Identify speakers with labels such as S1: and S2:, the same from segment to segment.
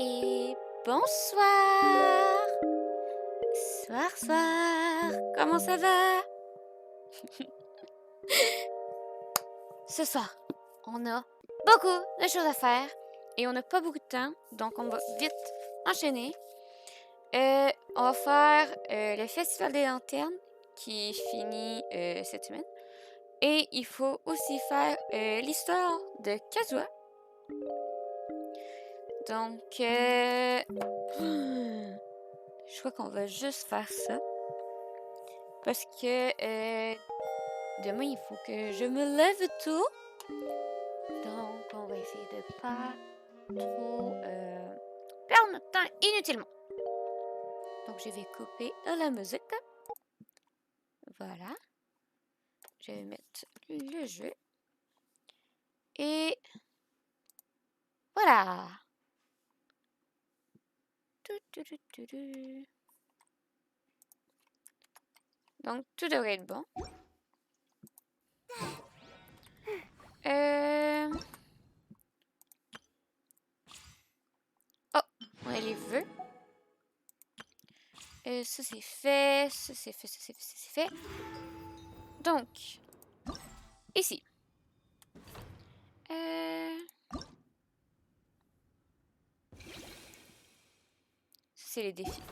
S1: Et bonsoir! Soir, comment ça va? Ce soir, on a beaucoup de choses à faire et on n'a pas beaucoup de temps, donc on va vite enchaîner. On va faire le Festival des Lanternes qui finit cette semaine. Et il faut aussi faire l'histoire de Kazuha. Donc, je crois qu'on va juste faire ça. Parce que demain, il faut que je me lève tôt. Donc, on va essayer de pas trop perdre notre temps inutilement. Donc, je vais couper la musique. Voilà. Je vais mettre le jeu. Et voilà. Donc, tout devrait être bon. Oh, on a les vœux. Ça c'est fait, ça c'est fait, ça c'est fait, ça c'est fait. Donc, ici. C'est les défis.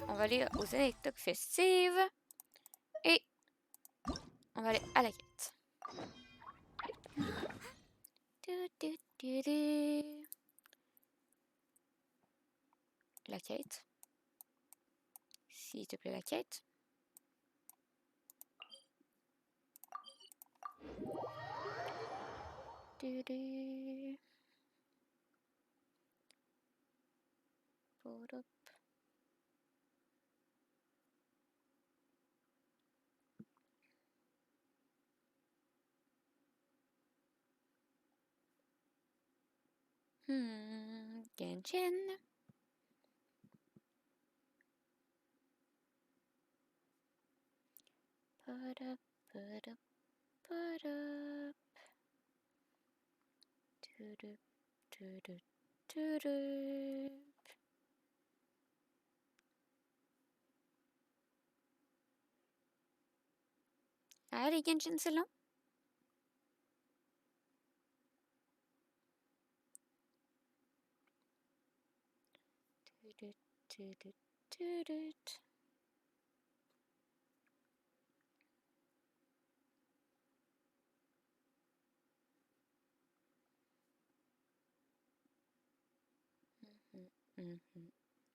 S1: On va aller aux anecdotes festives. Et on va aller à la quête. La quête. S'il te plaît, la quête. Genshin. Ah, les Genshin, c'est long.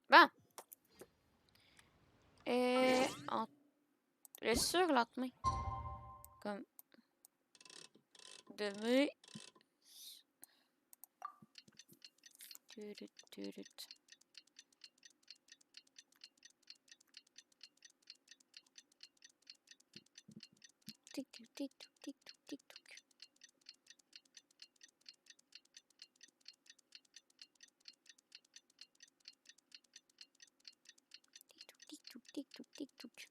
S1: Bon. Le surlendemain. Comme demain. Tic-toc. Tic-toc.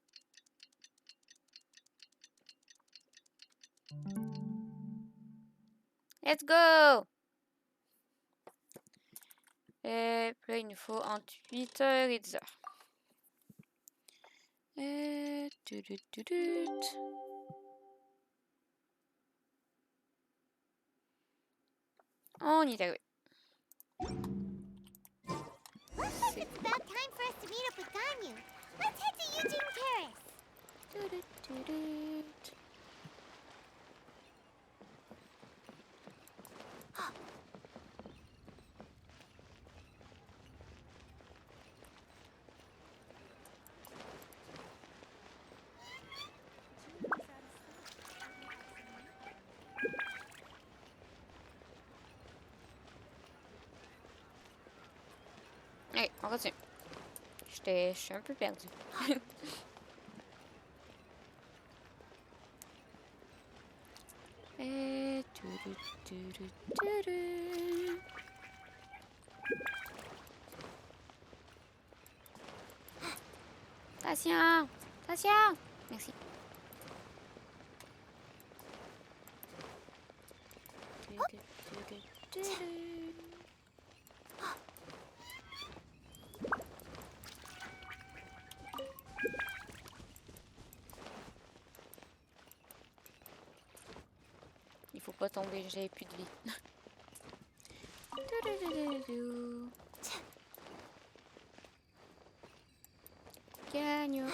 S1: Let's go! Puis là, il nous faut entre 8h et 10h. On y est arrivé.
S2: Looks like it's about time for us to meet up with Ganyu. Let's head to Eugene Terrace.
S1: continue. Je suis un peu perdue. Tourou, tourou, tourou. Attention! Attention! Merci. Tourou, tourou, tourou. Il faut pas tomber, j'ai plus de vie. Toudoudoudoudou. Gagnon.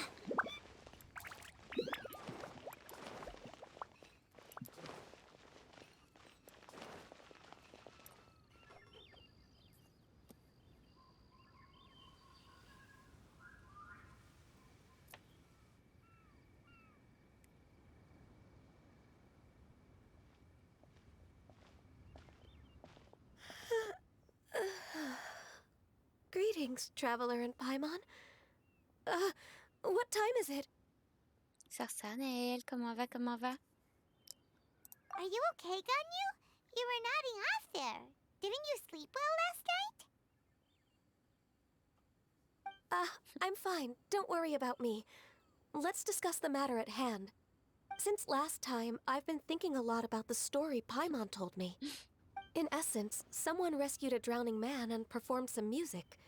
S3: Greetings, traveler in Paimon. What time is it?
S1: Sarsanel, comment va, comment va?
S2: Are you okay, Ganyu? You were nodding off there. Didn't you sleep well last night?
S3: I'm fine. Don't worry about me. Let's discuss the matter at hand. Since last time, I've been thinking a lot about the story Paimon told me. In essence, someone rescued a drowning man and performed some music.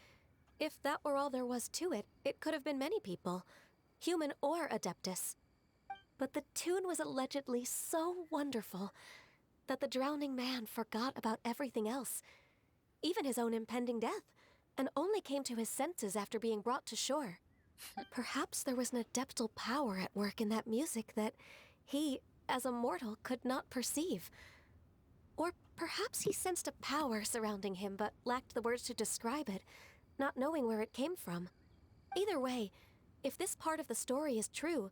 S3: If that were all there was to it, it could have been many people, human or Adeptus. But the tune was allegedly so wonderful that the drowning man forgot about everything else, even his own impending death, and only came to his senses after being brought to shore. Perhaps there was an adeptal power at work in that music that he, as a mortal, could not perceive. Or perhaps he sensed a power surrounding him but lacked the words to describe it, not knowing where it came from. Either way, if this part of the story is true,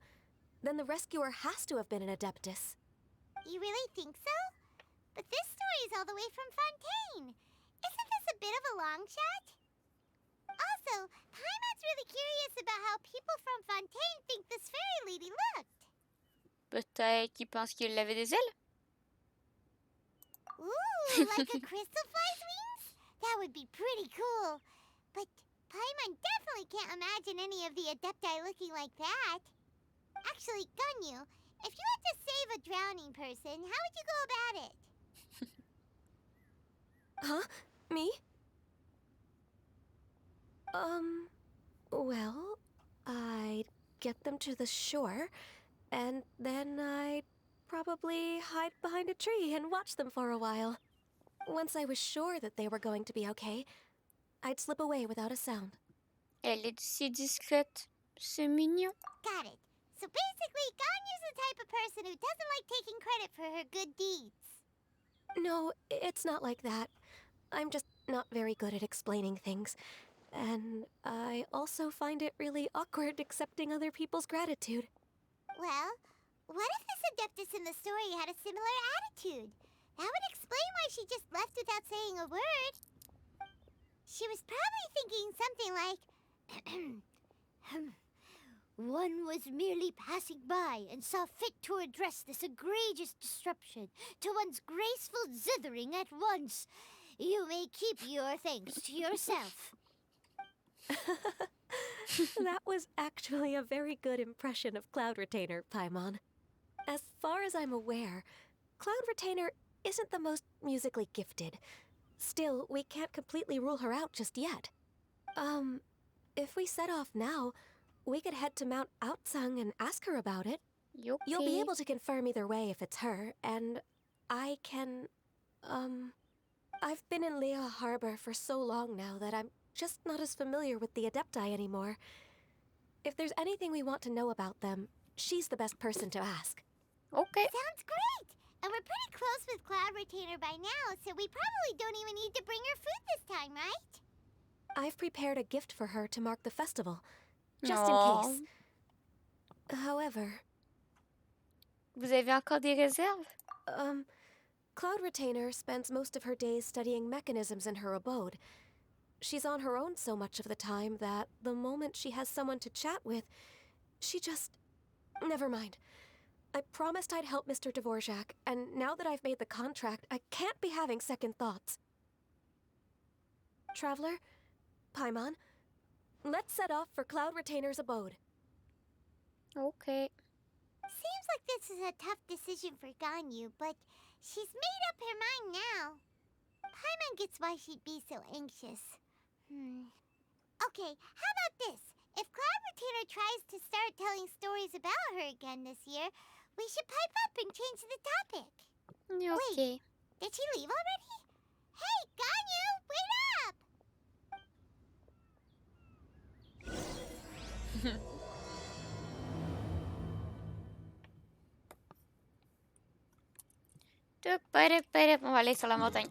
S3: then the rescuer has to have been an Adeptus.
S2: You really think so? But this story is all the way from Fontaine. Isn't this a bit of a long shot? Also, Paimon's really curious about how people from Fontaine think this fairy lady looked.
S1: Peut-être qu'il pense qu'il avait des ailes?
S2: Ooh, like a crystal fly's wings? That would be pretty cool. But Paimon definitely can't imagine any of the Adepti looking like that. Actually, Ganyu, if you had to save a drowning person, how would you go about it?
S3: Huh? Me? Well, I'd get them to the shore, and then I'd probably hide behind a tree and watch them for a while. Once I was sure that they were going to be okay, I'd slip away without a sound.
S1: Elle est si discrète. C'est mignon.
S2: Got it. So basically, Ganyu's the type of person who doesn't like taking credit for her good deeds.
S3: No, it's not like that. I'm just not very good at explaining things. And I also find it really awkward accepting other people's gratitude.
S2: Well, what if this Adeptus in the story had a similar attitude? That would explain why she just left without saying a word. She was probably thinking something like, one was merely passing by and saw fit to address this egregious disruption to one's graceful zithering at once. You may keep your thanks to yourself.
S3: That was actually a very good impression of Cloud Retainer, Paimon. As far as I'm aware, Cloud Retainer isn't the most musically gifted. Still, we can't completely rule her out just yet. If we set off now, we could head to Mount Outsung and ask her about it.
S1: You'll
S3: be able to confirm either way if it's her, and I can, I've been in Lea Harbor for so long now that I'm just not as familiar with the Adepti anymore. If there's anything we want to know about them, she's the best person to ask.
S1: Okay.
S2: Sounds great! And we're pretty close with Cloud Retainer by now, so we probably don't even need to bring her food this time, right?
S3: I've prepared a gift for her to mark the festival, just
S1: Aw.
S3: in case. However,
S1: Vous avez encore des réserves?
S3: Cloud Retainer spends most of her days studying mechanisms in her abode. She's on her own so much of the time that the moment she has someone to chat with, she just... Never mind. I promised I'd help Mr. Dvorak, and now that I've made the contract, I can't be having second thoughts. Traveler, Paimon, let's set off for Cloud Retainer's abode.
S1: Okay.
S2: Seems like this is a tough decision for Ganyu, but she's made up her mind now. Paimon gets why she'd be so anxious. Okay, how about this? If Cloud Retainer tries to start telling stories about her again this year, we should pipe up and change the topic.
S1: Okay.
S2: Did she leave already? Hey, Ganyu, wait up!
S1: On va aller sur la montagne.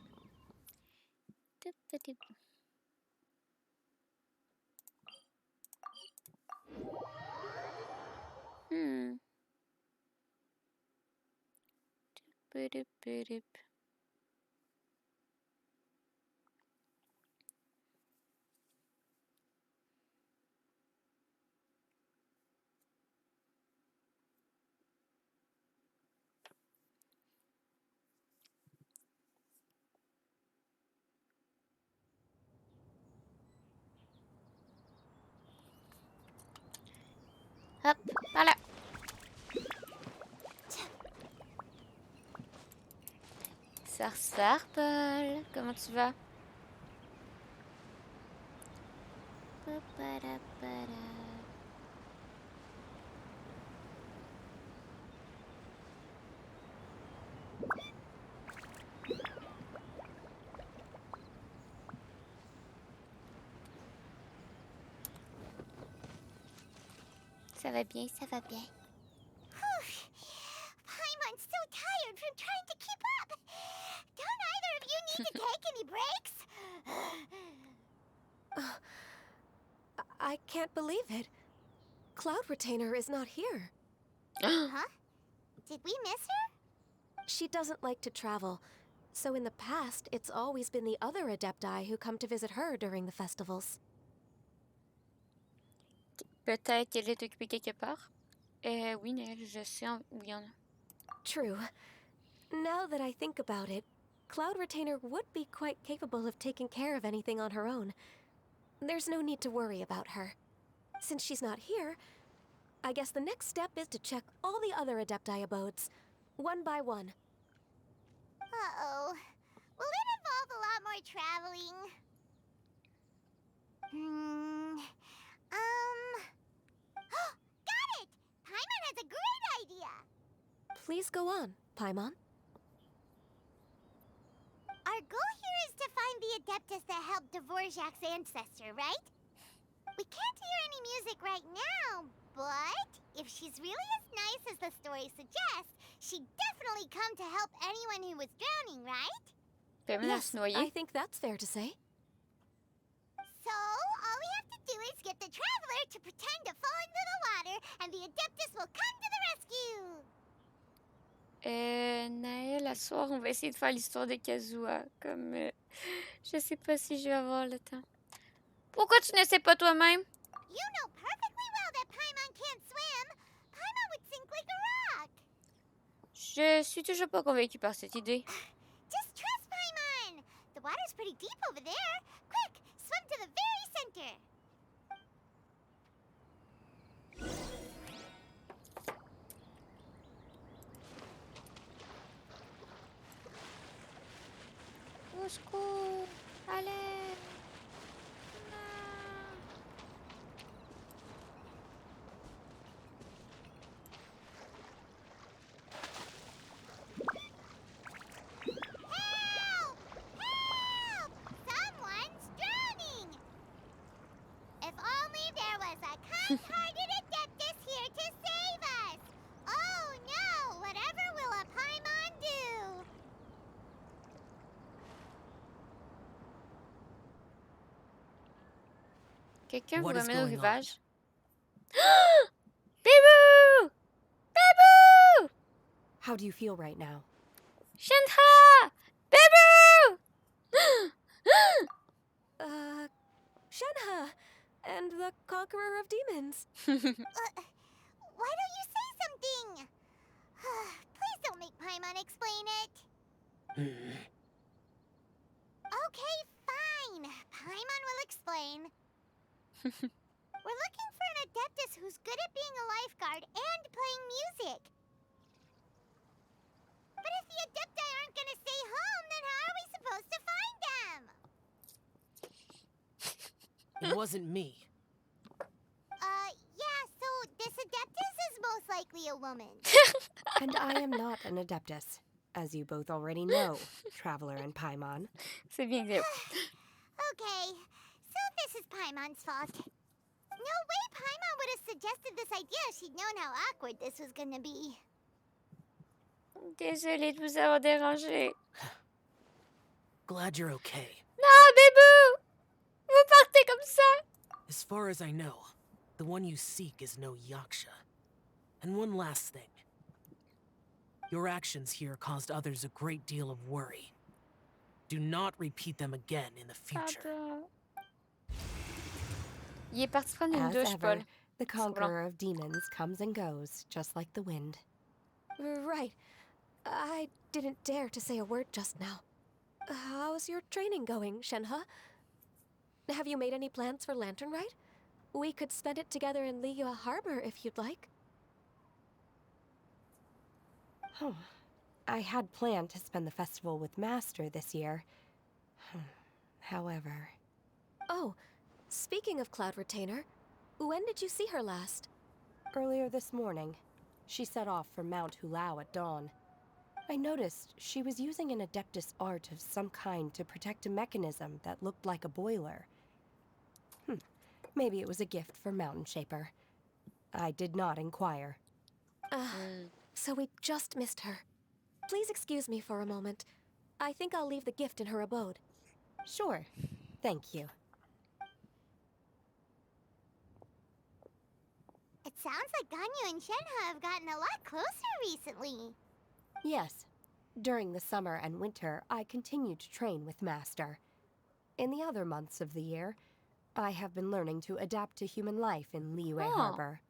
S1: Hop, par là. Paul. Comment tu vas? Ça va bien, ça va bien.
S2: Paimon's so tired from trying to keep up. Don't either of you need to take any breaks?
S3: I can't believe it. Cloud Retainer is not here.
S2: Huh? Did we miss her?
S3: She doesn't like to travel, so in the past, it's always been the other Adepti who come to visit her during the festivals.
S1: Peut-être qu'elle est occupée quelque part. Oui, Naël, je sais où il y en a.
S3: True. Now that I think about it, Cloud Retainer would be quite capable of taking care of anything on her own. There's no need to worry about her. Since she's not here, I guess the next step is to check all the other Adepti abodes, one by one.
S2: Uh-oh. Will it involve a lot more traveling? Got it! Paimon has a great idea!
S3: Please go on, Paimon.
S2: Our goal here is to find the Adeptus that helped Dvorak's ancestor, right? We can't hear any music right now, but if she's really as nice as the story suggests, she'd definitely come to help anyone who was drowning, right?
S3: Yes, I think that's fair to say.
S2: So, all we have to do is get the Traveler to pretend to fall into the water, and the Adeptus will come to the rescue!
S1: Naël, à soir, on va essayer de faire l'histoire de Kazuha. Comme, je sais pas si je vais avoir le temps. Pourquoi tu ne sais pas toi-même?
S2: You know perfectly well that Paimon can't swim. Paimon would sink like a rock.
S1: Je suis toujours pas convaincue par cette idée.
S2: Just trust Paimon. The water's pretty deep over there. Quick, swim to the very center.
S1: Au secours! Allez!
S2: Help! Help! Someone's drowning! If only there was a kind-hearted Adeptus here to save us! Oh no! Whatever will a Paimon do?
S1: Quelqu'un vous
S4: What is
S1: ramène au
S4: going on?
S1: rivage? Bibou! Bibou!
S3: How do you feel right now?
S1: Shinha! Bibou!
S3: Shenhe! And the conqueror of demons.
S2: Why don't you say something? Please don't make Paimon explain it. Okay, fine. Paimon will explain. We're looking for an Adeptus who's good at being a lifeguard and playing music. But if the Adepti aren't gonna stay home, then how are we supposed to find them?
S4: It wasn't me.
S2: Yeah, so this Adeptus is most likely a woman.
S5: And I am not an Adeptus, as you both already know, Traveler and Paimon.
S1: C'est bien dit.
S2: Okay, so this is Paimon's fault. No way Paimon would have suggested this idea if she'd known how awkward this was gonna be.
S1: Désolée de vous avoir dérangé.
S4: Glad you're okay.
S1: Non, bébou! Vous partez comme ça!
S4: As far as I know, the one you seek is no Yaksha. And one last thing. Your actions here caused others a great deal of worry. Do not repeat them again in the future.
S1: Pardon. Il est parti prendre une
S5: As
S1: douche,
S5: ever,
S1: Paul.
S5: the conqueror of demons comes and goes, just like the wind.
S3: Right. I didn't dare to say a word just now. How's your training going, Shenhe? Have you made any plans for Lantern Rite? We could spend it together in Liyue Harbor if you'd like.
S5: Oh, I had planned to spend the festival with Master this year. However...
S3: Oh, speaking of Cloud Retainer, when did you see her last?
S5: Earlier this morning, she set off for Mount Hu Tao at dawn. I noticed she was using an Adeptus art of some kind to protect a mechanism that looked like a boiler. Maybe it was a gift for Mountain Shaper. I did not inquire.
S3: So we just missed her. Please excuse me for a moment. I think I'll leave the gift in her abode.
S5: Sure. Thank you.
S2: It sounds like Ganyu and Shenhe have gotten a lot closer recently.
S5: Yes. During the summer and winter, I continued to train with Master. In the other months of the year, I have been learning to adapt to human life in Liyue Harbor.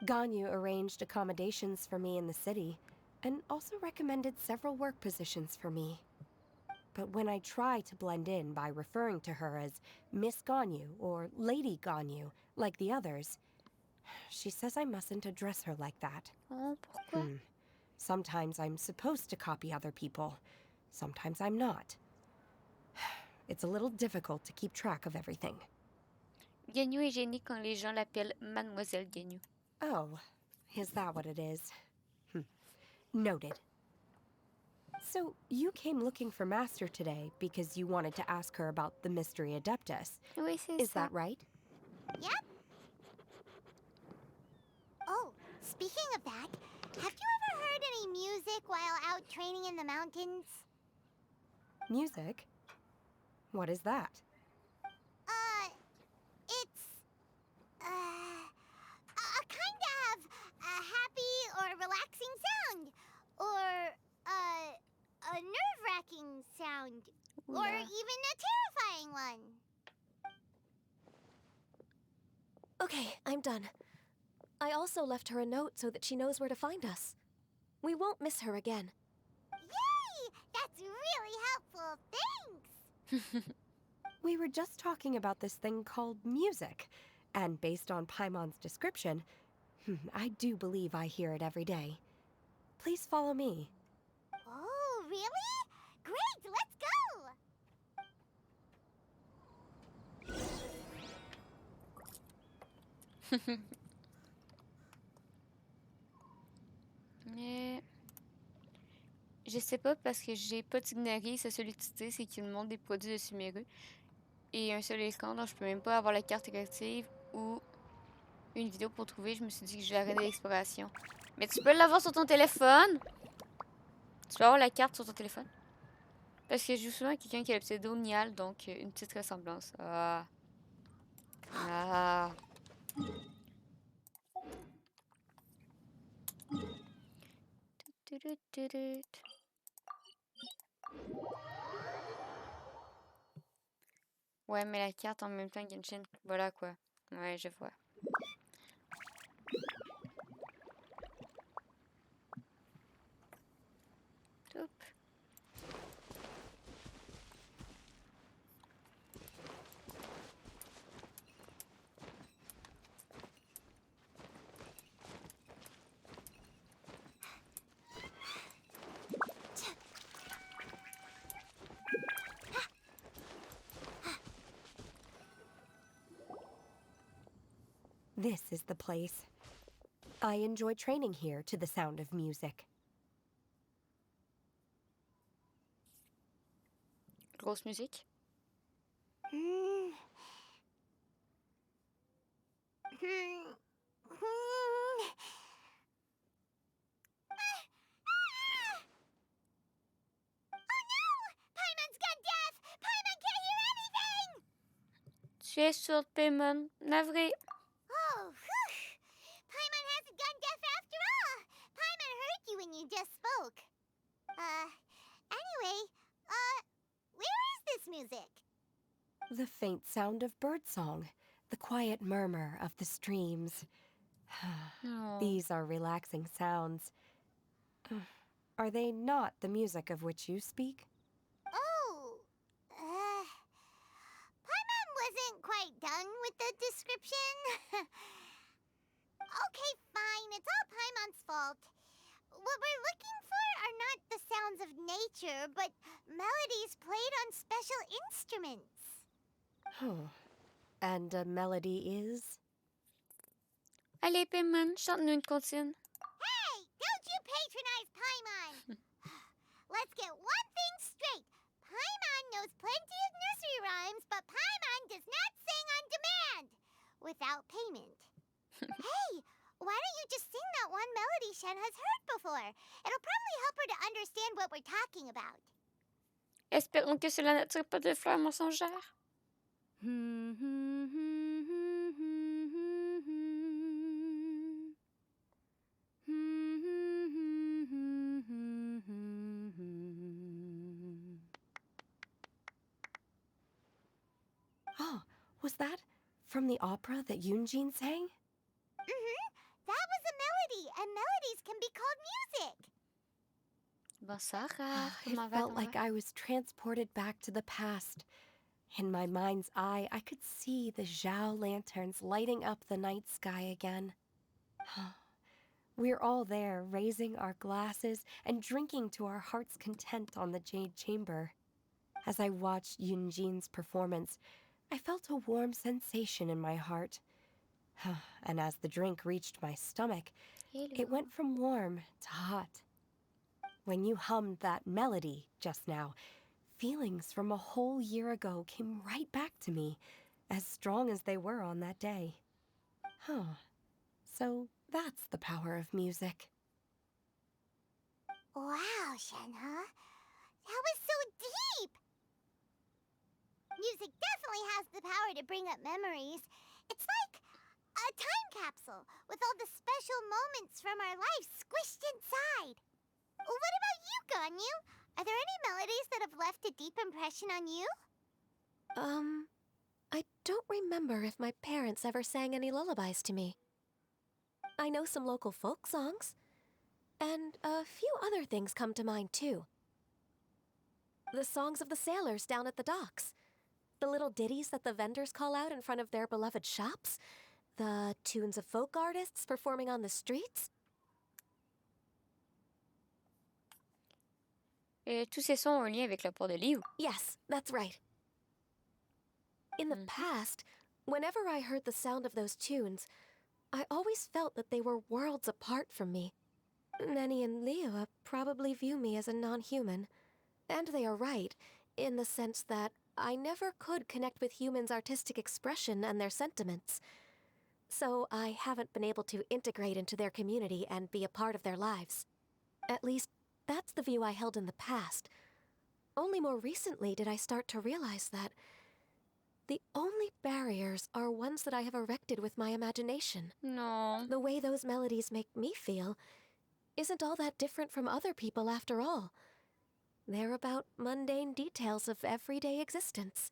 S5: Ganyu arranged accommodations for me in the city, and also recommended several work positions for me. But when I try to blend in by referring to her as Miss Ganyu or Lady Ganyu, like the others, she says I mustn't address her like that.
S1: Oh, pourquoi?
S5: Sometimes I'm supposed to copy other people. Sometimes I'm not. It's a little difficult to keep track of everything.
S1: Ganyu est gêné quand les gens l'appellent Mademoiselle Ganyu.
S5: Oh, is that what it is? Noted. So, you came looking for Master today because you wanted to ask her about the Mystery Adeptus.
S1: Oui, c'est
S5: Is
S1: ça.
S5: that right?
S2: Yep. Oh, speaking of that, have you ever heard any music while out training in the mountains?
S5: Music? What is that?
S2: It's, a kind of a happy or relaxing sound. Or, a nerve-wracking sound. Or
S1: Oula.
S2: even a terrifying one.
S3: Okay, I'm done. I also left her a note so that she knows where to find us. We won't miss her again.
S2: Yay! That's really helpful. Thanks!
S5: We were just talking about this thing called music, and based on Paimon's description, I do believe I hear it every day. Please follow me.
S2: Oh, really? Great, let's go!
S1: Je sais pas parce que j'ai pas d'ignorer sa sollicité, c'est qu'il me montre des produits de Sumeru et un seul écran, donc je peux même pas avoir la carte collective ou une vidéo pour trouver. Je me suis dit que je vais arrêter l'exploration. Mais tu peux l'avoir sur ton téléphone. Tu peux avoir la carte sur ton téléphone. Parce que je joue souvent avec quelqu'un qui a le pseudo Nial, donc une petite ressemblance. Ah. Ah. Ouais, mais la carte en même temps, Genshin. Voilà quoi. Ouais, je vois. Hop.
S5: This is the place. I enjoy training here to the sound of music.
S1: Grosse musique.
S2: Hmm. Hmm. Hmm. Oh no! Paimon's gone deaf! Paimon can't hear anything!
S1: Tu es sur Paimon. Navré.
S2: Oh, whew! Paimon hasn't gone deaf after all! Paimon heard you when you just spoke. Anyway, where is this music?
S5: The faint sound of birdsong, the quiet murmur of the streams.
S1: Oh.
S5: These are relaxing sounds. Are they not the music of which you speak?
S2: Oh, Paimon wasn't quite done with the description. Okay, fine, it's all Paimon's fault. What we're looking for are not the sounds of nature, but melodies played on special instruments.
S5: And a melody is?
S1: Allez, Paimon, chante-nous une comptine.
S2: Hey, don't you patronize Paimon! Let's get one thing straight. Paimon knows plenty of nursery rhymes, but Paimon does not sing on demand. Without payment. Hey, why don't you just sing that one melody Shen has heard before? It'll probably help her to understand what we're talking about.
S1: Espérons que cela n'attire pas de fleurs mensongères.
S5: Oh, was that from the opera that Yunjin sang?
S2: That was a melody, and melodies can be called music.
S1: Bonsoir, Raph.
S5: It
S1: Comment va,
S5: felt
S1: comment
S5: like
S1: va?
S5: I was transported back to the past. In my mind's eye, I could see the Zhao lanterns lighting up the night sky again. We're all there, raising our glasses and drinking to our heart's content on the Jade Chamber. As I watched Yunjin's performance, I felt a warm sensation in my heart. And as the drink reached my stomach,
S1: Hello.
S5: it went from warm to hot. When you hummed that melody just now, feelings from a whole year ago came right back to me, as strong as they were on that day. So that's the power of music.
S2: Wow, Shenhe. That was so deep! Music definitely has the power to bring up memories. It's like a time capsule with all the special moments from our lives squished inside. What about you, Ganyu? Are there any melodies that have left a deep impression on you?
S3: I don't remember if my parents ever sang any lullabies to me. I know some local folk songs, and a few other things come to mind too. The songs of the sailors down at the docks, the little ditties that the vendors call out in front of their beloved shops, the tunes of folk artists performing on the streets.
S1: Tous ces sons ont un lien avec le port de Liu.
S3: Yes, that's right. In the past, whenever I heard the sound of those tunes, I always felt that they were worlds apart from me. Nenny and Liu probably view me as a non-human. And they are right, in the sense that I never could connect with humans' artistic expression and their sentiments. So I haven't been able to integrate into their community and be a part of their lives. At least, that's the view I held in the past. Only more recently did I start to realize that the only barriers are ones that I have erected with my imagination.
S1: Non.
S3: The way those melodies make me feel isn't all that different from other people after all. They're about mundane details of everyday existence.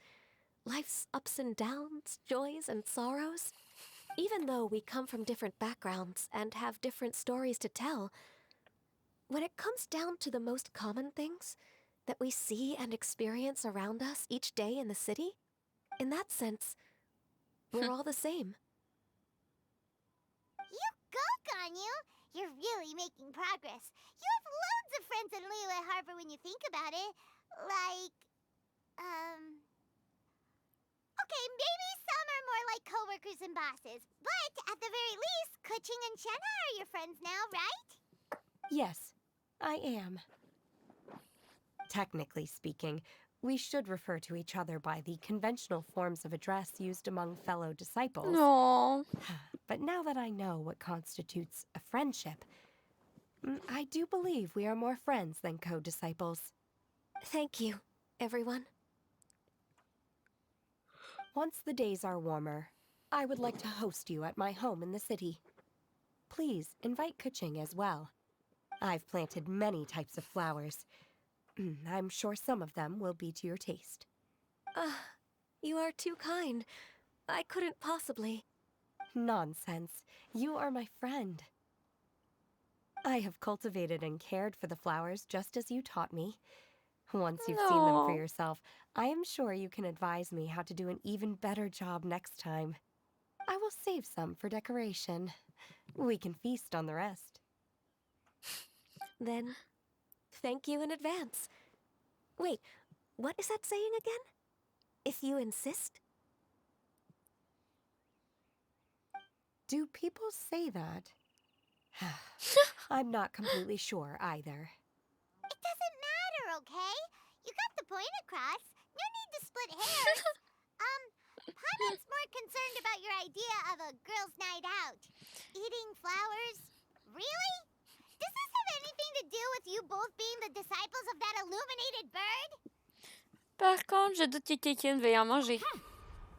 S3: life's ups and downs, joys and sorrows. Even though we come from different backgrounds and have different stories to tell, when it comes down to the most common things that we see and experience around us each day in the city, in that sense, we're all the same.
S2: You go, Ganyu! You're really making progress. You have loads of friends in Liyue Harbor when you think about it. Like, okay, maybe some are more like coworkers and bosses. But at the very least, Kuching and Shenna are your friends now, right?
S5: Yes, I am. Technically speaking, we should refer to each other by the conventional forms of address used among fellow disciples.
S1: No.
S5: But now that I know what constitutes a friendship, I do believe we are more friends than co-disciples.
S3: Thank you, everyone.
S5: Once the days are warmer, I would like to host you at my home in the city. Please invite Kuching as well. I've planted many types of flowers. I'm sure some of them will be to your taste.
S3: You are too kind. I couldn't possibly.
S5: Nonsense. You are my friend. I have cultivated and cared for the flowers just as you taught me. Once you've seen them for
S1: No.
S5: yourself, I am sure you can advise me how to do an even better job next time. I will save some for decoration. We can feast on the rest.
S3: Then, thank you in advance. Wait, what is that saying again? If you insist?
S5: Do people say that? I'm not completely sure either.
S2: It doesn't matter, okay? You got the point across. No need to split hairs. Paimon's more concerned about your idea of a girls' night out. Eating flowers? Really? Does this have anything to do with you both being the disciples of that illuminated bird?
S1: Par contre, je doute que quelqu'un veuille en manger.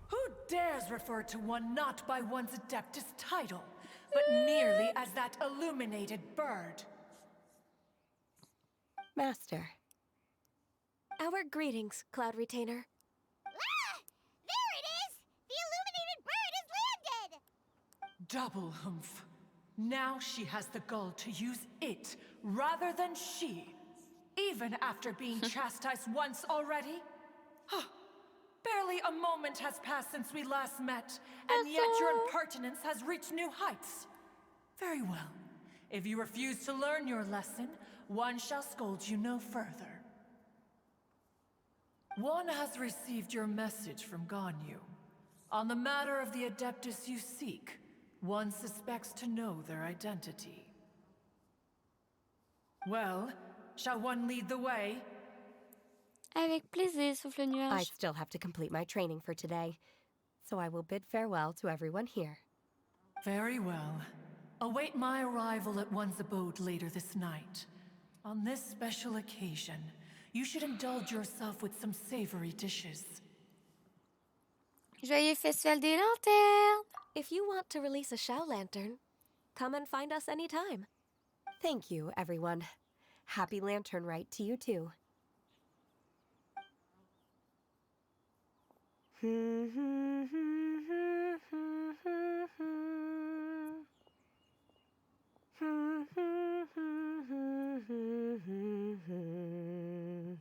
S6: Who dares refer to one not by one's Adeptus title, but merely as that illuminated bird?
S5: Master.
S3: Our greetings, Cloud Retainer.
S2: Ah! There it is! The illuminated bird has landed!
S6: Double humph. Now she has the gall to use it rather than she, even after being chastised once already? Barely a moment has passed since we last met, and yet your impertinence has reached new heights. Very well. If you refuse to learn your lesson, one shall scold you no further. One has received your message from Ganyu. On the matter of the Adeptus you seek, one suspects to know their identity. Well, shall one lead the way?
S1: Avec plaisir, souffle
S5: I
S1: nuage.
S5: still have to complete my training for today, so I will bid farewell to everyone here.
S6: Very well. Await my arrival at one's abode later this night. On this special occasion, you should indulge yourself with some savory dishes.
S1: Joyeux Festival des Lanternes!
S3: If you want to release a Shao Lantern, come and find us anytime.
S5: Thank you, everyone. Happy Lantern Rite to you too.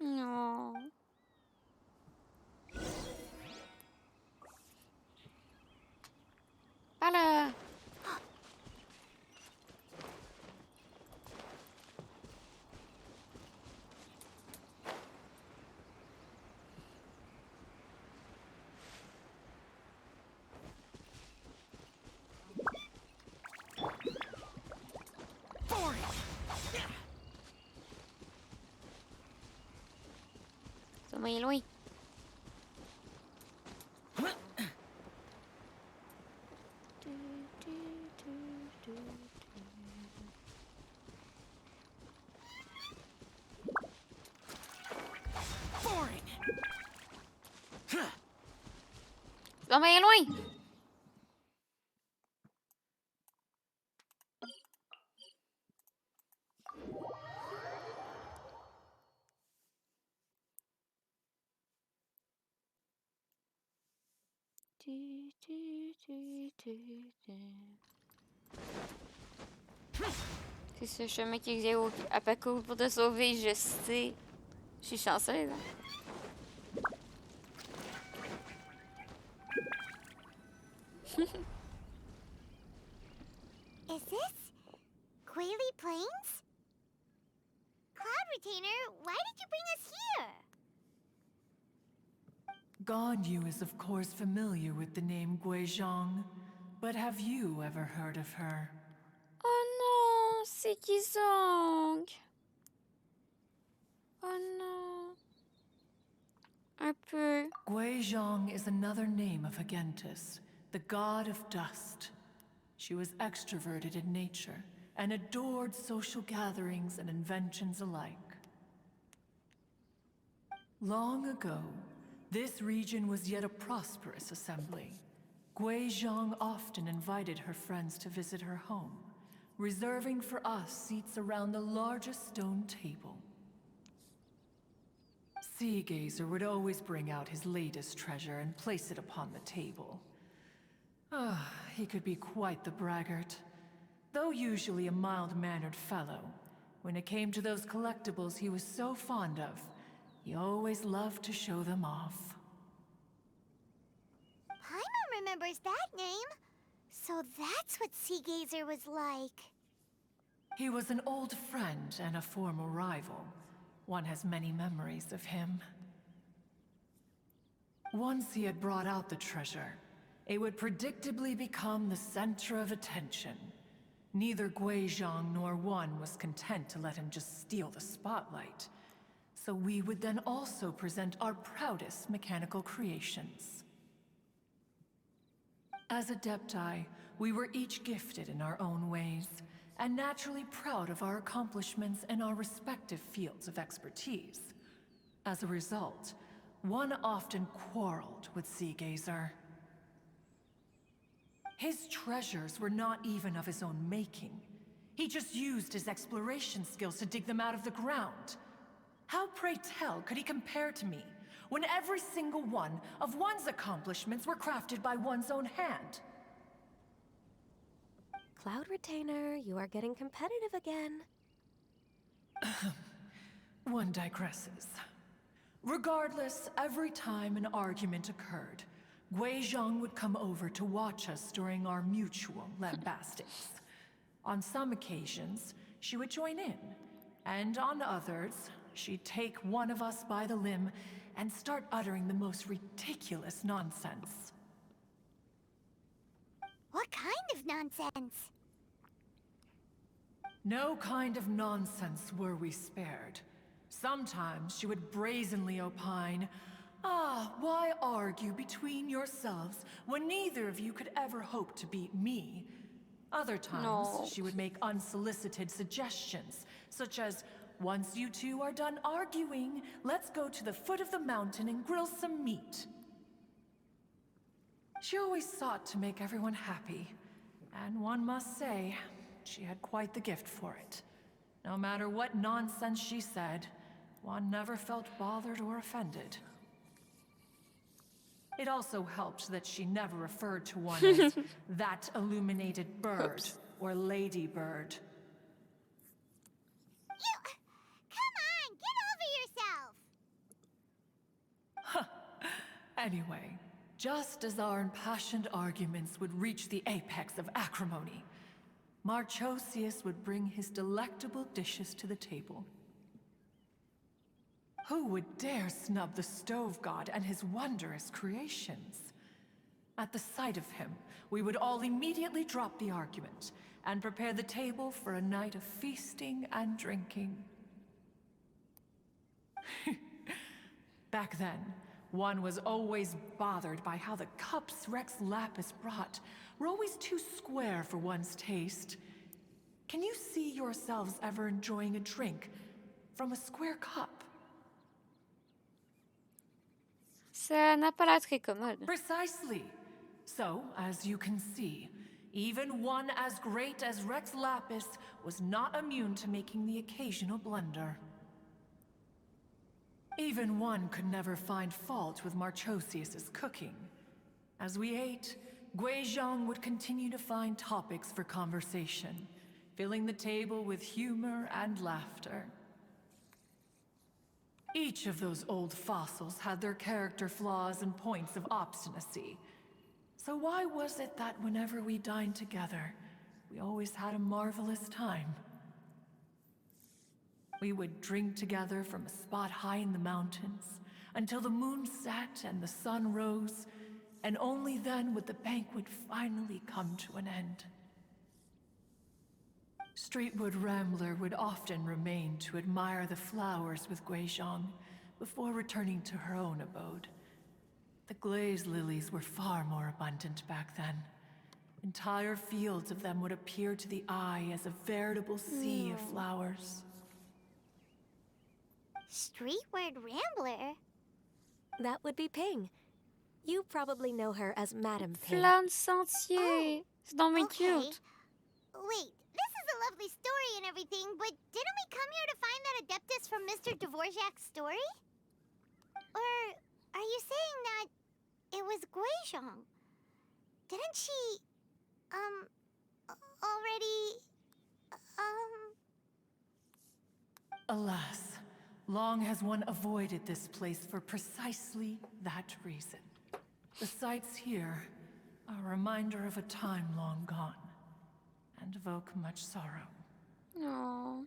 S1: Non. Par là! Ça va loin. Ça va loin. C'est ce chemin qui vient à parcourir pour te sauver, je sais. Je suis chanceuse, hein?
S2: Is this Quaily Plains? Cloud Retainer, why did you bring us here?
S6: Ganyu is of course familiar with the name Guizhong, but have you ever heard of her?
S1: Oh non, c'est Kizong. Oh non. Un peu.
S6: Guizhong is another name of Agentis, the god of dust. She was extroverted in nature and adored social gatherings and inventions alike. Long ago, this region was yet a prosperous assembly. Guizhong often invited her friends to visit her home, reserving for us seats around the largest stone table. Sea Gazer would always bring out his latest treasure and place it upon the table. He could be quite the braggart. Though usually a mild-mannered fellow, when it came to those collectibles he was so fond of, he always loved to show them off.
S2: Paimon remembers that name. So that's what Sea Gazer was like.
S6: He was an old friend and a former rival. One has many memories of him. Once he had brought out the treasure, it would predictably become the center of attention. Neither Guizhong nor One was content to let him just steal the spotlight. So we would then also present our proudest mechanical creations. As Adepti, we were each gifted in our own ways, and naturally proud of our accomplishments in our respective fields of expertise. As a result, One often quarreled with Sea Gazer. His treasures were not even of his own making. He just used his exploration skills to dig them out of the ground. How, pray tell, could he compare to me, when every single one of One's accomplishments were crafted by one's own hand?
S3: Cloud Retainer, you are getting competitive again.
S6: One digresses. Regardless, every time an argument occurred, Guizhong would come over to watch us during our mutual lambastics. On some occasions, she would join in, and on others, she'd take one of us by the limb and start uttering the most ridiculous nonsense.
S2: What kind of nonsense?
S6: No kind of nonsense were we spared. Sometimes she would brazenly opine, why argue between yourselves when neither of you could ever hope to beat me? Other times, she would make unsolicited suggestions, such as, once you two are done arguing, let's go to the foot of the mountain and grill some meat. She always sought to make everyone happy, and one must say, she had quite the gift for it. No matter what nonsense she said, One never felt bothered or offended. It also helped that she never referred to One as that illuminated bird or ladybird.
S2: Come on, get over yourself!
S6: Anyway, just as our impassioned arguments would reach the apex of acrimony, Marchosius would bring his delectable dishes to the table. Who would dare snub the stove god and his wondrous creations? At the sight of him, we would all immediately drop the argument and prepare the table for a night of feasting and drinking. Back then, One was always bothered by how the cups Rex Lapis brought were always too square for one's taste. Can you see yourselves ever enjoying a drink from a square cup?
S1: Ça n'a pas l'air très commode.
S6: Precisely. So, as you can see, even one as great as Rex Lapis was not immune to making the occasional blunder. Even One could never find fault with Marchosius's cooking. As we ate, Guizhong would continue to find topics for conversation, filling the table with humor and laughter. Each of those old fossils had their character flaws and points of obstinacy. So why was it that whenever we dined together, we always had a marvelous time? We would drink together from a spot high in the mountains until the moon set and the sun rose, and only then would the banquet finally come to an end. Streetwood Rambler would often remain to admire the flowers with Guizhong before returning to her own abode. The glaze lilies were far more abundant back then. Entire fields of them would appear to the eye as a veritable sea of flowers.
S2: Streetward Rambler?
S3: That would be Ping. You probably know her as Madame Ping.
S1: Flamme sentier. C'est donc bien cute.
S2: Wait, this is a lovely story and everything, but didn't we come here to find that Adeptus from Mr. Dvorak's story? Or are you saying that it was Guizhong? Didn't she, already,
S6: Alas, long has one avoided this place for precisely that reason. The sights here are a reminder of a time long gone, and evoke much sorrow.
S1: No.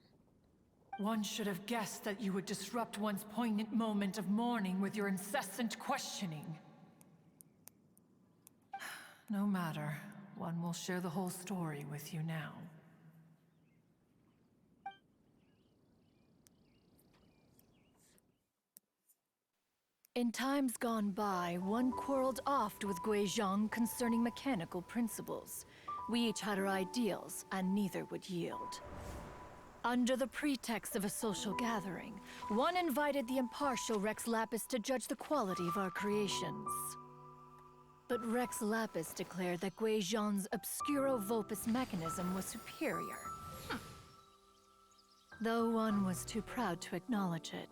S6: One should have guessed that you would disrupt one's poignant moment of mourning with your incessant questioning. No matter, one will share the whole story with you now. In times gone by, one quarreled oft with Guizhong concerning mechanical principles. We each had our ideals, and neither would yield. Under the pretext of a social gathering, one invited the impartial Rex Lapis to judge the quality of our creations. But Rex Lapis declared that Guizhong's Obscuro Vulpus mechanism was superior. Though one was too proud to acknowledge it,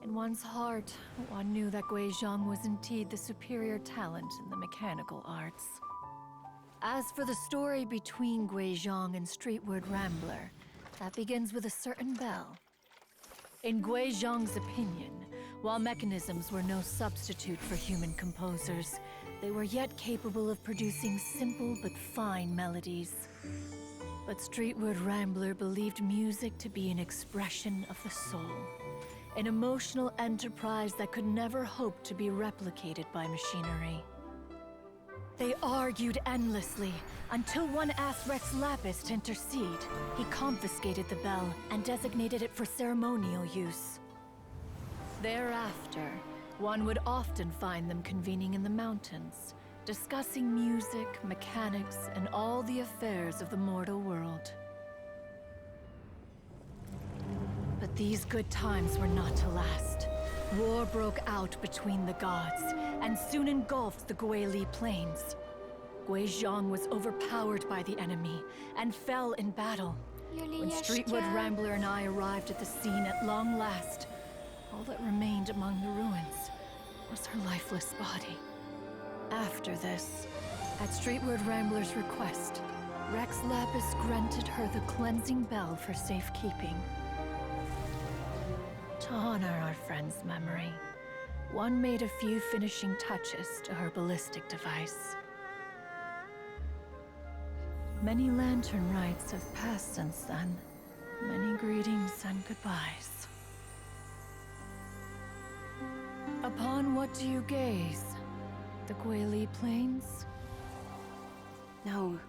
S6: in one's heart, one knew that Guizhong was indeed the superior talent in the mechanical arts. As for the story between Guizhong and Streetward Rambler, that begins with a certain bell. In Guizhong's opinion, while mechanisms were no substitute for human composers, they were yet capable of producing simple but fine melodies. But Streetward Rambler believed music to be an expression of the soul, an emotional enterprise that could never hope to be replicated by machinery. They argued endlessly, until one asked Rex Lapis to intercede. He confiscated the bell and designated it for ceremonial use. Thereafter, one would often find them convening in the mountains, discussing music, mechanics, and all the affairs of the mortal world. But these good times were not to last. War broke out between the gods, and soon engulfed the Guili Plains. Guizhong was overpowered by the enemy, and fell in battle. When Streetwood Rambler and I arrived at the scene at long last, all that remained among the ruins was her lifeless body. After this, at Streetwood Rambler's request, Rex Lapis granted her the cleansing bell for safekeeping. To honor our friend's memory, one made a few finishing touches to her ballistic device. Many lantern rites have passed since then. Many greetings and goodbyes. Upon what do you gaze? The Guili Plains?
S5: No.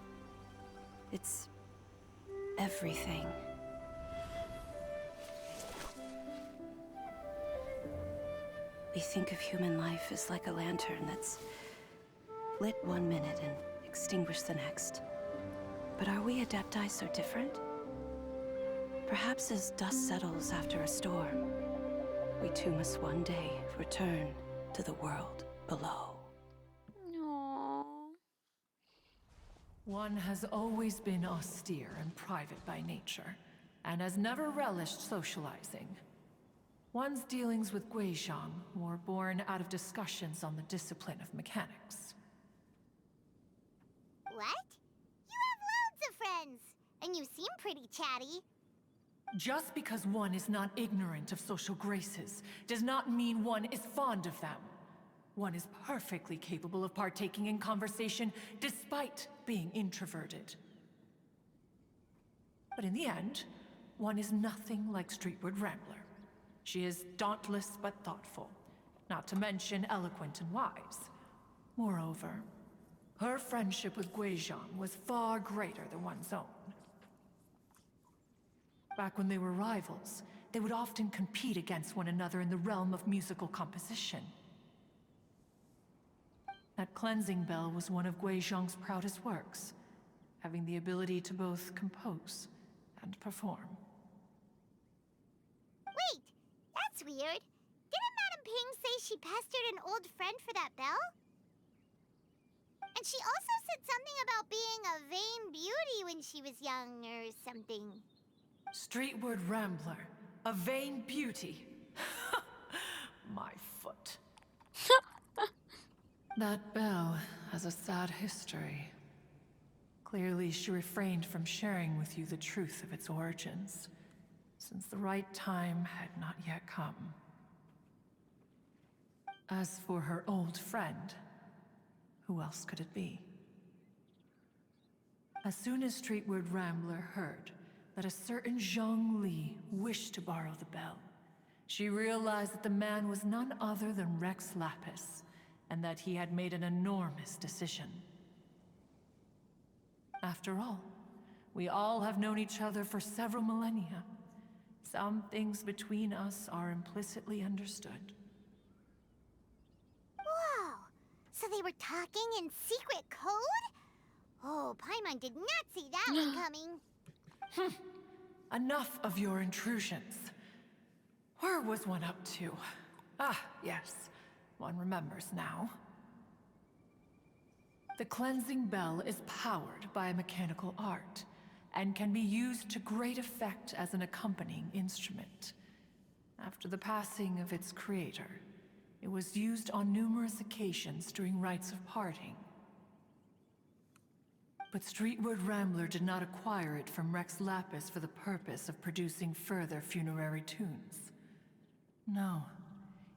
S5: It's everything. We think of human life as like a lantern that's lit one minute and extinguished the next. But are we Adepti so different? Perhaps as dust settles after a storm, we too must one day return to the world below.
S1: No.
S6: One has always been austere and private by nature, and has never relished socializing. One's dealings with Guizhong were born out of discussions on the discipline of mechanics.
S2: What? You have loads of friends, and you seem pretty chatty.
S6: Just because one is not ignorant of social graces does not mean one is fond of them. One is perfectly capable of partaking in conversation despite being introverted. But in the end, one is nothing like Streetward Rambler. She is dauntless but thoughtful, not to mention eloquent and wise. Moreover, her friendship with Guizhong was far greater than one's own. Back when they were rivals, they would often compete against one another in the realm of musical composition. That cleansing bell was one of Guizhong's proudest works, having the ability to both compose and perform.
S2: Wait, that's weird. Didn't Madame Ping say she pestered an old friend for that bell? And she also said something about being a vain beauty when she was young or something.
S6: Streetward Rambler, a vain beauty. My foot. That bell has a sad history. Clearly, she refrained from sharing with you the truth of its origins, since the right time had not yet come. As for her old friend, who else could it be? As soon as Streetward Rambler heard that a certain Zhang Li wished to borrow the bell, she realized that the man was none other than Rex Lapis, and that he had made an enormous decision. After all, we all have known each other for several millennia. Some things between us are implicitly understood.
S2: Whoa! So they were talking in secret code? Oh, Paimon did not see that one coming.
S6: Enough of your intrusions. Where was one up to? Ah, yes. One remembers now. The cleansing bell is powered by a mechanical art, and can be used to great effect as an accompanying instrument. After the passing of its creator, it was used on numerous occasions during rites of parting. But Streetward Rambler did not acquire it from Rex Lapis for the purpose of producing further funerary tunes. No.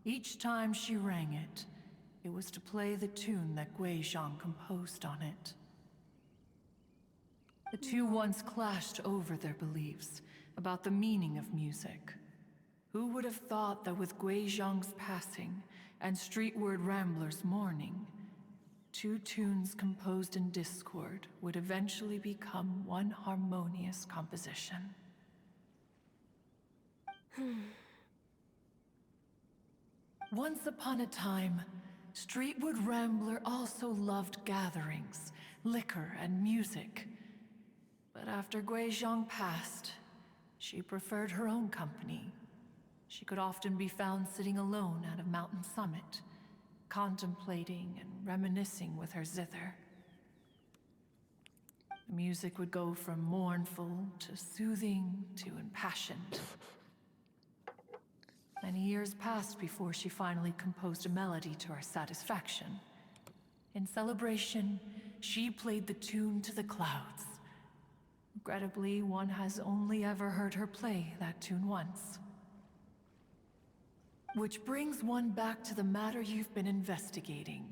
S6: Each time she rang it, it was to play the tune that Guizhong composed on it. The two once clashed over their beliefs about the meaning of music. Who would have thought that with Guizhong's passing and Streetward Rambler's mourning, two tunes composed in discord would eventually become one harmonious composition? Once upon a time, Streetward Rambler also loved gatherings, liquor, and music. But after Guizhong passed, she preferred her own company. She could often be found sitting alone at a mountain summit, contemplating and reminiscing with her zither. The music would go from mournful to soothing to impassioned. Many years passed before she finally composed a melody to her satisfaction. In celebration, she played the tune to the clouds. Regrettably, one has only ever heard her play that tune once. Which brings one back to the matter you've been investigating.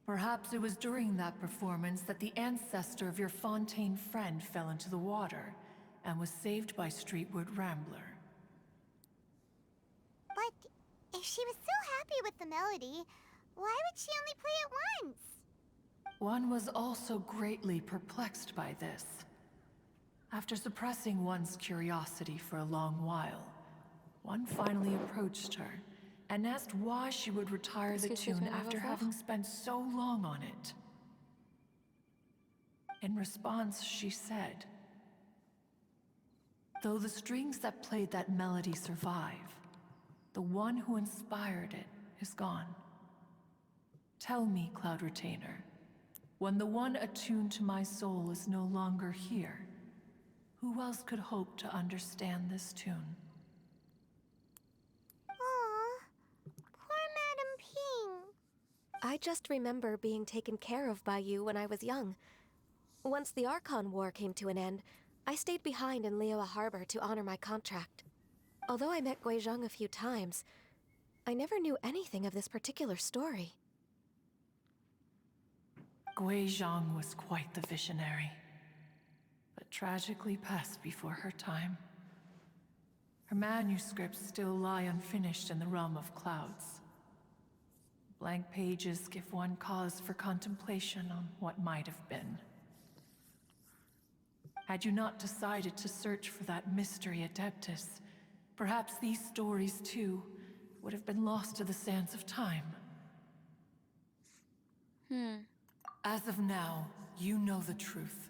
S6: Perhaps it was during that performance that the ancestor of your Fontaine friend fell into the water and was saved by Streetward Rambler.
S2: But if she was so happy with the melody, why would she only play it once?
S6: One was also greatly perplexed by this. After suppressing one's curiosity for a long while, one finally approached her and asked why she would retire the tune after having spent so long on it. In response, she said, "Though the strings that played that melody survive, the one who inspired it is gone. Tell me, Cloud Retainer, when the one attuned to my soul is no longer here, who else could hope to understand this tune?"
S2: Aw, poor Madame Ping.
S3: I just remember being taken care of by you when I was young. Once the Archon War came to an end, I stayed behind in Liyue Harbor to honor my contract. Although I met Guizhong a few times, I never knew anything of this particular story.
S6: Guizhong was quite the visionary, but tragically passed before her time. Her manuscripts still lie unfinished in the realm of clouds. Blank pages give one cause for contemplation on what might have been. Had you not decided to search for that mystery Adeptus, perhaps these stories, too, would have been lost to the sands of time. As of now, you know the truth.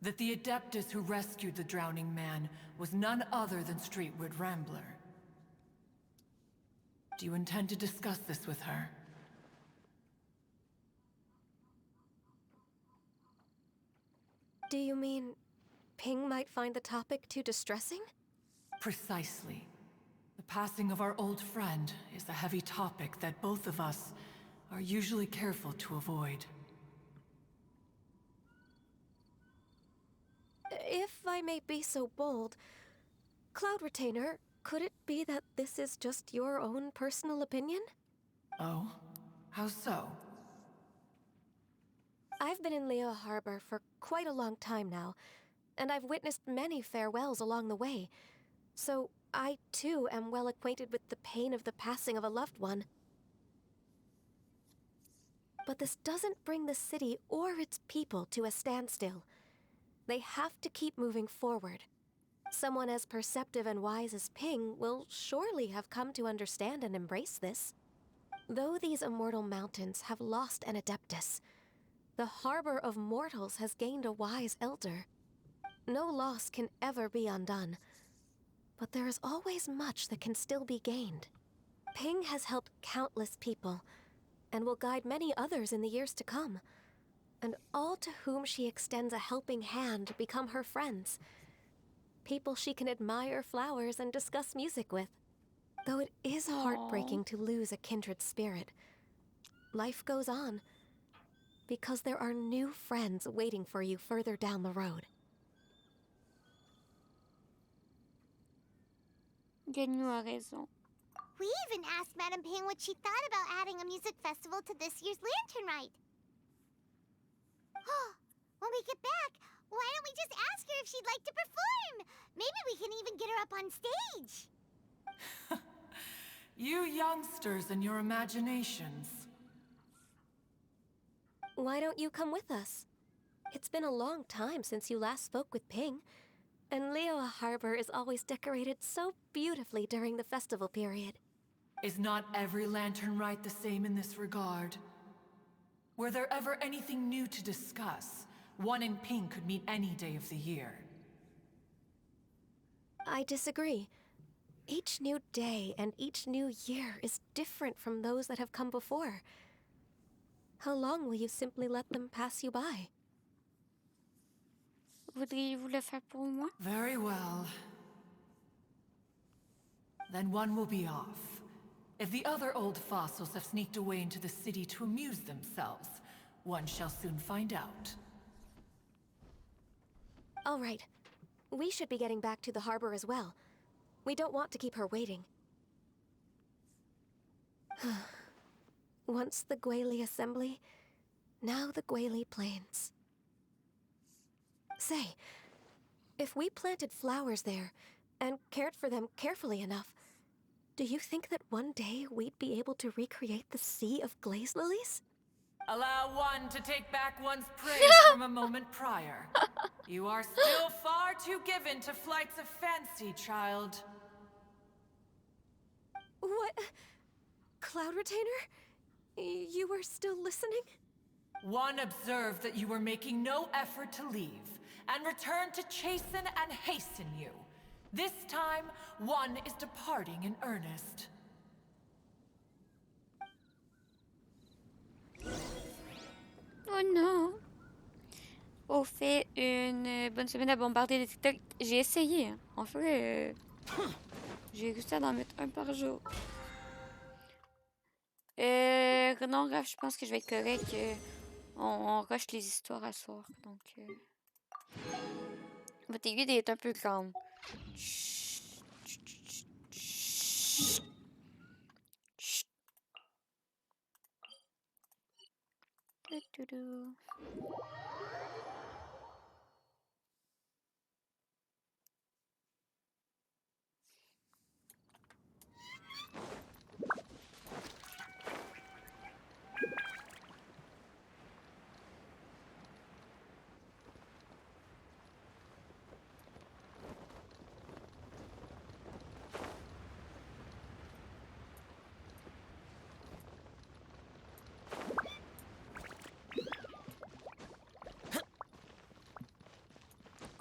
S6: That the Adeptus who rescued the drowning man was none other than Streetwood Rambler. Do you intend to discuss this with her?
S3: Do you mean Ping might find the topic too distressing?
S6: Precisely. The passing of our old friend is a heavy topic that both of us are usually careful to avoid.
S3: If I may be so bold, Cloud Retainer, could it be that this is just your own personal opinion?
S6: Oh? How so?
S3: I've been in Liyue Harbor for quite a long time now, and I've witnessed many farewells along the way, so I too am well acquainted with the pain of the passing of a loved one. But this doesn't bring the city or its people to a standstill. They have to keep moving forward. Someone as perceptive and wise as Ping will surely have come to understand and embrace this. Though these immortal mountains have lost an Adeptus, the harbor of mortals has gained a wise elder. No loss can ever be undone, but there is always much that can still be gained. Ping has helped countless people, and will guide many others in the years to come. And all to whom she extends a helping hand become her friends. People she can admire flowers and discuss music with. Though it is heartbreaking to lose a kindred spirit, life goes on, because there are new friends waiting for you further down the road.
S1: Ganyu a raison.
S2: We even asked Madame Ping what she thought about adding a music festival to this year's Lantern Rite. When we get back, why don't we just ask her if she'd like to perform? Maybe we can even get her up on stage.
S6: You youngsters and your imaginations.
S3: Why don't you come with us? It's been a long time since you last spoke with Ping, and Liyue Harbor is always decorated so beautifully during the festival period.
S6: Is not every Lantern Rite the same in this regard? Were there ever anything new to discuss? One in Ping could meet any day of the year.
S3: I disagree. Each new day and each new year is different from those that have come before. How long will you simply let them pass you by?
S1: Voudriez-vous le faire pour moi?
S6: Very well. Then one will be off. If the other old fossils have sneaked away into the city to amuse themselves, one shall soon find out.
S3: All right. We should be getting back to the harbor as well. We don't want to keep her waiting. Once the Guili Assembly, now the Guili Plains. Say, if we planted flowers there and cared for them carefully enough, do you think that one day we'd be able to recreate the sea of glaze lilies?
S6: Allow one to take back one's praise from a moment prior. You are still far too given to flights of fancy, child.
S3: What? Cloud Retainer? You were still listening?
S6: One observed that you were making no effort to leave, and returned to chasten and hasten you. This time, one is departing in earnest.
S1: Oh non! Au fait, une bonne semaine à bombarder les TikTok. J'ai essayé. Hein. En fait, j'ai réussi à en mettre un par jour. Non, grave, je pense que je vais être correct. On rush les histoires à soir. Donc, Votre aiguille est un peu calme. Doo-doo-doo.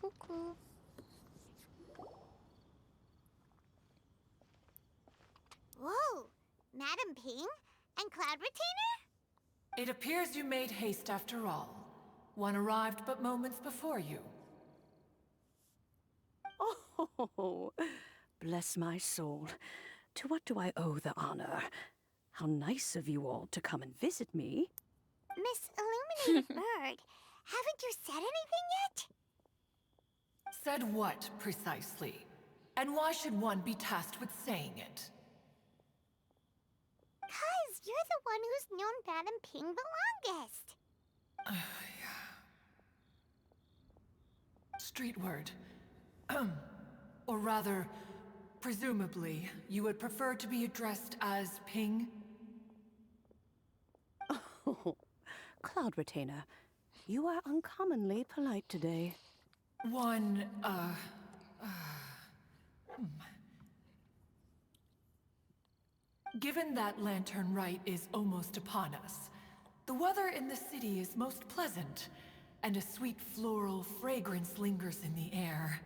S1: Coucou.
S2: Whoa! Madam Ping? And Cloud Retainer?
S6: It appears you made haste after all. One arrived but moments before you.
S7: Oh, bless my soul. To what do I owe the honor? How nice of you all to come and visit me.
S2: Miss Illuminated Bird, haven't you said anything yet?
S6: Said what, precisely? And why should one be tasked with saying it?
S2: 'Cause you're the one who's known Madam Ping the longest.
S6: Street word. Or rather, presumably, you would prefer to be addressed as Ping?
S7: Oh, Cloud Retainer, you are uncommonly polite today.
S6: One, Given that Lantern Rite is almost upon us, the weather in the city is most pleasant, and a sweet floral fragrance lingers in the air.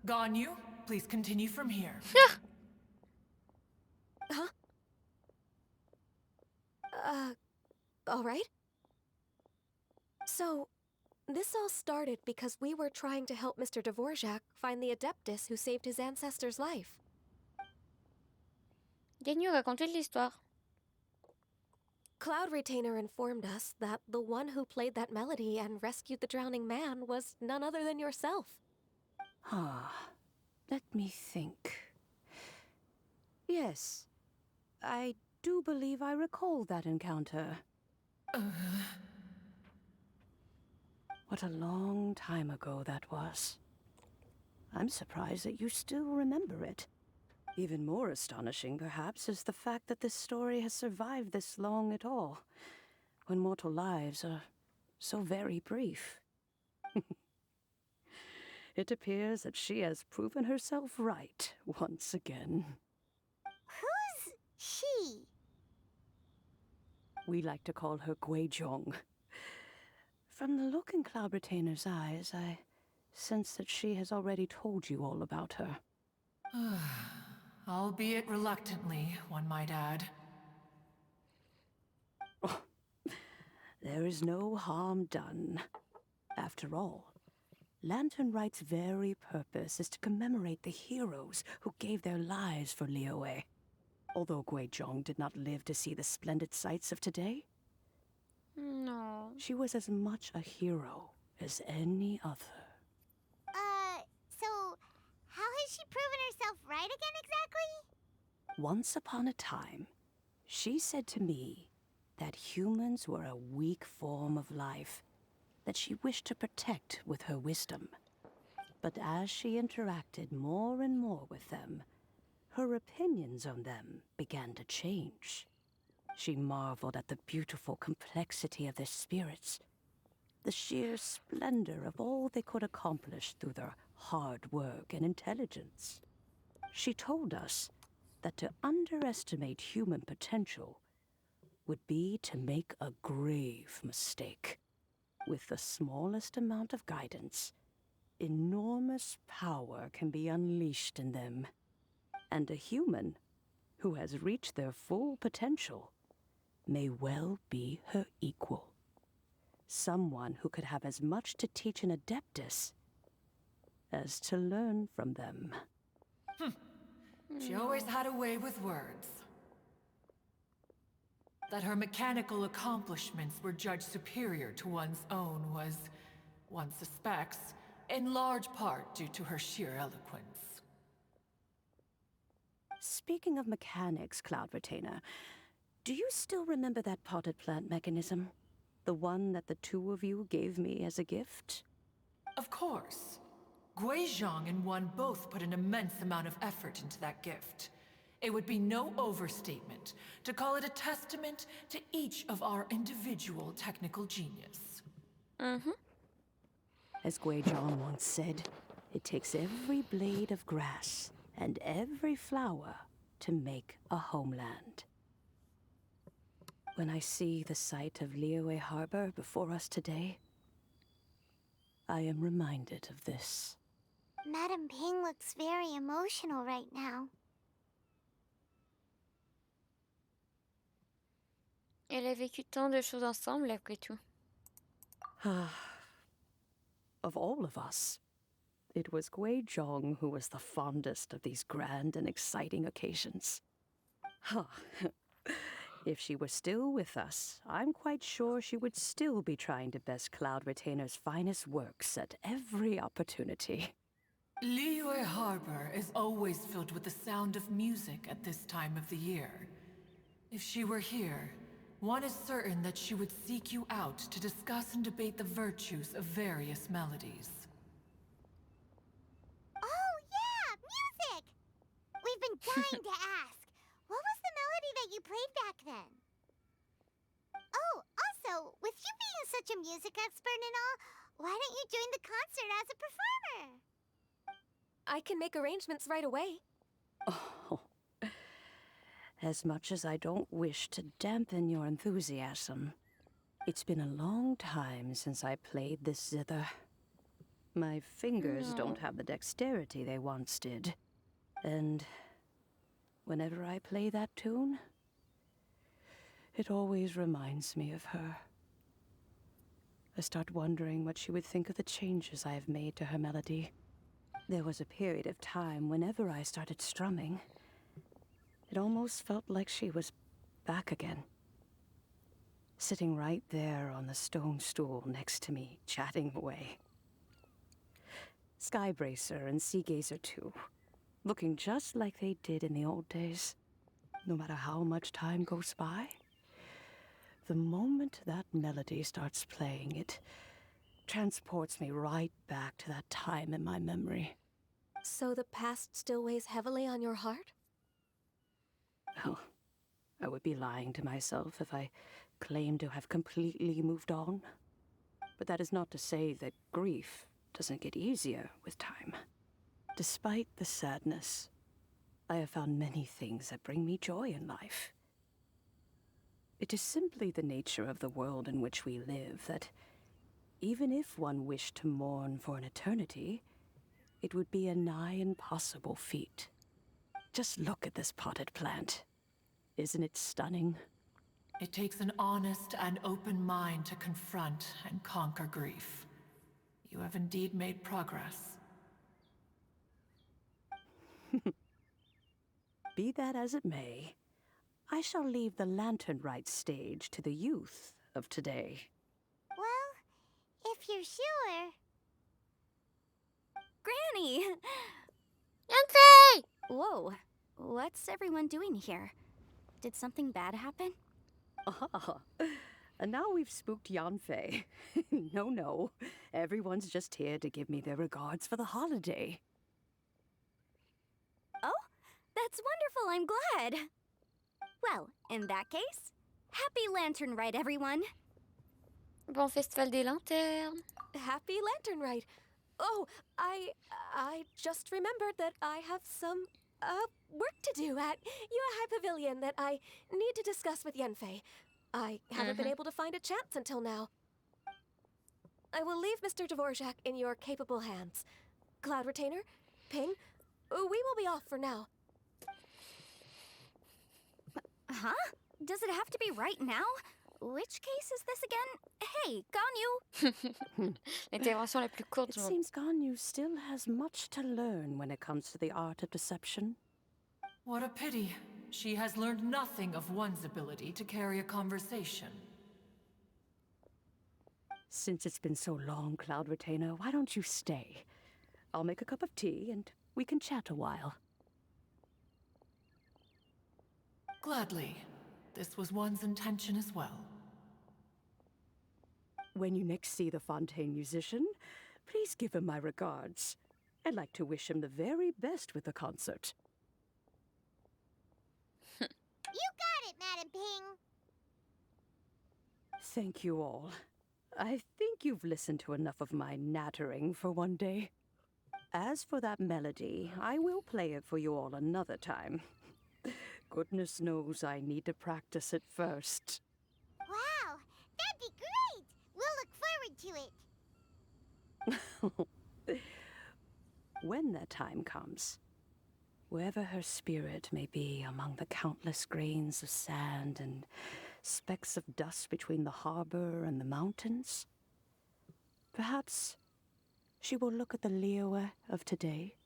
S6: Ganyu, please continue from here.
S3: All right. So, this all started because we were trying to help Mr. Dvorak find the Adeptus who saved his ancestor's life.
S1: Ganyu, racontez l'histoire.
S3: Cloud Retainer informed us that the one who played that melody and rescued the drowning man was none other than yourself.
S7: Let me think. Yes, I do believe I recall that encounter. What a long time ago that was. I'm surprised that you still remember it. Even more astonishing, perhaps, is the fact that this story has survived this long at all, when mortal lives are so very brief. It appears that she has proven herself right once again.
S2: Who's she?
S7: We like to call her Guizhong. From the look in Cloud Retainer's eyes, I sense that she has already told you all about her.
S6: Albeit reluctantly, one might add.
S7: Oh, there is no harm done. After all, Lantern Rite's very purpose is to commemorate the heroes who gave their lives for Liyue. Although Guizhong did not live to see the splendid sights of today,
S1: No.
S7: she was as much a hero as any other.
S2: So, how has she proven herself right again exactly?
S7: Once upon a time, she said to me that humans were a weak form of life that she wished to protect with her wisdom. But as she interacted more and more with them, her opinions on them began to change. She marveled at the beautiful complexity of their spirits, the sheer splendor of all they could accomplish through their hard work and intelligence. She told us that to underestimate human potential would be to make a grave mistake. With the smallest amount of guidance, enormous power can be unleashed in them. And a human who has reached their full potential may well be her equal. Someone who could have as much to teach an Adeptus as to learn from them.
S6: She always had a way with words. that her mechanical accomplishments were judged superior to one's own was, one suspects, in large part due to her sheer eloquence.
S7: Speaking of mechanics, Cloud Retainer, do you still remember that potted plant mechanism? The one that the two of you gave me as a gift?
S6: Of course. Guizhong and one both put an immense amount of effort into that gift. It would be no overstatement to call it a testament to each of our individual technical genius.
S7: As Guizhong once said, it takes every blade of grass and every flower to make a homeland. When I see the sight of Liyue Harbor before us today, I am reminded of this.
S2: Madame Ping looks very emotional right now.
S1: Elle a vécu tant de choses ensemble, après tout.
S7: Of all of us, it was Guizhong who was the fondest of these grand and exciting occasions. If she were still with us, I'm quite sure she would still be trying to best Cloud Retainer's finest works at every opportunity.
S6: Liyue Harbor is always filled with the sound of music at this time of the year. If she were here, one is certain that she would seek you out to discuss and debate the virtues of various melodies.
S2: Oh, yeah! Music! We've been dying to ask. What was the melody that you played back then? Oh, also, with you being such a music expert and all, why don't you join the concert as a performer?
S3: I can make arrangements right away.
S7: Oh, as much as I don't wish to dampen your enthusiasm, it's been a long time since I played this zither. My fingers don't have the dexterity they once did. And whenever I play that tune, it always reminds me of her. I start wondering what she would think of the changes I have made to her melody. There was a period of time whenever I started strumming, it almost felt like she was back again. Sitting right there on the stone stool next to me, chatting away. Skybracer and Seagazer too, looking just like they did in the old days. No matter how much time goes by, the moment that melody starts playing, it transports me right back to that time in my memory.
S3: So the past still weighs heavily on your heart?
S7: Well, I would be lying to myself if I claimed to have completely moved on. But that is not to say that grief doesn't get easier with time. Despite the sadness, I have found many things that bring me joy in life. It is simply the nature of the world in which we live that, even if one wished to mourn for an eternity, it would be a nigh impossible feat. Just look at this potted plant. Isn't it stunning?
S6: It takes an honest and open mind to confront and conquer grief. You have indeed made progress.
S7: Be that as it may, I shall leave the lantern rite stage to the youth of today.
S2: Well, if you're sure.
S8: Granny!
S1: Yanfei!
S8: Whoa, what's everyone doing here? Did something bad happen?
S7: Ah, and now we've spooked Yanfei. No, everyone's just here to give me their regards for the holiday.
S8: Oh, that's wonderful, I'm glad. Well, in that case, happy Lantern Rite, everyone.
S1: Bon Festival des Lanternes.
S3: Happy Lantern Rite. Oh, I just remembered that I have some, work to do at Yuehai Pavilion that I need to discuss with Yanfei. I haven't been able to find a chance until now. I will leave Mr. Dvorak in your capable hands. Cloud Retainer, Ping, we will be off for now.
S8: Huh? Does it have to be right now? Which case is this again? Hey, Ganyu!
S1: L'intervention la plus courte
S7: It
S1: du monde.
S7: seems Ganyu still has much to learn when it comes to the art of deception.
S6: What a pity. she has learned nothing of one's ability to carry a conversation.
S7: Since it's been so long, Cloud Retainer, why don't you stay? I'll make a cup of tea and we can chat a while.
S6: Gladly. This was one's intention as well.
S7: When you next see the Fontaine musician, please give him my regards. I'd like to wish him the very best with the concert.
S2: You got it, Madam Ping.
S7: Thank you all. I think you've listened to enough of my nattering for one day. As for that melody, I will play it for you all another time. Goodness knows I need to practice it first.
S2: Wow, that'd be great. We'll look forward to it.
S7: When that time comes, wherever her spirit may be among the countless grains of sand and specks of dust between the harbor and the mountains, perhaps she will look at the Liyue of today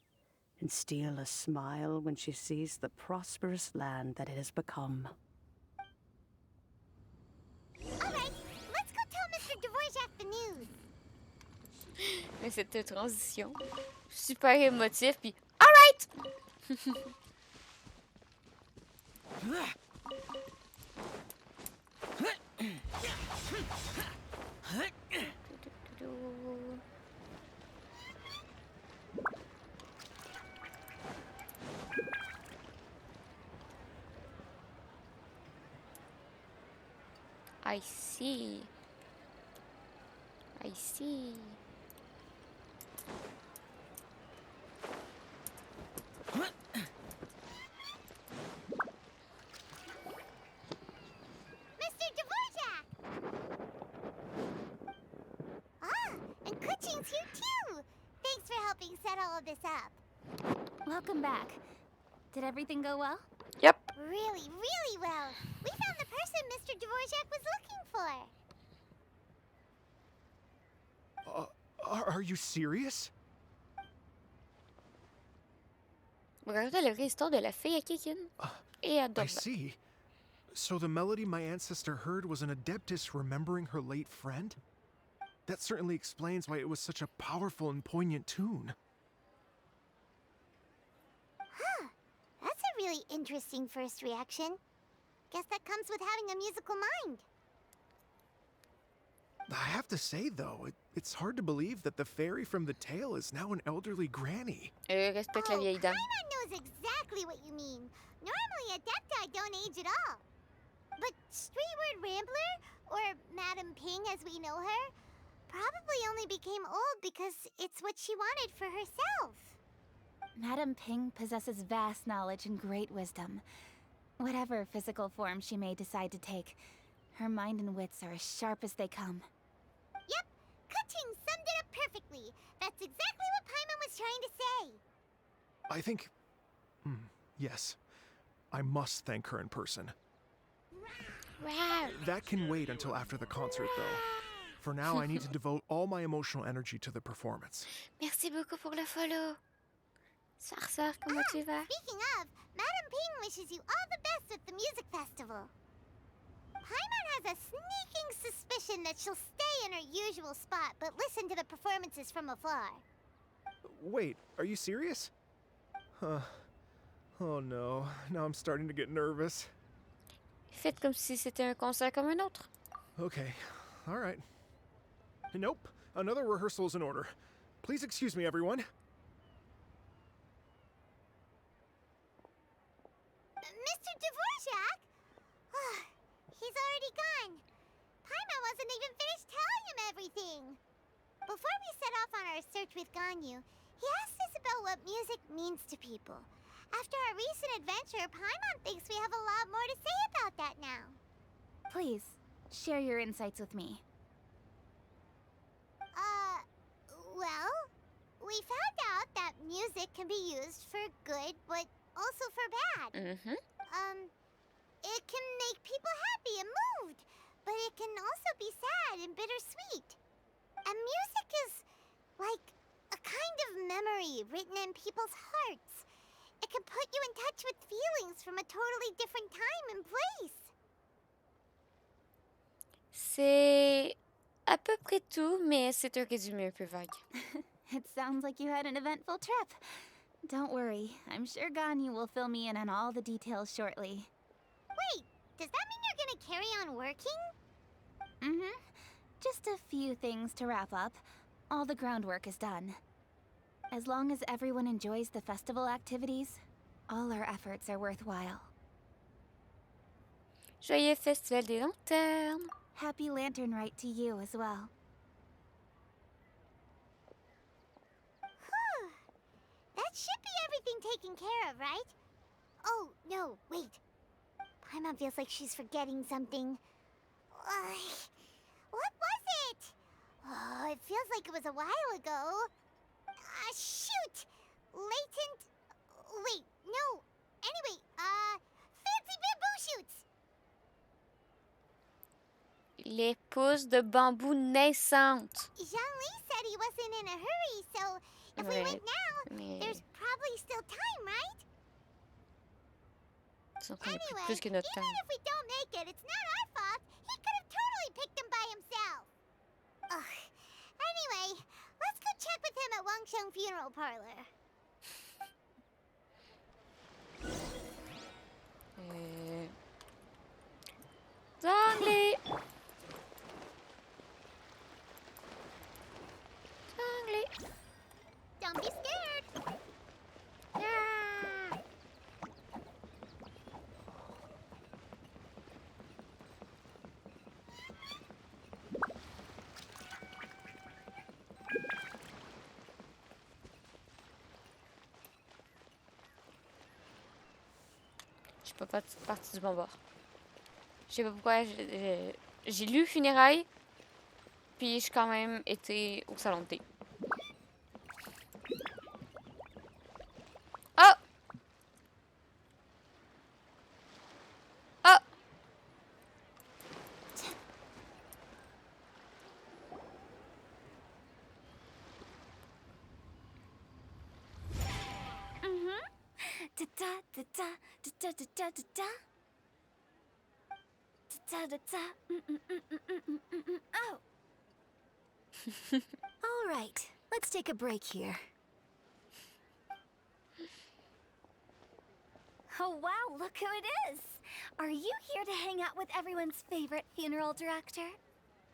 S7: and steal a smile when she sees the prosperous land that it has become.
S2: All right, let's go tell Mr. Dvorak the news.
S1: Mais cette transition, super émotif, puis alright! I see. I see.
S2: Mr. Dvorak! Ah, and Kuchin's here too! Thanks for helping set all of this up.
S8: Welcome back. Did everything go well?
S1: Yep.
S2: Really, really well. We found the person Mr. Dvorak was looking for.
S9: Are you serious?
S1: Regardez la vraie histoire de la fille à Kikin et à
S9: I
S1: Dobba.
S9: see. So the melody my ancestor heard was an adeptus remembering her late friend? That certainly explains why it was such a powerful and poignant tune.
S2: Huh. That's a really interesting first reaction. Guess that comes with having a musical mind.
S9: I have to say, though, it's hard to believe that the fairy from the tale is now an elderly granny.
S1: Respecte la vieille dame.
S2: Paimon knows exactly what you mean. Normally, adepti don't age at all. But Streetward Rambler, or Madam Ping as we know her, probably only became old because it's what she wanted for herself.
S8: Madam Ping possesses vast knowledge and great wisdom. Whatever physical form she may decide to take, her mind and wits are as sharp as they come.
S2: Yep, Kuching summed it up perfectly. That's exactly what Paimon was trying to say.
S9: I think... yes. I must thank her in person.
S1: Wow.
S9: That can wait until after the concert, though. For now, I need to devote all my emotional energy to the performance.
S1: Merci beaucoup pour le follow. Sarcer, comment tu vas?
S2: Speaking of, Madam Ping wishes you all the best at the music festival. Paimon has a sneaking suspicion that she'll stay in her usual spot, but listen to the performances from afar.
S9: Wait, are you serious? Huh. Oh no, now I'm starting to get nervous.
S1: Faites comme si c'était un concert comme un autre.
S9: Okay, alright. Nope, another rehearsal is in order. Please excuse me, everyone.
S2: Mr. Dvorak? He's already gone. Paimon wasn't even finished telling him everything. Before we set off on our search with Ganyu, he asked us about what music means to people. After our recent adventure, Paimon thinks we have a lot more to say about that now.
S8: Please, share your insights with me.
S2: Well, we found out that music can be used for good, but also for bad. It can make people happy and moved, but it can also be sad and bittersweet. And music is like a kind of memory written in people's hearts. It could put you in touch with feelings from a totally different time and place.
S1: C'est à peu près tout, mais c'est un résumé un peu vague.
S8: It sounds like you had an eventful trip. Don't worry, I'm sure Ganyu will fill me in on all the details shortly.
S2: Wait, does that mean you're gonna carry on working?
S8: Mm-hmm. Just a few things to wrap up. All the groundwork is done. As long as everyone enjoys the festival activities, all our efforts are worthwhile.
S1: Joyeux Festival des Lanternes!
S8: Happy Lantern Rite to you as well.
S2: Whew. That should be everything taken care of, right? Oh, no, wait. Paimon feels like she's forgetting something. What was it? Oh, it feels like it was a while ago. Shoot! Latent... Wait, no. Anyway, fancy bamboo shoots!
S1: Les pousses de bambou naissantes.
S2: Zhang-Li said he wasn't in a hurry, so if we went now,
S1: mais
S2: there's probably still time, right?
S1: disons qu'on a pris
S2: Anyway,
S1: plus que notre temps.
S2: even if we don't make it, it's not our fault. He could have totally picked them by himself. Ugh. Anyway, let's go check with him at Wangsheng Funeral Parlor.
S1: Zhongli! Zhongli!
S2: Don't be scared.
S1: Ah! Je suis pas partie du bon bord. Je sais pas pourquoi. J'ai lu Funérailles, puis j'ai quand même été au salon de thé. Oh! Oh!
S3: Oh! All right, let's take a break here. Oh wow, look who it is! Are you here to hang out with everyone's favorite funeral director?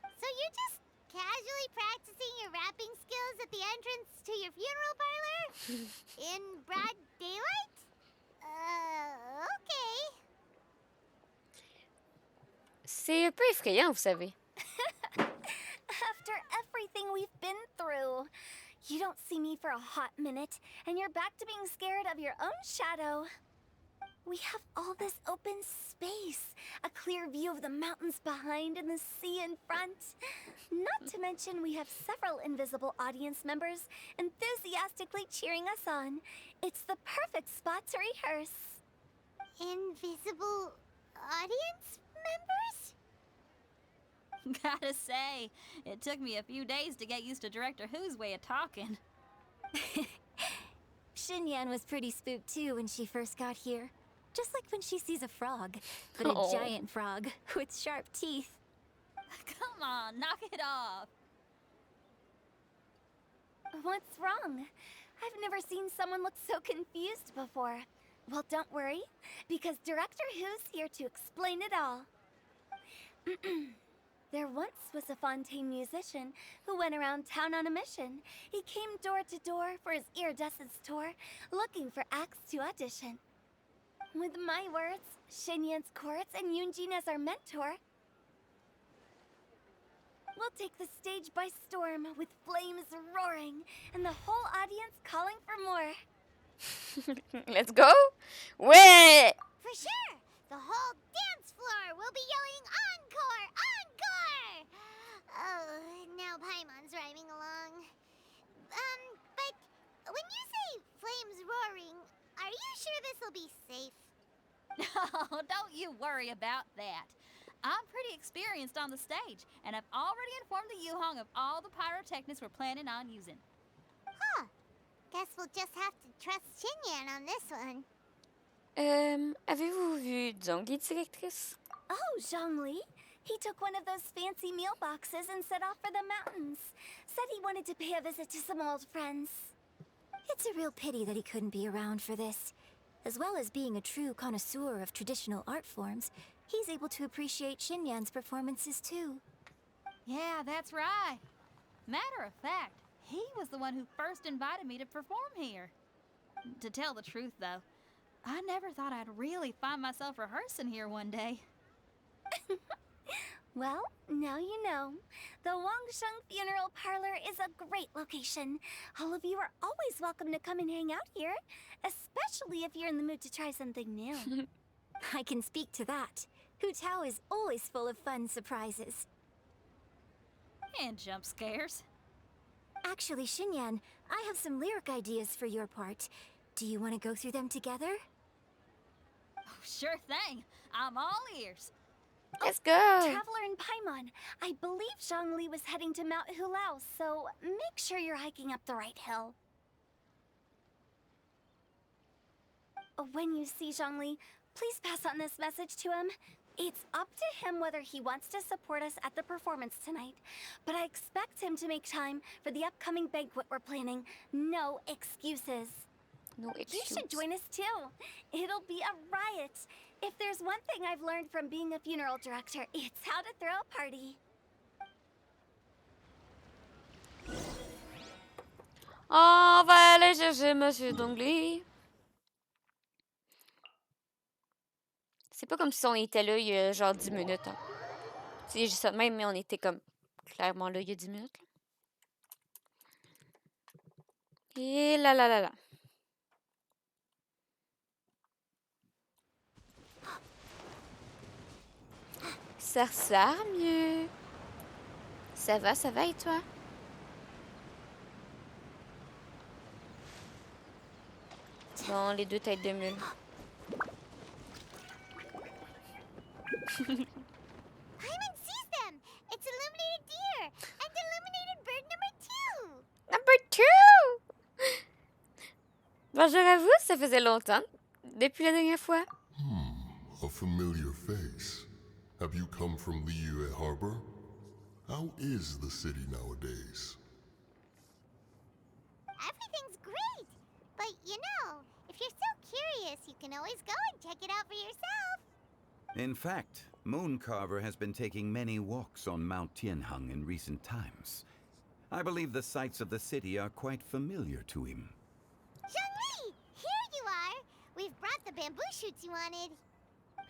S2: So you're just casually practicing your rapping skills at the entrance to your funeral parlor? In broad daylight? Okay.
S1: C'est un peu effrayant, vous savez.
S3: After everything we've been through, you don't see me for a hot minute, and you're back to being scared of your own shadow. We have all this open space, a clear view of the mountains behind and the sea in front. Not to mention we have several invisible audience members enthusiastically cheering us on. It's the perfect spot to rehearse.
S2: Invisible audience members?
S10: Gotta say, it took me a few days to get used to Director Hu's way of talking.
S3: Xinyan was pretty spooked too when she first got here. Just like when she sees a frog, but
S1: Oh.
S3: a giant frog with sharp teeth.
S10: Come on, knock it off.
S3: What's wrong? I've never seen someone look so confused before. Well, don't worry, because Director Hu's here to explain it all. There once was a Fontaine musician who went around town on a mission. He came door to door for his iridescence tour, looking for acts to audition. With my words, Xinyan's chorus, and Yunjin as our mentor, we'll take the stage by storm with flames roaring and the whole audience calling for more.
S1: Let's go! Ouais!
S2: For sure! The whole dance floor will be yelling encore! Encore! Oh, now Paimon's rhyming along. But when you say flames roaring, are you sure this'll be safe?
S10: Oh, don't you worry about that. I'm pretty experienced on the stage, and I've already informed the Yuhong of all the pyrotechnics we're planning on using.
S2: Huh. Guess we'll just have to trust Xinyan on this one.
S1: Avez-vous vu Zhongli, directrice?
S8: Oh, Zhongli. He took one of those fancy meal boxes and set off for the mountains. Said he wanted to pay a visit to some old friends.
S11: It's a real pity that he couldn't be around for this. As well as being a true connoisseur of traditional art forms, he's able to appreciate Xinyan's performances too.
S10: Yeah, that's right. Matter of fact, he was the one who first invited me to perform here. To tell the truth, though, I never thought I'd really find myself rehearsing here one day.
S11: Well, now you know. The Wangsheng Funeral Parlor is a great location. All of you are always welcome to come and hang out here, especially if you're in the mood to try something new. I can speak to that. Hu Tao is always full of fun surprises.
S10: And jump scares.
S11: Actually, Xinyan, I have some lyric ideas for your part. Do you want to go through them together?
S10: Oh, sure thing. I'm all ears.
S1: Let's go!
S11: Traveler in Paimon, I believe Zhongli was heading to Mount Hu Tao, so make sure you're hiking up the right hill. When you see Zhongli, please pass on this message to him. It's up to him whether he wants to support us at the performance tonight, but I expect him to make time for the upcoming banquet we're planning. No excuses.
S1: No
S11: You
S1: excuse.
S11: should join us too. It'll be a riot. If there's one thing I've learned from being a funeral director, it's how to throw a party.
S1: On va aller chercher Monsieur Zhongli. C'est pas comme si on était là il y a genre 10 minutes. Hein. C'est juste ça de même, mais on était comme clairement là il y a 10 minutes. Là. Et là là là là. Ça mieux. Ça va et toi? Bon, les deux têtes de mule.
S2: Paimon sees them! It's illuminated deer! And illuminated bird
S1: Number 2! Bonjour à vous, ça faisait longtemps. Depuis la dernière fois.
S12: A familiar face. Have you come from Liyue Harbor? How is the city nowadays?
S2: Everything's great! But you know, if you're so curious, you can always go and check it out for yourself.
S13: In fact, Mooncarver has been taking many walks on Mount Tianheng in recent times. I believe the sights of the city are quite familiar to him.
S2: Zhongli! Here you are! We've brought the bamboo shoots you wanted.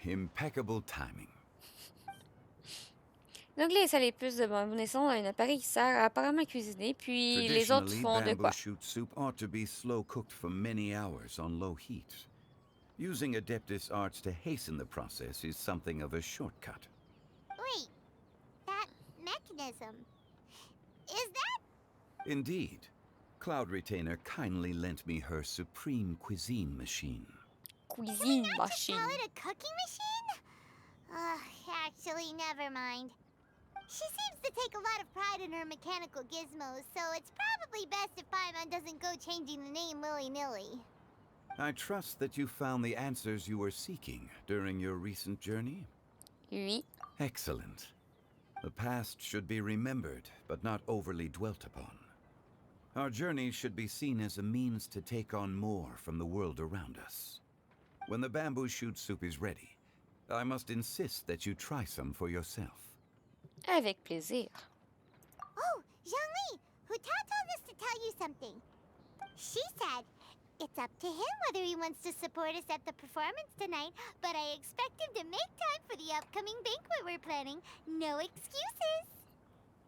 S13: Impeccable timing.
S1: Donc les salés plus de bambou sont un appareil qui sert à apparemment cuisiner, puis les autres
S13: Traditionally,
S1: font de
S13: bamboo
S1: quoi?
S13: shoot soup ought to be slow cooked for many hours on low heat. Using Adeptus arts to hasten the process is something of a shortcut.
S2: Wait, that mechanism. Is that?
S13: Indeed. Cloud Retainer kindly lent me her supreme cuisine machine.
S1: Cuisine
S2: Just
S1: machine.
S2: call it a cooking machine? Actually, never mind. She seems to take a lot of pride in her mechanical gizmos, so it's probably best if Paimon doesn't go changing the name willy-nilly.
S13: I trust that you found the answers you were seeking during your recent journey?
S1: Oui.
S13: Excellent. The past should be remembered, but not overly dwelt upon. Our journey should be seen as a means to take on more from the world around us. When the bamboo shoot soup is ready, I must insist that you try some for yourself.
S1: Avec plaisir.
S2: Oh, Zhongli! Hu Tao told us to tell you something. She said, it's up to him whether he wants to support us at the performance tonight, but I expect him to make time for the upcoming banquet we're planning. No excuses!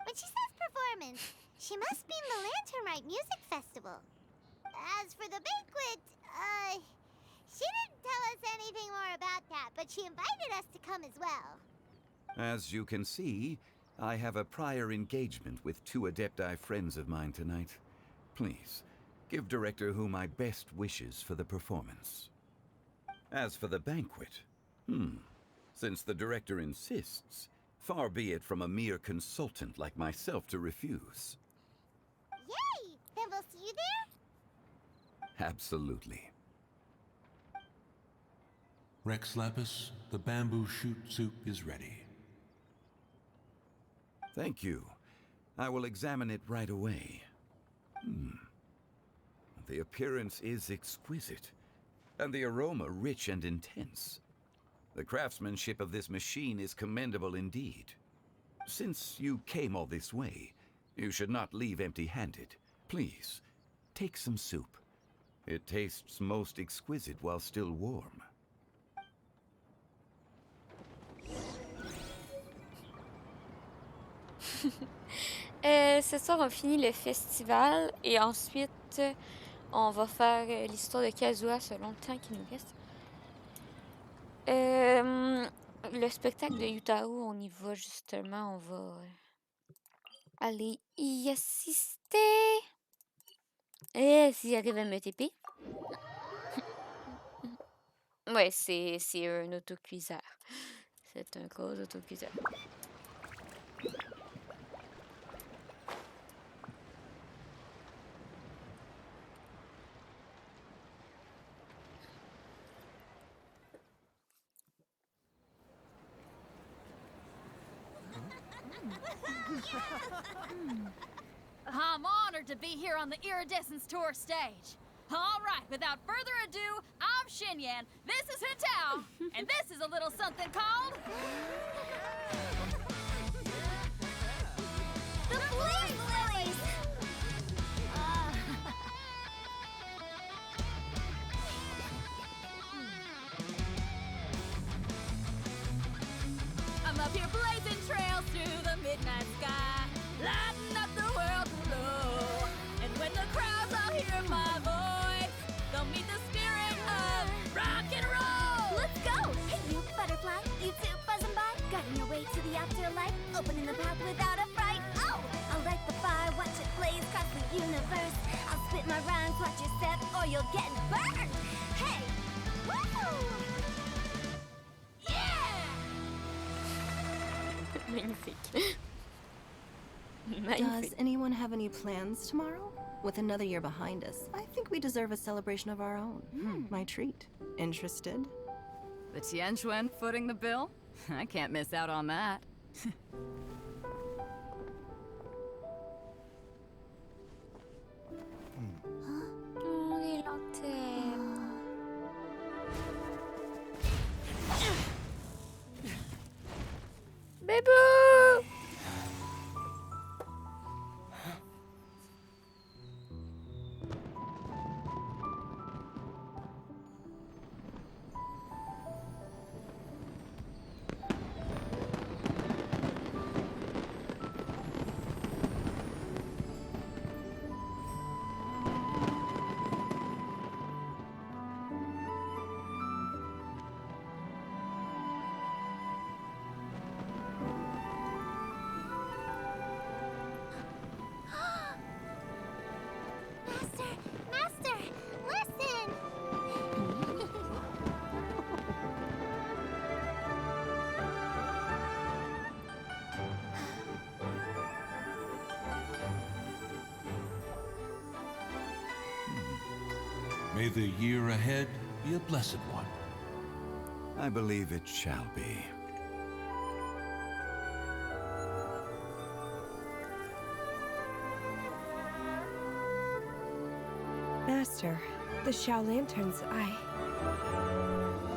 S2: When she says performance, she must mean the Lanternrite Music Festival. As for the banquet, she didn't tell us anything more about that, but she invited us to come as well.
S13: As you can see, I have a prior engagement with 2 Adepti friends of mine tonight. Please, give Director Hu my best wishes for the performance. As for the banquet, since the Director insists, far be it from a mere consultant like myself to refuse.
S2: Yay! Then we'll see you there?
S13: Absolutely.
S14: Rex Lapis, the bamboo shoot soup is ready.
S13: Thank you. I will examine it right away. The appearance is exquisite, and the aroma rich and intense. The craftsmanship of this machine is commendable indeed. Since you came all this way, you should not leave empty-handed. Please, take some soup. It tastes most exquisite while still warm.
S1: Ce soir, on finit le festival et ensuite, on va faire l'histoire de Kazuha selon le temps qui nous reste. Le spectacle de Hu Tao, on y va justement, on va aller y assister. Si j'arrive à me TP. Ouais, c'est un autocuiseur. C'est un gros autocuiseur.
S10: I'm honored to be here on the Iridescence Tour stage. All right, without further ado, I'm Xinyan, this is Hu Tao, and this is a little something called...
S11: The Bling Lilies!
S10: I'm up here blazing trails through the midnight sky, lighting up the world below. And when the crowds all hear my voice, they'll meet the spirit of rock and roll.
S11: Let's go! Hey, you butterfly, you two buzzing by, guiding your way to the afterlife, opening the path without a fright. Oh, I'll light the fire, watch it blaze across the universe. I'll spit my rhymes, watch you step, or you'll get burned. Hey, woo!
S1: Magnifique.
S3: Does anyone have any plans tomorrow? With another year behind us, I think we deserve a celebration of our own. My treat. Interested?
S15: The Tianquan footing the bill? I can't miss out on that.
S1: Oh, les lanternes. Bébé!
S2: Master, listen!
S14: May the year ahead be a blessed one.
S13: I believe it shall be.
S5: Master, the Xiao lanterns,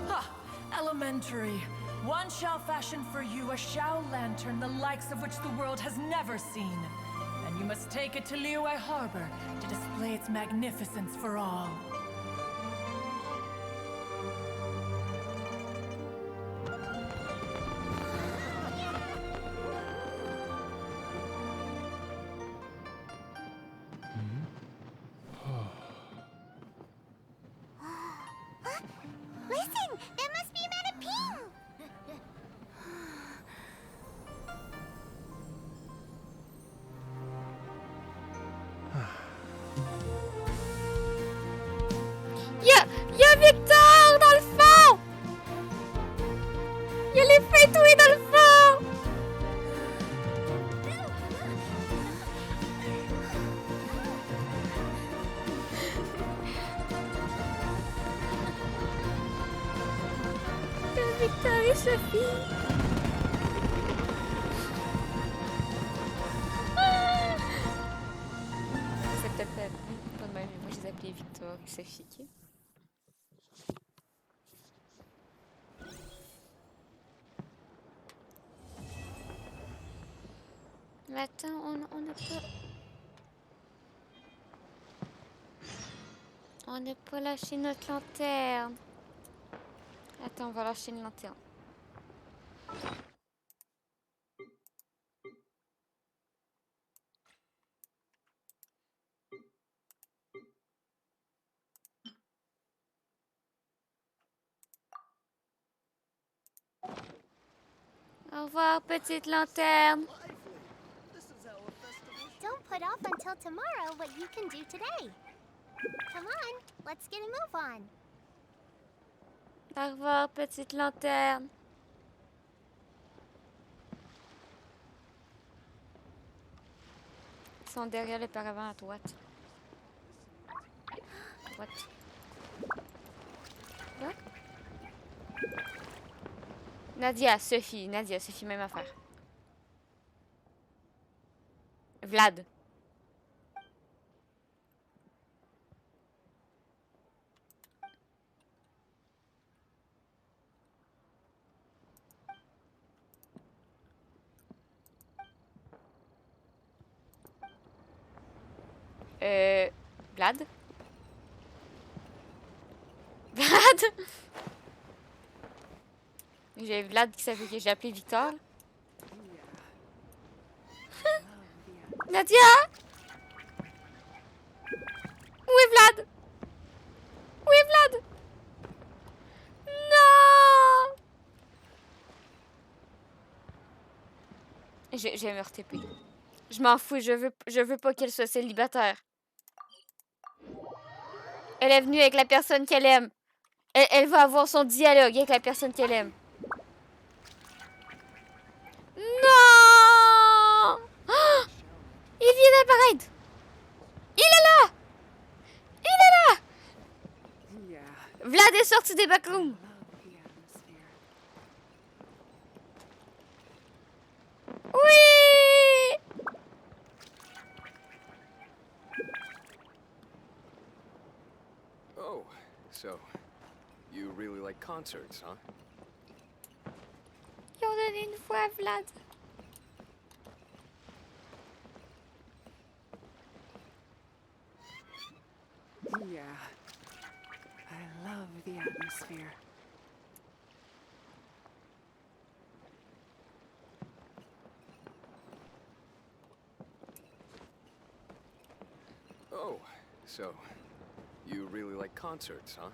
S6: Ha! Elementary. One shall fashion for you a Xiao lantern the likes of which the world has never seen. And you must take it to Liyue Harbor to display its magnificence for all.
S2: Listen! That must be Madame Ping!
S1: Y'a Victor dans le fond! Y'a les Fatoués dans le fond! Victor et Sophie. C'est peut-être pas de même, mais moi je les appelais Victor et Sophie. Ok? Mais attends, on n'a pas... On n'a pas lâché notre lanterne. Attends, on va lâcher une lanterne. Au revoir, petite lanterne.
S2: Don't put off until tomorrow what you can do today. Come on, let's get a move on.
S1: Au revoir, petite lanterne. Ils sont derrière le paravent à droite. Droite. Là? Nadia, Sophie, même affaire. Vlad. Vlad? Vlad? J'ai Vlad qui savait que j'ai appelé Victor. Nadia? Où est Vlad? Où est Vlad? Non! Je vais me RTP. Je m'en fous, je veux pas qu'elle soit célibataire. Elle est venue avec la personne qu'elle aime. Elle va avoir son dialogue avec la personne qu'elle aime. Non! Oh! Il vient d'apparaître! Il est là! Il est là! Vlad est sorti des backrooms. Oui!
S16: Oh, so you really like concerts, huh?
S1: Ils ont donné une fois à Vlad.
S17: Yeah. I love the atmosphere.
S16: Oh, so you really like concerts, huh?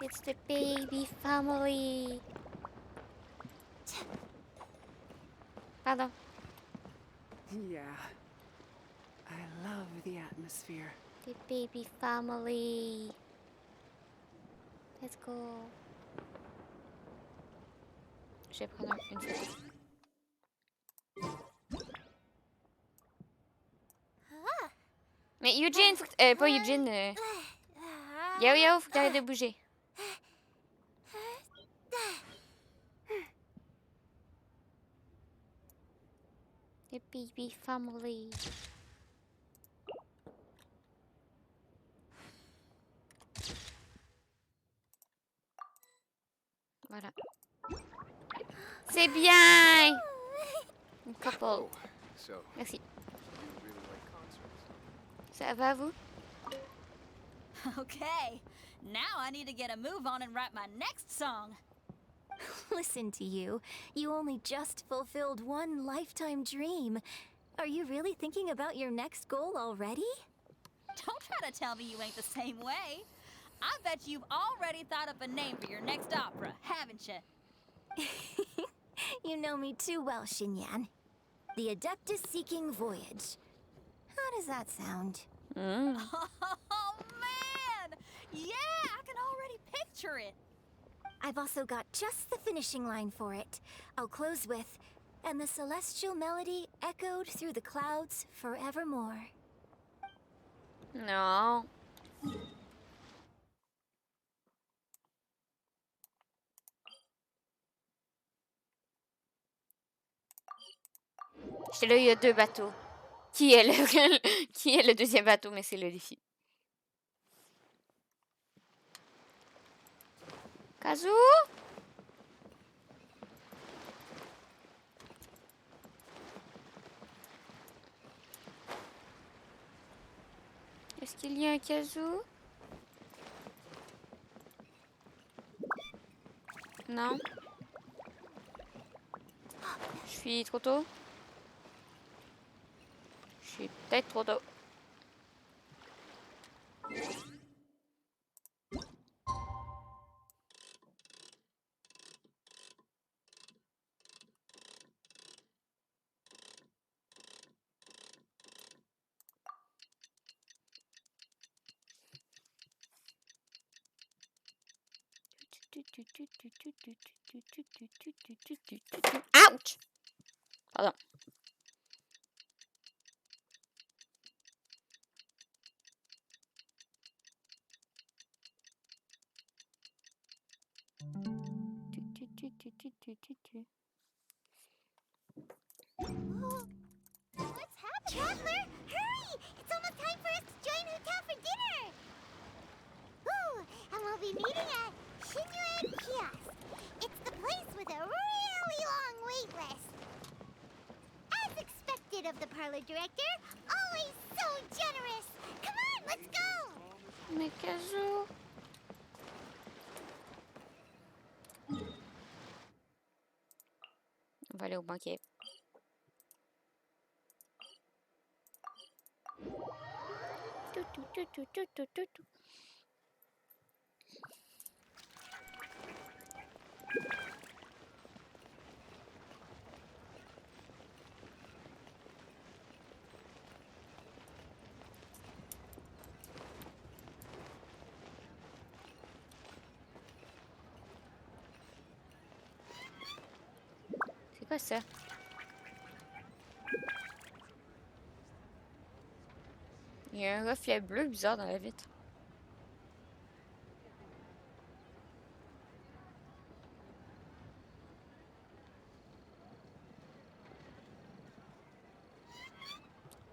S1: It's the baby family. Pardon.
S17: Yeah. I love the atmosphere.
S1: The baby family. Let's go. Je vais prendre une photo. Mais Eugene, faut que pas Eugene. Yo, faut que t'arrêtes de bouger. The baby family. Voilà. C'est bien! Une couple.
S16: Oh, so
S1: Merci.
S16: you really like concerts?
S1: Ça va, vous?
S10: Okay, now I need to get a move on and write my next song.
S3: Listen to you. You only just fulfilled one lifetime dream. Are you really thinking about your next goal already?
S10: Don't try to tell me you ain't the same way. I bet you've already thought up a name for your next opera, haven't you?
S3: You know me too well, Xinyan. The Adeptus Seeking Voyage. How does that sound?
S10: Oh, man! Yeah, I can already picture it.
S3: I've also got just the finishing line for it. I'll close with, and the celestial melody echoed through the clouds forevermore.
S1: Non. J'étais là, il y a 2 bateaux. Qui est le, qui est le deuxième bateau? Mais c'est le défi. Kazu? Est-ce qu'il y a un Kazu? Non. Je suis trop tôt? Je suis peut-être trop tôt. Ouch! Pardon.
S2: What's happening? Traveler, hurry! It's almost time for us to join Hu Tao for dinner! Ooh, and we'll be meeting at Xinyuan Kiosk. It's the place with a really long wait list. As expected of the parlor director, always so generous. Come on, let's go!
S1: Mais Kazu. On va aller au banquet. C'est quoi ça? Il y a un reflet bleu bizarre dans la vitre.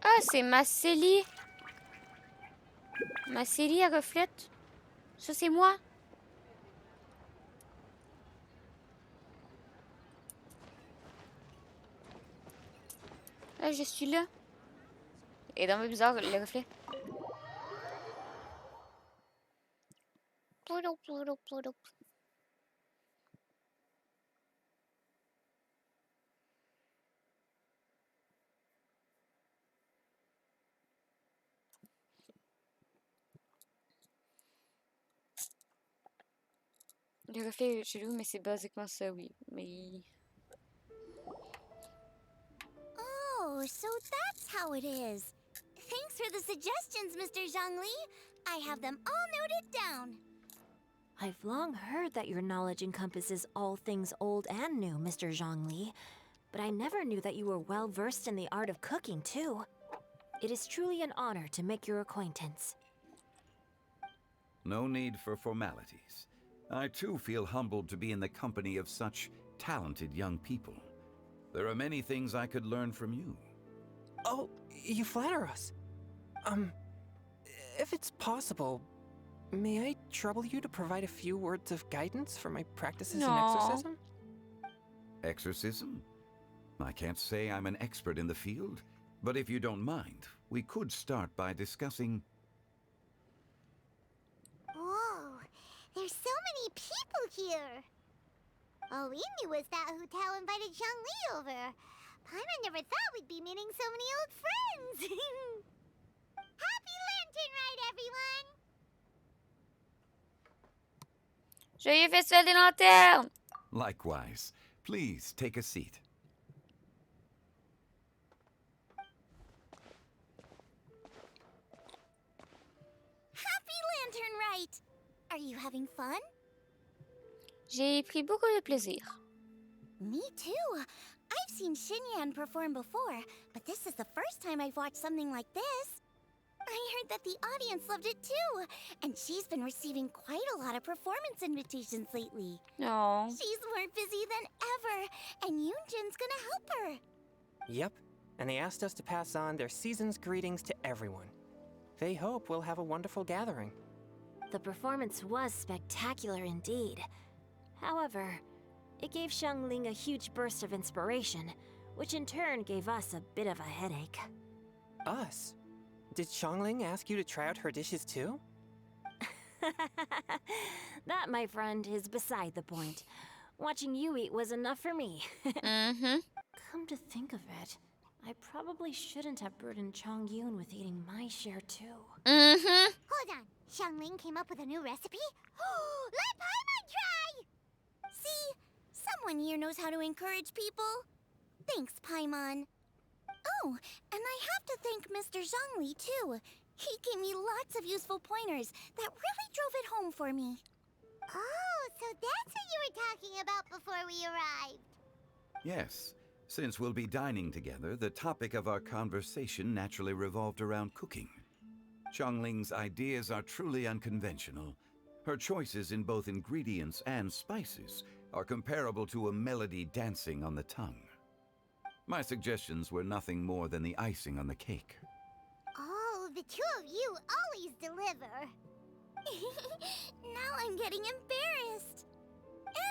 S1: Ah, c'est ma Célie. Ma Célie, elle reflète. Ça, c'est moi. Ah, je suis là. Et dans le bizarre, le reflet. Le reflet est chelou, mais c'est basiquement ça, oui. Mais...
S11: Oh, so that's how it is. Thanks for the suggestions, Mr. Zhongli. I have them all noted down.
S18: I've long heard that your knowledge encompasses all things old and new, Mr. Zhongli. But I never knew that you were well versed in the art of cooking, too. It is truly an honor to make your acquaintance.
S13: No need for formalities. I too feel humbled to be in the company of such talented young people. There are many things I could learn from you.
S19: Oh, you flatter us. If it's possible, may I trouble you to provide a few words of guidance for my practices in exorcism?
S13: Exorcism? I can't say I'm an expert in the field, but if you don't mind, we could start by discussing...
S2: Whoa, there's so many people here. All we knew was that Hu Tao invited Zhongli over. Paimon never thought we'd be meeting so many old friends. Happy Lantern Ride, everyone!
S1: Joyeux Festival des Lanternes!
S13: Likewise. Please take a seat.
S11: Happy Lantern Rite! Are you having fun?
S1: J'ai pris beaucoup de plaisir.
S11: Me too. I've seen Xinyan perform before, but this is the first time I've watched something like this. I heard that the audience loved it too, and she's been receiving quite a lot of performance invitations lately.
S1: No.
S11: She's more busy than ever, and Yoonjin's gonna help her.
S19: Yep, and they asked us to pass on their season's greetings to everyone. They hope we'll have a wonderful gathering.
S18: The performance was spectacular indeed. However, it gave Xiangling a huge burst of inspiration, which in turn gave us a bit of a headache.
S19: Us? Did Xiangling ask you to try out her dishes too?
S18: That, my friend, is beside the point. Watching you eat was enough for me. Come to think of it, I probably shouldn't have burdened Chongyun with eating my share too.
S2: Hold on. Xiangling came up with a new recipe? Let Paimon try!
S11: See? Someone here knows how to encourage people. Thanks, Paimon. Oh, and I have to thank Mr. Zhongli, too. He gave me lots of useful pointers that really drove it home for me.
S2: Oh, so that's what you were talking about before we arrived.
S13: Yes. Since we'll be dining together, the topic of our conversation naturally revolved around cooking. Xiangling's ideas are truly unconventional. Her choices in both ingredients and spices are comparable to a melody dancing on the tongue. My suggestions were nothing more than the icing on the cake.
S2: Oh, the two of you always deliver.
S11: Now I'm getting embarrassed.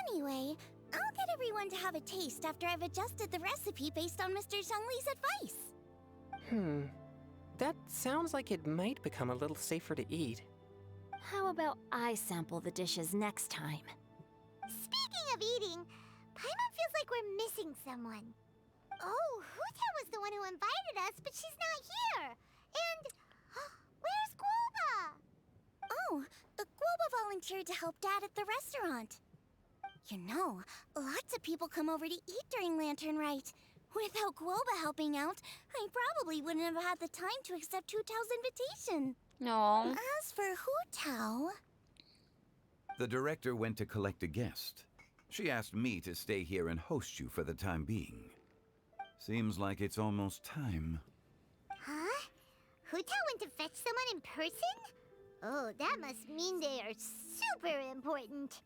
S11: Anyway, I'll get everyone to have a taste after I've adjusted the recipe based on Mr. Zhongli's advice.
S19: That sounds like it might become a little safer to eat.
S18: How about I sample the dishes next time?
S2: Speaking of eating, Paimon feels like we're missing someone. Oh, Hu Tao was the one who invited us, but she's not here. And where's Guoba?
S11: Oh, Guoba volunteered to help Dad at the restaurant. You know, lots of people come over to eat during Lantern Rite. Without Guoba helping out, I probably wouldn't have had the time to accept Hu Tao's invitation.
S1: No.
S11: As for Hu Tao...
S13: The director went to collect a guest. She asked me to stay here and host you for the time being. Seems like it's almost time.
S2: Huh? Hu Tao went to fetch someone in person? Oh, that must mean they are super important.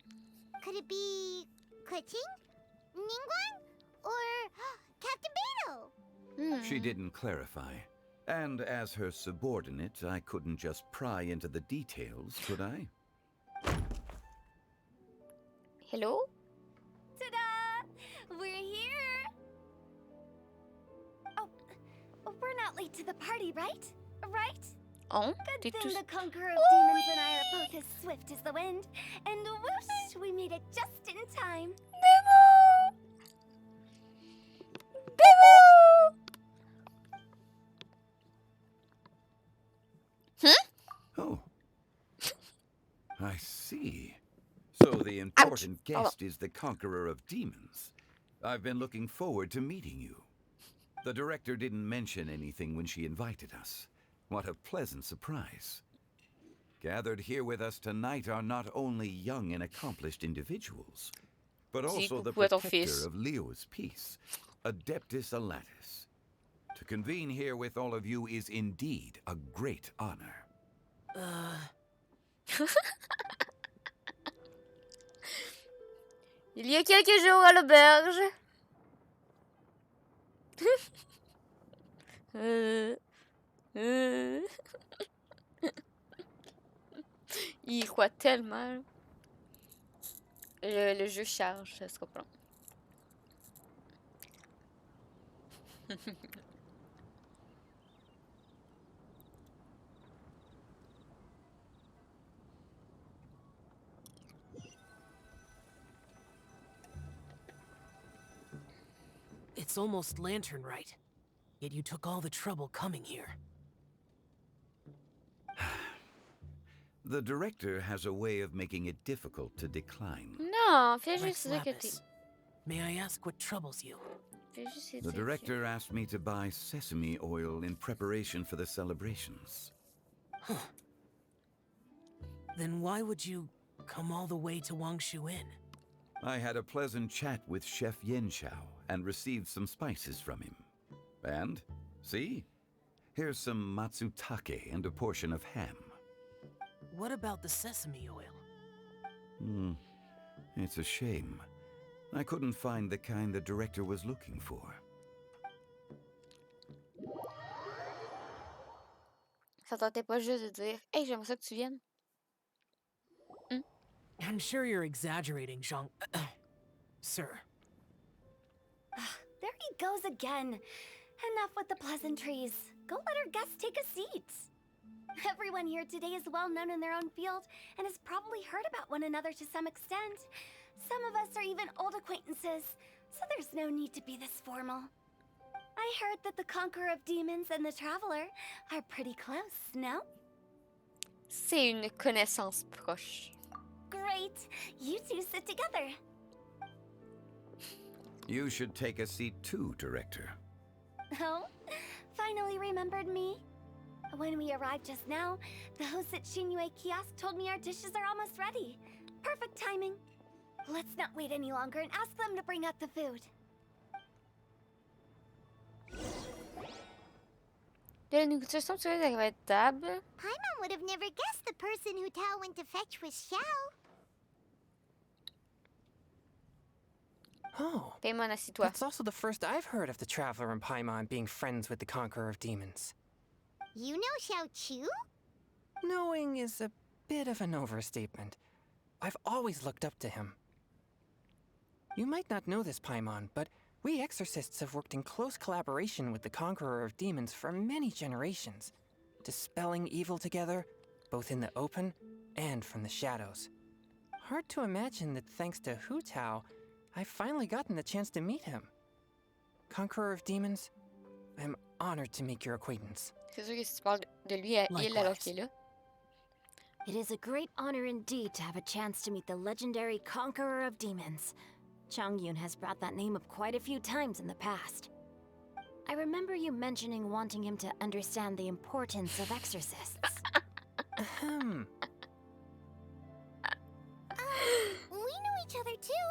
S2: Could it be Keqing? Ningguang? Or Captain Beidou?
S13: She didn't clarify. And as her subordinate, I couldn't just pry into the details, could I?
S1: Hello?
S11: Ta-da! We're here! Oh, we're not late to the party, right? Right?
S1: Oh,
S11: Good thing the Conqueror of
S1: Oh,
S11: Demons and I are both as swift as the wind. And whoosh, we made it just in time.
S13: Oh. I see. So the important guest is the Conqueror of Demons. I've been looking forward to meeting you. The director didn't mention anything when she invited us. What a pleasant surprise. Gathered here with us tonight are not only young and accomplished individuals, but also the protector of Leo's peace, Adeptus Alatus. To convene here with all of you is indeed a great honor.
S1: Il y a quelques jours à l'auberge. Il croit tellement. Le jeu charge, ça sera pas long.
S4: It's almost Lantern Rite, yet you took all the trouble coming here.
S13: The director has a way of making it difficult to decline.
S1: Non, fais juste
S4: Rex
S1: dire que
S4: Lapis, may I ask what troubles you?
S13: The director asked me to buy sesame oil in preparation for the celebrations.
S4: Huh. Then why would you come all the way to Wangshu Inn?
S13: I had a pleasant chat with Chef Yen Chao and received some spices from him. And, see? Here's some matsutake and a portion of ham.
S4: What about the sesame oil?
S13: It's a shame. I couldn't find the kind the director was looking for.
S1: Ça tentait pas juste de dire « Hey, j'aimerais ça que tu viennes. »
S4: I'm sure you're exaggerating, Zhang... Sir.
S11: There he goes again. Enough with the pleasantries. Go let our guests take a seat. Everyone here today is well known in their own field and has probably heard about one another to some extent. Some of us are even old acquaintances, so there's no need to be this formal. I heard that the Conqueror of Demons and the Traveler are pretty close, no?
S1: C'est une connaissance proche.
S11: Great! You two sit together.
S13: You should take a seat too, Director.
S11: Oh? Finally remembered me? When we arrived just now, the host at Shinue Kiosk told me our dishes are almost ready. Perfect timing. Let's not wait any longer and ask them to bring out the food.
S1: De la nourriture somptueuse arrive à table.
S2: Paimon would have never guessed the person Hu Tao went to fetch was Xiao.
S19: Oh.
S1: Paimon, assis-toi.
S19: That's also the first I've heard of the Traveler and Paimon being friends with the Conqueror of Demons.
S2: You know Xiao Chu?
S19: Knowing is a bit of an overstatement. I've always looked up to him. You might not know this, Paimon, but we exorcists have worked in close collaboration with the Conqueror of Demons for many generations, dispelling evil together, both in the open and from the shadows. Hard to imagine that thanks to Hu Tao, I've finally gotten the chance to meet him. Conqueror of Demons, I'm honored to make your acquaintance.
S1: C'est sûr que si tu parles de lui à il alors qu'il est là.
S18: It is a great honor indeed to have a chance to meet the legendary Conqueror of Demons. Changyun has brought that name up quite a few times in the past. I remember you mentioning wanting him to understand the importance of exorcists.
S19: Ahem.
S2: We know each other too.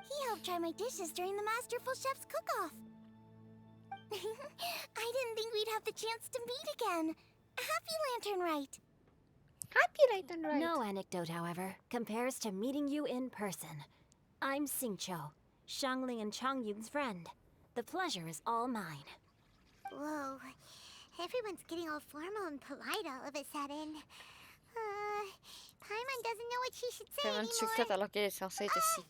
S2: He helped try my dishes during the Masterful Chef's cook-off. I didn't think we'd have the chance to meet again. Happy Lantern Rite.
S1: Happy Lantern Rite.
S18: No anecdote, however, compares to meeting you in person. I'm Xingqiu, Shangling and Changyun's friend. The pleasure is all mine.
S2: Whoa. Everyone's getting all formal and polite all of a sudden. Paimon doesn't know what she should say
S1: Paimon soufflette alors qu'elle est censée être assis.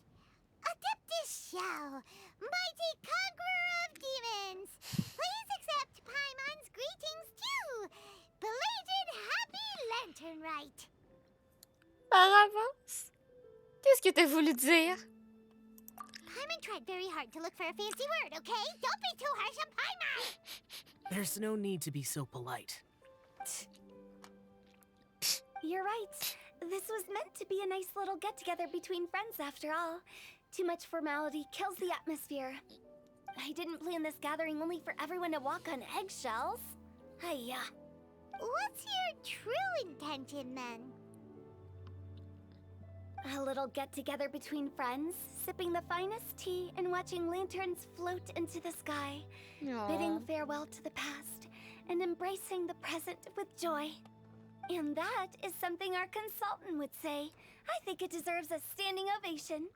S2: Adeptus Xiao, mighty conqueror of demons, please accept Paimon's greetings too. Belated Happy Lantern Rite.
S1: Par avance. Qu'est-ce que t'as voulu dire?
S2: Paimon tried very hard to look for a fancy word, okay? Don't be too harsh on Paimon.
S4: There's no need to be so polite.
S11: You're right. This was meant to be a nice little get-together between friends after all. Too much formality kills the atmosphere. I didn't plan this gathering only for everyone to walk on eggshells. Hiya.
S2: What's your true intention then?
S11: A little get-together between friends, sipping the finest tea and watching lanterns float into the sky, bidding farewell to the past and embracing the present with joy. And that is something our consultant would say. I think it deserves a standing ovation.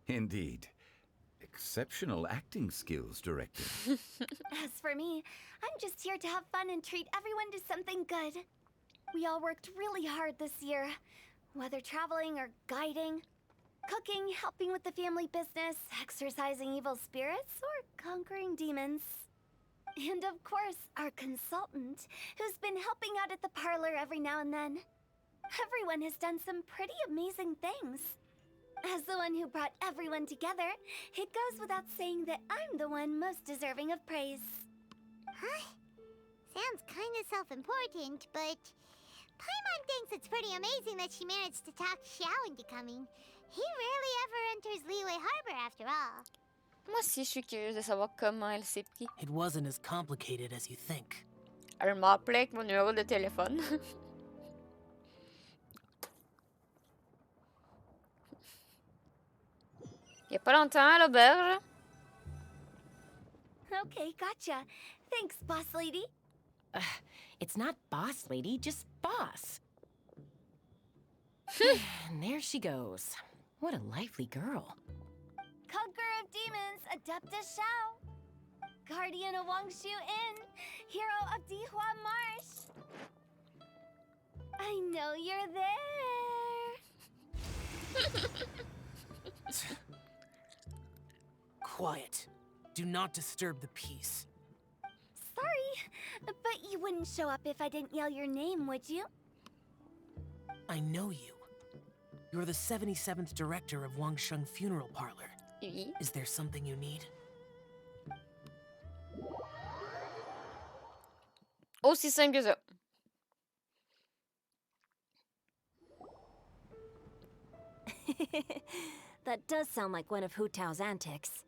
S13: Indeed. Exceptional acting skills, Director.
S11: As for me, I'm just here to have fun and treat everyone to something good. We all worked really hard this year, whether traveling or guiding, cooking, helping with the family business, exorcising evil spirits, or conquering demons. And of course, our consultant, who's been helping out at the parlor every now and then. Everyone has done some pretty amazing things. As the one who brought everyone together, it goes without saying that I'm the one most deserving of praise.
S2: Huh? Sounds kind of self-important, but Paimon thinks it's pretty amazing that she managed to talk Xiao into coming. He rarely ever enters Liyue Harbor after all.
S1: Moi aussi, je suis curieuse de savoir comment elle s'est pris.
S4: It wasn't as complicated as you think.
S1: Elle m'a appelé avec mon numéro de téléphone. Il y a pas longtemps à l'auberge.
S11: Okay, gotcha. Thanks, boss lady.
S20: It's not boss lady, just boss. And there she goes. What a lively girl.
S11: Conqueror of Demons, Adeptus Xiao. guardian of Wangshu Inn, hero of Dihua Marsh. I know you're there.
S4: Quiet. Do not disturb the peace.
S11: Sorry, but you wouldn't show up if I didn't yell your name, would you?
S4: I know you. You're the 77th director of Wangsheng Funeral Parlor. Is there something you need?
S1: Aussi simple que ça.
S18: That does sound like one of Hu Tao's antics.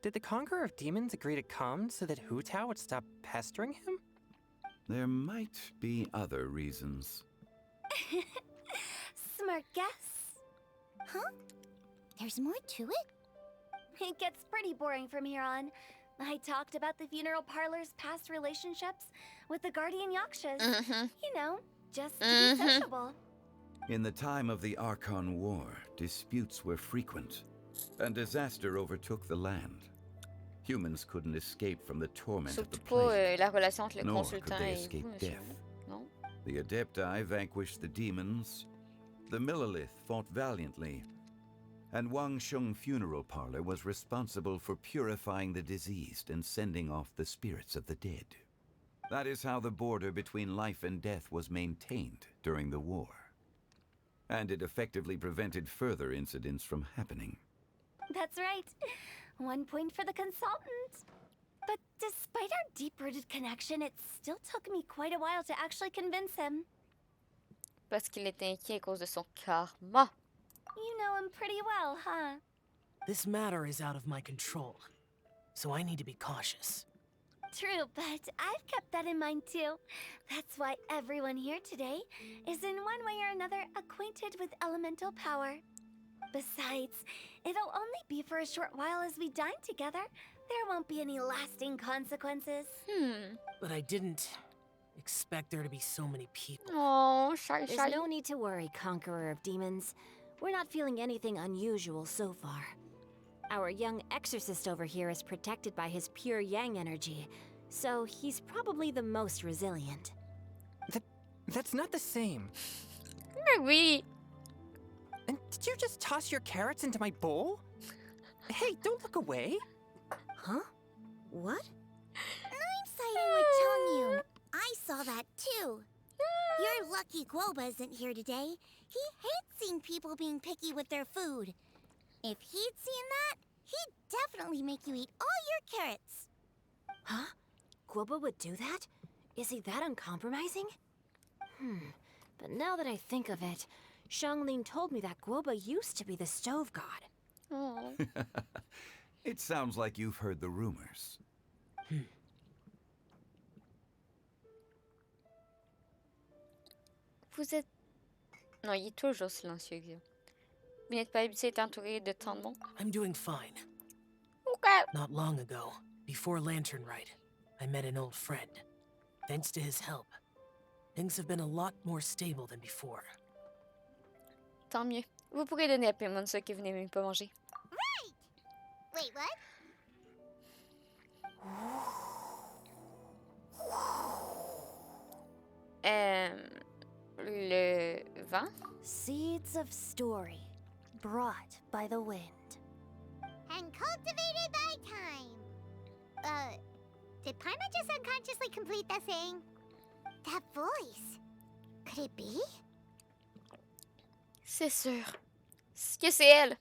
S19: Did the Conqueror of Demons agree to come so that Hu Tao would stop pestering him?
S13: There might be other reasons.
S11: Smart guess. Huh? There's more to it? It gets pretty boring from here on. I talked about the funeral parlor's past relationships with the guardian yakshas. You know, just to be sociable.
S13: In the time of the Archon War, disputes were frequent, and disaster overtook the land. Humans couldn't escape from the torment of the plague,
S1: la relation entre le
S13: nor could
S1: consultant
S13: they
S1: et
S13: escape
S1: vous,
S13: death.
S1: Non?
S13: The Adepti vanquished the demons, the Millelith fought valiantly, and Wangsheng Funeral Parlor was responsible for purifying the diseased and sending off the spirits of the dead. That is how the border between life and death was maintained during the war. And it effectively prevented further incidents from happening.
S11: That's right. 1 point for the consultant. But despite our deep-rooted connection, it still took me quite a while to actually convince him.
S1: Parce qu'il était inquiet à cause de son karma.
S11: You know him pretty well, huh?
S4: This matter is out of my control, so I need to be cautious.
S11: True, but I've kept that in mind too. That's why everyone here today is in one way or another acquainted with elemental power. Besides, it'll only be for a short while as we dine together. There won't be any lasting consequences.
S4: But I didn't expect there to be so many people.
S1: Oh, shy,
S18: There's no need to worry, Conqueror of Demons. We're not feeling anything unusual so far. Our young exorcist over here is protected by his pure yang energy, so he's probably the most resilient.
S19: That's not the same.
S1: Oui.
S19: And did you just toss your carrots into my bowl? Hey, don't look away.
S18: Huh? What?
S2: I'm siding with Chongyun. I saw that too. You're lucky Guoba isn't here today. He hates seeing people being picky with their food. If he'd seen that, he'd definitely make you eat all your carrots.
S18: Huh? Guoba would do that? Is he that uncompromising? But now that I think of it, Xianglin told me that Guoba used to be the stove god.
S1: Oh.
S13: It sounds like you've heard the rumors.
S1: Vous êtes... Non, il est toujours silencieux, Xio. Vous n'êtes pas habitué à être entouré de tant de monde?
S4: I'm doing fine.
S1: Okay.
S4: Not long ago, before Lantern Rite, I met an old friend. Thanks to his help, things have been a lot more stable than before.
S1: Tant mieux. Vous pourrez donner à Paimon ce que vous n'aimez pas manger.
S2: Right! Wait, what?
S1: Le vin?
S18: Seeds of story, brought by the wind.
S2: And cultivated by time. Did Paimon just unconsciously complete that saying? That voice. Could it be?
S1: C'est sûr. Est-ce que c'est elle?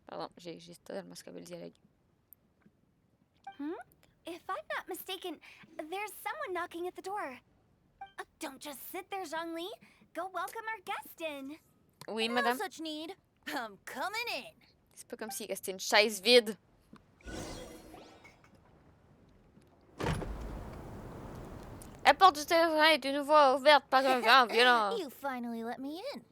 S1: Pardon, j'ai totalement scrapé le dialogue.
S11: If I'm not mistaken, there's someone knocking at the door. Don't just sit there, Zhongli. Go welcome our guest in.
S1: Oui, madame.
S11: No such need. I'm coming in.
S1: C'est pas comme s'il restait une chaise vide. La porte du terrain est de nouveau ouverte par un vent violent.
S11: You finally let me in.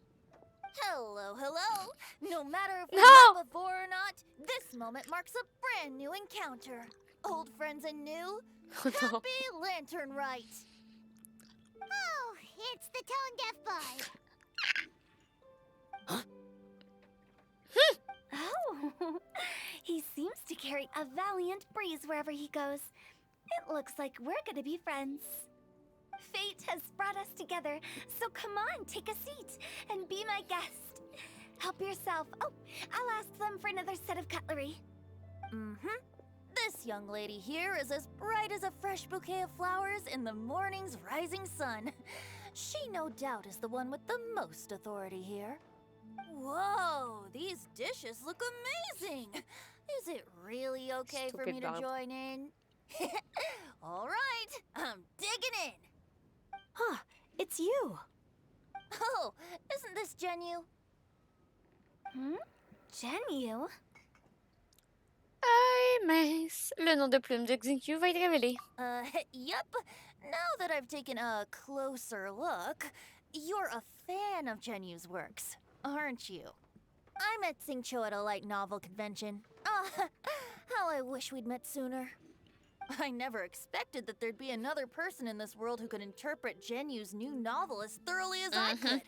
S11: Hello, hello. No matter if we
S1: No!
S11: met before or not, this moment marks a brand new encounter. Old friends and new. Happy Lantern Rite.
S2: Oh, it's the tone deaf boy.
S11: Oh, he seems to carry a valiant breeze wherever he goes. It looks like we're gonna be friends. Fate has brought us together, so come on, take a seat and be my guest. Help yourself. Oh, I'll ask them for another set of cutlery.
S21: Mm-hmm. This young lady here is as bright as a fresh bouquet of flowers in the morning's rising sun. She no doubt is the one with the most authority here. Whoa, these dishes look amazing. Is it really okay for
S1: Stupid
S21: me to
S1: Bob.
S21: join in? All right, I'm digging in.
S3: Huh, it's you.
S21: Oh, isn't this Genu?
S11: Genu?
S1: Hey, mince. Le nom de plume de Xingqiu va être révélé.
S21: Yep. Now that I've taken a closer look, you're a fan of Genu's works, aren't you? I met Xingqiu at a light novel convention. How I wish we'd met sooner. I never expected that there'd be another person in this world who could interpret Genu's new novel as thoroughly as I could.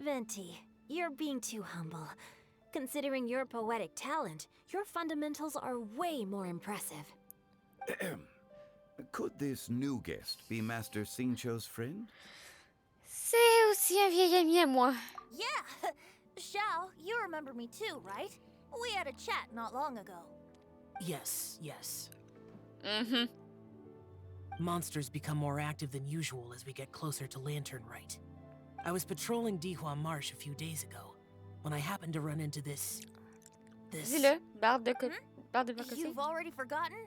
S3: Venti, you're being too humble. Considering your poetic talent, your fundamentals are way more impressive.
S13: Could this new guest be Master Xingqiu's friend?
S1: C'est aussi un vieil ami à moi.
S21: Yeah! Xiao, you remember me too, right? We had a chat not long ago.
S4: Yes, yes.
S1: Mm-hmm.
S4: Monsters become more active than usual as we get closer to Lantern Rite. I was patrolling Dihua Marsh a few days ago when I happened to run into this...
S1: Dis-le, barde de Bacchus.
S21: You've already forgotten?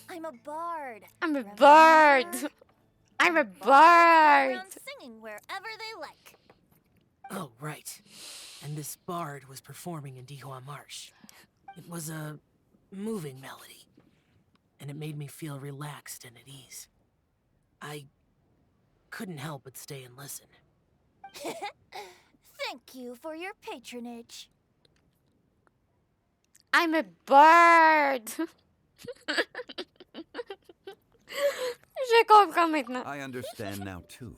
S21: I'm a bard.
S1: I'm a bard. I'm a bard.
S21: Around singing wherever they like.
S4: Oh, right. And this bard was performing in Dihua Marsh. It was a moving melody, and it made me feel relaxed and at ease. I couldn't help but stay and listen.
S21: Thank you for your patronage.
S1: I'm a bard. Je comprends maintenant.
S13: I understand now, too.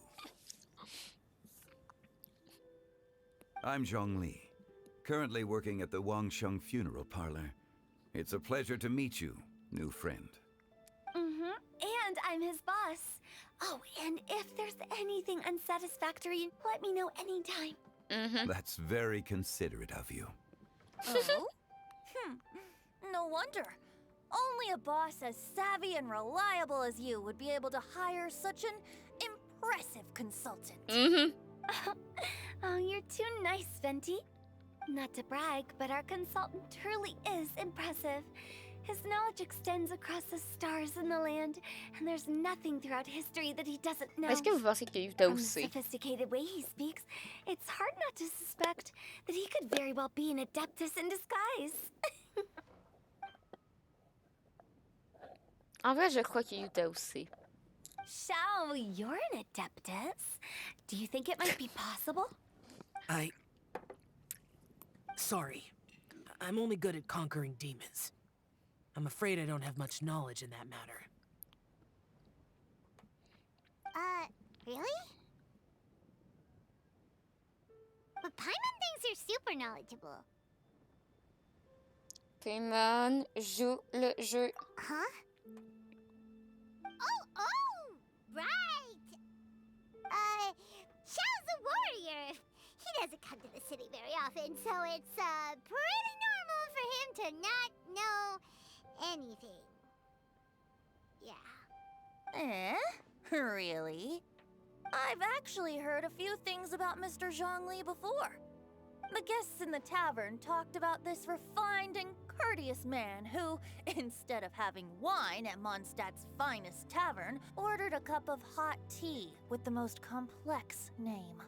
S13: I'm Zhongli, currently working at the Wangsheng Funeral Parlor. It's a pleasure to meet you, new friend.
S11: And I'm his boss. Oh, and if there's anything unsatisfactory, let me know anytime.
S13: That's very considerate of you.
S21: Oh? No wonder. Only a boss as savvy and reliable as you would be able to hire such an impressive consultant.
S11: Oh, you're too nice, Venti. Not to brag, but our consultant truly is impressive. His knowledge extends across the stars and the land, and there's nothing throughout history that he doesn't know.
S1: Est-ce que vous pensez que Hu Tao
S11: From the
S1: sait?
S11: sophisticated way he speaks, it's hard not to suspect that he could very well be an adeptus in disguise.
S1: En vrai, je crois que Hu Tao sait.
S11: Xiao, you're an adeptus. Do you think it might be possible?
S4: Sorry. I'm only good at conquering demons. I'm afraid I don't have much knowledge in that matter.
S2: Really? But Paimon thinks you're super knowledgeable.
S1: Paimon joue le jeu.
S2: Huh? Oh, right! Xiao's a warrior. He doesn't come to the city very often, so it's, pretty normal for him to not know anything. Yeah.
S21: Really? I've actually heard a few things about Mr. Zhongli before. The guests in the tavern talked about this refined and courteous man who, instead of having wine at Mondstadt's finest tavern, ordered a cup of hot tea with the most complex name.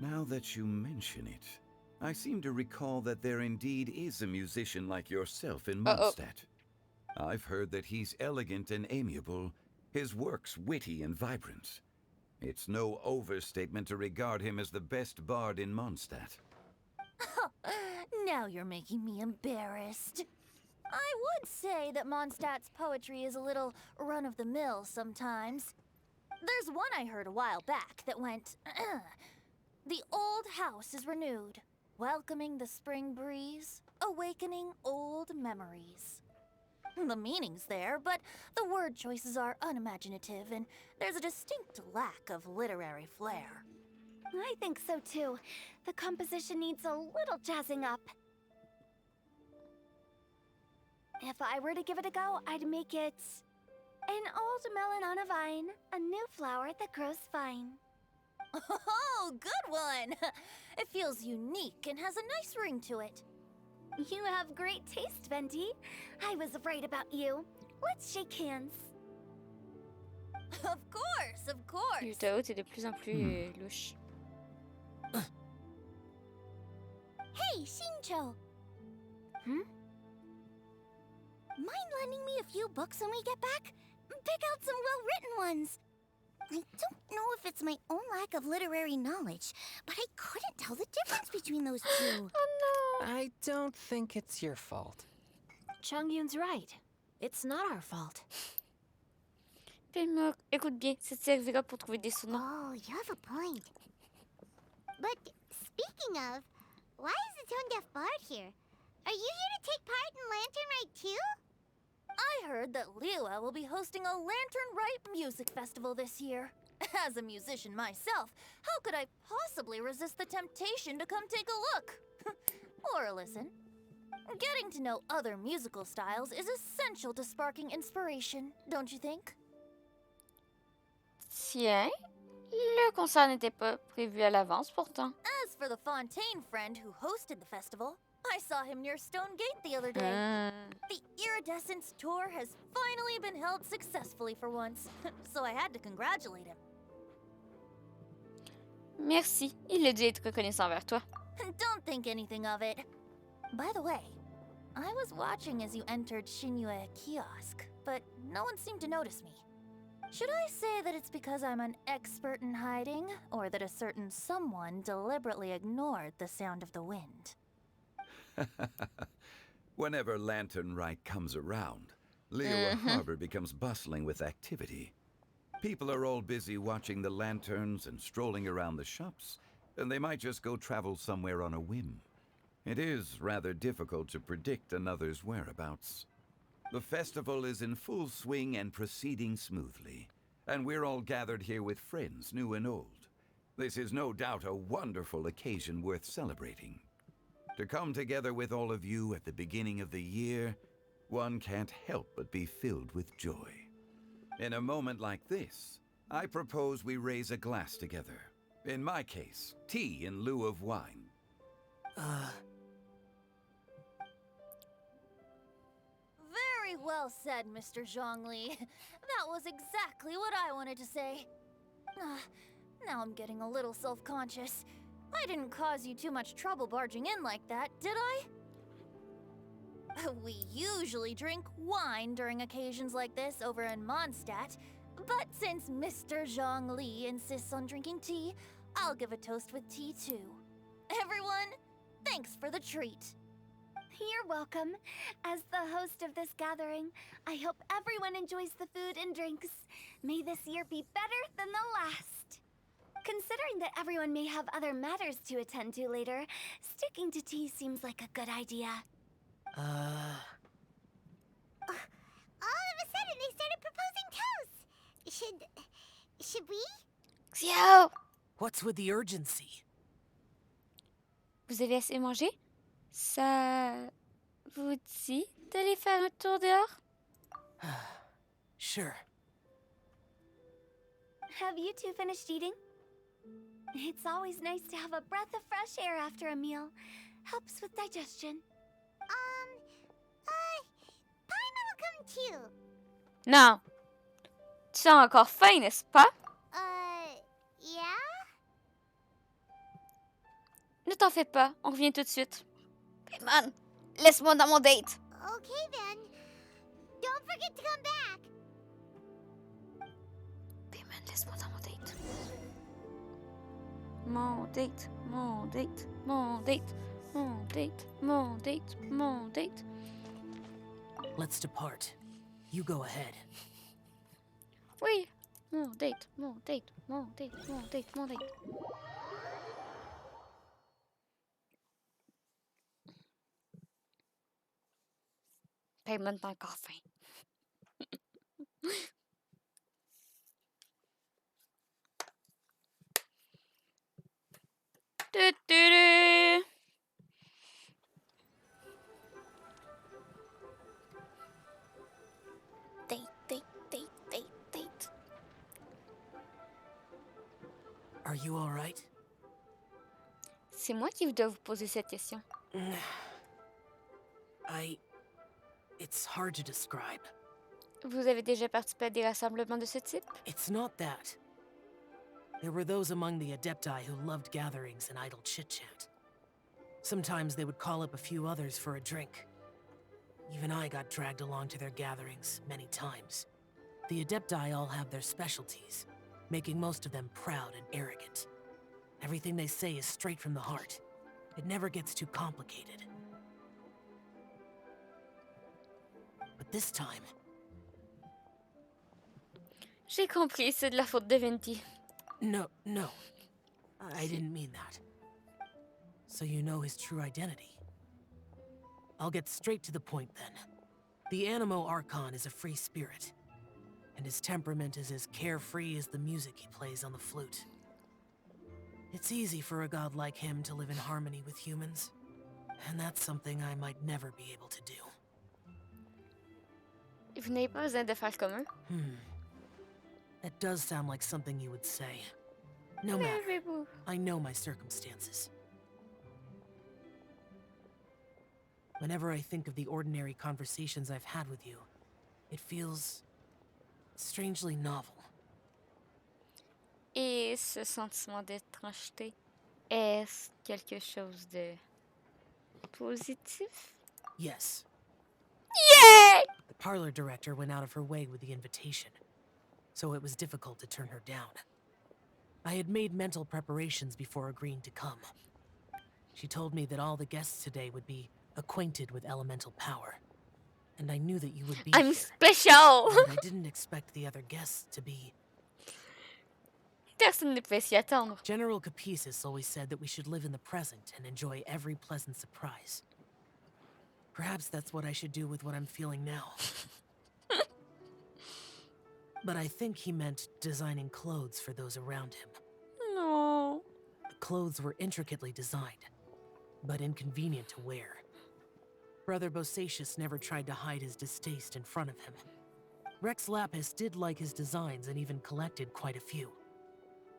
S13: Now that you mention it, I seem to recall that there indeed is a musician like yourself in Mondstadt. I've heard that he's elegant and amiable, his works witty and vibrant. It's no overstatement to regard him as the best bard in Mondstadt.
S21: Now you're making me embarrassed. I would say that Mondstadt's poetry is a little run-of-the-mill sometimes. There's one I heard a while back that went, The old house is renewed, welcoming the spring breeze. awakening old memories. The meaning's there, but the word choices are unimaginative, and there's a distinct lack of literary flair.
S11: I think so too. The composition needs a little jazzing up. If I were to give it a go, I'd make it an old melon on a vine, a new flower that grows fine.
S21: Oh, good one! It feels unique and has a nice ring to it.
S11: You have great taste, Venti. I was right about you. Let's shake hands.
S21: Of course, of course.
S1: Hu Tao, t'es de plus en plus louche.
S21: Hey, Xingqiu! Mind lending me a few books when we get back? Pick out some well-written ones. I don't know if it's my own lack of literary knowledge, but I couldn't tell the difference between those two.
S1: Oh no!
S19: I don't think it's your fault.
S18: Chongyun's right. It's not our fault.
S1: Fais-moi, écoute bien, ça te servira pour trouver des sous-noms.
S2: Oh, you have a point. But speaking of, why is the tone-deaf bard here? Are you here to take part in Lantern Rite too?
S21: I heard that Liyue will be hosting a Lantern Rite music festival this year. As a musician myself, how could I possibly resist the temptation to come take a look? Or listen. Getting to know other musical styles is essential to sparking inspiration, don't you think?
S1: Tiens, le concert n'était pas prévu à l'avance pourtant.
S21: As for the Fontaine friend who hosted the festival, I saw him near Stone Gate the other day. The Iridescence tour has finally been held successfully for once, so I had to congratulate him.
S1: Merci, il a dû être reconnaissant envers toi.
S21: Don't think anything of it. By the way, I was watching as you entered Xinyue Kiosk, but no one seemed to notice me. Should I say that it's because I'm an expert in hiding, or that a certain someone deliberately ignored the sound of the wind?
S13: Whenever Lantern Rite comes around, Liyue Harbor becomes bustling with activity. People are all busy watching the lanterns and strolling around the shops, and they might just go travel somewhere on a whim. It is rather difficult to predict another's whereabouts. The festival is in full swing and proceeding smoothly, and we're all gathered here with friends, new and old. This is no doubt a wonderful occasion worth celebrating. To come together with all of you at the beginning of the year, one can't help but be filled with joy. In a moment like this, I propose we raise a glass together. In my case, tea in lieu of wine.
S21: Very well said, Mr. Zhongli. That was exactly what I wanted to say. Now I'm getting a little self-conscious. I didn't cause you too much trouble barging in like that, did I? We usually drink wine during occasions like this over in Mondstadt, but since Mr. Zhongli insists on drinking tea, I'll give a toast with tea too. Everyone, thanks for the treat.
S11: You're welcome. As the host of this gathering, I hope everyone enjoys the food and drinks. May this year be better than the last. Considering that everyone may have other matters to attend to later, sticking to tea seems like a good idea.
S2: All of a sudden, they started proposing toasts. Should we?
S1: Xiao!
S4: What's with the urgency?
S1: Vous avez assez mangé? Ça vous dit d'aller faire un tour dehors?
S4: Sure.
S11: Have you two finished eating? It's always nice to have a breath of fresh air after a meal. Helps with digestion.
S2: Paimon will come too.
S1: Non. Tu as encore faim, n'est-ce pas?
S2: Yeah?
S1: Ne t'en fais pas, on revient tout de suite. Paimon, laisse-moi dans mon date.
S2: Okay then. Don't forget to come back.
S1: Paimon, laisse-moi dans mon date. Mon date, mon date, mon date, mon date, mon date, mon date.
S4: Let's depart. You go ahead.
S1: Oui. Mon date, mon date, mon date, mon date, mon date. Paimon est encore fin. Tu. Date.
S4: Are you all right?
S1: C'est moi qui dois vous poser cette question.
S4: It's hard to describe.
S1: Vous avez déjà participé à des rassemblements de ce type?
S4: It's not that. There were those among the Adepti who loved gatherings and idle chit-chat. Sometimes they would call up a few others for a drink. Even I got dragged along to their gatherings many times. The Adepti all have their specialties, making most of them proud and arrogant. Everything they say is straight from the heart. It never gets too complicated. But this time...
S1: J'ai compris, c'est de la faute de Venti.
S4: No. I didn't mean that. So you know his true identity. I'll get straight to the point then. The Animo Archon is a free spirit, and his temperament is as carefree as the music he plays on the flute. It's easy for a god like him to live in harmony with humans, and that's something I might never be able to do.
S1: Vous n'avez pas besoin de faire comme eux.
S4: That does sound like something you would say. No matter. I know my circumstances. Whenever I think of the ordinary conversations I've had with you, it feels strangely novel.
S1: Et ce sentiment d'étrangeté, est-ce quelque chose de positif?
S4: Yes.
S1: Yay!
S4: The parlor director went out of her way with the invitation, so it was difficult to turn her down. I had made mental preparations before agreeing to come. She told me that all the guests today would be acquainted with elemental power, and I knew that you would be
S1: I'm
S4: here.
S1: special!
S4: And I didn't expect the other guests to be...
S1: Personne ne peut s'y attendre.
S4: General Capisis always said that we should live in the present and enjoy every pleasant surprise. Perhaps that's what I should do with what I'm feeling now. But I think he meant designing clothes for those around him.
S1: No.
S4: The clothes were intricately designed, but inconvenient to wear. Brother Bosacius never tried to hide his distaste in front of him. Rex Lapis did like his designs and even collected quite a few.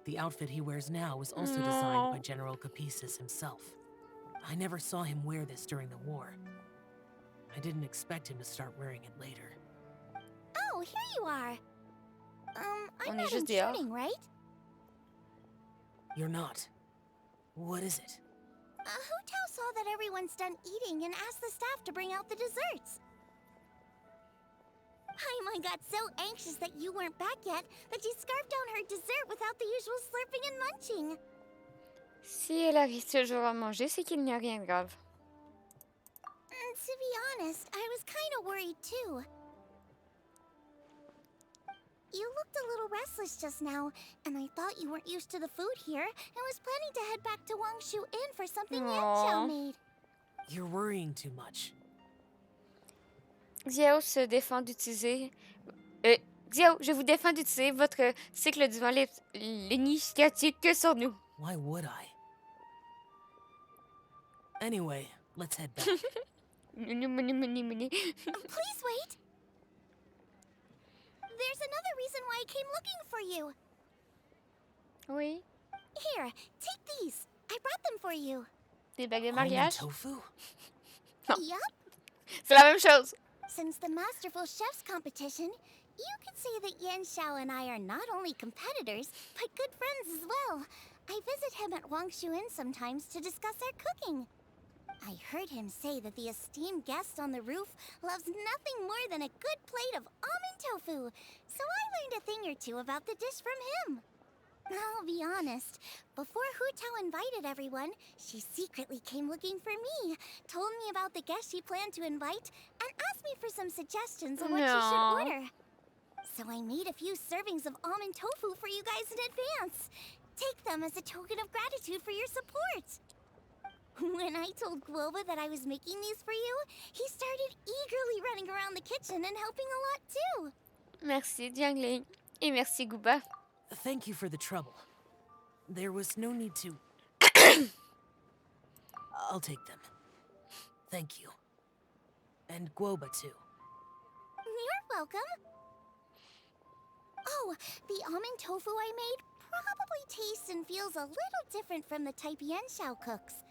S4: The outfit he wears now was also designed by General Capisis himself. I never saw him wear this during the war. I didn't expect him to start wearing it later.
S11: Oh, here you are. I'm
S1: On
S11: not
S1: est juste dehors.
S11: intruding, right?
S4: You're not. What is it?
S11: Hu Tao saw that everyone's done eating and asked the staff to bring out the desserts. Paimon got so anxious that you weren't back yet that she scarfed down her dessert without the usual slurping and munching.
S1: Si elle arrive toujours à manger, c'est qu'il n'y a rien de grave.
S11: To be honest, I was kind of worried too. You looked a little restless just now, and I thought you weren't used to the food here and was planning to head back to Wangshu Inn for something Yanxiao made.
S4: You're worrying too much.
S1: Xiao se défend d'utiliser... Xiao, je vous défends d'utiliser votre cycle du vent l'initiative que sur nous.
S4: Why would I? Anyway, let's head back.
S11: Please wait. There's another reason why I came looking for you.
S1: Oui.
S11: Here, take these. I brought them for you.
S1: Des bagues de mariage?
S4: Tofu?
S11: Yup.
S1: C'est la même chose.
S11: Since the Masterful Chefs competition, you could say that Yanxiao and I are not only competitors, but good friends as well. I visit him at Wangshu Inn sometimes to discuss our cooking. I heard him say that the esteemed guest on the roof loves nothing more than a good plate of almond tofu, so I learned a thing or two about the dish from him. I'll be honest, before Hu Tao invited everyone, she secretly came looking for me, told me about the guests she planned to invite, and asked me for some suggestions on what she should order. So I made a few servings of almond tofu for you guys in advance. Take them as a token of gratitude for your support. When I told Guoba that I was making these for you, he started eagerly running around the kitchen and helping a lot too.
S1: Merci, Jiangling. Et merci, Gooba.
S4: Thank you for the trouble. There was no need to... I'll take them. Thank you. And Guoba, too.
S11: You're welcome. Oh, the almond tofu I made probably tastes and feels a little different from the type Yanxiao cooks.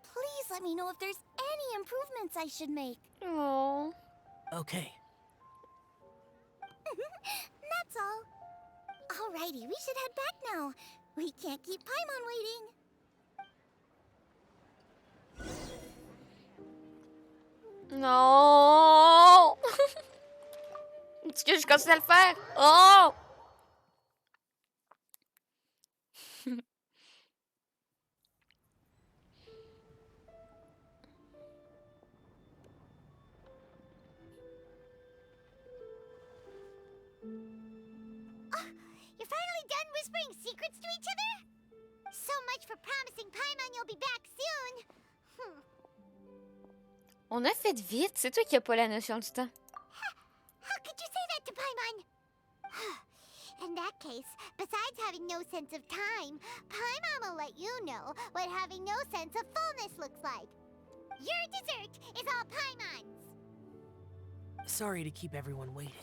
S11: Please let me know if there's any improvements I should make.
S1: Oh.
S4: Okay.
S11: That's all. Alrighty, we should head back now. We can't keep Paimon waiting.
S1: Non! Est-ce que je continue à le faire? Oh!
S2: You're finally done whispering secrets to each other? So much for promising Paimon you'll be back soon.
S1: On a fait vite. C'est toi qui as pas la notion du temps.
S2: How could you say that to Paimon? In that case, besides having no sense of time, Paimon will let you know what having no sense of fullness looks like. Your dessert is all Paimon's.
S4: Sorry to keep everyone waiting.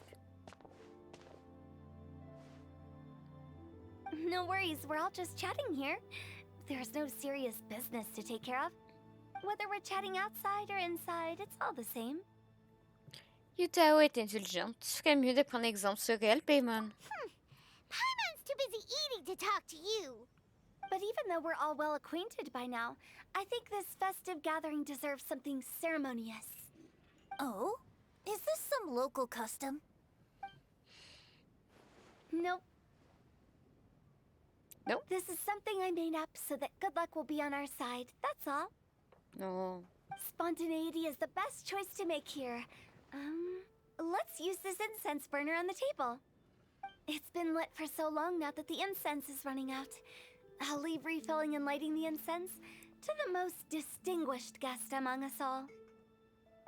S11: No worries, we're all just chatting here. There's no serious business to take care of. Whether we're chatting outside or inside, it's all the same.
S1: Hu Tao est indulgente. Tu ferais mieux de prendre exemple sur elle, Paimon.
S2: Paimon's too busy eating to talk to you.
S11: But even though we're all well acquainted by now, I think this festive gathering deserves something ceremonious.
S21: Oh? Is this some local custom?
S11: Nope.
S1: Nope.
S11: This is something I made up so that good luck will be on our side, that's all.
S1: No.
S11: Spontaneity is the best choice to make here. Let's use this incense burner on the table. It's been lit for so long now that the incense is running out. I'll leave refilling and lighting the incense to the most distinguished guest among us all.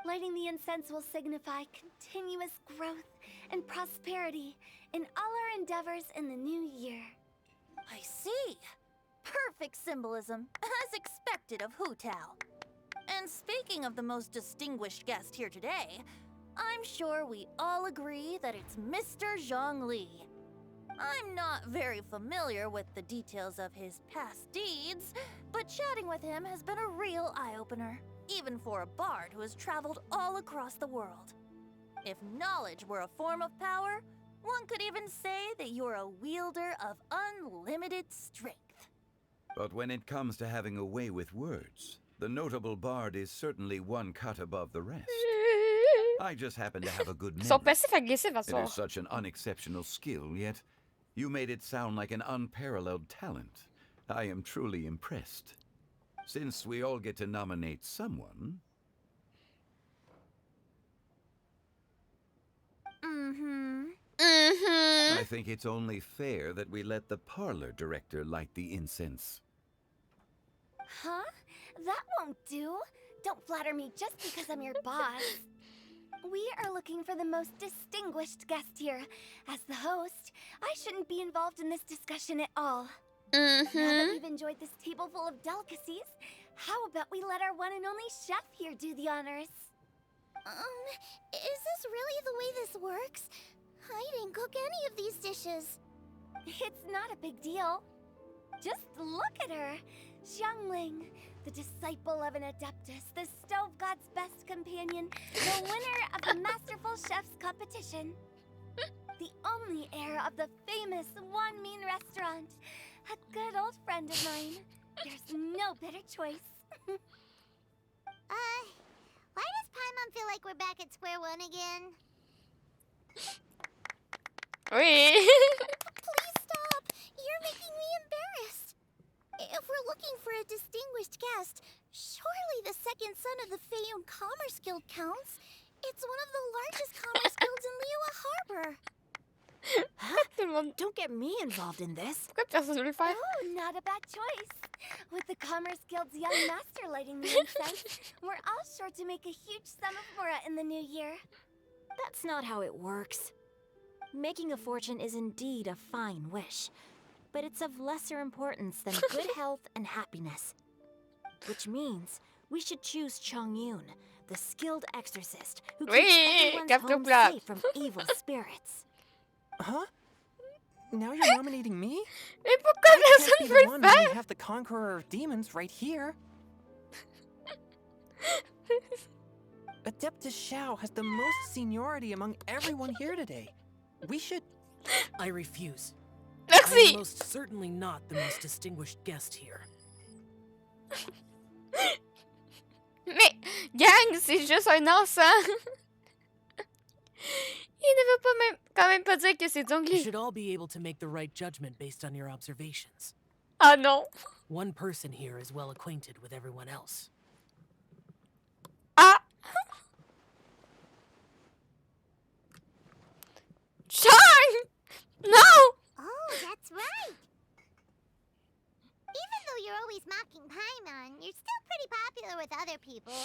S11: Lighting the incense will signify continuous growth and prosperity in all our endeavors in the new year.
S21: I see. Perfect symbolism, as expected of Hu Tao. And speaking of the most distinguished guest here today, I'm sure we all agree that it's Mr. Zhongli. I'm not very familiar with the details of his past deeds, but chatting with him has been a real eye-opener, even for a bard who has traveled all across the world. If knowledge were a form of power, one could even say that you're a wielder of unlimited strength.
S13: But when it comes to having a way with words, the notable bard is certainly one cut above the rest. I just happen to have a good memory.
S1: Son passif agressif à
S13: It
S1: soir.
S13: is such an unexceptional skill, yet you made it sound like an unparalleled talent. I am truly impressed. Since we all get to nominate someone... I think it's only fair that we let the parlor director light the incense.
S11: Huh? That won't do. Don't flatter me just because I'm your boss. We are looking for the most distinguished guest here. As the host, I shouldn't be involved in this discussion at all. Now that we've enjoyed this table full of delicacies, how about we let our one and only chef here do the honors?
S2: Is this really the way this works? I didn't cook any of these dishes.
S11: It's not a big deal. Just look at her. Xiangling, the disciple of an adeptus, the stove god's best companion, the winner of the Masterful Chef's competition. The only heir of the famous Wan Min restaurant. A good old friend of mine. There's no better choice.
S2: Why does Paimon feel like we're back at square one again?
S1: Oui.
S2: Please stop! You're making me embarrassed. If we're looking for a distinguished guest, surely the second son of the Feiyun Commerce Guild counts. It's one of the largest commerce guilds in Liyue Harbor.
S18: Don't get me involved in this.
S1: Pourquoi personne veut le faire?
S11: Oh, not a bad choice. With the Commerce Guild's young master lighting the incense, we're all sure to make a huge sum of mora in the new year.
S18: That's not how it works. Making a fortune is indeed a fine wish, but it's of lesser importance than good health and happiness. Which means we should choose Chongyun, the skilled exorcist who keeps everyone's home safe from evil spirits.
S19: Huh? Now you're nominating me?
S1: Mais pourquoi personne
S19: veut
S1: veut
S19: le
S1: le faire?
S19: We have the conqueror of demons right here. Adeptus Xiao has the most seniority among everyone here today. We should...
S4: I refuse.
S1: Merci.
S4: I am most certainly not the most distinguished guest here.
S1: Mais, gang, c'est juste un enfant. Il ne veut pas même, quand même pas dire que c'est
S4: You
S1: Zhongli.
S4: should all be able to make the right judgment based on your observations.
S1: Ah non.
S4: One person here is well acquainted with everyone else.
S1: Ah. Chang! No!
S2: Oh, that's right. Even though you're always mocking Paimon, you're still pretty popular with other people.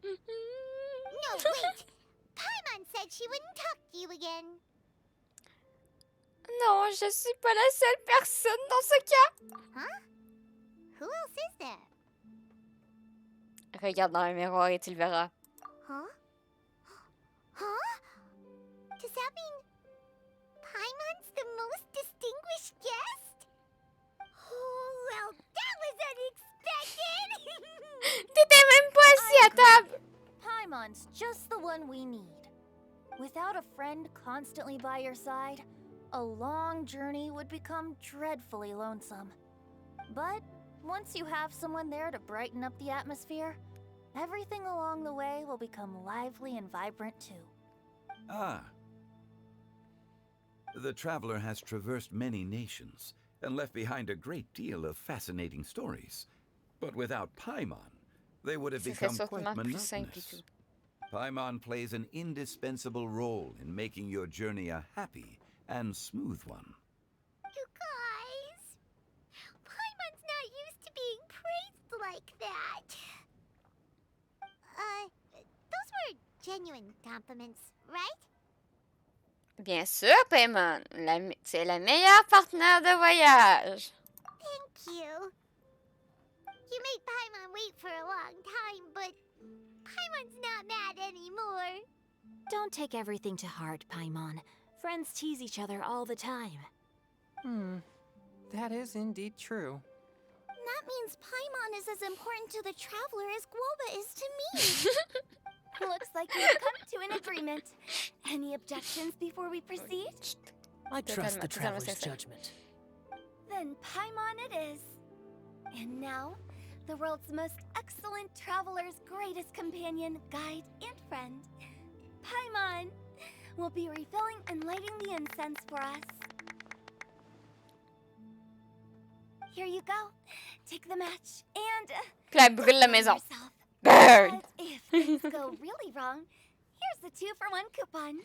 S2: No, wait! Paimon said she wouldn't talk to you again.
S1: Non, je suis pas la seule personne dans ce cas.
S2: Huh? Who else is there?
S1: Regarde dans le miroir et tu le verras.
S2: Huh? Huh? Does that mean Paimon's the most distinguished guest? Oh, well, that was unexpected!
S1: T'étais même pas assis à table.
S21: Paimon's just the one we need. Without a friend constantly by your side, a long journey would become dreadfully lonesome. But once you have someone there to brighten up the atmosphere, everything along the way will become lively and vibrant too.
S13: Ah. The traveler has traversed many nations and left behind a great deal of fascinating stories. But without Paimon, they would have become quite monotonous. Paimon plays an indispensable role in making your journey a happy and smooth one.
S2: You guys, Paimon's not used to being praised like that. Those were genuine compliments, right?
S1: Bien sûr, Paimon. C'est la meilleure partenaire de voyage.
S2: Thank you. You made Paimon wait for a long time, but Paimon's not mad anymore.
S18: Don't take everything to heart, Paimon. Friends tease each other all the time.
S19: That is indeed true.
S11: That means Paimon is as important to the traveler as Guoba is to me. Looks like we've come to an agreement. Any objections before we proceed?
S4: I trust the traveler's judgment.
S11: Then Paimon it is. And now, the world's most excellent traveler's greatest companion, guide, and friend, Paimon, will be refilling and lighting the incense for us. Here you go. Take the match and...
S1: Puis elle brûle la maison.
S11: yourself.
S1: Burn!
S11: But if things go really wrong, here's the 2-for-1 coupon.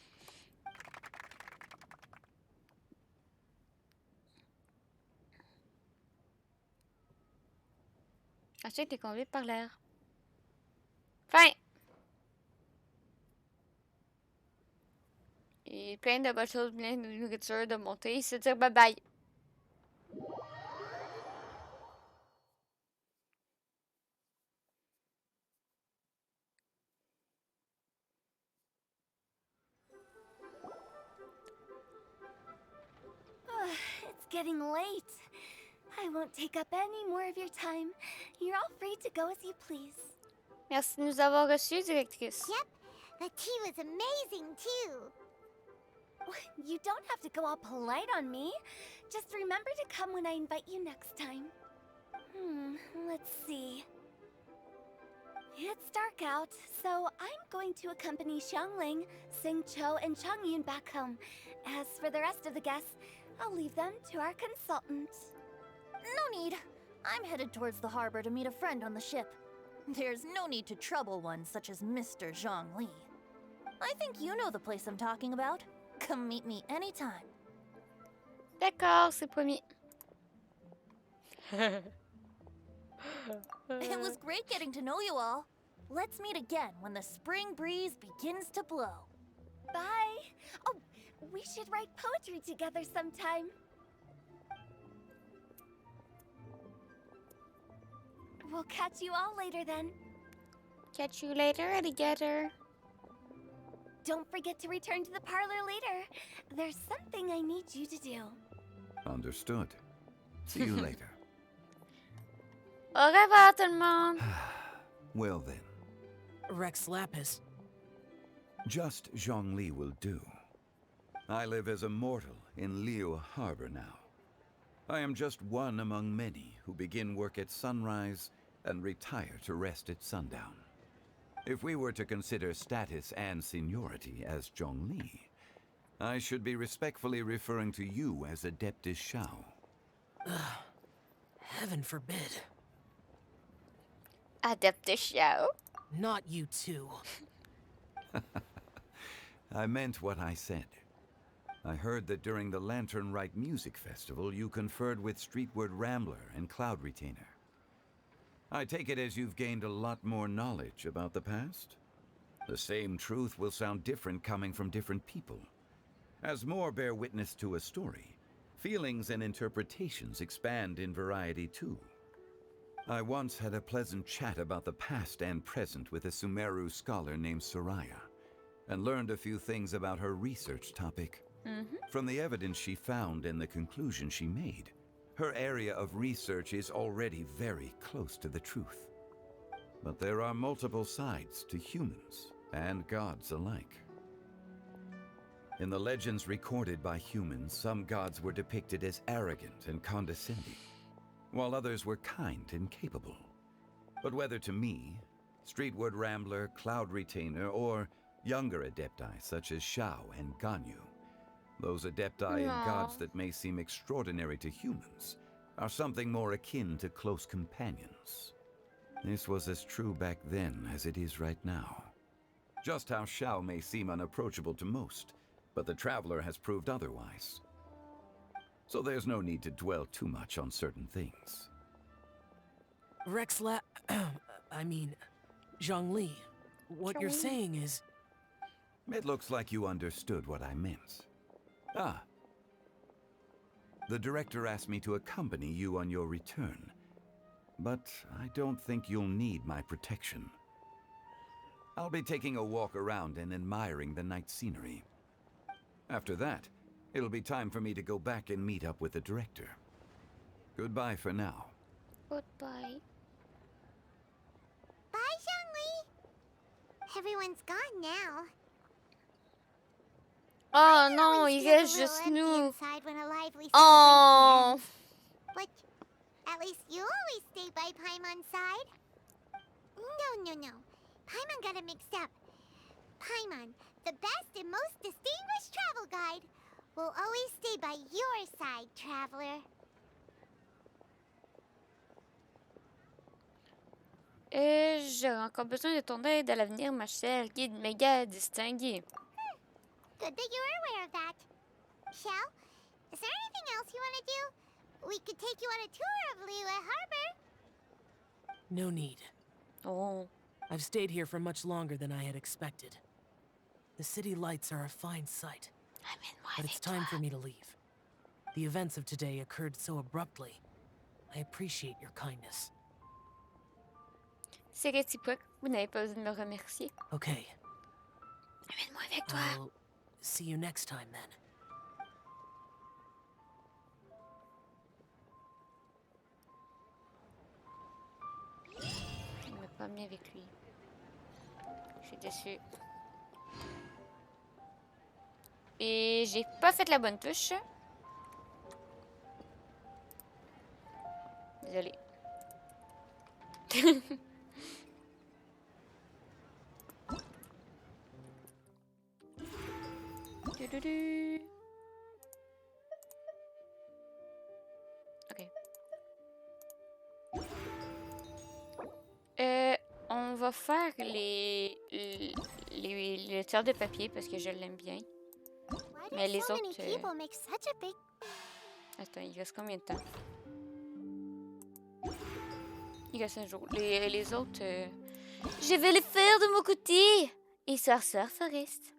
S1: Achète tes conduites par l'air. Fin! Et plein de bonnes choses, plein de nourriture, de monter, se dire bye bye.
S11: It's getting late. I won't take up any more of your time. You're all free to go as you please.
S1: Merci de nous avoir reçus, directrice.
S2: Yep, the tea was amazing too.
S11: You don't have to go all polite on me. Just remember to come when I invite you next time. Let's see. It's dark out, so I'm going to accompany Xiangling, Xingqiu, and Chongyun back home. As for the rest of the guests, I'll leave them to our consultant.
S21: No need. I'm headed towards the harbor to meet a friend on the ship. There's no need to trouble one such as Mr. Zhongli. I think you know the place I'm talking about. Come meet me anytime.
S1: D'accord, c'est promis.
S21: It was great getting to know you all. Let's meet again when the spring breeze begins to blow.
S11: Bye. Oh, we should write poetry together sometime. We'll catch you all later then.
S1: Catch you later, alligator.
S11: Don't forget to return to the parlor later. There's something I need you to do.
S13: Understood. See you later.
S1: Au revoir, tout le monde.
S13: Well then,
S4: Rex Lapis.
S13: just Zhongli will do. I live as a mortal in Liu Harbor now. I am just one among many who begin work at sunrise and retire to rest at sundown. If we were to consider status and seniority as Zhongli, I should be respectfully referring to you as Adeptus Shao.
S4: Heaven forbid.
S1: Adeptus Shao.
S4: Not you too.
S13: I meant what I said. I heard that during the Lantern Rite Music Festival, you conferred with Streetward Rambler and Cloud Retainer. I take it as you've gained a lot more knowledge about the past? The same truth will sound different coming from different people. As more bear witness to a story, feelings and interpretations expand in variety too. I once had a pleasant chat about the past and present with a Sumeru scholar named Soraya, and learned a few things about her research topic. From the evidence she found and the conclusion she made, her area of research is already very close to the truth. But there are multiple sides to humans and gods alike. In the legends recorded by humans, some gods were depicted as arrogant and condescending, while others were kind and capable. But whether to me, Streetward Rambler, Cloud Retainer, or younger adepti such as Shao and Ganyu, those adepti and gods that may seem extraordinary to humans are something more akin to close companions. This was as true back then as it is right now. Just how Shao may seem unapproachable to most, but the Traveler has proved otherwise. So there's no need to dwell too much on certain things.
S4: Zhongli, what you're saying is...
S13: It looks like you understood what I meant. Ah. The director asked me to accompany you on your return, but I don't think you'll need my protection. I'll be taking a walk around and admiring the night scenery. After that, it'll be time for me to go back and meet up with the director. Goodbye for now.
S1: Goodbye.
S2: Bye, Zhongli. Everyone's gone now.
S1: Oh non,
S2: Always
S1: il
S2: feels a
S1: reste
S2: little
S1: juste
S2: empty
S1: nous.
S2: inside when a lively
S1: Oh.
S2: celebration ends. But at least you always stay by Paimon's side. No. Paimon got it mixed up. Paimon, the best and most distinguished travel guide, will always stay by your side, traveler.
S1: J'aurai encore besoin de ton aide à l'avenir, ma chère guide méga distinguée.
S2: Good that you were aware of that. Shell, is there anything else you want to do? We could take you on a tour of Liyue Harbor.
S4: No need.
S1: Oh.
S4: I've stayed here for much longer than I had expected. The city lights are a fine sight. But it's time for me to leave. The events of today occurred so abruptly. I appreciate your kindness.
S1: C'est réciproque. Vous n'avez pas besoin de me remercier.
S4: Okay.
S1: Amène-moi avec toi.
S4: I'll see you next time then.
S1: Il ne m'a pas amené avec lui. Je suis déçue. Et j'ai pas fait la bonne touche. Désolée. Ok. On va faire les tiers de papier parce que je l'aime bien. Mais les
S2: so many
S1: autres...
S2: people make such a big...
S1: Attends, il reste combien de temps? Il reste un jour. Les autres... Je vais les faire de mon côté! Et soir, Forest.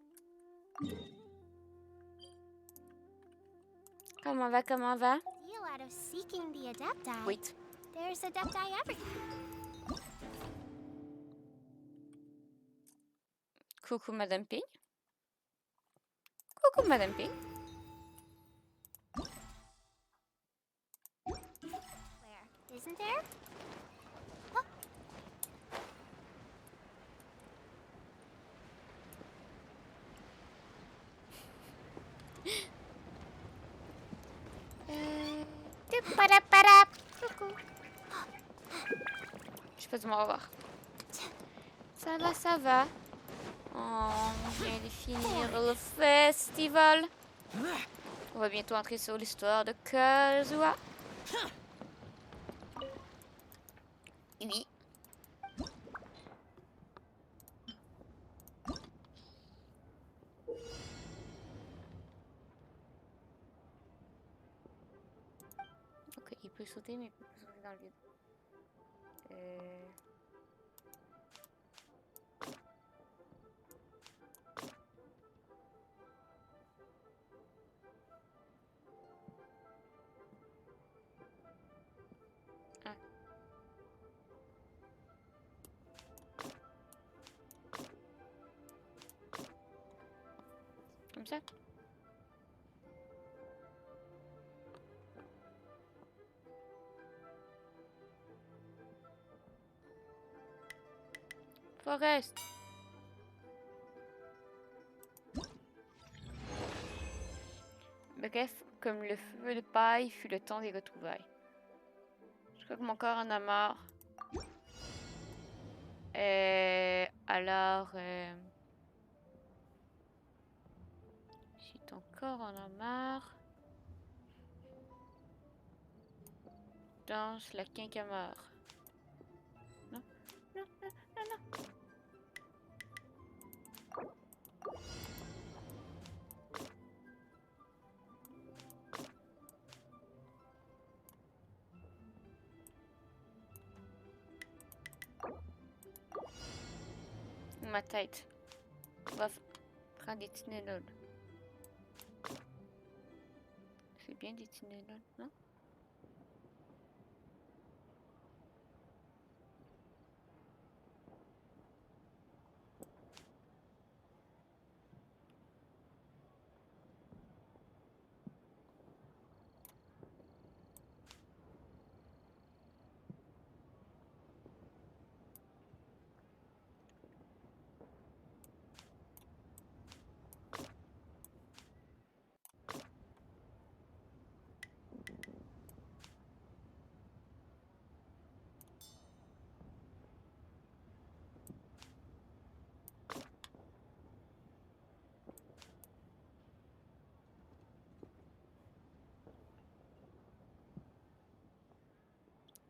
S1: Comment va, comment va?
S2: deal out of seeking the Adepti.
S1: Wait.
S2: There's Adepti everywhere.
S1: Coucou, Madame Pink. Coucou, Madame Pink.
S2: Where? Isn't there? Huh?
S1: Coucou. Je peux me revoir. Ça va, ça va. Oh, on vient de finir le festival. On va bientôt entrer sur l'histoire de Kazuha. Oui. Ok, il peut sauter, mais il peut pas sauter dans le vide. Ah. Comme ça. Forest. Bref, comme le feu de paille fut le temps des retrouvailles. Je crois que mon corps en a marre. Alors... si ton corps en a marre... Danse la quinquamare. Non, non, non, non, non. Ma tête. On va prendre des Tylenol. C'est bien des Tylenol, non?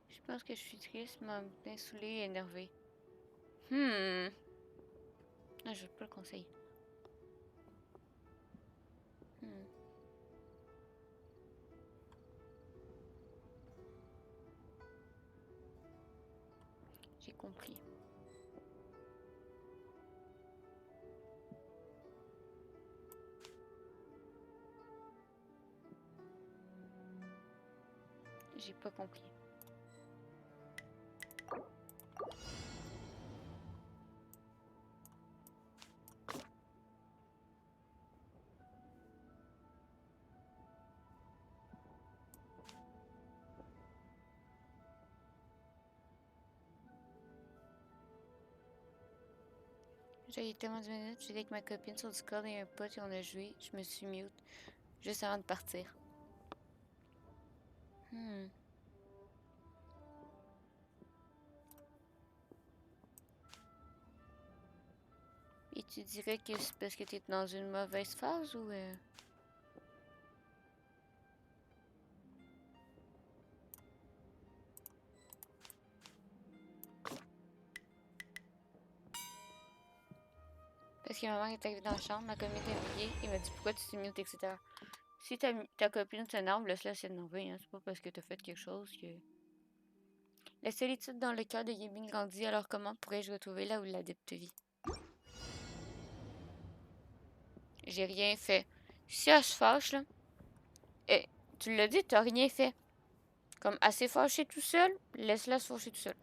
S1: Je pense que je suis triste, mais bien saoulée et énervée. Non, je veux pas le conseiller. J'ai compris. J'ai pas compris. J'ai tellement 10 minutes, j'étais avec ma copine sur Discord et un pote et on a joué. Je me suis mute juste avant de partir. Et tu dirais que c'est parce que t'es dans une mauvaise phase ou... Parce Est-ce que ma mère est arrivée dans la chambre, ma copine est habillée et m'a dit pourquoi tu t'immunites, etc. Si ta copine s'énerve, laisse-la s'énerver, hein. C'est pas parce que t'as fait quelque chose que... La solitude dans le cœur de Yébin grandit, alors comment pourrais-je retrouver là où l'adepte vit? J'ai rien fait. Si elle se fâche, là... Eh, tu l'as dit, t'as rien fait. Comme assez fâché tout seul, laisse-la se fâcher tout seul.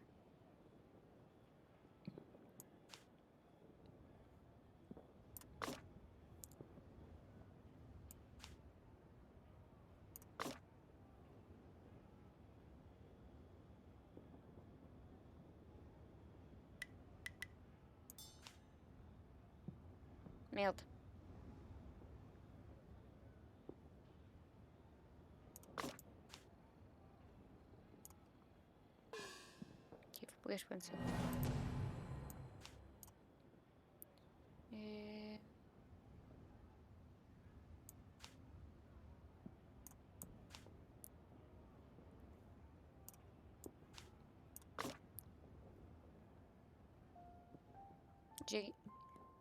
S1: Merde. Ok, faut pas que je prenne ça.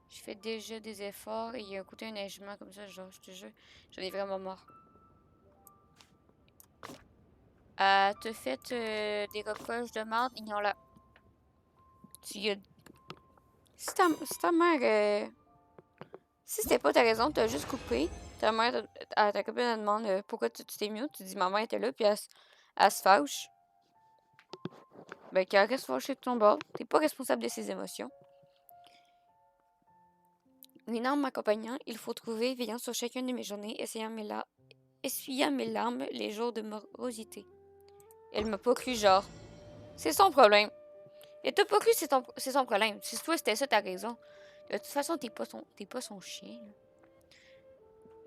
S1: Je fais déjà des efforts et il y a un côté un neigement comme ça, genre, je te jure, j'en ai vraiment marre. Te fait des reproches de merde, ignore-la. Si ta mère... si c'était pas ta raison, t'as juste coupé. Ta mère, ta copine, elle demande pourquoi tu t'es mute. Tu dis maman était là, puis elle se fâche. Ben, qu'elle reste fâchée de ton bord. T'es pas responsable de ses émotions. L'énorme m'accompagnant, il faut trouver, veillant sur chacune de mes journées, essuyant mes larmes les jours de morosité. Elle m'a pas cru, genre. C'est son problème. Et t'as pas cru, c'est son problème. Si toi, c'était ça ta raison. De toute façon, t'es pas son chien. Là.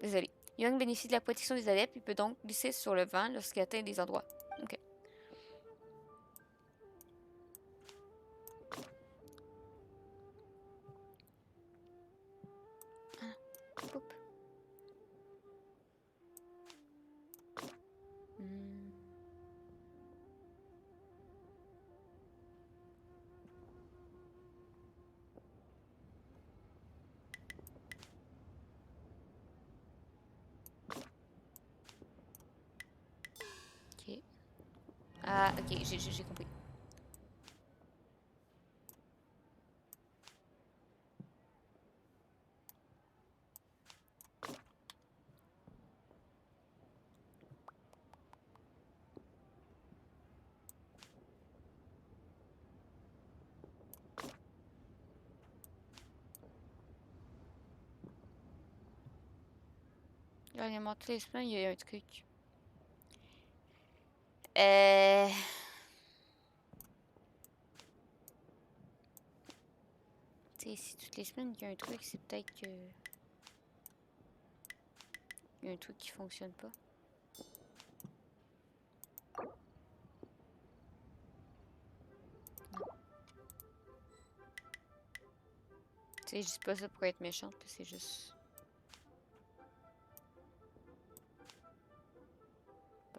S1: Désolé. Young bénéficie de la protection des adeptes. Il peut donc glisser sur le vent lorsqu'il atteint des endroits. Ok. Oups. Ok. Ah, ok, j'ai compris. Dernièrement, toutes les semaines, il y a un truc. Tu sais, si toutes les semaines, il y a un truc, c'est peut-être que... Il y a un truc qui fonctionne pas. Tu sais, je dis pas ça pour être méchante, c'est juste...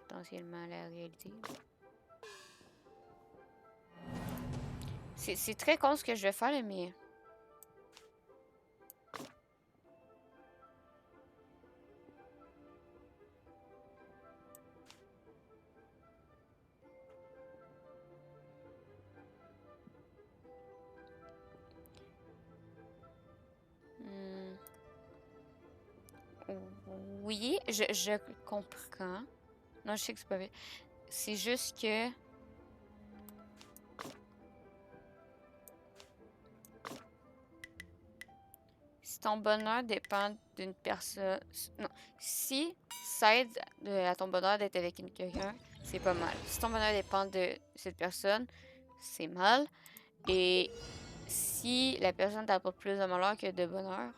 S1: potentiellement la réalité. C'est très con ce que je vais faire, là, mais... Oui, je comprends. Non, je sais que c'est pas vrai. C'est juste que... Si ton bonheur dépend d'une personne... Non, si ça aide à ton bonheur d'être avec quelqu'un, c'est pas mal. Si ton bonheur dépend de cette personne, c'est mal. Et si la personne t'apporte plus de malheur que de bonheur...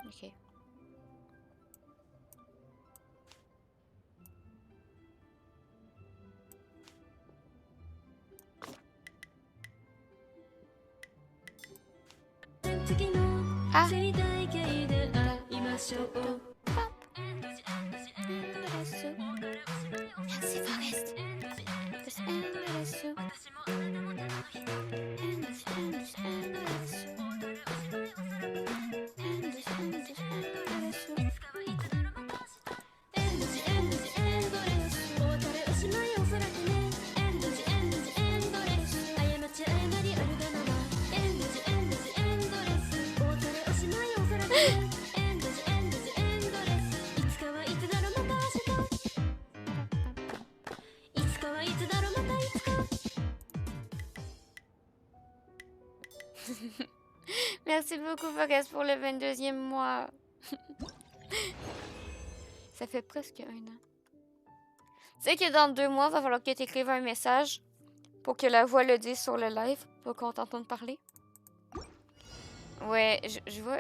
S1: Ok. Ah! Merci, Forest. Merci beaucoup, Forest, pour le 22e mois. Ça fait presque 1 an. Tu sais que dans 2 mois, il va falloir que tu écrives un message pour que la voix le dise sur le live, pour qu'on t'entende parler. Ouais, je vois...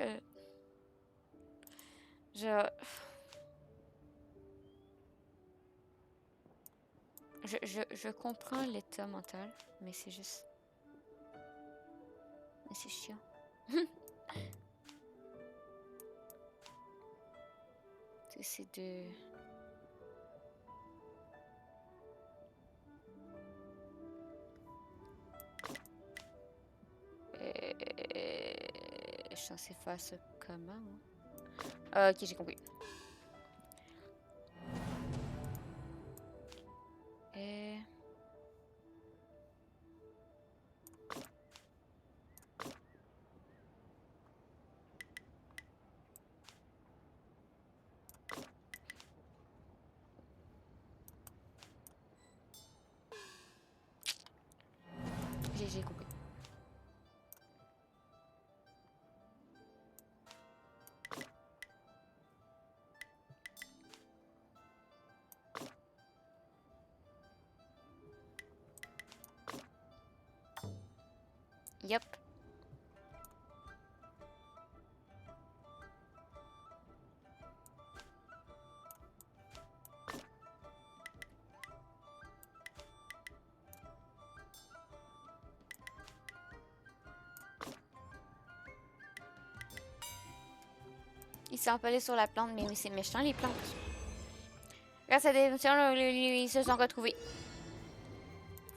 S1: Je comprends l'état mental, mais c'est juste... Mais c'est chiant. C'est de... Je suis censée faire ça comment, moi? Ah, ok, j'ai compris. J'ai compris. Yep. Il s'est empalé sur la plante, mais c'est méchant les plantes. Grâce à des missions, ils se sont retrouvés.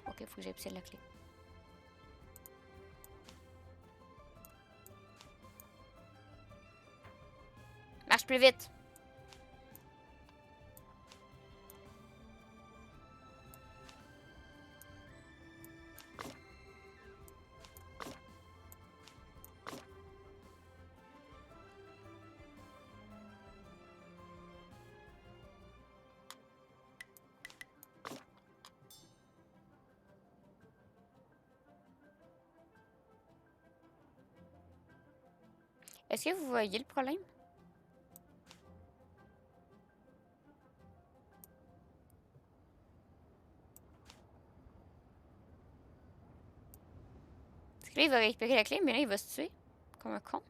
S1: Ok, faut que j'obtienne la clé. Marche plus vite. Est-ce que vous voyez le problème? Parce que là, il va récupérer la clé, mais là, il va se tuer. Comme un con.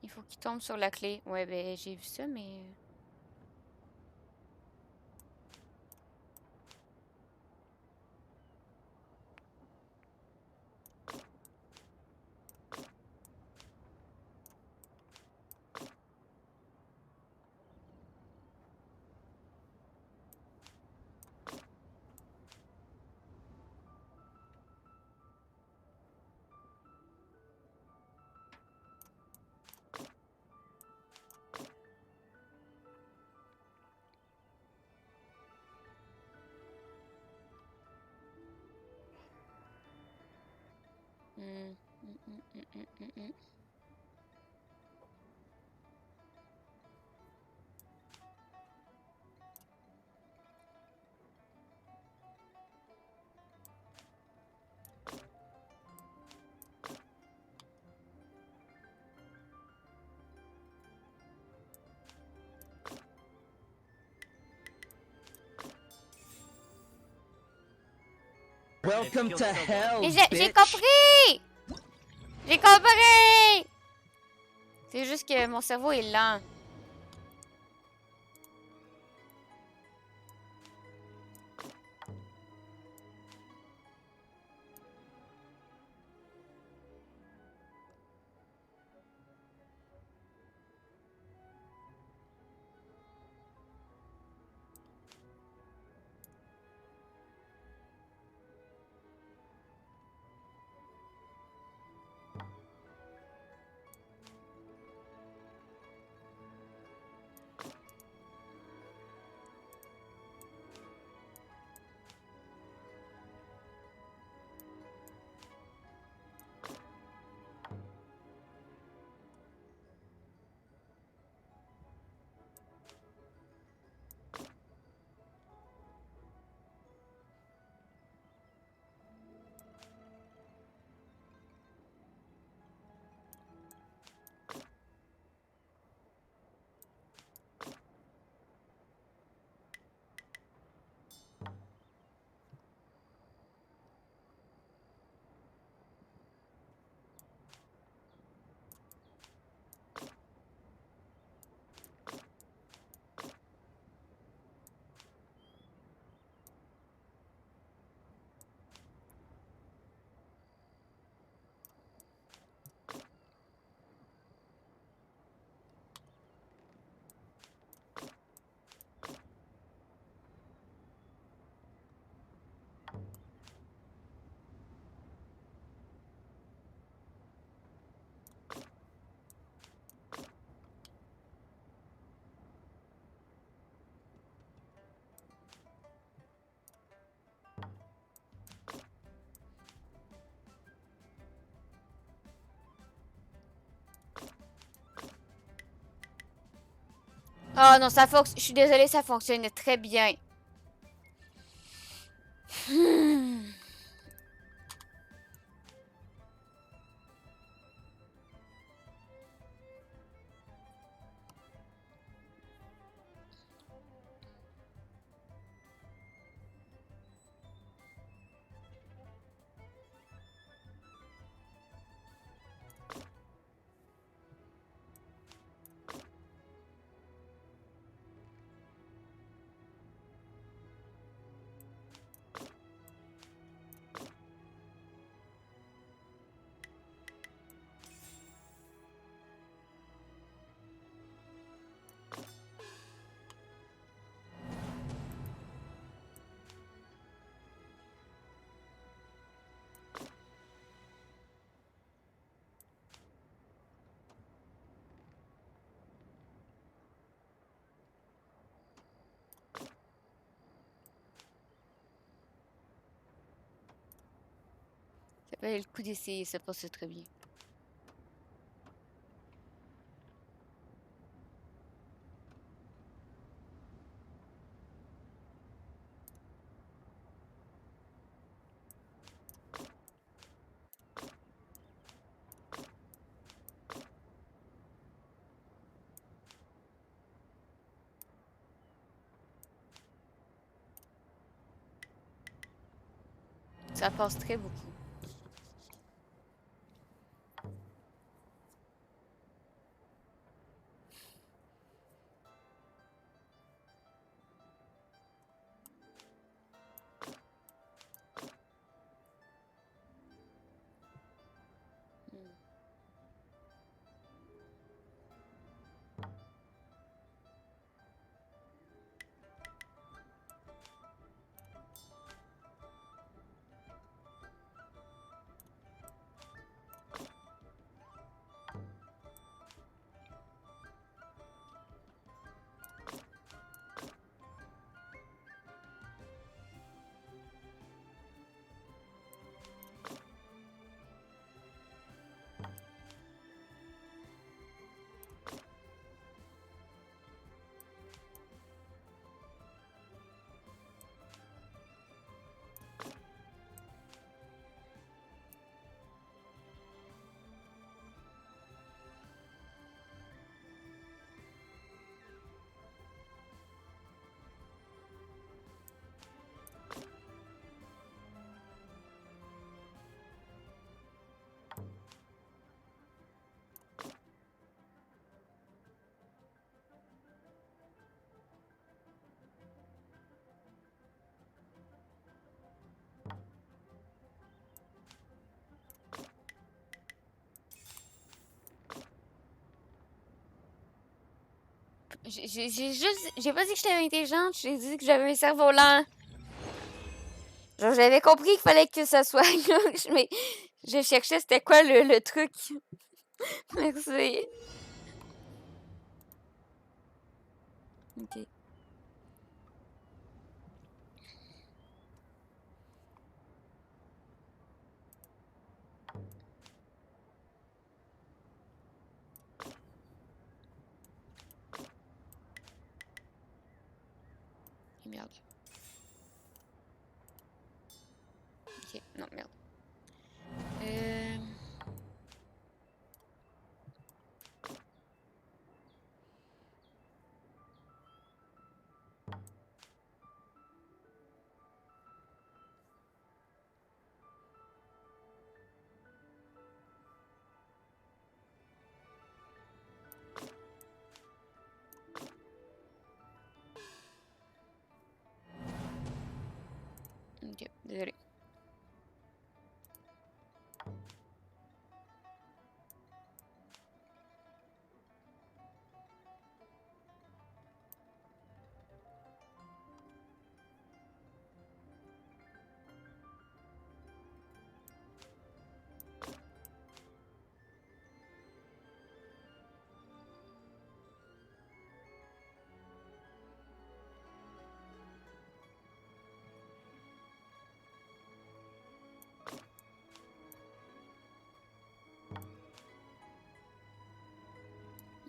S1: Il faut qu'il tombe sur la clé. Ouais, ben, j'ai vu ça, mais...
S7: Welcome to hell,
S1: Mais j'ai
S7: bitch.
S1: compris! J'ai compris! C'est juste que mon cerveau est lent. Oh non, ça fonctionne. Je suis désolée, ça fonctionne très bien. Ça valait le coup d'essayer, ça passe très bien. Ça passe très beaucoup. J'ai pas dit que j'étais intelligente, j'ai dit que j'avais un cerveau lent. Genre, j'avais compris qu'il fallait que ça soit gauche, mais je cherchais c'était quoi le truc. Merci. Ok. Et merde. Ok, non, merde. Ok, désolé.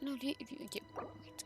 S1: Non, lui, ok. Wait.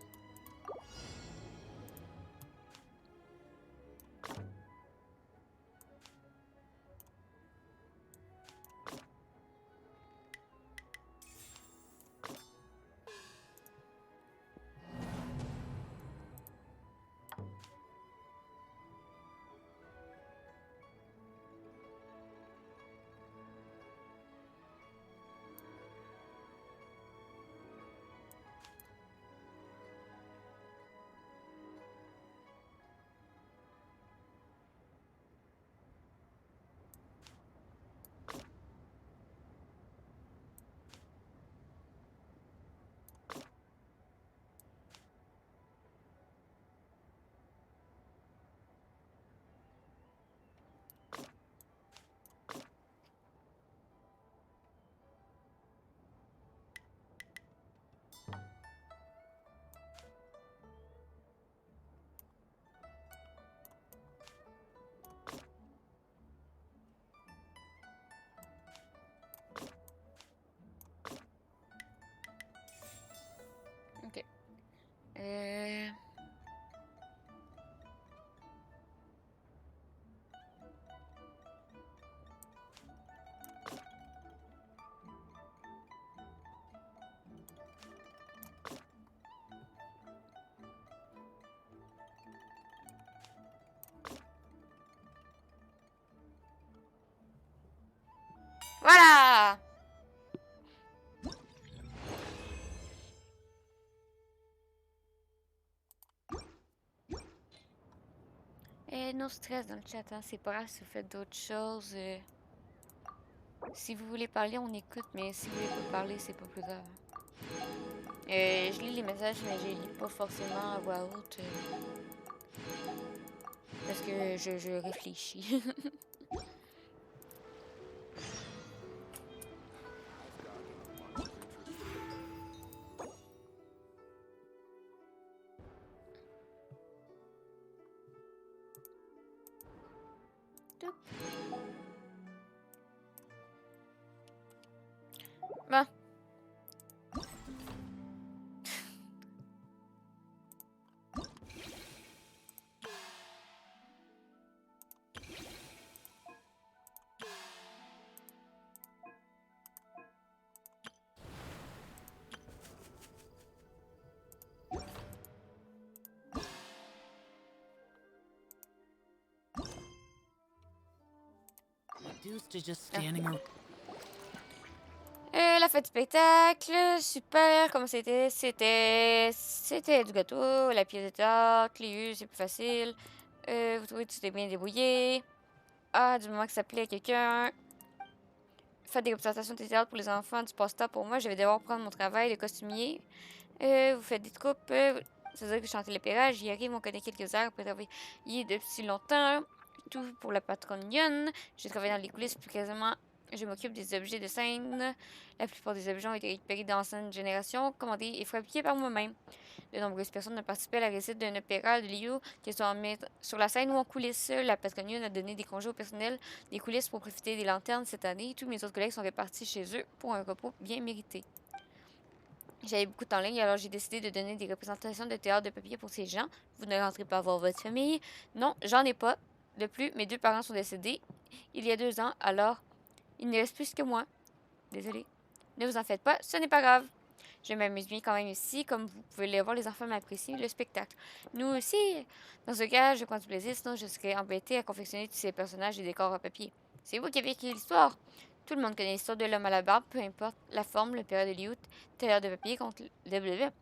S1: no stress dans le chat, hein. C'est pas grave si vous faites d'autres choses. Si vous voulez parler, on écoute, mais si vous voulez pas parler, c'est pas plus grave. Je lis les messages, mais je les lis pas forcément à voix haute. Parce que je réfléchis. Bon.
S4: Used to just standing around.
S1: La fête du spectacle, super, comme c'était du gâteau, la pièce de théâtre, les U, c'est plus facile. Vous trouvez que tu t'es bien débrouillé. Ah, du moment que ça plaît à quelqu'un. Faites des représentations de théâtre pour les enfants, du passe-temps pour moi, je vais devoir prendre mon travail de costumier. Vous faites des troupes, c'est-à-dire que je chante l'opéra, j'y arrive, on connaît quelques heures après travailler depuis longtemps. Tout pour la patronne Yun. J'ai travaillé dans les coulisses plus quasiment. Je m'occupe des objets de scène. La plupart des objets ont été récupérés d'anciennes générations, commandés et fabriqués par moi-même. De nombreuses personnes ont participé à la réussite d'un opéra de Liu qui sont mis sur la scène ou en coulisses. La patronne Yun a donné des congés au personnel des coulisses pour profiter des lanternes cette année. Tous mes autres collègues sont répartis chez eux pour un repos bien mérité. J'avais beaucoup de temps ligne, alors j'ai décidé de donner des représentations de théâtre de papier pour ces gens. Vous ne rentrez pas voir votre famille. Non, j'en ai pas. De plus, mes 2 parents sont décédés il y a 2 ans, alors il ne reste plus que moi. Désolée. Ne vous en faites pas, ce n'est pas grave. Je m'amuse bien quand même ici, comme vous pouvez le voir, les enfants m'apprécient le spectacle. Nous aussi, dans ce cas, je prends du plaisir, sinon je serais embêtée à confectionner tous ces personnages et décors à papier. C'est vous qui avez écrit l'histoire. Tout le monde connaît l'histoire de l'homme à la barbe, peu importe la forme, le période de Liu, telle de papier contre le bleu.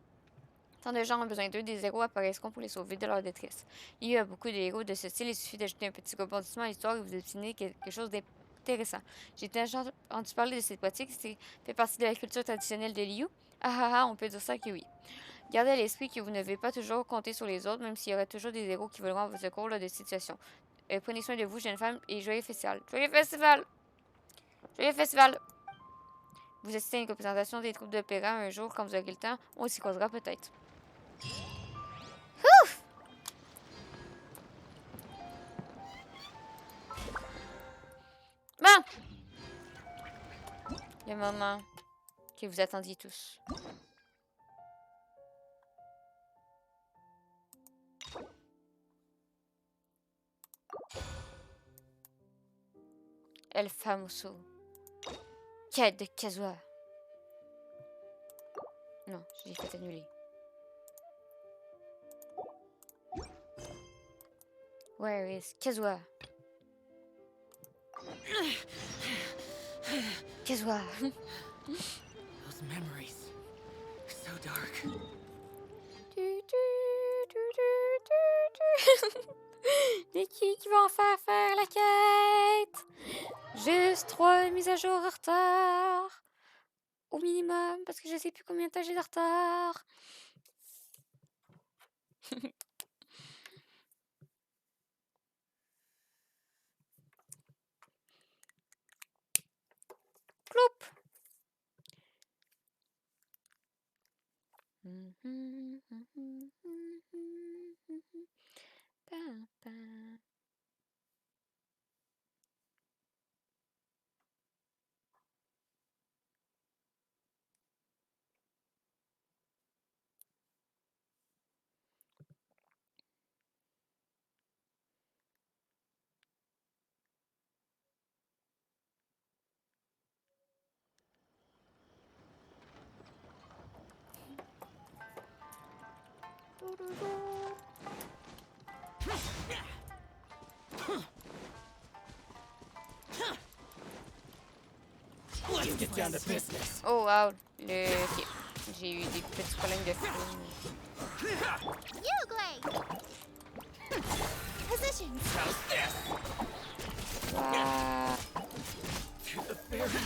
S1: Tant de gens ont besoin d'eux, des héros apparaîtront pour les sauver de leur détresse. Il y a beaucoup de héros de ce style, il suffit d'ajouter un petit rebondissement à l'histoire et vous obtenez quelque chose d'intéressant. J'ai déjà entendu parler de cette pratique, c'est fait partie de la culture traditionnelle de Liu. On peut dire ça que oui. Gardez à l'esprit que vous ne devez pas toujours compter sur les autres, même s'il y aura toujours des héros qui voleront à votre secours lors de situations. Prenez soin de vous, jeune femme, et joyeux festival. Joyeux festival! Joyeux festival! Vous assistez à une représentation des troupes d'opéra un jour, quand vous aurez le temps, on s'y croisera peut-être. Ouf! Bon! Le moment que vous attendiez tous. El famoso. Quête de Kazuha. Non, je l'ai fait annuler. Where is Kazuha? Kazuha.
S4: Those memories are so dark.
S1: Mais qui va en faire la quête? Juste 3 mises à jour en retard. Au minimum, parce que je sais plus combien de temps j'ai de retard. Cloup.
S19: Let's get down to business.
S1: Oh wow, ok. J'ai eu des petits problèmes de flou.
S2: You, Glade!
S11: positions.
S7: How's this?
S1: Wow.
S7: To the fairy.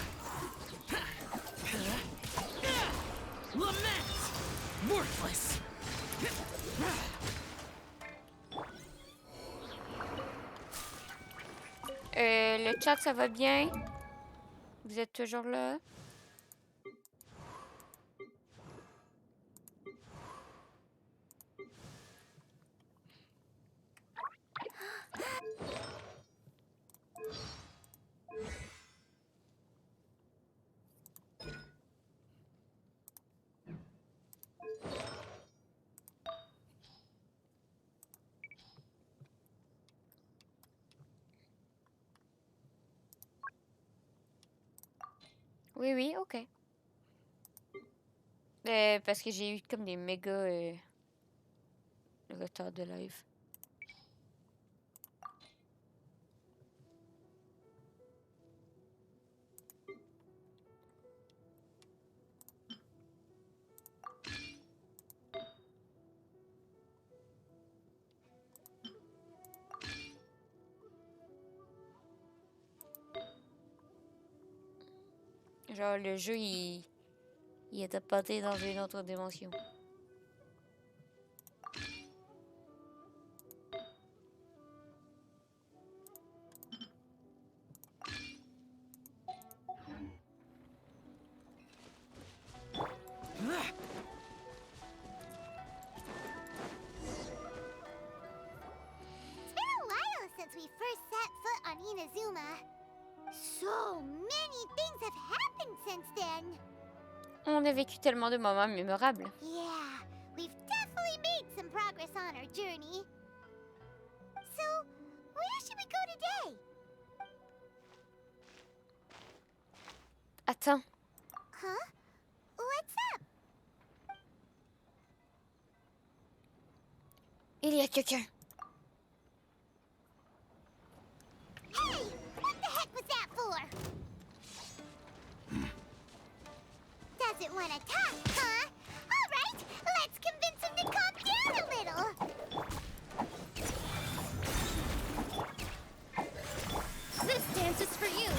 S7: Lament! Worthless!
S1: Le chat, ça va bien? Vous êtes toujours là? Oui, oui, ok. Parce que j'ai eu comme des méga retards de live. Genre, le jeu, il était porté dans une autre dimension.
S2: It's been a while since we first set foot on Inazuma. So many things have happened since then.
S1: On a vécu tellement de moments mémorables.
S2: Yeah, we've definitely made some progress on our journey. So, where should we go today?
S1: Attends.
S2: Huh? What's up?
S1: Il y a quelqu'un.
S2: Hey! What the heck was that for? Doesn't want to talk, huh? All right, let's convince him to calm down a little.
S11: This dance is for you.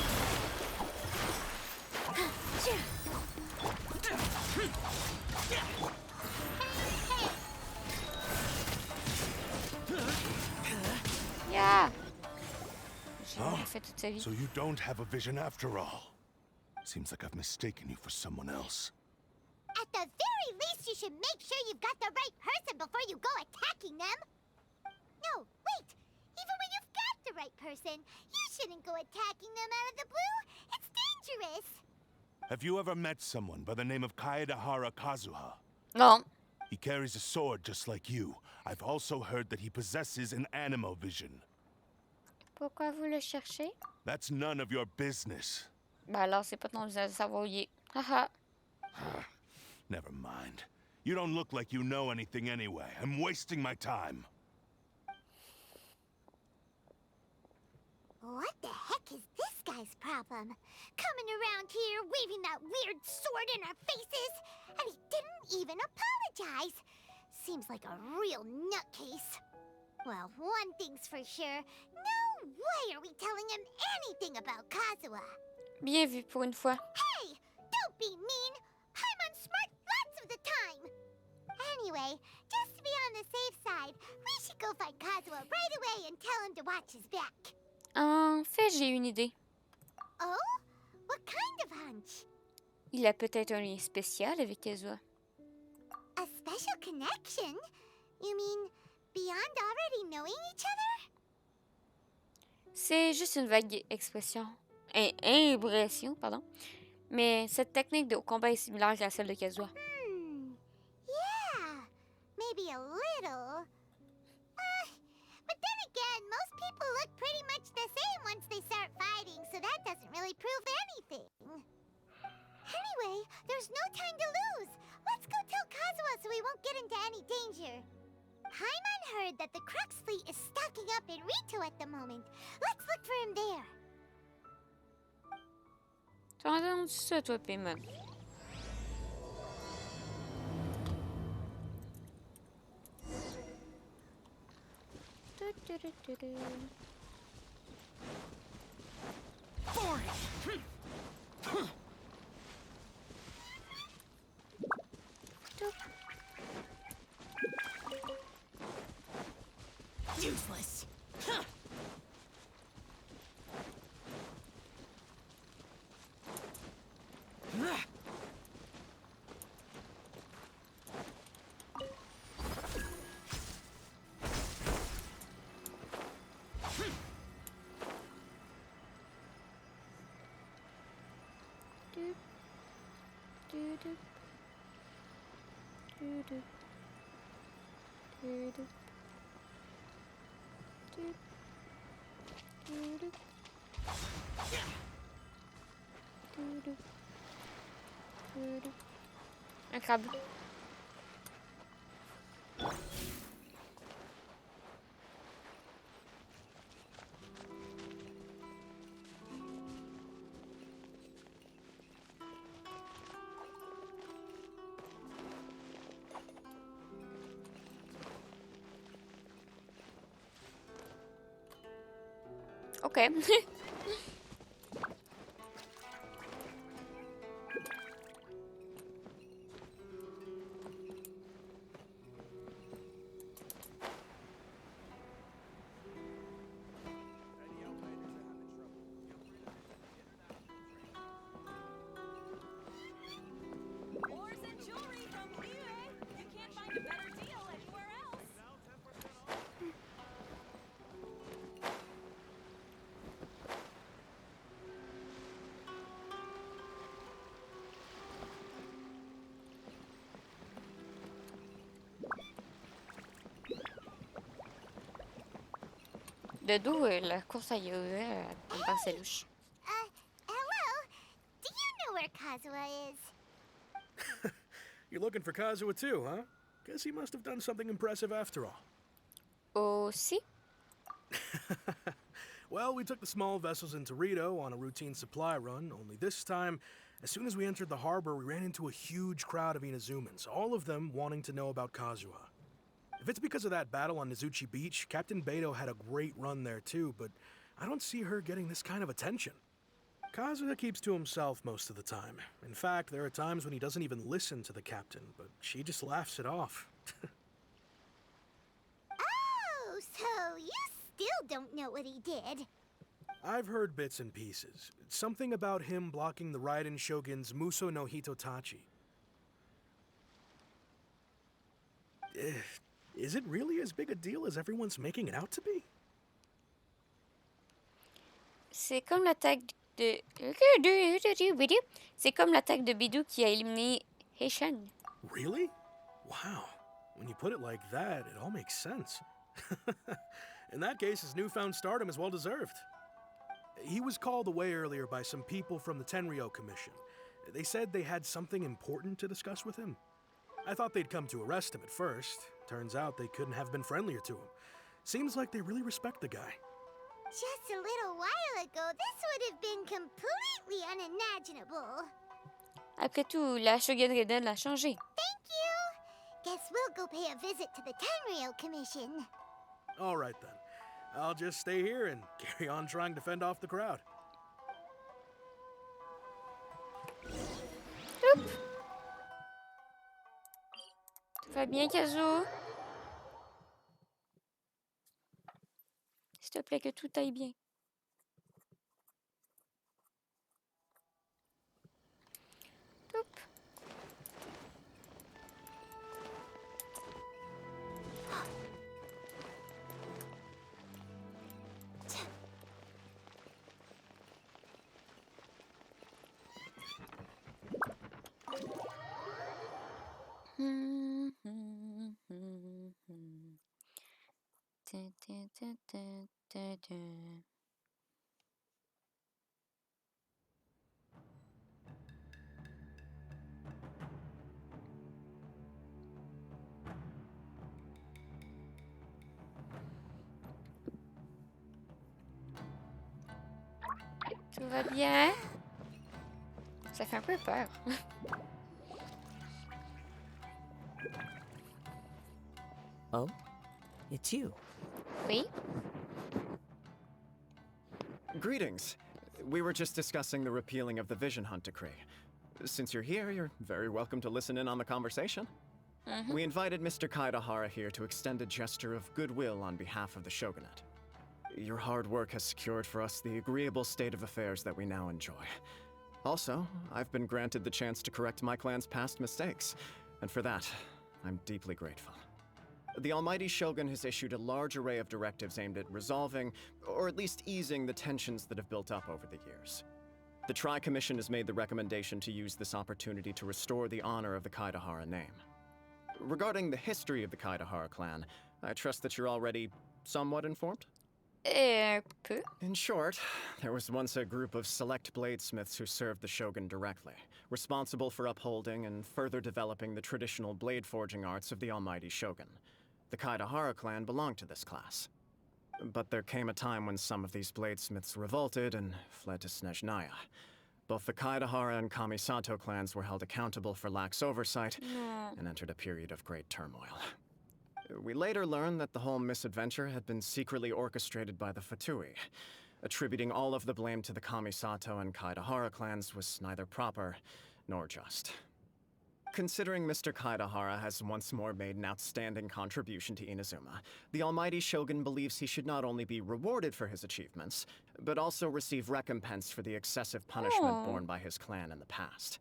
S1: Yeah! J'ai fait toute sa vie.
S9: So you don't have a vision after all. Seems like I've mistaken you for someone else.
S2: At the very least, you should make sure you've got the right person before you go attacking them. No, wait. Even when you've got the right person, you shouldn't go attacking them out of the blue. It's dangerous.
S9: Have you ever met someone by the name of Kaedahara Kazuha?
S1: Non.
S9: He carries a sword just like you. I've also heard that he possesses an animal vision.
S1: Pourquoi vous le cherchez?
S9: That's none of your business.
S1: Bah alors, c'est pas ton business de savoir où il est. Haha.
S9: Never mind. You don't look like you know anything anyway. I'm wasting my time.
S2: What the heck is this guy's problem? Coming around here, waving that weird sword in our faces, and he didn't even apologize. Seems like a real nutcase. Well, one thing's for sure. No way are we telling him anything about Kazuha.
S1: Bien vu pour une fois.
S2: Hey! Don't be mean! Paimon's smart lots of the time! Anyway, just to be on the safe side, we should go find Kazuha right away and tell him to watch his back.
S1: En fait, j'ai une idée.
S2: Oh? What kind of hunch?
S1: Il a peut-être un lien spécial avec Kazuha.
S2: A special connection? You mean beyond already knowing each other?
S1: C'est juste une vague expression. Impression, pardon. Mais cette technique de combat est similaire à celle de Kazuha.
S2: Yeah, maybe a little. But then again, most people look pretty much the same once they start fighting, so that doesn't really prove anything. Anyway, there's no time to lose. Let's go tell Kazuha so we won't get into any danger. Paimon heard that the Crux fleet is stocking up in Rito at the moment. Let's look for him there.
S1: T'as entendu ça, toi, Paimon?
S20: Useless. Huh.
S1: Un crabe. Ok.
S10: Ores and jewelry from Liyue. You can't find a better deal anywhere else.
S1: De dos, la course à Yahoo, elle me paraissait louche.
S2: Hello? Do you know where Kazuha is?
S16: You're looking for Kazuha too, huh? Guess he must have done something impressive after all.
S1: Aussi?
S16: Well, we took the small vessels into Rito on a routine supply run, only this time, as soon as we entered the harbor, we ran into a huge crowd of Inazumans, all of them wanting to know about Kazuha. If it's because of that battle on Nizuchi Beach, Captain Beto had a great run there too, but I don't see her getting this kind of attention. Kazuha keeps to himself most of the time. In fact, there are times when he doesn't even listen to the captain, but she just laughs it off.
S2: Oh, so you still don't know what he did?
S16: I've heard bits and pieces. Something about him blocking the Raiden Shogun's Muso no Hitotachi. Is it really as big a deal as everyone's making it out to be?
S1: C'est comme l'attaque de... C'est comme l'attaque de Bidou qui a éliminé Heishan.
S16: Really? Wow. When you put it like that, it all makes sense. In that case, his newfound stardom is well deserved. He was called away earlier by some people from the Tenryo Commission. They said they had something important to discuss with him. I thought they'd come to arrest him at first. Turns out they couldn't have been friendlier to him. Seems like they really respect the guy.
S2: Just a little while ago, this would have been completely unimaginable.
S1: Après tout, la Shogun Raiden l'a changé.
S2: Thank you. Guess we'll go pay a visit to the Tenryo Commission.
S16: All right then. I'll just stay here and carry on trying to fend off the crowd.
S1: Tout va bien, Kazuo? S'il te plaît, que tout aille bien. Toup. Tout va bien? Ça fait un peu peur.
S8: Oh? it's you.
S1: Oui.
S22: Greetings. We were just discussing the repealing of the Vision Hunt decree. Since you're here, you're very welcome to listen in on the conversation. We invited Mr. Kaidahara here to extend a gesture of goodwill on behalf of the Shogunate. Your hard work has secured for us the agreeable state of affairs that we now enjoy. Also, I've been granted the chance to correct my clan's past mistakes, and for that, I'm deeply grateful. The Almighty Shogun has issued a large array of directives aimed at resolving, or at least easing, the tensions that have built up over the years. The Tri-Commission has made the recommendation to use this opportunity to restore the honor of the Kaidahara name. Regarding the history of the Kaidahara clan, I trust that you're already somewhat informed?
S1: Un peu.
S22: In short, there was once a group of select bladesmiths who served the Shogun directly, responsible for upholding and further developing the traditional blade forging arts of the Almighty Shogun. The Kaidahara clan belonged to this class. But there came a time when some of these bladesmiths revolted and fled to Snezhnaya. Both the Kaidahara and Kamisato clans were held accountable for lax oversight and entered a period of great turmoil. We later learned that the whole misadventure had been secretly orchestrated by the Fatui. Attributing all of the blame to the Kamisato and Kaidahara clans was neither proper nor just. Considering Mr. Kaidahara has once more made an outstanding contribution to Inazuma, the Almighty Shogun believes he should not only be rewarded for his achievements, but also receive recompense for the excessive punishment borne by his clan in the past.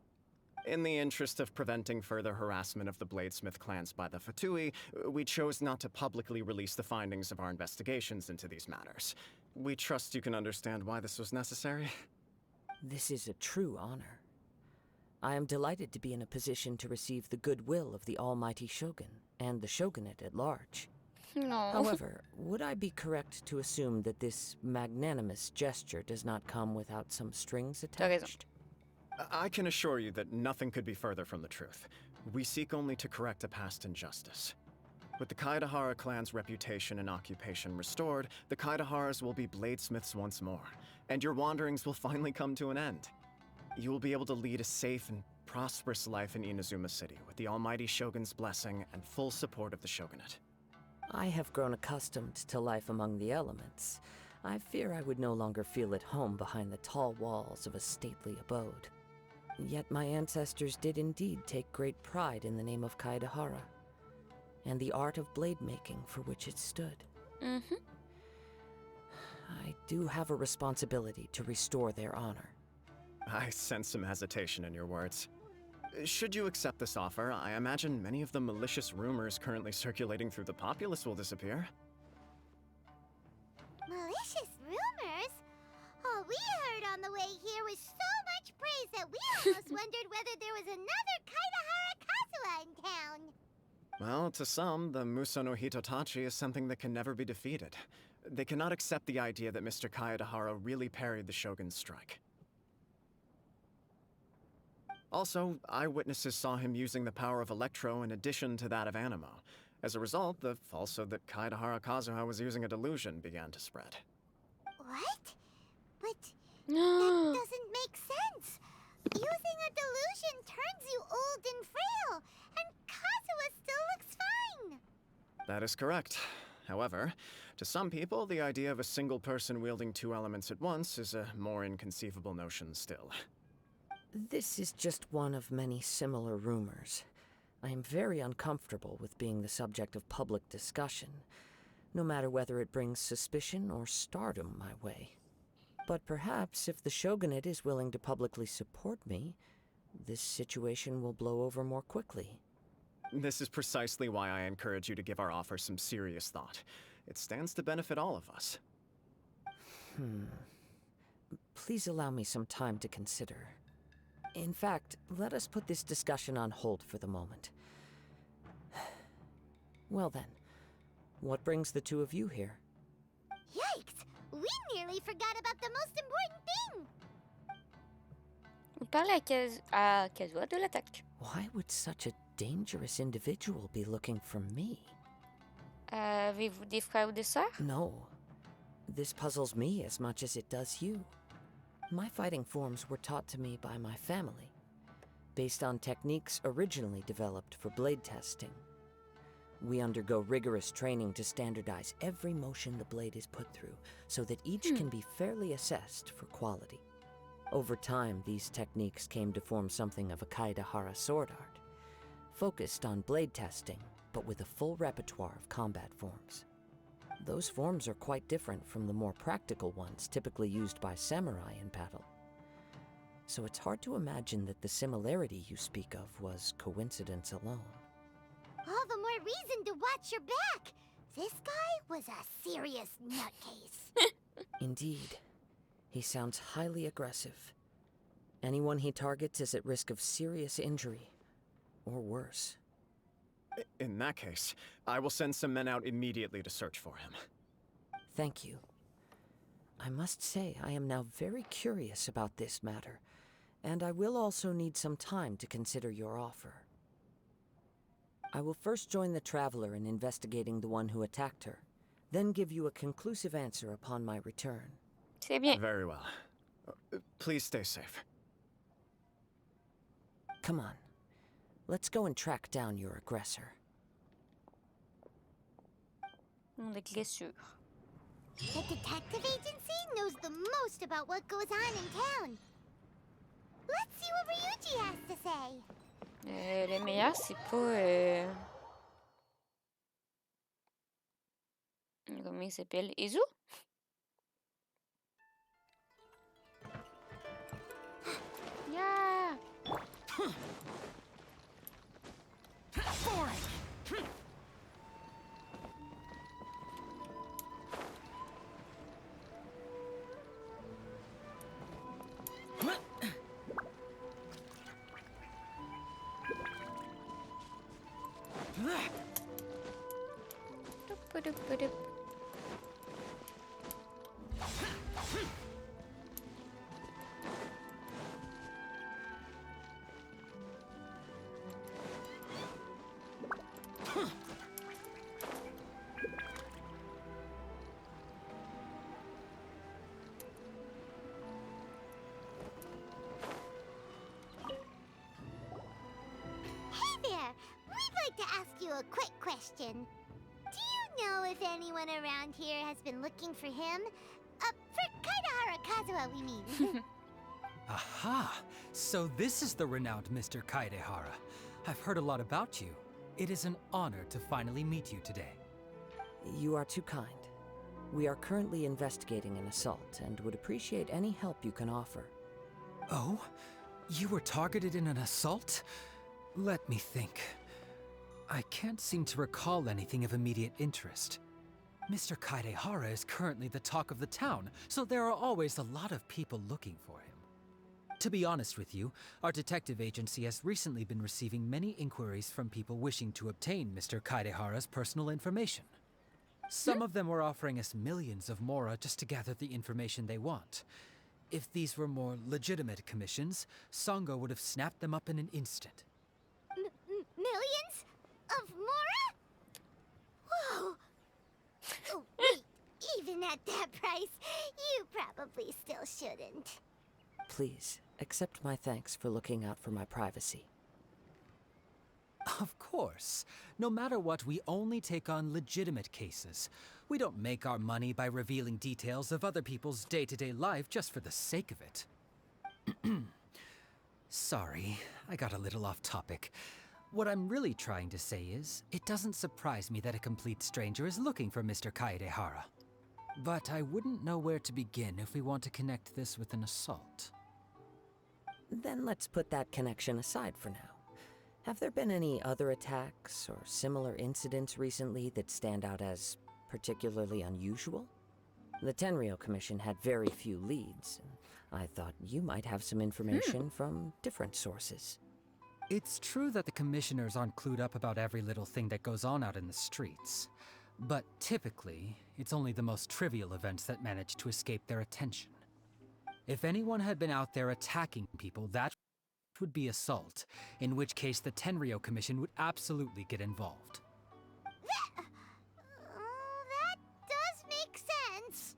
S22: In the interest of preventing further harassment of the Bladesmith clans by the Fatui, we chose not to publicly release the findings of our investigations into these matters. We trust you can understand why this was necessary.
S8: This is a true honor. I am delighted to be in a position to receive the goodwill of the Almighty Shogun and the Shogunate at large.
S1: No.
S8: However, would I be correct to assume that this magnanimous gesture does not come without some strings attached?
S22: I can assure you that nothing could be further from the truth. We seek only to correct a past injustice. With the Kaidahara clan's reputation and occupation restored, the Kaidaharas will be bladesmiths once more, and your wanderings will finally come to an end. You will be able to lead a safe and prosperous life in Inazuma City with the Almighty Shogun's blessing and full support of the Shogunate.
S8: I have grown accustomed to life among the elements. I fear I would no longer feel at home behind the tall walls of a stately abode. Yet my ancestors did indeed take great pride in the name of Kaidahara, and the art of blade making for which it stood. I do have a responsibility to restore their honor.
S22: I sense some hesitation in your words. Should you accept this offer, I imagine many of the malicious rumors currently circulating through the populace will disappear.
S2: Malicious rumors? All we heard on the way here was so much praise that we almost wondered whether there was another Kaidahara Kazuha in town.
S22: Well, to some, the Muso no Hitotachi is something that can never be defeated. They cannot accept the idea that Mr. Kaidahara really parried the Shogun's strike. Also, eyewitnesses saw him using the power of Electro in addition to that of Animo. As a result, the falsehood that Kaidahara Kazuha was using a delusion began to spread.
S2: What? But that doesn't make sense. Using a delusion turns you old and frail, and Kazuha still looks fine.
S22: That is correct. However, to some people, the idea of a single person wielding two elements at once is a more inconceivable notion still.
S8: This is just one of many similar rumors. I am very uncomfortable with being the subject of public discussion, no matter whether it brings suspicion or stardom my way. But perhaps if the Shogunate is willing to publicly support me, this situation will blow over more quickly.
S22: This is precisely why I encourage you to give our offer some serious thought. It stands to benefit all of us.
S8: Please allow me some time to consider. In fact, let us put this discussion on hold for the moment. Well then, what brings the two of you here?
S2: Yikes! We nearly forgot about the most important thing!
S1: On parle à Kazuha de l'attaque.
S8: Why would such a dangerous individual be looking for me?
S1: Avez-vous des frères ou des sœurs?
S8: No. This puzzles me as much as it does you. My fighting forms were taught to me by my family, based on techniques originally developed for blade testing. We undergo rigorous training to standardize every motion the blade is put through, so that each can be fairly assessed for quality. Over time, these techniques came to form something of a Kaidahara sword art, focused on blade testing, but with a full repertoire of combat forms. Those forms are quite different from the more practical ones typically used by samurai in battle. So it's hard to imagine that the similarity you speak of was coincidence alone.
S2: All the more reason to watch your back. This guy was a serious nutcase.
S8: Indeed. He sounds highly aggressive. Anyone he targets is at risk of serious injury, or worse.
S22: In that case, I will send some men out immediately to search for him.
S8: Thank you. I must say I am now very curious about this matter, and I will also need some time to consider your offer. I will first join the Traveler in investigating the one who attacked her, then give you a conclusive answer upon my return.
S1: C'est bien.
S22: Very well. Please stay safe.
S8: Come on. Let's go and track down your aggressor.
S1: On est sûr.
S2: The detective agency knows the most about what goes on in town. Let's see what Ryuji has to say.
S1: Le meilleur, c'est pas... Comment il s'appelle? Izu? Yeah!
S2: To ask you a quick question. Do you know if anyone around here has been looking for him? For Kaidahara Kazuha, we mean.
S12: Aha! So this is the renowned Mr. Kaidehara. I've heard a lot about you. It is an honor to finally meet you today.
S8: You are too kind. We are currently investigating an assault and would appreciate any help you can offer.
S12: Oh? You were targeted in an assault? Let me think. I can't seem to recall anything of immediate interest. Mr. Kaidehara is currently the talk of the town, so there are always a lot of people looking for him. To be honest with you, our detective agency has recently been receiving many inquiries from people wishing to obtain Mr. Kaidehara's personal information. Some of them were offering us millions of mora just to gather the information they want. If these were more legitimate commissions, Sango would have snapped them up in an instant.
S2: Millions? Of mora? Whoa! Oh, wait, even at that price, you probably still shouldn't.
S8: Please, accept my thanks for looking out for my privacy.
S12: Of course. No matter what, we only take on legitimate cases. We don't make our money by revealing details of other people's day-to-day life just for the sake of it. Sorry, I got a little off topic. What I'm really trying to say is, it doesn't surprise me that a complete stranger is looking for Mr. Kaidehara. But I wouldn't know where to begin if we want to connect this with an assault.
S8: Then let's put that connection aside for now. Have there been any other attacks or similar incidents recently that stand out as particularly unusual? The Tenryou Commission had very few leads, and I thought you might have some information from different sources.
S12: It's true that the commissioners aren't clued up about every little thing that goes on out in the streets. But typically, it's only the most trivial events that manage to escape their attention. If anyone had been out there attacking people, that would be assault, in which case the Tenryou Commission would absolutely get involved.
S2: That does make sense.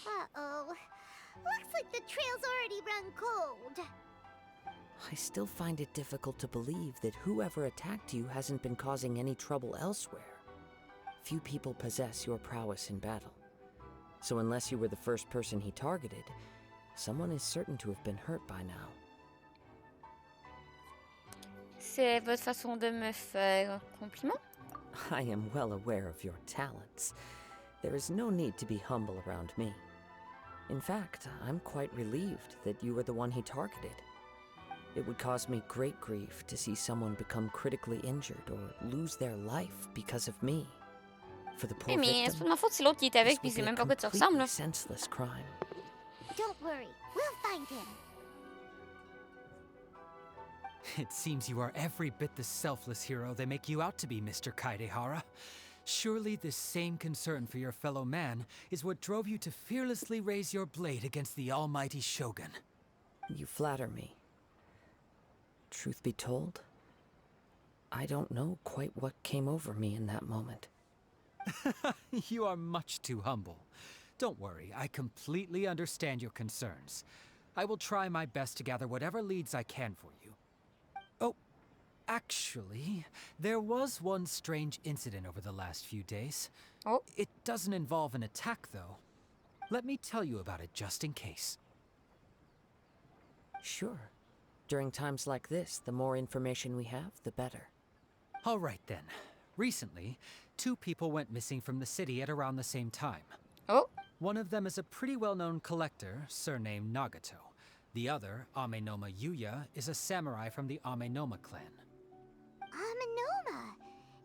S2: Uh-oh. Looks like the trail's already run cold.
S8: I still find it difficult to believe that whoever attacked you hasn't been causing any trouble elsewhere. Few people possess your prowess in battle. So unless you were the first person he targeted, someone is certain to have been hurt by now.
S1: C'est votre façon de me faire un compliment?
S8: I am well aware of your talents. There is no need to be humble around me. In fact, I'm quite relieved that you were the one he targeted. It would cause me great grief to see someone become critically injured or lose their life because of me. For the poor
S1: Mais c'est
S8: victim,
S1: pas de ma faute si l'autre qui est avec
S8: this
S1: puis
S8: would
S1: c'est
S8: be a
S1: même pas quoi tu ressembles là.
S8: completely senseless crime.
S2: Don't worry, we'll find him.
S12: It seems you are every bit the selfless hero they make you out to be, Mr. Kaidehara. Surely this same concern for your fellow man is what drove you to fearlessly raise your blade against the almighty Shogun.
S8: You flatter me. Truth be told, I don't know quite what came over me in that moment.
S12: You are much too humble. Don't worry, I completely understand your concerns. I will try my best to gather whatever leads I can for you. Oh, actually, there was one strange incident over the last few days.
S1: Oh.
S12: It doesn't involve an attack, though. Let me tell you about it just in case.
S8: Sure. During times like this, the more information we have, the better.
S12: All right, then. Recently, 2 people went missing from the city at around the same time.
S1: Oh.
S12: One of them is a pretty well-known collector, surnamed Nagato. The other, Amenoma Yuya, is a samurai from the Amenoma clan.
S2: Amenoma!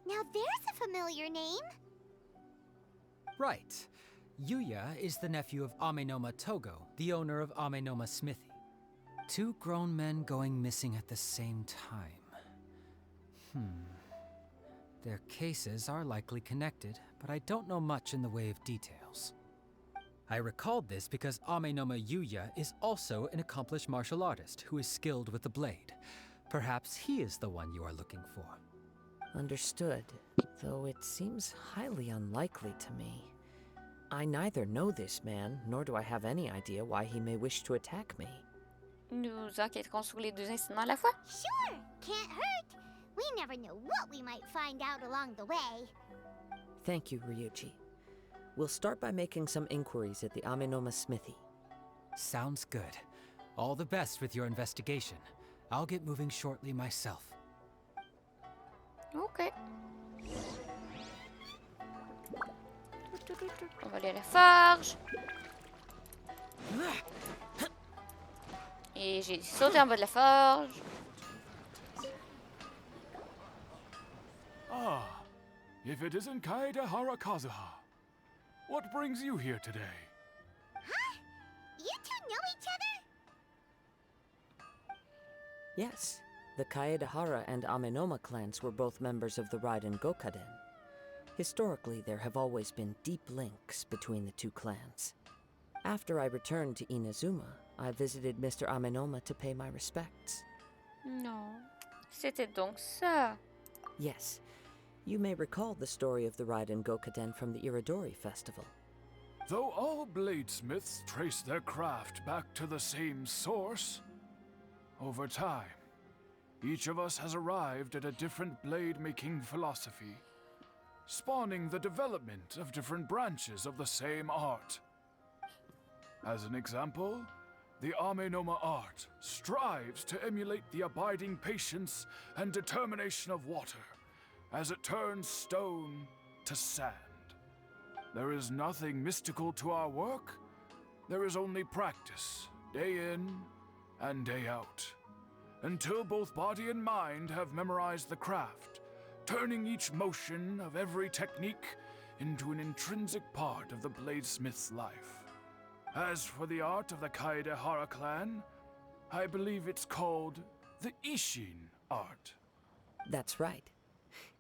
S2: Now there's a familiar name.
S12: Right. Yuya is the nephew of Amenoma Togo, the owner of Amenoma Smithy. 2 grown men going missing at the same time. Their cases are likely connected, but I don't know much in the way of details. I recalled this because Amenoma Yuya is also an accomplished martial artist who is skilled with the blade. Perhaps he is the one you are looking for.
S8: Understood, though it seems highly unlikely to me. I neither know this man, nor do I have any idea why he may wish to attack me.
S1: Nous enquêterons sur les 2 incidents à la fois.
S2: Sure, can't hurt. We never know what we might find out along the way.
S8: Thank you, Ryuji. We'll start by making some inquiries at the Amenoma Smithy.
S12: Sounds good. All the best with your investigation. I'll get moving shortly myself.
S1: Ok. On va aller à la forge. Et j'ai sauté en bas de la forge.
S14: Ah, if it isn't Kaedehara Kazuha. What brings you here today?
S2: Huh? You 2 know each other?
S8: Yes, the Kaedehara and Amenoma clans were both members of the Raiden Gokaden. Historically, there have always been deep links between the 2 clans. After I returned to Inazuma, I visited Mr. Amenoma to pay my respects.
S1: Non, c'était donc ça.
S8: Yes, you may recall the story of the Raiden Gokaden from the Iridori Festival.
S14: Though all bladesmiths trace their craft back to the same source, over time, each of us has arrived at a different blade-making philosophy, spawning the development of different branches of the same art. As an example, the Amenoma art strives to emulate the abiding patience and determination of water as it turns stone to sand. There is nothing mystical to our work. There is only practice, day in and day out, until both body and mind have memorized the craft, turning each motion of every technique into an intrinsic part of the bladesmith's life. As for the art of the Kaedehara clan, I believe it's called the Ishin art.
S8: That's right.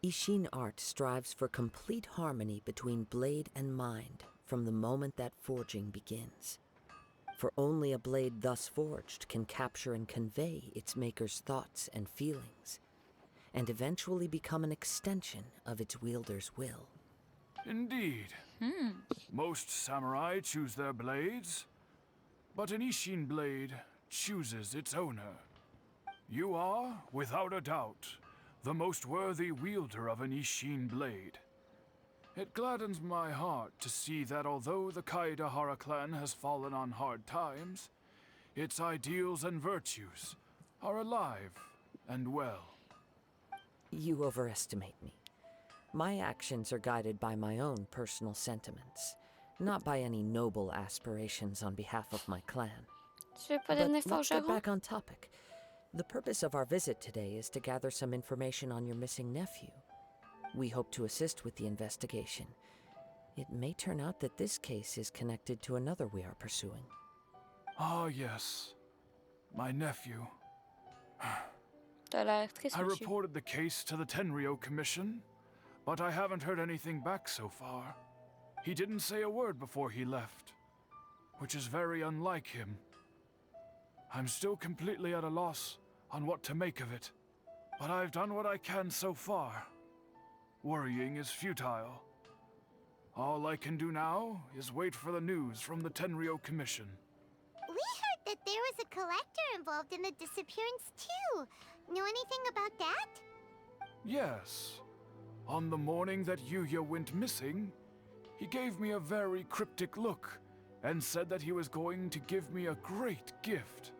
S8: Ishin art strives for complete harmony between blade and mind from the moment that forging begins. For only a blade thus forged can capture and convey its maker's thoughts and feelings, and eventually become an extension of its wielder's will.
S14: Indeed. Most samurai choose their blades, but an Ishin blade chooses its owner. You are, without a doubt, the most worthy wielder of an Ishin blade. It gladdens my heart to see that although the Kaedahara clan has fallen on hard times, its ideals and virtues are alive and well.
S8: You overestimate me. My actions are guided by my own personal sentiments, not by any noble aspirations on behalf of my clan. But let's get back on topic. The purpose of our visit today is to gather some information on your missing nephew. We hope to assist with the investigation. It may turn out that this case is connected to another we are pursuing.
S14: Ah, yes. My nephew.
S1: T'as l'air triste,
S14: I
S1: monsieur.
S14: reported the case to the Tenryou Commission, but I haven't heard anything back so far. He didn't say a word before he left, which is very unlike him. I'm still completely at a loss on what to make of it, but I've done what I can so far. Worrying is futile. All I can do now is wait for the news from the Tenryou Commission.
S2: We heard that there was a collector involved in the disappearance too. Know anything about that?
S14: Yes. On the morning that Yuya went missing, he gave me a very cryptic look and said that he was going to give me a great gift.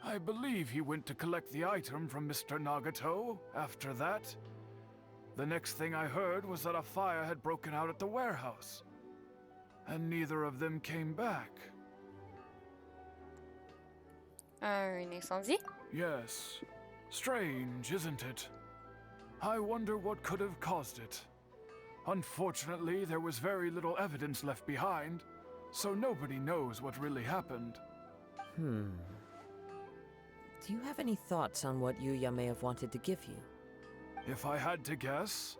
S14: I believe he went to collect the item from Mr. Nagato after that. The next thing I heard was that a fire had broken out at the warehouse, and neither of them came back.
S1: Un incendie?
S14: Yes. Strange, isn't it? I wonder what could have caused it. Unfortunately, there was very little evidence left behind, so nobody knows what really happened.
S8: Do you have any thoughts on what Yuya may have wanted to give you?
S14: If I had to guess,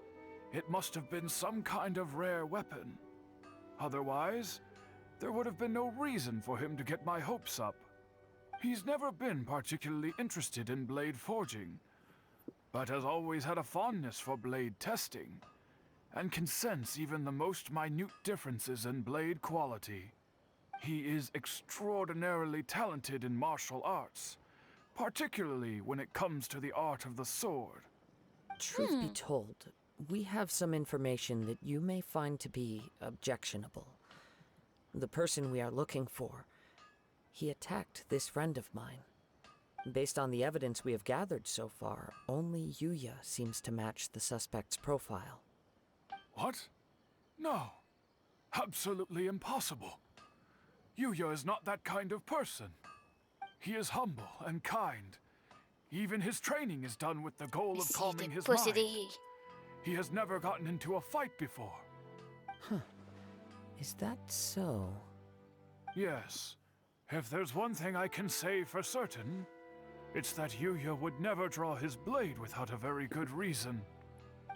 S14: it must have been some kind of rare weapon. Otherwise, there would have been no reason for him to get my hopes up. He's never been particularly interested in blade forging, but has always had a fondness for blade testing, and can sense even the most minute differences in blade quality. He is extraordinarily talented in martial arts, particularly when it comes to the art of the sword.
S8: Truth be told, we have some information that you may find to be objectionable. The person we are looking for, he attacked this friend of mine. Based on the evidence we have gathered so far, only Yuya seems to match the suspect's profile.
S14: What? No. Absolutely impossible. Yuya is not that kind of person. He is humble and kind. Even his training is done with the goal of calming his mind. He has never gotten into a fight before.
S8: Huh. Is that so?
S14: Yes. If there's one thing I can say for certain, it's that Yuya would never draw his blade without a very good reason.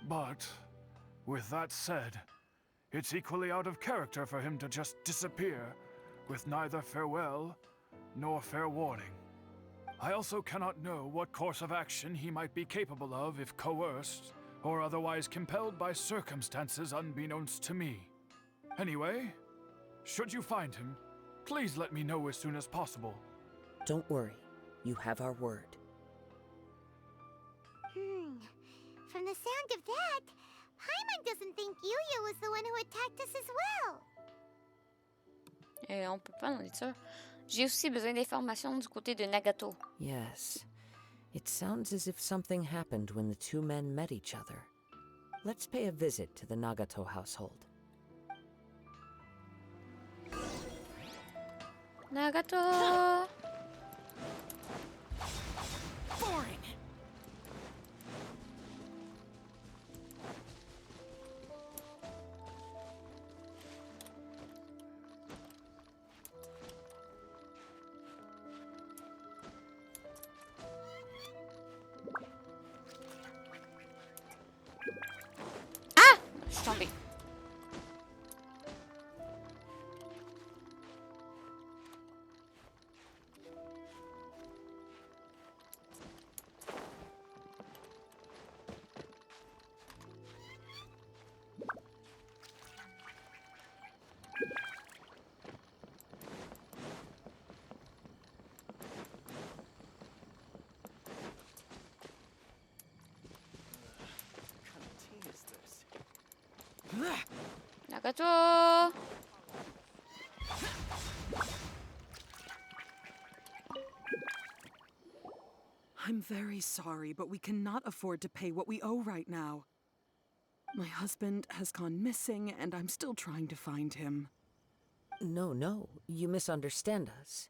S14: But, with that said, it's equally out of character for him to just disappear, with neither farewell nor fair warning. I also cannot know what course of action he might be capable of if coerced, or otherwise compelled by circumstances unbeknownst to me. Anyway, should you find him, please let me know as soon as possible.
S8: Don't worry, you have our word.
S2: From the sound of that, Paimon doesn't think Yuya was the one who attacked us as well.
S1: On peut pas en être sûr. J'ai aussi besoin d'informations du côté de Nagato.
S8: Yes. It sounds as if something happened when the two men met each other. Let's pay a visit to the Nagato household.
S1: Nagato!
S7: Boring!
S1: Je suis tombée. Nagato!
S5: I'm very sorry, but we cannot afford to pay what we owe right now. My husband has gone missing, and I'm still trying to find him.
S8: No, you misunderstand us.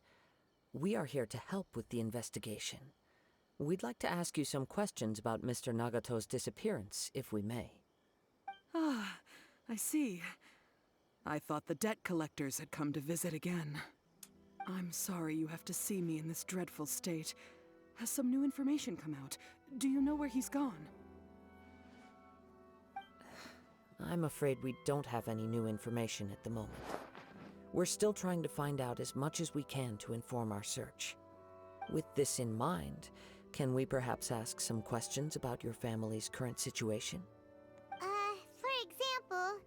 S8: We are here to help with the investigation. We'd like to ask you some questions about Mr. Nagato's disappearance, if we may.
S5: Ah, I see. I thought the debt collectors had come to visit again. I'm sorry you have to see me in this dreadful state. Has some new information come out? Do you know where he's gone?
S8: I'm afraid we don't have any new information at the moment. We're still trying to find out as much as we can to inform our search. With this in mind, can we perhaps ask some questions about your family's current situation?
S2: For example,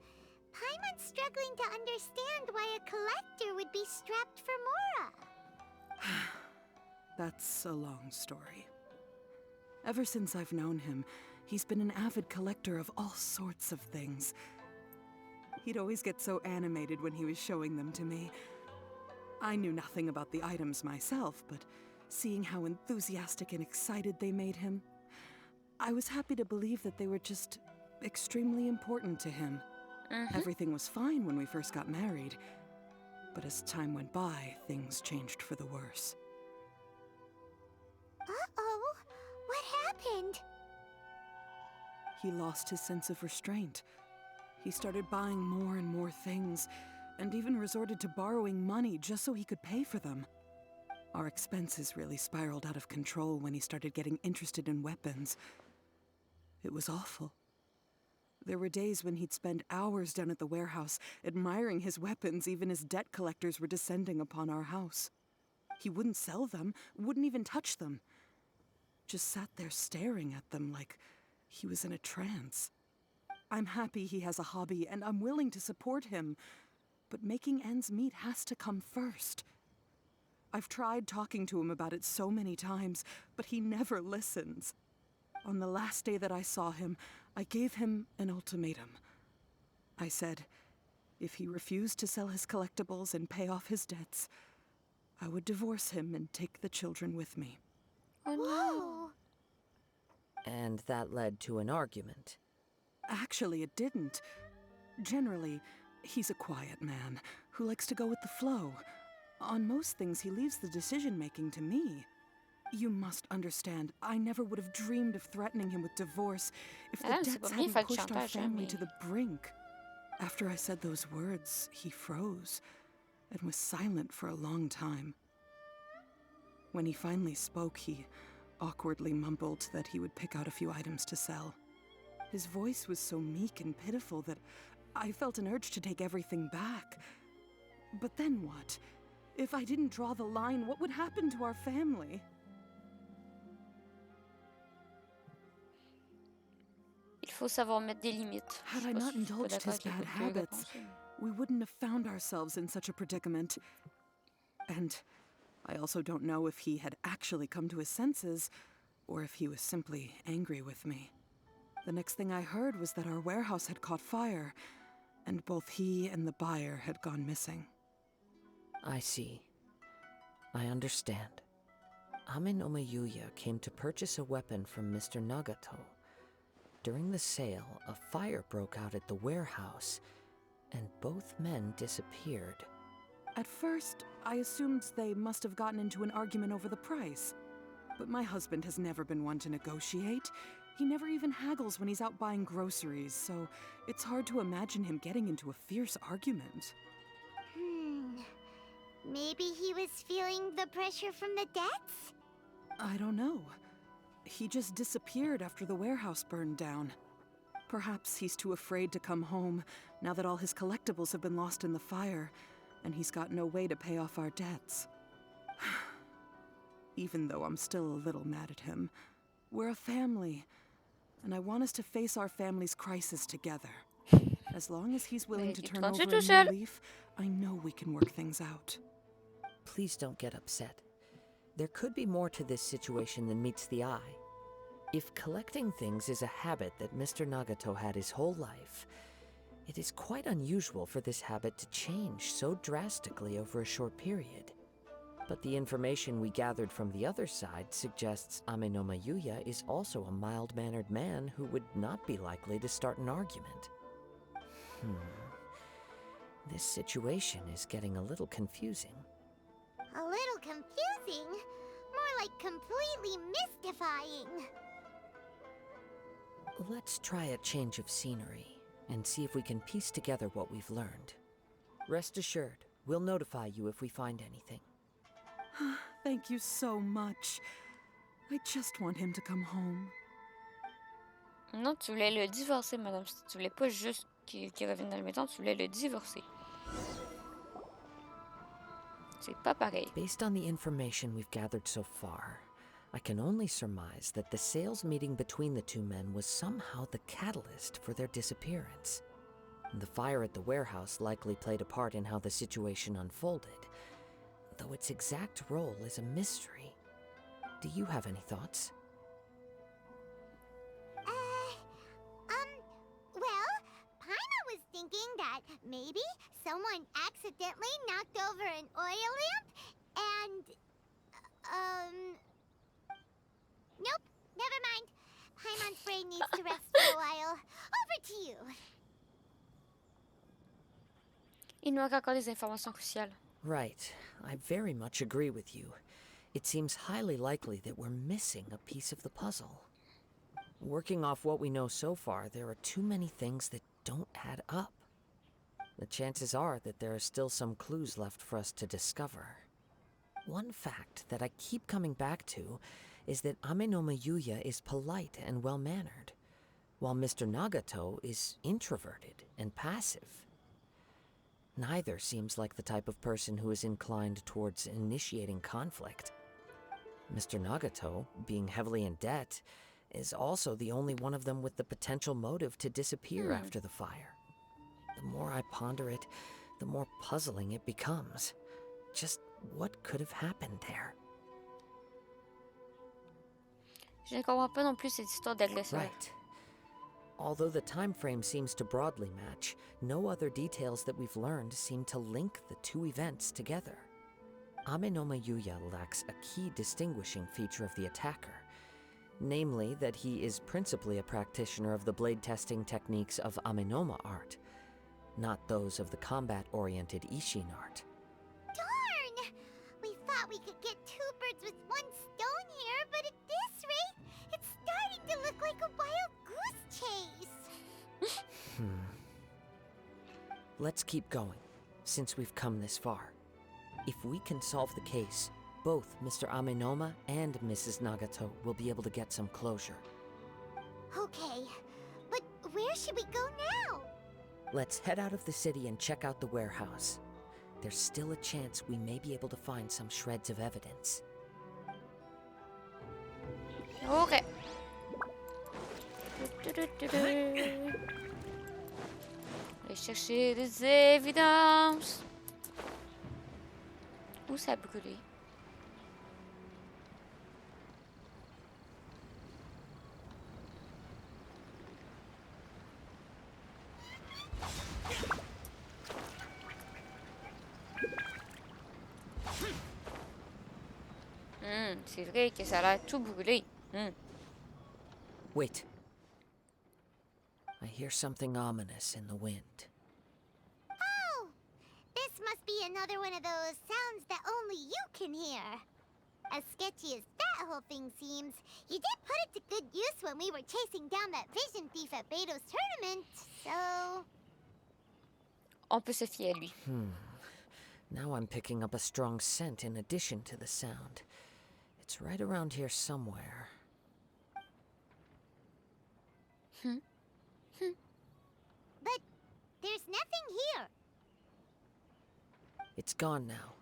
S2: Paimon's struggling to understand why a collector would be strapped for Mora.
S5: That's a long story. Ever since I've known him, he's been an avid collector of all sorts of things. He'd always get so animated when he was showing them to me. I knew nothing about the items myself, but seeing how enthusiastic and excited they made him, I was happy to believe that they were just extremely important to him. Everything was fine when we first got married, but as time went by, things changed for the worse.
S2: Uh-oh, what happened?
S5: He lost his sense of restraint. He started buying more and more things, and even resorted to borrowing money just so he could pay for them. Our expenses really spiraled out of control when he started getting interested in weapons. It was awful. There were days when he'd spend hours down at the warehouse, admiring his weapons even as debt collectors were descending upon our house. He wouldn't sell them, wouldn't even touch them. Just sat there staring at them like he was in a trance. I'm happy he has a hobby, and I'm willing to support him. But making ends meet has to come first. I've tried talking to him about it so many times, but he never listens. On the last day that I saw him, I gave him an ultimatum. I said, if he refused to sell his collectibles and pay off his debts, I would divorce him and take the children with me.
S1: Oh no.
S8: And that led to an argument.
S5: Actually, it didn't. Generally, he's a quiet man who likes to go with the flow. On most things, he leaves the decision-making to me. You must understand, I never would have dreamed of threatening him with divorce if the debts hadn't pushed our family to the brink. After I said those words, he froze and was silent for a long time. When he finally spoke, he awkwardly mumbled that he would pick out a few items to sell. His voice was so meek and pitiful that I felt an urge to take everything back. But then what? If I didn't draw the line, what would happen to our family?
S1: Il faut savoir mettre des limites.
S5: Had I not indulged his bad habits, we wouldn't have found ourselves in such a predicament. And I also don't know if he had actually come to his senses, or if he was simply angry with me. The next thing I heard was that our warehouse had caught fire, and both he and the buyer had gone missing.
S8: I see. I understand. Amin Omayuya came to purchase a weapon from Mr. Nagato. During the sale, a fire broke out at the warehouse, and both men disappeared.
S5: At first, I assumed they must have gotten into an argument over the price. But my husband has never been one to negotiate. He never even haggles when he's out buying groceries, so it's hard to imagine him getting into a fierce argument.
S2: Maybe he was feeling the pressure from the debts?
S5: I don't know. He just disappeared after the warehouse burned down. Perhaps he's too afraid to come home now that all his collectibles have been lost in the fire, and he's got no way to pay off our debts. Even though I'm still a little mad at him, we're a family, and I want us to face our family's crisis together. As long as he's willing to turn over a new leaf, I know we can work things out.
S8: Please don't get upset. There could be more to this situation than meets the eye. If collecting things is a habit that Mr. Nagato had his whole life, It is quite unusual for this habit to change so drastically over a short period. But the information we gathered from the other side suggests Amenoma Yuya is also a mild-mannered man who would not be likely to start an argument. This situation is getting a little confusing.
S2: A little confusing? More like completely mystifying.
S8: Let's try a change of scenery and see if we can piece together what we've learned. Rest assured, we'll notify you if we find anything.
S5: Thank you so much. I just want him to come home.
S1: Non, tu voulais le divorcer, madame. Tu voulais pas juste qu'il revienne dans la maison, tu voulais le divorcer. C'est pas pareil.
S8: Based on the information we've gathered so far, I can only surmise that the sales meeting between the two men was somehow the catalyst for their disappearance. The fire at the warehouse likely played a part in how the situation unfolded, though its exact role is a mystery. Do you have any thoughts?
S2: Well, Paimon was thinking that maybe someone accidentally knocked over an oil lamp and, nope, never mind. Paimon's brain needs to rest for a while. Over to you.
S1: Il nous manque encore des informations cruciales.
S8: Right. I very much agree with you. It seems highly likely that we're missing a piece of the puzzle. Working off what we know so far, there are too many things that don't add up. The chances are that there are still some clues left for us to discover. One fact that I keep coming back to is that Amenoma Yuya is polite and well-mannered, while Mr. Nagato is introverted and passive. Neither seems like the type of person who is inclined towards initiating conflict. Mr. Nagato, being heavily in debt, is also the only one of them with the potential motive to disappear after the fire. The more I ponder it, the more puzzling it becomes. Just what could have happened there?
S1: Je ne comprends pas non plus cette histoire d'agresseur.
S8: Right. Although the time frame seems to broadly match, no other details that we've learned seem to link the two events together. Amenoma Yuya lacks a key distinguishing feature of the attacker, namely that he is principally a practitioner of the blade testing techniques of Amenoma art, not those of the combat-oriented Ishin art.
S2: Darn! We thought we could get two birds with one stone here, but at this rate, it's starting to look like a wild goose chase.
S8: Let's keep going, since we've come this far. If we can solve the case, both Mr. Amenoma and Mrs. Nagato will be able to get some closure.
S2: Okay, but where should we go now?
S8: Let's head out of the city and check out the warehouse. There's still a chance we may be able to find some shreds of evidence.
S1: Okay. Aller chercher des évidences. Où ça a brûlé? C'est vrai que ça a l'air tout brûlé.
S8: Wait. I hear something ominous in the wind.
S2: Oh! This must be another one of those sounds that only you can hear. As sketchy as that whole thing seems, you did put it to good use when we were chasing down that vision thief at Beto's tournament, so...
S1: On peut se fier à lui.
S8: Now I'm picking up a strong scent in addition to the sound. It's right around here somewhere.
S2: But there's nothing here.
S8: It's gone now,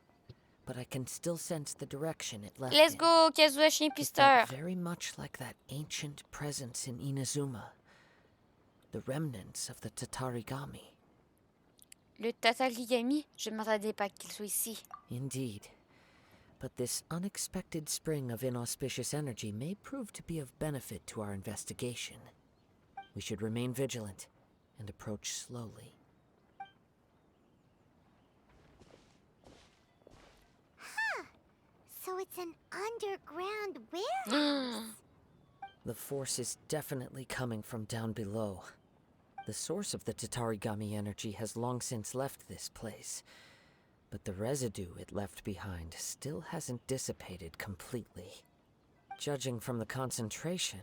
S8: but I can still sense the direction it left
S1: Let's
S8: in.
S1: go, Kazuya Chien
S8: It
S1: Pisteur.
S8: felt very much like that ancient presence in Inazuma. The remnants of the Tatarigami.
S1: Le Tatarigami, je ne m'attendais pas qu'il soit ici.
S8: Indeed. But this unexpected spring of inauspicious energy may prove to be of benefit to our investigation. We should remain vigilant and approach slowly.
S2: So it's an underground warehouse.
S8: The force is definitely coming from down below. The source of the Tatarigami energy has long since left this place, but the residue it left behind still hasn't dissipated completely. Judging from the concentration,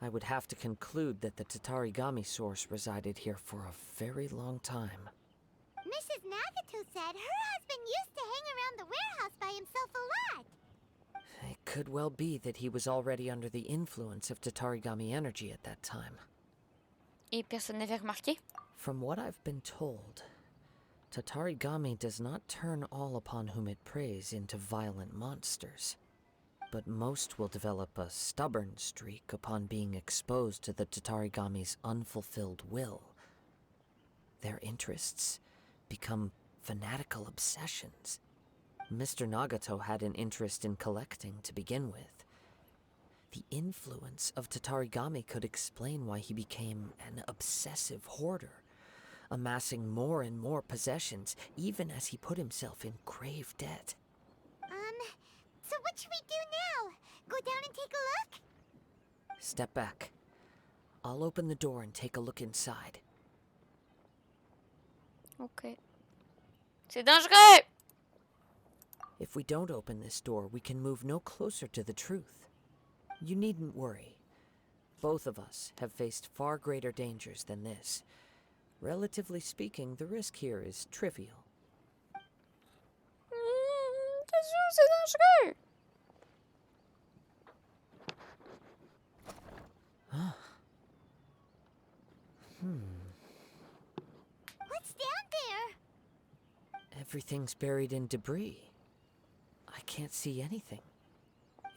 S8: I would have to conclude that the Tatarigami source resided here for a very long time.
S2: Mrs. Nagato said her husband used to hang around the warehouse by himself a lot.
S8: It could well be that he was already under the influence of Tatarigami energy at that time.
S1: Et personne n'avait remarqué?
S8: From what I've been told, Tatarigami does not turn all upon whom it preys into violent monsters, but most will develop a stubborn streak upon being exposed to the Tatarigami's unfulfilled will. Their interests become fanatical obsessions. Mr. Nagato had an interest in collecting to begin with. The influence of Tatarigami could explain why he became an obsessive hoarder, amassing more and more possessions, even as he put himself in grave debt.
S2: So what should we do now? Go down and take a look?
S8: Step back. I'll open the door and take a look inside.
S1: Okay. C'est dangereux!
S8: If we don't open this door, we can move no closer to the truth. You needn't worry. Both of us have faced far greater dangers than this. Relatively speaking, the risk here is trivial.
S1: C'est dangereux!
S2: What's down there?
S8: Everything's buried in debris. I can't see anything.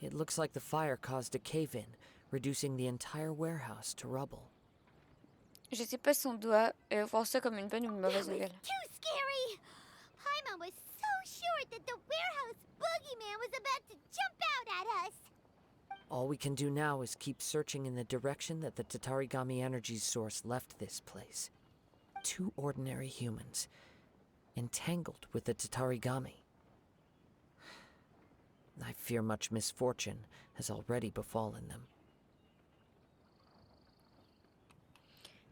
S8: It looks like the fire caused a cave-in, reducing the entire warehouse to rubble.
S1: Je sais pas si on doit voir ça comme une bonne ou une mauvaise
S2: That was
S1: nouvelle.
S2: too scary! Paimon was so sure that the warehouse boogeyman was about to jump out at us.
S8: All we can do now is keep searching in the direction that the Tatarigami energy's source left this place. Two ordinary humans, entangled with the Tatarigami. I fear much misfortune has already befallen them.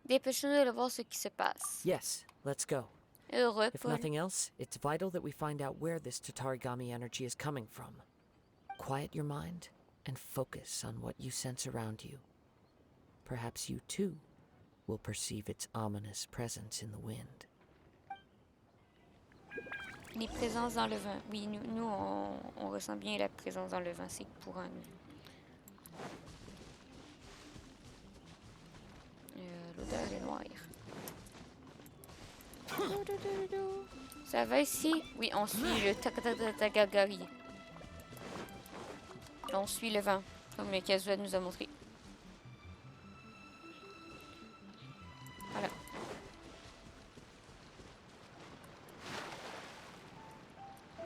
S1: Dépêchons-nous de voir ce qui se passe.
S8: Yes, let's go.
S1: Heureux,
S8: If
S1: Paul.
S8: nothing else, it's vital that we find out where this Tatarigami energy is coming from. Quiet your mind and focus on what you sense around you. Perhaps you too will perceive its ominous presence in the wind.
S1: Les présences dans le vent. Oui, nous on ressent bien la présence dans le vent. C'est courant, nous. L'odeur est noire. Ça va ici? Oui, on suit le Takatagagari. On suit le vent, comme Kazuha nous a montré. Voilà.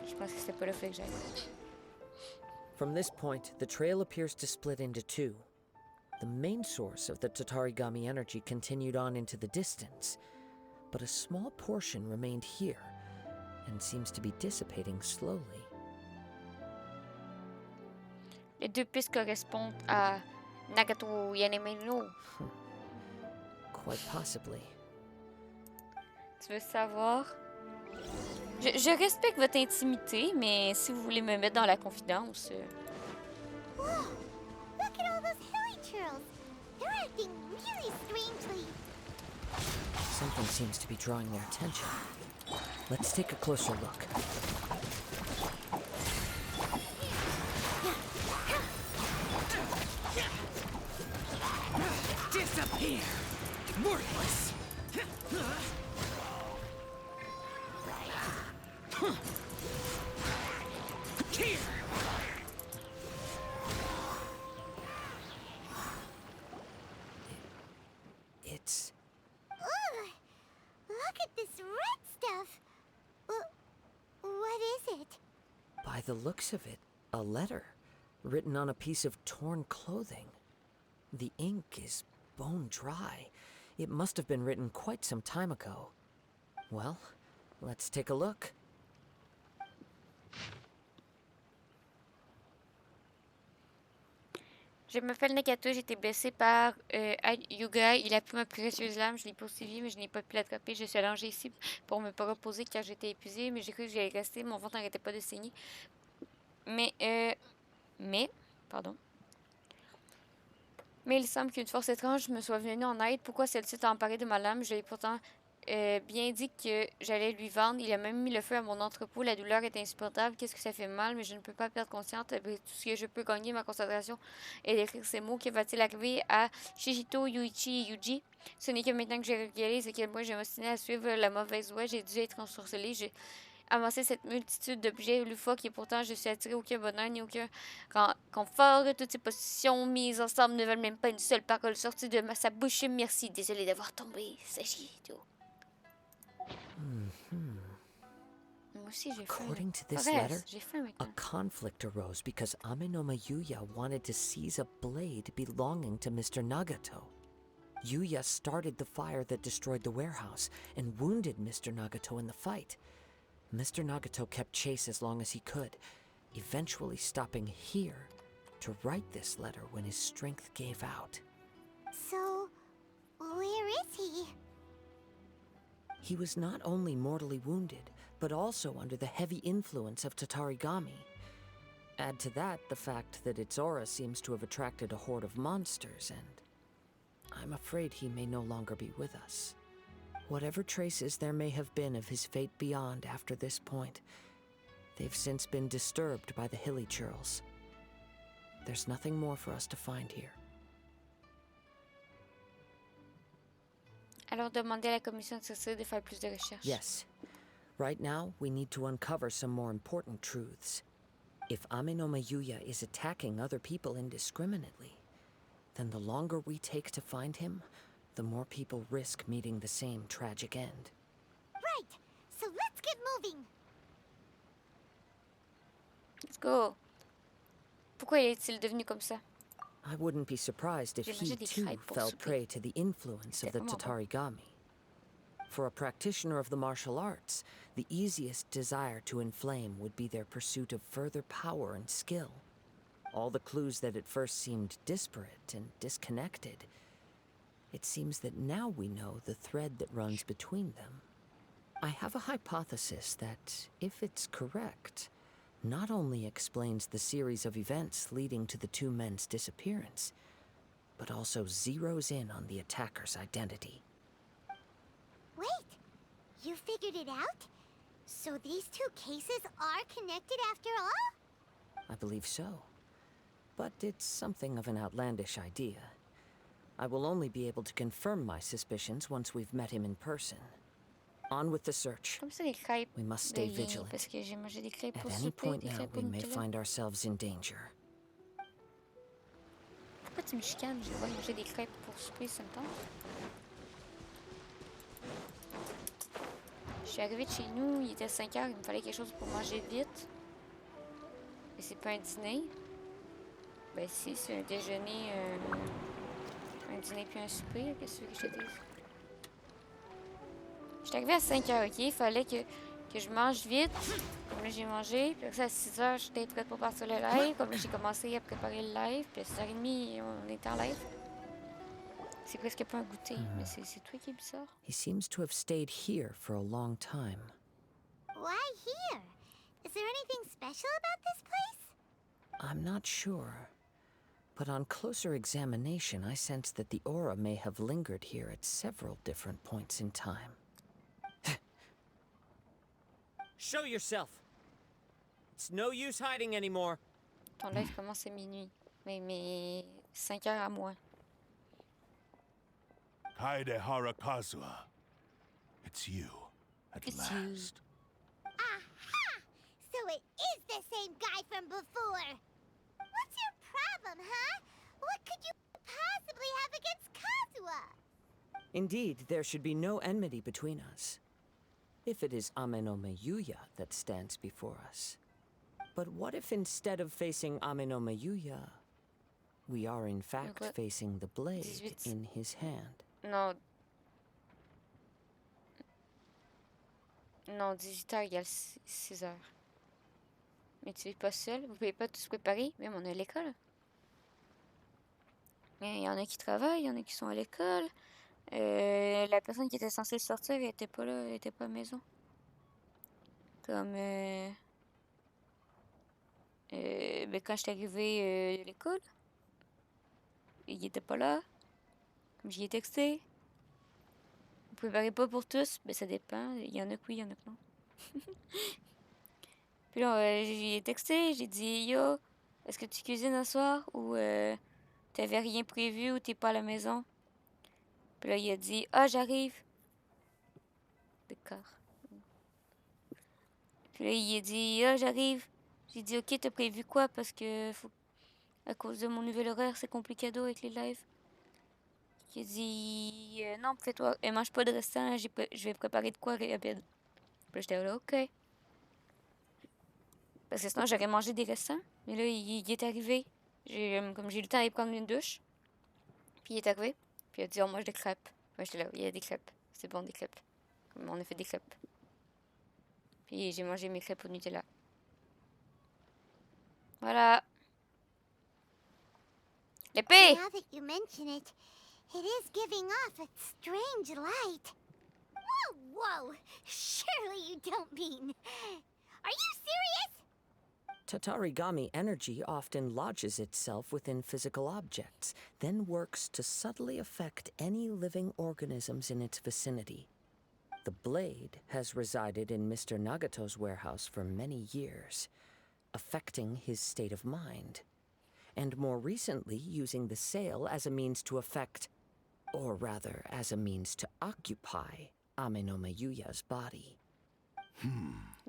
S1: Je pense que c'était pas là que j'aille.
S8: From this point, the trail appears to split into two. The main source of the Tatarigami energy continued on into the distance, but a small portion remained here and seems to be dissipating slowly.
S1: Les deux pistes correspondent à Nagato Yanemino.
S8: Quite possibly.
S1: Tu veux savoir? Je respecte votre intimité, mais si vous voulez me mettre dans la confidence...
S2: Whoa! Look at all those hilly churls. They're acting really strangely.
S8: Something seems to be drawing their attention. Let's take a closer look.
S7: Disappear! Worthless! Here!
S8: It's...
S2: Ugh! Look at this red stuff. What is it?
S8: By the looks of it, a letter written on a piece of torn clothing. The ink is bone dry. It must have been written quite some time ago. Well, let's take a look.
S1: Je m'appelle Nagato, j'ai été blessée par Yuga. Il a pris ma précieuse lame, je l'ai poursuivi, mais je n'ai pas pu l'attraper. Je suis allongée ici pour me pas reposer car j'étais épuisée, mais j'ai cru que j'allais rester. Mon ventre n'arrêtait pas de saigner. Pardon. Mais il semble qu'une force étrange me soit venue en aide. Pourquoi celle-ci t'a emparée de ma lame? Je lui ai pourtant bien dit que j'allais lui vendre. Il a même mis le feu à mon entrepôt. La douleur est insupportable. Qu'est-ce que ça fait mal? Mais je ne peux pas perdre conscience. Après tout ce que je peux gagner, ma concentration et d'écrire ces mots. Que va-t-il arriver à Shihito, Yuichi et Yuji? Ce n'est que maintenant que je réalise à quel point j'ai m'obstiné à suivre la mauvaise voie. J'ai dû être ensorcelée. J'ai amassé cette multitude d'objets loufoques et pourtant je suis attirée aucun bonheur ni aucun confort. Toutes ces positions mises ensemble ne valent même pas une seule parole sortie de sa bouche. Merci, désolée d'avoir tombé. Sachez tout. Moi aussi j'ai faim.
S8: According to this
S1: Bref,
S8: letter,
S1: j'ai faim
S8: a
S1: maintenant.
S8: conflict arose because Amenoma Yuya wanted to seize a blade belonging to Mr. Nagato. Yuya started the fire that destroyed the warehouse and wounded Mr. Nagato in the fight. Mr. Nagato kept chase as long as he could, eventually stopping here to write this letter when his strength gave out.
S2: So, where is he?
S8: He was not only mortally wounded, but also under the heavy influence of Tatarigami. Add to that the fact that its aura seems to have attracted a horde of monsters, and I'm afraid he may no longer be with us. Whatever traces there may have been of his fate beyond after this point, they've since been disturbed by the hilly churls. There's nothing more for us to find here.
S1: Alors demandez à la commission de censure de faire plus de recherches.
S8: Yes. Right now, we need to uncover some more important truths. If Amenoma Yuya is attacking other people indiscriminately, then the longer we take to find him, the more people risk meeting the same tragic end.
S2: Right. So let's get moving.
S1: Let's go. Pourquoi est-il devenu comme ça?
S8: I wouldn't be surprised if
S1: J'ai
S8: he
S1: mangé des
S8: too
S1: crêpes pour
S8: fell
S1: souper.
S8: prey to the influence of the
S1: C'était vraiment bon.
S8: Tatarigami. For a practitioner of the martial arts, the easiest desire to inflame would be their pursuit of further power and skill. All the clues that at first seemed disparate and disconnected, it seems that now we know the thread that runs between them. I have a hypothesis that, if it's correct, not only explains the series of events leading to the two men's disappearance, but also zeroes in on the attacker's identity.
S2: Wait, you figured it out? So these two cases are connected after all?
S8: I believe so. But it's something of an outlandish idea. I will only be able to confirm my suspicions once we've met him in person. On with the search.
S1: Comme ça, les crêpes
S8: We must
S1: de
S8: stay
S1: lien,
S8: vigilant.
S1: parce que j'ai mangé des crêpes pour
S8: At any
S1: souper,
S8: point
S1: des
S8: now,
S1: crêpes
S8: we
S1: au
S8: may
S1: Nutella.
S8: find ourselves in danger.
S1: Pourquoi tu me chicanes? Je vais manger des crêpes pour souper, ça me tente. Je suis arrivée de chez nous, il était 5 heures, il me fallait quelque chose pour manger vite. Et c'est pas un dîner. Ben si, c'est un déjeuner, un dîner puis un souper, qu'est-ce que je te dise? Je suis arrivée à 5 heures, ok? Il fallait que je mange vite. Comme là, j'ai mangé. Puis après ça, à 6 heures, j'étais prête pour partir le live. Comme là, j'ai commencé à préparer le live. Puis à 6h30, on était en live. C'est presque pas un goûter, mais c'est toi qui es bizarre.
S8: He seems to have stayed here for a long time.
S2: Why here? Is there anything special about this place?
S8: I'm not sure. But on closer examination, I sense that the aura may have lingered here at several different points in time.
S6: Show yourself. It's no use hiding anymore.
S1: Ton live commence à minuit. Mais 5 heures à moi.
S15: Kaedehara Kazuha. It's you, at
S1: It's
S15: last.
S2: Aha! So it is the same guy from before. What's your problem, huh? What could you possibly have against Kazuha?
S8: Indeed, there should be no enmity between us. If it is Amenoma Yuya that stands before us. But what if instead of facing Amenoma Yuya, we are in fact facing the blade
S1: 18.
S8: in his hand?
S1: Non. Non, 18h égale 6 heures. Mais tu es pas seul, vous pouvez pas tous se préparer, même on est à l'école. Il y en a qui travaillent, il y en a qui sont à l'école. La personne qui était censée sortir, elle était pas là, elle était pas à la maison. Comme, ben, quand je suis arrivée de l'école, il était pas là. Comme j'y ai texté. Vous préparez pas pour tous? Ben, ça dépend. Il y en a que oui, il y en a que non. Puis là, j'y ai texté, j'ai dit, yo, est-ce que tu cuisines un soir ou t'avais rien prévu ou t'es pas à la maison? Puis là, il a dit, ah, j'arrive. D'accord. Puis là, il a dit, ah, j'arrive. J'ai dit, ok, t'as prévu quoi? Parce que à cause de mon nouvel horaire, c'est compliqué avec les lives. Il a dit, non, fais-toi, mange pas de restant, je vais préparer de quoi rapide. Puis là, j'étais là, ok. Parce que sinon, j'aurais mangé des restants. Mais là, il est arrivé. Comme j'ai eu le temps d'aller prendre une douche. Puis il est arrivé. Puis il a dit, on mange des crêpes. Moi, j'étais là, il y a des crêpes. C'est bon, des crêpes. Comme on a fait des crêpes. Puis j'ai mangé mes crêpes au Nutella. Voilà. L'épée!
S2: Now that you mention it, it is giving off a strange light. Whoa, whoa! Surely you don't mean... Are you serious?
S8: Tatarigami energy often lodges itself within physical objects, then works to subtly affect any living organisms in its vicinity. The blade has resided in Mr. Nagato's warehouse for many years, affecting his state of mind, and more recently using the sale as a means to affect, or rather as a means to occupy, Ame no Mayuya's body.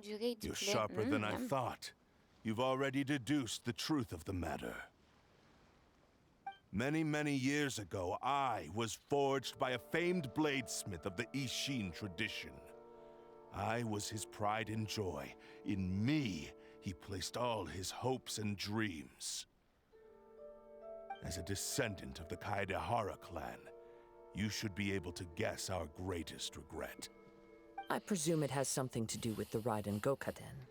S15: You're sharper than I thought. You've already deduced the truth of the matter. Many, many years ago, I was forged by a famed bladesmith of the Ishin tradition. I was his pride and joy. In me, he placed all his hopes and dreams. As a descendant of the Kaedehara clan, you should be able to guess our greatest regret.
S8: I presume it has something to do with the Raiden Gokaden.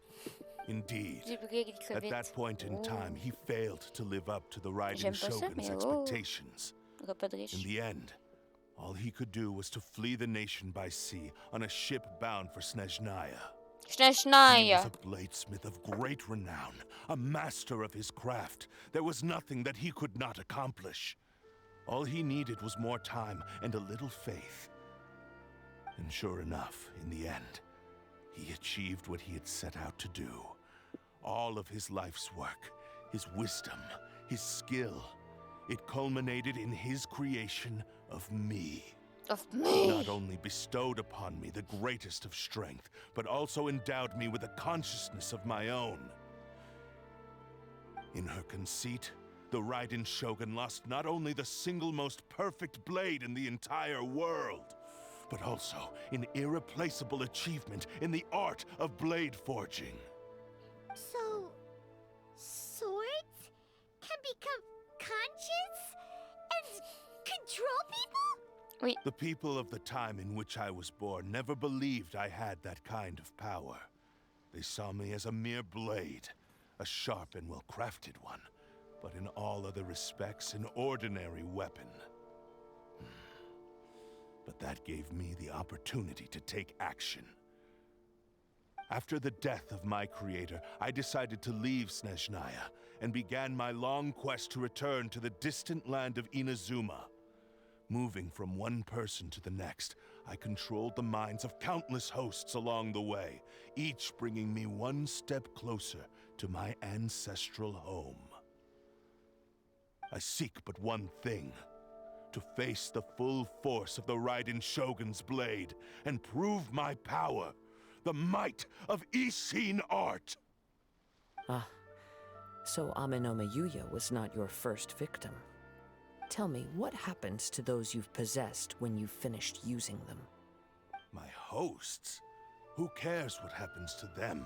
S15: Indeed. At that point in time, he failed to live up to the Raiden Shogun's expectations. In the end, all he could do was to flee the nation by sea on a ship bound for Snezhnaya. He was a bladesmith of great renown, a master of his craft. There was nothing that he could not accomplish. All he needed was more time and a little faith. And sure enough, in the end, he achieved what he had set out to do. All of his life's work, his wisdom, his skill, it culminated in his creation of me. He not only bestowed upon me the greatest of strength, but also endowed me with a consciousness of my own. In her conceit, the Raiden Shogun lost not only the single most perfect blade in the entire world, but also an irreplaceable achievement in the art of blade forging.
S2: So, swords can become conscious and control people?
S1: Oui.
S15: The people of the time in which I was born never believed I had that kind of power. They saw me as a mere blade, a sharp and well-crafted one, but in all other respects an ordinary weapon. But that gave me the opportunity to take action. After the death of my creator, I decided to leave Snezhnaya and began my long quest to return to the distant land of Inazuma. Moving from one person to the next, I controlled the minds of countless hosts along the way, each bringing me one step closer to my ancestral home. I seek but one thing: to face the full force of the Raiden Shogun's blade and prove my power, the might of Ishin art.
S8: Ah, so Ame no Mayuya was not your first victim. Tell me, what happens to those you've possessed when you've finished using them?
S15: My hosts? Who cares what happens to them?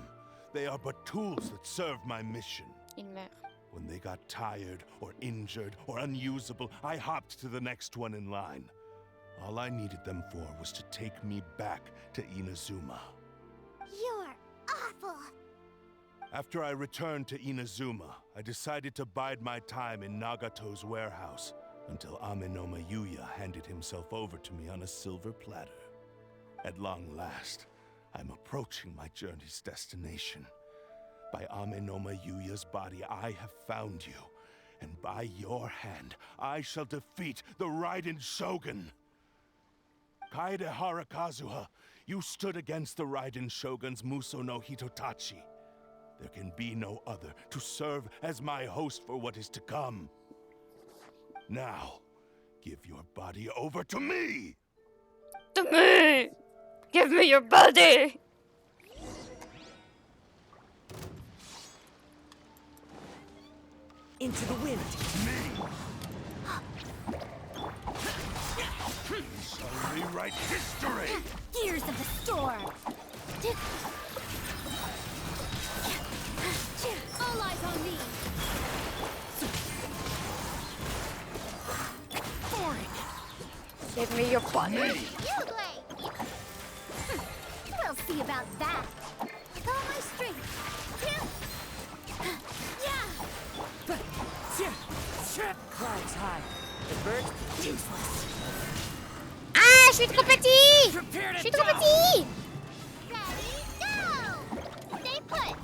S15: They are but tools that serve my mission. When they got tired, or injured, or unusable, I hopped to the next one in line. All I needed them for was to take me back to Inazuma.
S2: You're awful.
S15: After I returned to Inazuma, I decided to bide my time in Nagato's warehouse, until Amenoma Yuya handed himself over to me on a silver platter. At long last, I'm approaching my journey's destination. By Amenoma Yuya's body, I have found you, and by your hand, I shall defeat the Raiden Shogun. Kaede Harakazuha, you stood against the Raiden Shogun's Muso no Hitotachi. There can be no other to serve as my host for what is to come. Now, give your body over to me!
S1: To me! Give me your body!
S8: Into the wind!
S15: We shall rewrite history!
S11: Gears of the storm! All eyes on me!
S1: Give me your body!
S2: You wait! We'll see about that. With all my strength.
S8: Clouds high. The birds useless.
S1: Ah, je suis trop petit! Je suis trop petit!
S2: Ready, go! Stay put!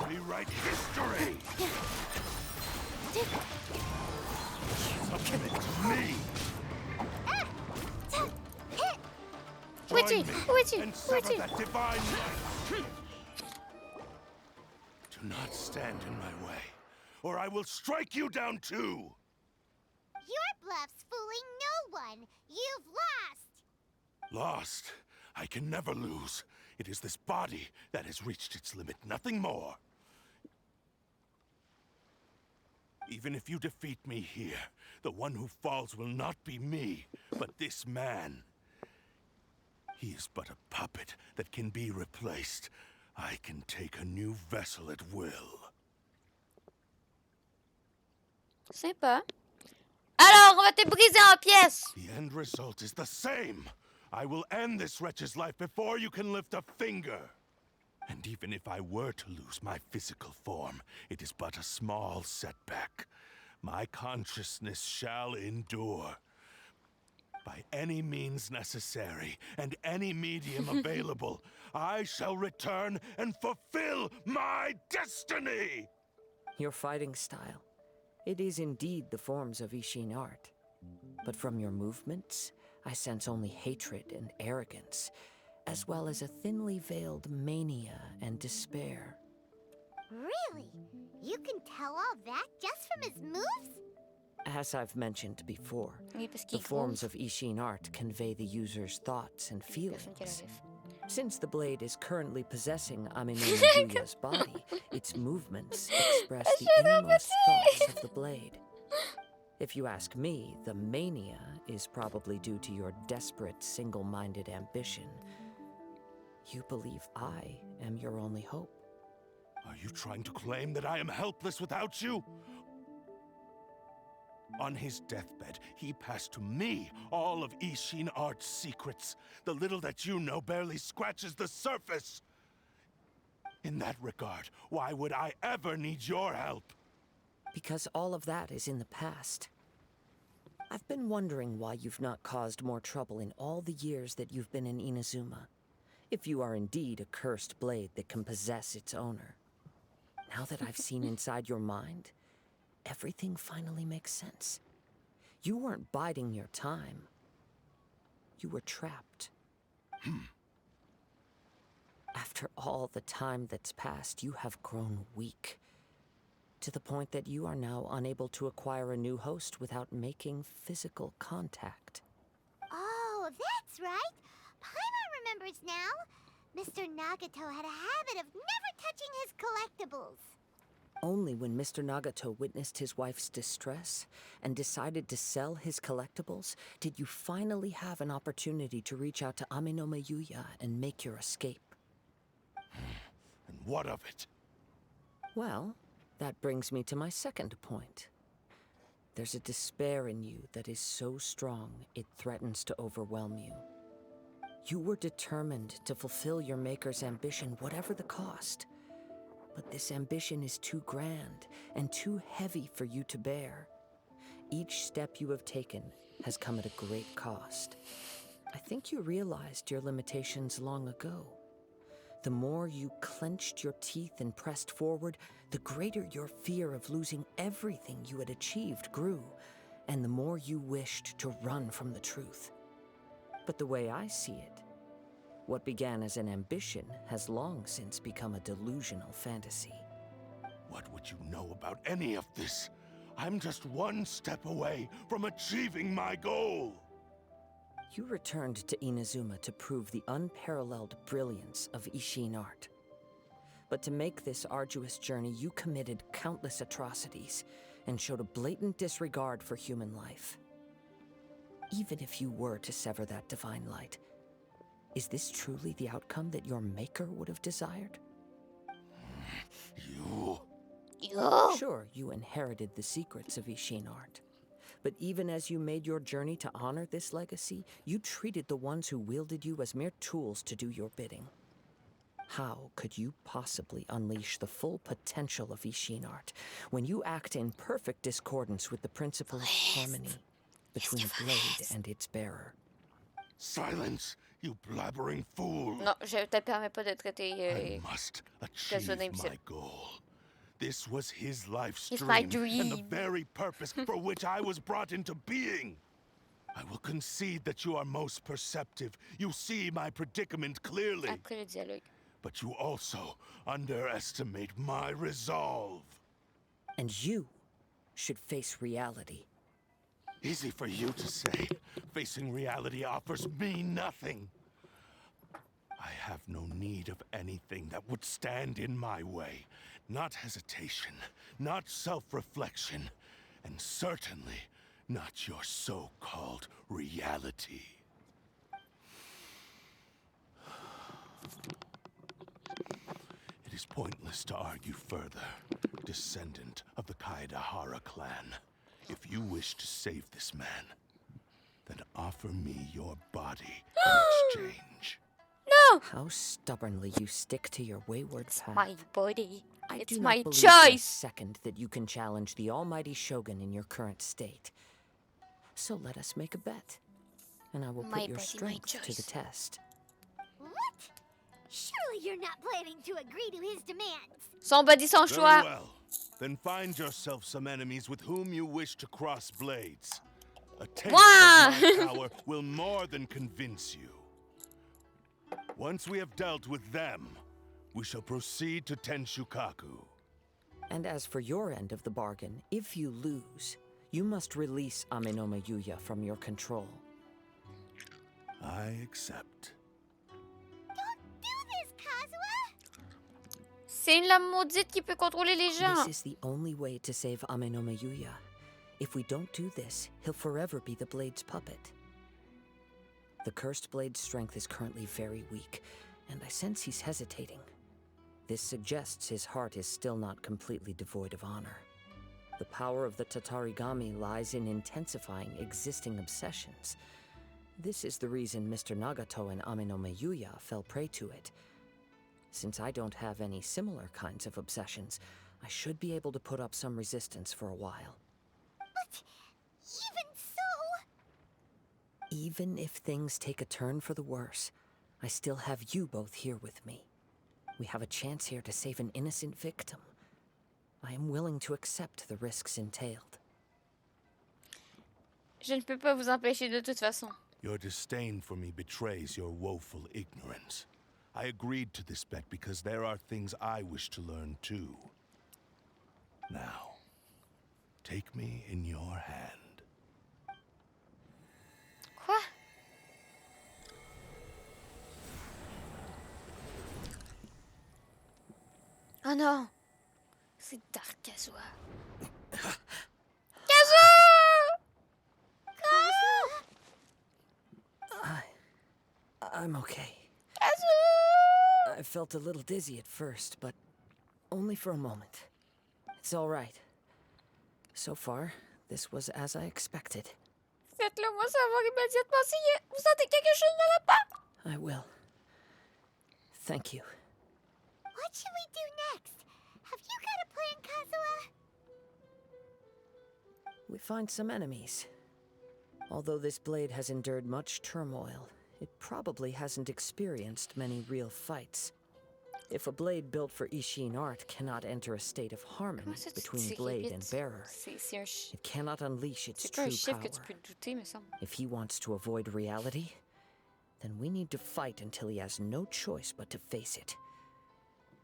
S15: Rewrite history! Submit to me!
S1: Witchy! Witchy!
S15: And sever
S1: Witchy!
S15: that divine light! Do not stand in my way, or I will strike you down too!
S2: Your bluff's fooling no one. You've lost.
S15: Lost? I can never lose. It is this body that has reached its limit, nothing more. Even if you defeat me here, the one who falls will not be me, but this man. He is but a puppet that can be replaced. I can take a new vessel at will.
S1: Sympa. Alors, on va te briser en pièces!
S15: The end result is the same. I will end this wretch's life before you can lift a finger. And even if I were to lose my physical form, it is but a small setback. My consciousness shall endure. By any means necessary, and any medium available, I shall return and fulfill my destiny!
S8: Your fighting style. It is indeed the forms of Ishin art. But from your movements, I sense only hatred and arrogance, as well as a thinly veiled mania and despair.
S2: Really? You can tell all that just from his moves?
S8: As I've mentioned before,
S1: Oui, parce
S8: the
S1: qu'il
S8: forms
S1: groove.
S8: of Ishin art convey the user's thoughts and feelings. Since the blade is currently possessing Amenoma Yuya's body, its movements express the innermost thoughts of the blade. If you ask me, the mania is probably due to your desperate, single-minded ambition. You believe I am your only hope.
S15: Are you trying to claim that I am helpless without you? On his deathbed, he passed to me all of Ishin Art's secrets. The little that you know barely scratches the surface. In that regard, why would I ever need your help?
S8: Because all of that is in the past. I've been wondering why you've not caused more trouble in all the years that you've been in Inazuma. If you are indeed a cursed blade that can possess its owner. Now that I've seen inside your mind, everything finally makes sense. You weren't biding your time. You were trapped. After all the time that's passed, you have grown weak. To the point that you are now unable to acquire a new host without making physical contact.
S2: Oh, that's right. Paimon remembers now. Mr. Nagato had a habit of never touching his collectibles.
S8: Only when Mr. Nagato witnessed his wife's distress and decided to sell his collectibles did you finally have an opportunity to reach out to Amenoma Yuya and make your escape.
S15: And what of it?
S8: Well, that brings me to my second point. There's a despair in you that is so strong it threatens to overwhelm you. You were determined to fulfill your maker's ambition, whatever the cost. But this ambition is too grand and too heavy for you to bear. each step you have taken has come at a great cost. I think you realized your limitations long ago. The more you clenched your teeth and pressed forward, the greater your fear of losing everything you had achieved grew, and the more you wished to run from the truth. But the way I see it, what began as an ambition has long since become a delusional fantasy.
S15: What would you know about any of this? I'm just one step away from achieving my goal.
S8: You returned to Inazuma to prove the unparalleled brilliance of Ishin art. But to make this arduous journey, you committed countless atrocities and showed a blatant disregard for human life. Even if you were to sever that divine light, is this truly the outcome that your maker would have desired?
S15: You...
S8: Sure, you inherited the secrets of Ishin art. But even as you made your journey to honor this legacy, you treated the ones who wielded you as mere tools to do your bidding. How could you possibly unleash the full potential of Ishin art when you act in perfect discordance with the principle of harmony between a blade and its bearer?
S15: Silence, you blabbering fool!
S1: Non, je te permets pas de traiter
S15: I must achieve my goal. This was his life's dream, and the very purpose for which I was brought into being. I will concede that you are most perceptive. You see my predicament clearly.
S1: Après le dialogue.
S15: But you also underestimate my resolve.
S8: And you should face reality.
S15: Easy for you to say. Facing reality offers me nothing. I have no need of anything that would stand in my way. Not hesitation, not self-reflection, and certainly not your so-called reality. It is pointless to argue further, descendant of the Kaedahara clan. If you wish to save this man, then offer me your body in exchange.
S1: No!
S8: How stubbornly you stick to your wayward path.
S1: My body.
S8: It's
S1: my
S8: choice. For a second that you can challenge the almighty shogun in your current state. So let us make a bet, and I will put your strength to the test.
S2: What? Surely you're not planning to agree to his demands.
S1: Son body, son choix.
S15: Very well. Then find yourself some enemies with whom you wish to cross blades. A taste of my power will more than convince you. Once we have dealt with them, we shall proceed to Tenshukaku.
S8: And as for your end of the bargain, if you lose, you must release Amenoma Yuya from your control.
S15: I accept.
S2: Don't do this, Kazuha!
S1: C'est la maudite qui peut contrôler les gens.
S8: This is the only way to save Amenoma Yuya. If we don't do this, he'll forever be the Blade's puppet. The Cursed Blade's strength is currently very weak, and I sense he's hesitating. This suggests his heart is still not completely devoid of honor. The power of the Tatarigami lies in intensifying existing obsessions. This is the reason Mr. Nagato and Amenoma Yuya fell prey to it. Since I don't have any similar kinds of obsessions, I should be able to put up some resistance for a while.
S2: But even so...
S8: Even if things take a turn for the worse, I still have you both here with me. We have a chance here to save an innocent victim. I am willing to accept the risks entailed.
S1: Je ne peux pas vous empêcher de toute façon.
S15: Your disdain for me betrays your woeful ignorance. I agreed to this bet because there are things I wish to learn too. Now, take me in your hand.
S1: Quoi? Oh non! C'est Dark Kazuha. Kazuha!
S8: I'm okay.
S1: Kazuha!
S8: I felt a little dizzy at first, but only for a moment. It's all right. So far, this was as I expected.
S1: Faites-le moi savoir immédiatement si vous sentez quelque chose ne va pas.
S8: I will. Thank you.
S2: What should we do next? Have you got a plan, Kazuha?
S8: we find some enemies. Although this blade has endured much turmoil, it probably hasn't experienced many real fights. If a blade built for Ishin art cannot enter a state of harmony between blade and bearer, it cannot unleash its true power. If he wants to avoid reality, then we need to fight until he has no choice but to face it.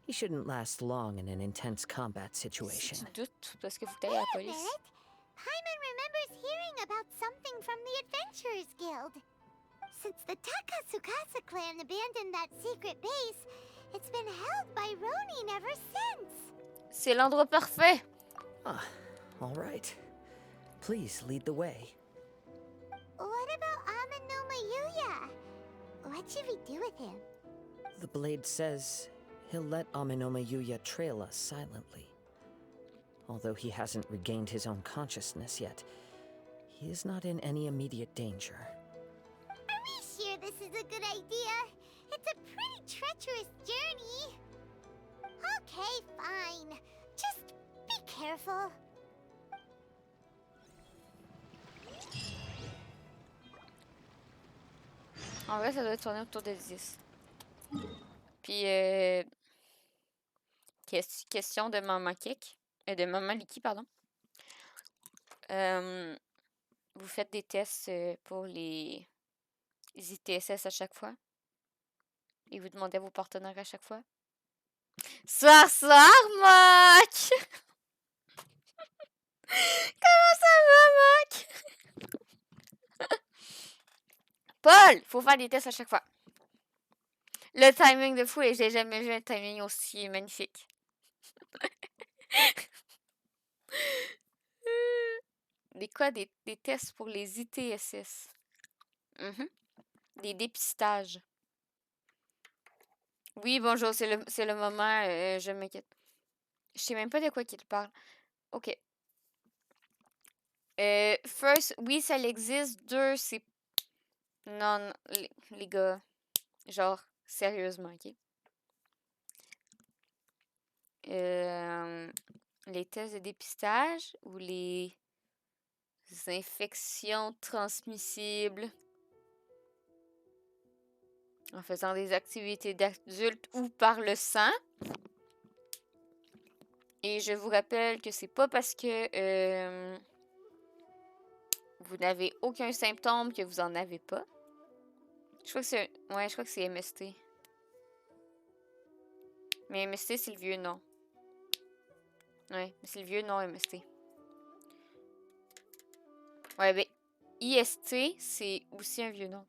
S8: He shouldn't last long in an intense combat situation.
S2: Paimon remembers hearing about something from the Adventurers Guild. Since the Takasukasa clan abandoned that secret base, it's been held by Ronin ever since.
S1: C'est l'endroit parfait.
S8: Ah, all right. Please lead the way.
S2: What about Amenoma Yuya? What should we do with him?
S8: The blade says he'll let Amenoma Yuya trail us silently. Although he hasn't regained his own consciousness yet, he is not in any immediate danger.
S2: Are we sure this is a good idea? It's a pretty treacherous journey. Okay, fine. Just be careful.
S1: En vrai, ça doit tourner autour de 10. Puis, question de Maman Kik. De Maman Liki, pardon. Vous faites des tests pour les ITSS à chaque fois. Et vous demandez à vos partenaires à chaque fois. Soir, Mac! Comment ça va, Mac? Paul, faut faire des tests à chaque fois. Le timing de fou, et j'ai jamais vu un timing aussi magnifique. Des tests pour les ITSS. Des dépistages. Oui, bonjour, c'est le moment, je m'inquiète. Je sais même pas de quoi qu'il parle. Ok. First, oui, ça existe. 2, c'est... Non, les gars. Genre, sérieusement, ok? Les tests de dépistage ou les infections transmissibles en faisant des activités d'adultes ou par le sang. Et je vous rappelle que c'est pas parce que vous n'avez aucun symptôme que vous en avez pas. Je crois que c'est... Ouais, je crois que c'est MST. Mais MST, c'est le vieux nom. Ouais, c'est le vieux nom MST. Ouais, ben, IST, c'est aussi un vieux nom.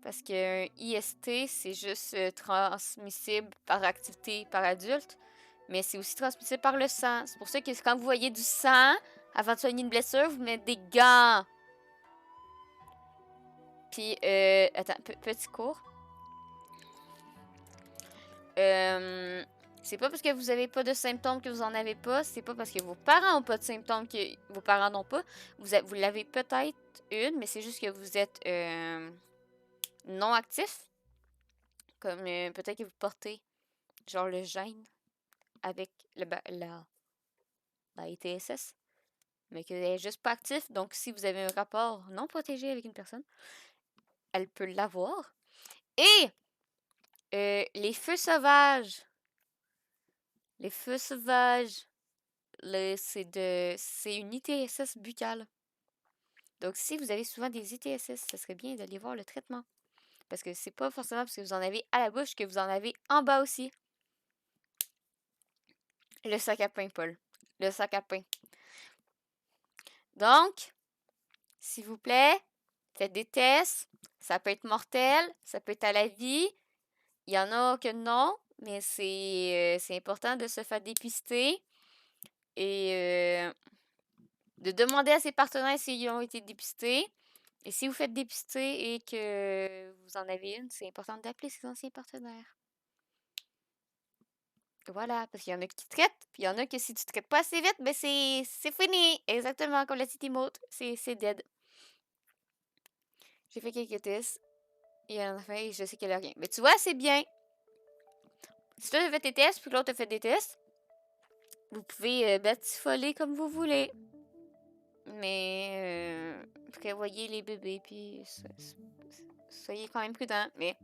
S1: Parce qu'un IST, c'est juste transmissible par activité par adulte. Mais c'est aussi transmissible par le sang. C'est pour ça que quand vous voyez du sang, avant de soigner une blessure, vous mettez des gants. Puis, attends, petit cours. C'est pas parce que vous avez pas de symptômes que vous en avez pas. C'est pas parce que vos parents ont pas de symptômes que vos parents n'ont pas. Vous l'avez peut-être une, mais c'est juste que vous êtes non actif. Comme peut-être que vous portez genre le gène avec la ITSS. Mais que vous n'êtes juste pas actif. Donc, si vous avez un rapport non protégé avec une personne, elle peut l'avoir. Et les feux sauvages. Les feux sauvages, c'est une ITSS buccale. Donc, si vous avez souvent des ITSS, ça serait bien d'aller voir le traitement. Parce que c'est pas forcément parce que vous en avez à la bouche que vous en avez en bas aussi. Le sac à pain, Paul. Le sac à pain. Donc, s'il vous plaît, faites des tests. Ça peut être mortel, ça peut être à la vie. Il y en a que non. Mais c'est important de se faire dépister et de demander à ses partenaires s'ils ont été dépistés. Et si vous faites dépister et que vous en avez une, c'est important d'appeler ses anciens partenaires. Voilà, parce qu'il y en a qui traitent, puis il y en a que si tu ne traites pas assez vite, ben c'est fini. Exactement comme la City Mote, c'est dead. J'ai fait quelques tests. Et en fait, je sais qu'il n'y a rien. Mais tu vois, c'est bien. Si toi, tu as fait tes tests, puis que l'autre a fait des tests, vous pouvez batifoler comme vous voulez. Mais prévoyez les bébés, puis soyez quand même prudents. Mais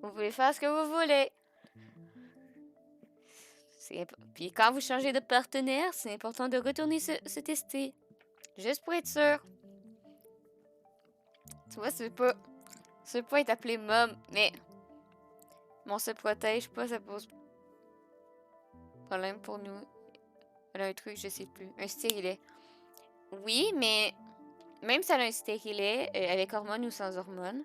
S1: vous pouvez faire ce que vous voulez. Puis quand vous changez de partenaire, c'est important de retourner se tester. Juste pour être sûr. Tu vois, ça veut pas être appelé mom, mais on se protège pas, ça pose problème pour nous. Elle a un truc, je sais plus. Un stérilet. Oui, mais même si elle a un stérilet, avec hormones ou sans hormones,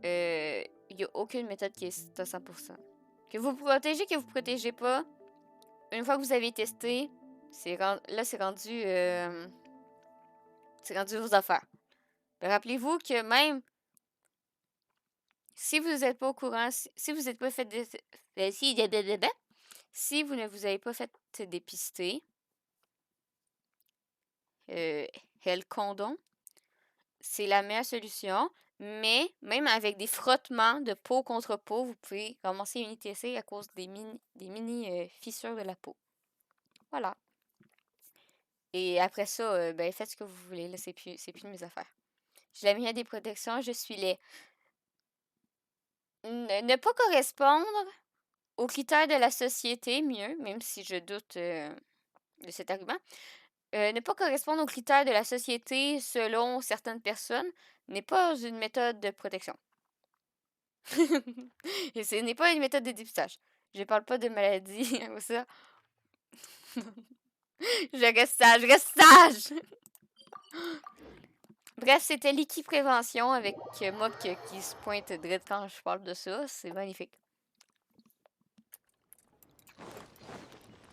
S1: il n'y a aucune méthode qui est à 100%. Que vous protégez pas, une fois que vous avez testé, c'est rendu vos affaires. Rappelez-vous que même si vous n'êtes pas au courant, si vous n'êtes pas fait si vous ne vous avez pas fait dépister, le condom, c'est la meilleure solution. Mais même avec des frottements de peau contre peau, vous pouvez commencer une ITC à cause des mini fissures de la peau. Voilà. Et après ça, faites ce que vous voulez. Là, c'est plus de mes affaires. J'ai la meilleure des protections, je suis laid. Ne pas correspondre aux critères de la société, mieux, même si je doute de cet argument. Ne pas correspondre aux critères de la société selon certaines personnes n'est pas une méthode de protection. Et ce n'est pas une méthode de dépistage. Je parle pas de maladie ou ça. Je reste sage! Bref, c'était l'équipe prévention avec Mop qui se pointe direct quand je parle de ça. C'est magnifique.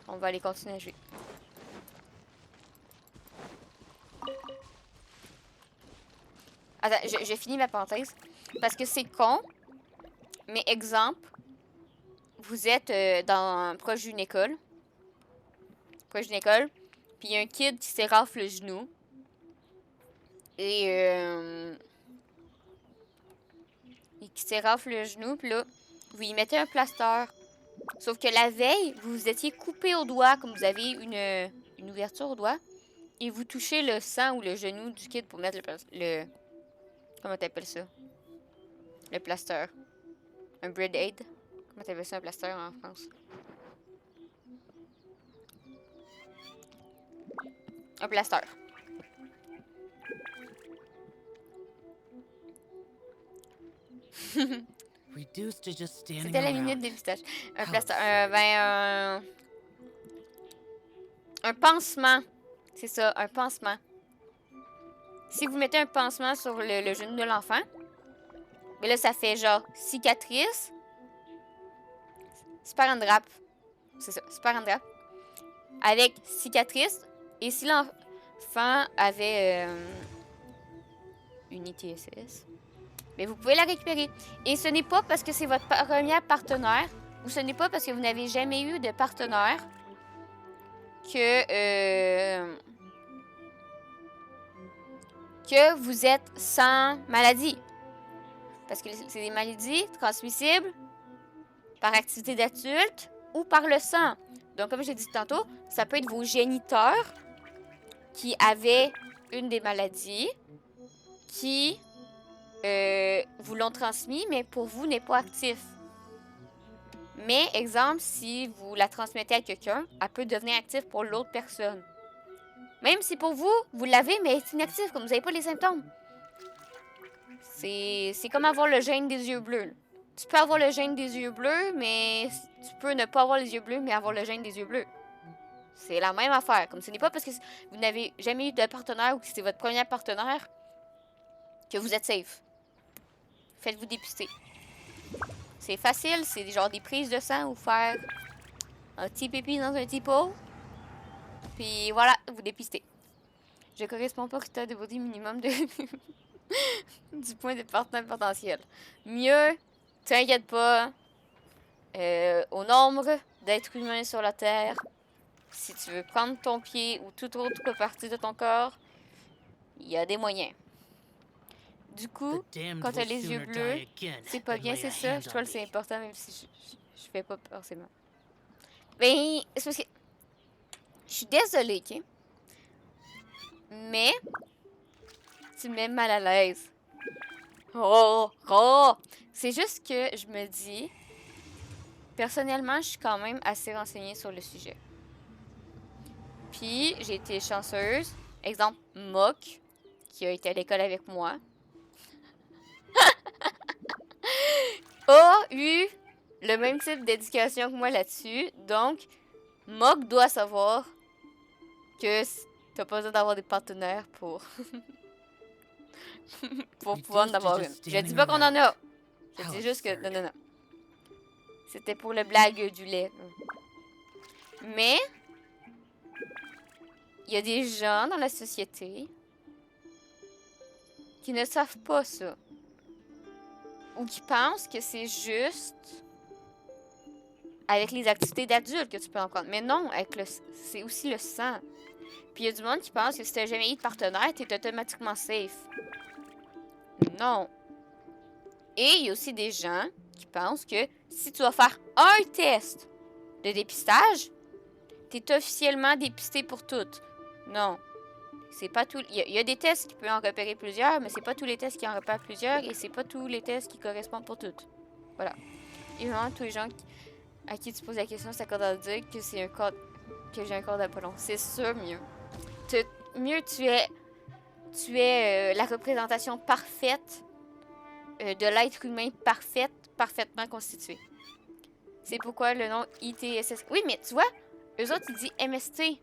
S1: On va aller continuer à jouer. Attends, je finis ma parenthèse. Parce que c'est con. Mais exemple, vous êtes proche d'une école. Puis il y a un kid qui s'érafle le genou. Et qui s'érafle le genou. Puis là, vous y mettez un plaster. Sauf que la veille, vous vous étiez coupé au doigt, comme vous avez une ouverture au doigt. Et vous touchez le sang ou le genou du kid pour mettre le comment t'appelles ça? Le plaster. Un bread aid. Comment t'appelles ça un plaster en France? Un plaster. C'était la minute dépistage. Un plaster. Un pansement. C'est ça, un pansement. Si vous mettez un pansement sur le genou de l'enfant, mais là, ça fait genre cicatrice. Sparadrap. C'est ça, sparadrap. Avec cicatrice. Et si l'enfant avait une ITSS, mais vous pouvez la récupérer. Et ce n'est pas parce que c'est votre premier partenaire, ou ce n'est pas parce que vous n'avez jamais eu de partenaire que vous êtes sans maladie. Parce que c'est des maladies transmissibles par activité d'adulte ou par le sang. Donc, comme j'ai dit tantôt, ça peut être vos géniteurs qui avaient une des maladies qui vous l'ont transmis, mais pour vous n'est pas actif. Mais, exemple, si vous la transmettez à quelqu'un, elle peut devenir active pour l'autre personne. Même si pour vous, vous l'avez, mais elle est inactive, comme vous n'avez pas les symptômes. C'est comme avoir le gène des yeux bleus. Tu peux avoir le gène des yeux bleus, mais tu peux ne pas avoir les yeux bleus, mais avoir le gène des yeux bleus. C'est la même affaire. Comme ce n'est pas parce que vous n'avez jamais eu de partenaire ou que c'est votre premier partenaire que vous êtes safe. Faites-vous dépister. C'est facile, c'est genre des prises de sang ou faire un petit pipi dans un petit pot. Puis voilà, vous dépistez. Je ne correspond pas au critère de body minimum de du point de partenaire potentiel. Mieux, t'inquiète pas, au nombre d'êtres humains sur la Terre, si tu veux prendre ton pied ou toute autre partie de ton corps, il y a des moyens. Du coup, quand t'as les yeux bleus, c'est pas bien, c'est ça. Je trouve que c'est important, même si je fais pas forcément. Ben, c'est parce que je suis désolée, OK? Mais, tu me mets mal à l'aise. Oh, oh! C'est juste que je me dis, personnellement, je suis quand même assez renseignée sur le sujet. Puis, j'ai été chanceuse. Exemple, Mock, qui a été à l'école avec moi, a eu le même type d'éducation que moi là-dessus. Donc, Mock doit savoir que t'as pas besoin d'avoir des partenaires pour pour pouvoir en avoir une. Je dis pas qu'on en a. Je dis juste que non. C'était pour le blague du lait. Mais il y a des gens dans la société qui ne savent pas ça. Ou qui pensent que c'est juste avec les activités d'adultes que tu peux en prendre. Mais non, c'est aussi le sang. Puis il y a du monde qui pense que si t'as jamais eu de partenaire, t'es automatiquement safe. Non. Et il y a aussi des gens qui pensent que si tu vas faire un test de dépistage, t'es officiellement dépisté pour toutes. Non. C'est pas tout. Il y a des tests qui peuvent en repérer plusieurs, mais c'est pas tous les tests qui en repèrent plusieurs et c'est pas tous les tests qui correspondent pour toutes. Voilà. Et vraiment, tous les gens à qui tu poses la question s'accordent à dire que c'est un corps, que j'ai un corps d'Apollon. C'est sûr, mieux. Mieux tu es la représentation parfaite de l'être humain parfaitement constitué. C'est pourquoi le nom ITSS. Oui, mais tu vois, eux autres, ils disent MST.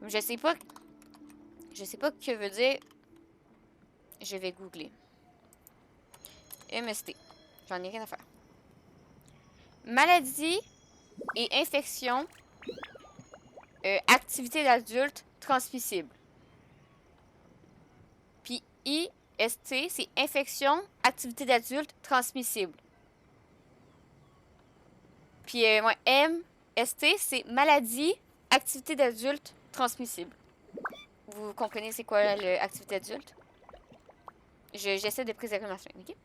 S1: Je sais pas que veut dire. Je vais googler. MST. J'en ai rien à faire. Maladie et infection. Activité d'adulte transmissible. Puis IST, c'est infection, activité d'adulte transmissible. Puis MST, c'est maladie, activité d'adulte transmissible. Vous comprenez c'est quoi l'activité adulte? J'essaie de préserver ma chaîne, ok?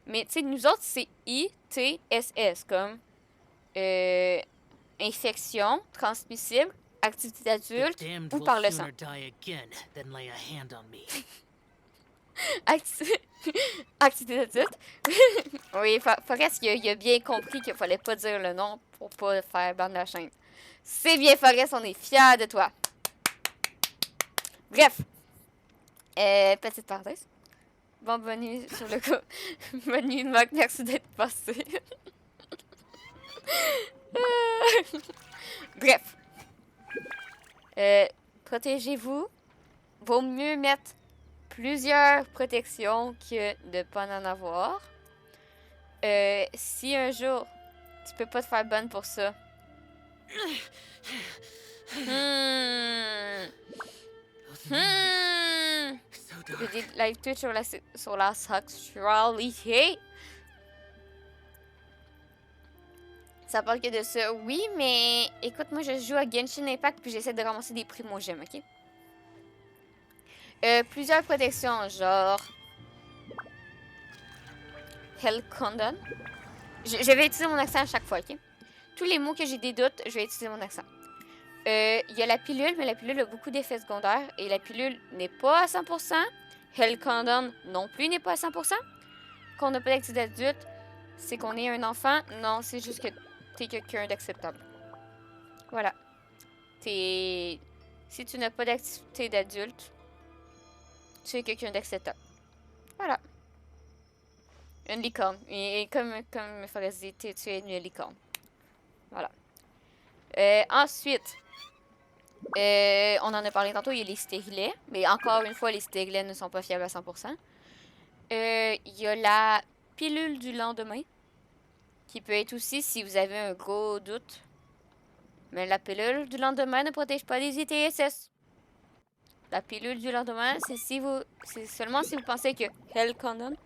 S1: Mais tu sais, nous autres, c'est ITSS, comme infection transmissible, activité d'adulte ou par le sang. Activité d'adulte. Oui, Forrest, il a bien compris qu'il fallait pas dire le nom pour pas faire bande la chaîne. C'est bien, Forrest, on est fiers de toi. Bref. Petite parenthèse. Bon, bonne nuit sur le coup. Bonne nuit, Mock, merci d'être passé. Bref. Protégez-vous. Vaut mieux mettre plusieurs protections que de pas en avoir. Si un jour, tu peux pas te faire bonne pour ça. Je dis live Twitch sur la sexualité. Ça parle que de ça. Oui, mais écoute, moi je joue à Genshin Impact puis j'essaie de ramasser des primo-gemmes, ok? Plusieurs protections, genre Hell Condon. Je vais utiliser mon accent à chaque fois, ok? Tous les mots que j'ai des doutes, je vais utiliser mon accent. Il y a la pilule, mais la pilule a beaucoup d'effets secondaires et la pilule n'est pas à 100%. Hell Condon non plus n'est pas à 100%. Qu'on n'a pas d'activité d'adulte, c'est qu'on est un enfant. Non, c'est juste que t'es quelqu'un d'acceptable. Voilà. Si tu n'as pas d'activité d'adulte, tu es quelqu'un d'acceptable. Voilà. Une licorne. Et comme Forrest dit, tu es une licorne. Voilà. Ensuite, on en a parlé tantôt, il y a les stérilets. Mais encore une fois, les stérilets ne sont pas fiables à 100%. Il y a la pilule du lendemain. Qui peut être aussi si vous avez un gros doute. Mais la pilule du lendemain ne protège pas les ITSS. La pilule du lendemain, c'est seulement si vous pensez que Hell Condon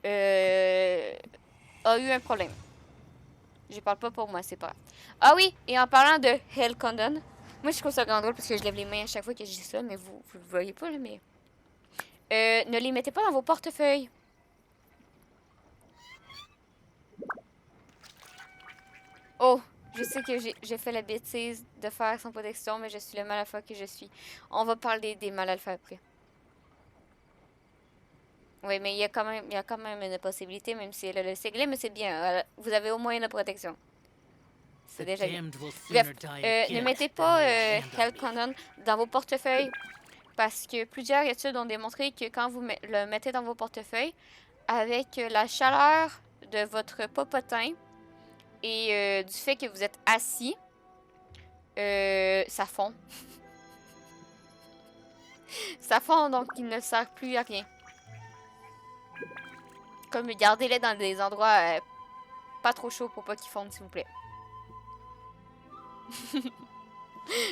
S1: a eu un problème. Je parle pas pour moi, c'est pas grave. Ah oui, et en parlant de Hell Condon, moi je trouve ça grand drôle parce que je lève les mains à chaque fois que je dis ça, mais vous le voyez pas, là, mais... ne les mettez pas dans vos portefeuilles. Oh, Je sais que j'ai fait la bêtise de faire sans protection, mais je suis le mal alpha que je suis. On va parler des mal alpha après. Oui, mais il y a quand même une possibilité, même si elle a le siglet, mais c'est bien. Vous avez au moins une protection. C'est déjà bien. Bref, ne mettez pas Health Condon dans vos portefeuilles, parce que plusieurs études ont démontré que quand vous le mettez dans vos portefeuilles, avec la chaleur de votre popotin et du fait que vous êtes assis, ça fond. Ça fond, donc il ne sert plus à rien. Comme gardez-les dans des endroits pas trop chauds pour pas qu'ils fondent, s'il vous plaît.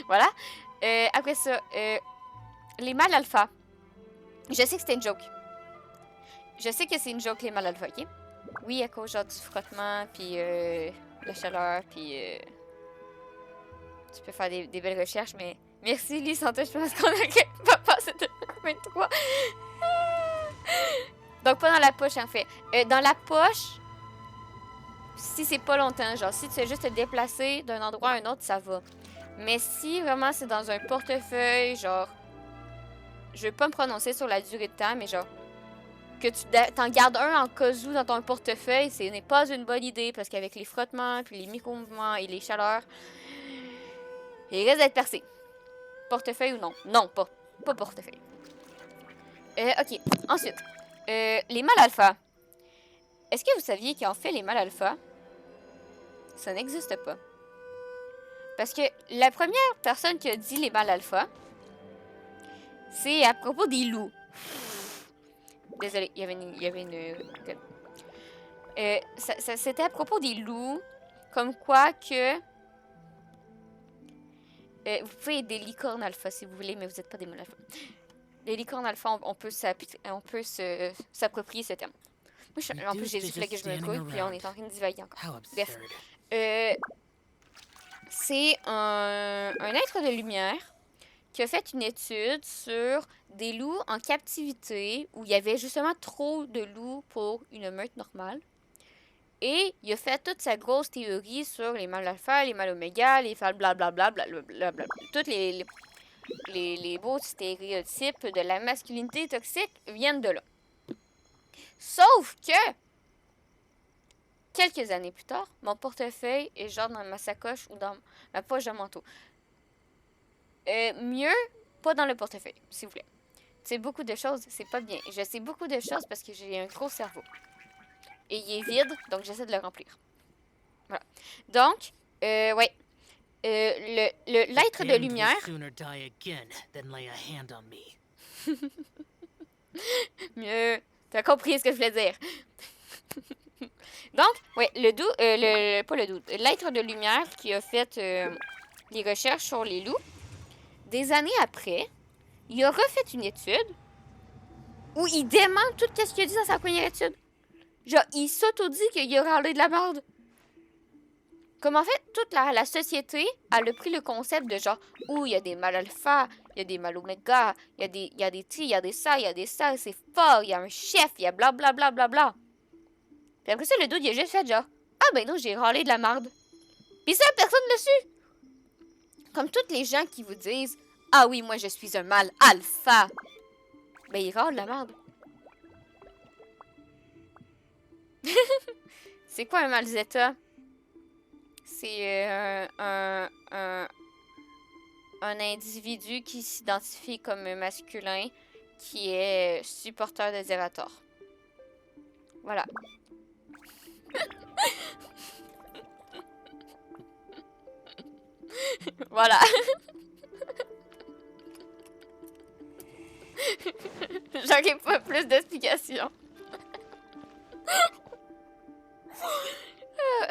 S1: Voilà. Après ça, les mâles alpha. Je sais que c'était une joke. Je sais que c'est une joke, les mâles alpha, ok? Oui, à cause genre du frottement, puis la chaleur, puis tu peux faire des belles recherches, mais merci, Lysanta, je pense qu'on a pas passé 23. Donc, pas dans la poche, en fait. Dans la poche, si c'est pas longtemps, genre, si tu fais juste te déplacer d'un endroit à un autre, ça va. Mais si vraiment c'est dans un portefeuille, genre, je vais pas me prononcer sur la durée de temps, mais genre, que tu t'en gardes un en cas où dans ton portefeuille, ce n'est pas une bonne idée, parce qu'avec les frottements, puis les micro-mouvements et les chaleurs, il risque d'être percé. Portefeuille ou non? Non, pas portefeuille. Ok, ensuite, les mâles alpha. Est-ce que vous saviez qu'en fait, les mâles alpha, ça n'existe pas? Parce que la première personne qui a dit les mâles alpha, c'est à propos des loups. Désolée, il y avait une... c'était à propos des loups, comme quoi que... vous pouvez être des licornes alpha si vous voulez, mais vous n'êtes pas des mâles alpha. Les licornes alpha, on peut s'approprier ce terme. Moi, en plus, j'ai dit que je me grouille, puis on est en train de divaguer encore. Bref. C'est un être de lumière qui a fait une étude sur des loups en captivité où il y avait justement trop de loups pour une meute normale. Et il a fait toute sa grosse théorie sur les mâles alpha, les mâles oméga, les femmes blablabla, blablabla. Toutes les beaux stéréotypes de la masculinité toxique viennent de là. Sauf que, quelques années plus tard, mon portefeuille est genre dans ma sacoche ou dans ma poche de manteau. Mieux, pas dans le portefeuille, s'il vous plaît. Tu sais beaucoup de choses, c'est pas bien. Je sais beaucoup de choses parce que j'ai un gros cerveau. Et il est vide, donc j'essaie de le remplir. Voilà. Donc, ouais. L'être de lumière... Mieux. T'as compris ce que je voulais dire. Donc, ouais, l'être de lumière qui a fait les recherches sur les loups, des années après, il a refait une étude où il dément tout ce qu'il a dit dans sa première étude. Genre, il s'auto-dit qu'il a râlé de la merde. Comme en fait, toute la société, elle a pris le concept de genre, il y a des mâles alpha, il y a des mâles oméga, il y a des T, il y a des ça, c'est fort, il y a un chef, il y a blablabla. Puis après ça, le dude, il a juste fait genre, ah ben non, j'ai râlé de la merde. Puis ça, personne dessus. Comme toutes les gens qui vous disent, ah oui, moi je suis un mâle alpha. Ben, il râle de la merde. C'est quoi un mâle zeta? C'est un individu qui s'identifie comme masculin qui est supporter de Zerator. Voilà. Voilà. J'aurais pas plus d'explications.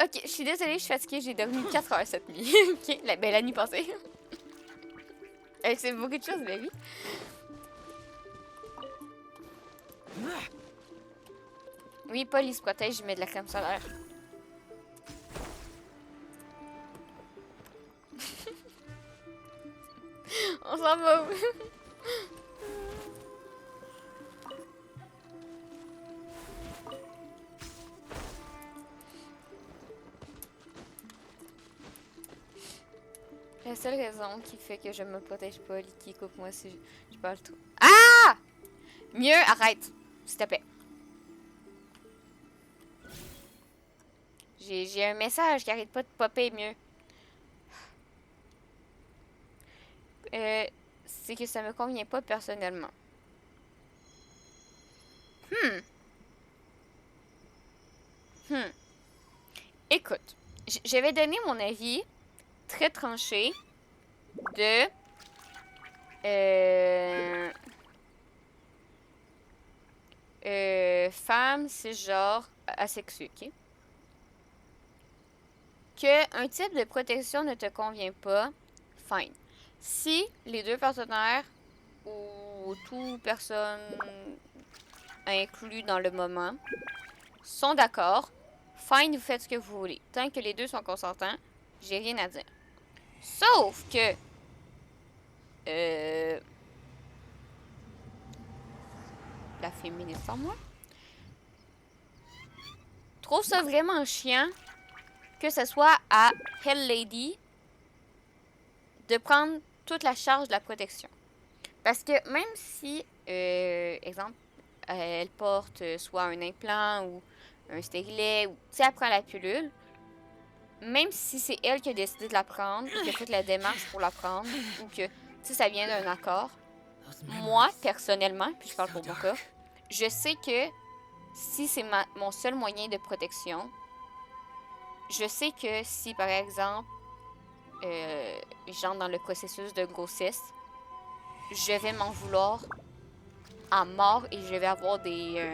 S1: Ok, je suis désolée, je suis fatiguée, j'ai dormi 4 heures cette nuit. Ok, la nuit passée. C'est beaucoup de choses, mais oui. Oui, Paul, il se protège, je mets de la crème solaire. On s'en va où? La seule raison qui fait que je me protège pas, Licky, coupe-moi si je parle trop. Ah! Mieux, arrête, s'il te plaît. J'ai un message qui arrête pas de popper, mieux. C'est que ça me convient pas personnellement. Écoute, je vais donner mon avis très tranché de femme cisgenre asexuée, ok? Que un type de protection ne te convient pas, fine. Si les deux partenaires ou toute personne inclue dans le moment sont d'accord, fine, vous faites ce que vous voulez. Tant que les deux sont consentants, j'ai rien à dire. Sauf que la féministe en moi trouve ça vraiment chiant que ce soit à Hell Lady de prendre toute la charge de la protection. Parce que même si, exemple, elle porte soit un implant ou un stérilet, ou si elle prend la pilule, même si c'est elle qui a décidé de la prendre, qui a fait la démarche pour la prendre, ou que si ça vient d'un accord, moi, personnellement, puis je parle pour mon cas, je sais que si c'est mon seul moyen de protection, je sais que si, par exemple, j'entre dans le processus de grossesse, je vais m'en vouloir à mort et je vais avoir des...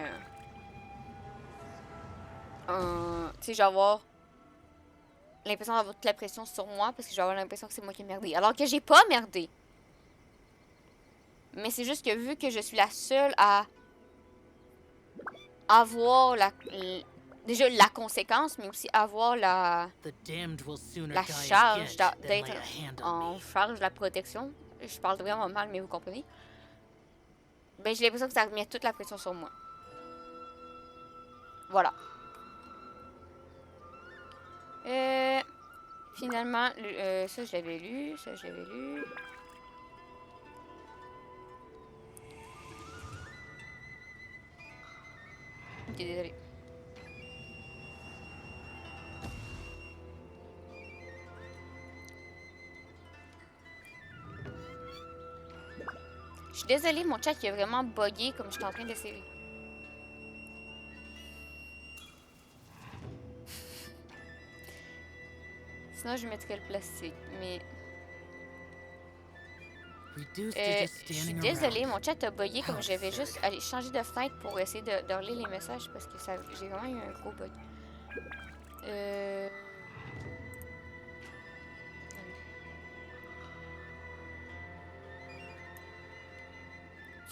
S1: tu sais, je vais avoir l'impression d'avoir toute la pression sur moi parce que je vais avoir l'impression que c'est moi qui ai merdé. Alors que j'ai pas merdé. Mais c'est juste que vu que je suis la seule à avoir déjà la conséquence, mais aussi avoir la charge d'être en charge de la protection. Je parle vraiment mal, mais vous comprenez. Ben, j'ai l'impression que ça met toute la pression sur moi. Voilà. Finalement, ça je l'avais lu, ça je l'avais lu. Ok, désolé. Je suis désolée, mon chat qui a vraiment bugué comme je suis en train d'essayer. Sinon, je mettrais le plastique, mais... je suis désolée, mon chat a bugué comme je vais juste aller changer de fenêtre pour essayer de relire les messages parce que j'ai vraiment eu un gros bug.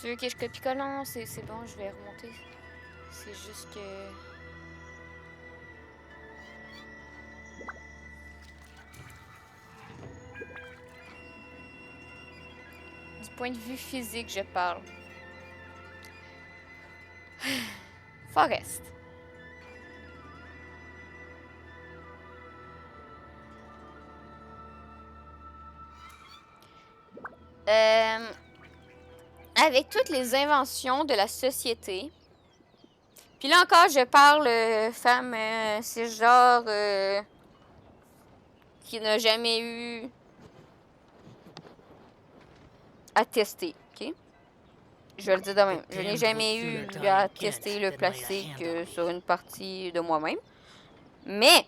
S1: Tu veux que je copie-colle? Non, c'est bon, je vais remonter. C'est juste que... Du point de vue physique, je parle. Forest. Avec toutes les inventions de la société, puis là encore, je parle femme cisgenre qui n'a jamais eu à tester, ok? Je vais le dire de même. Je n'ai jamais eu à tester le plastique sur une partie de moi-même. Mais,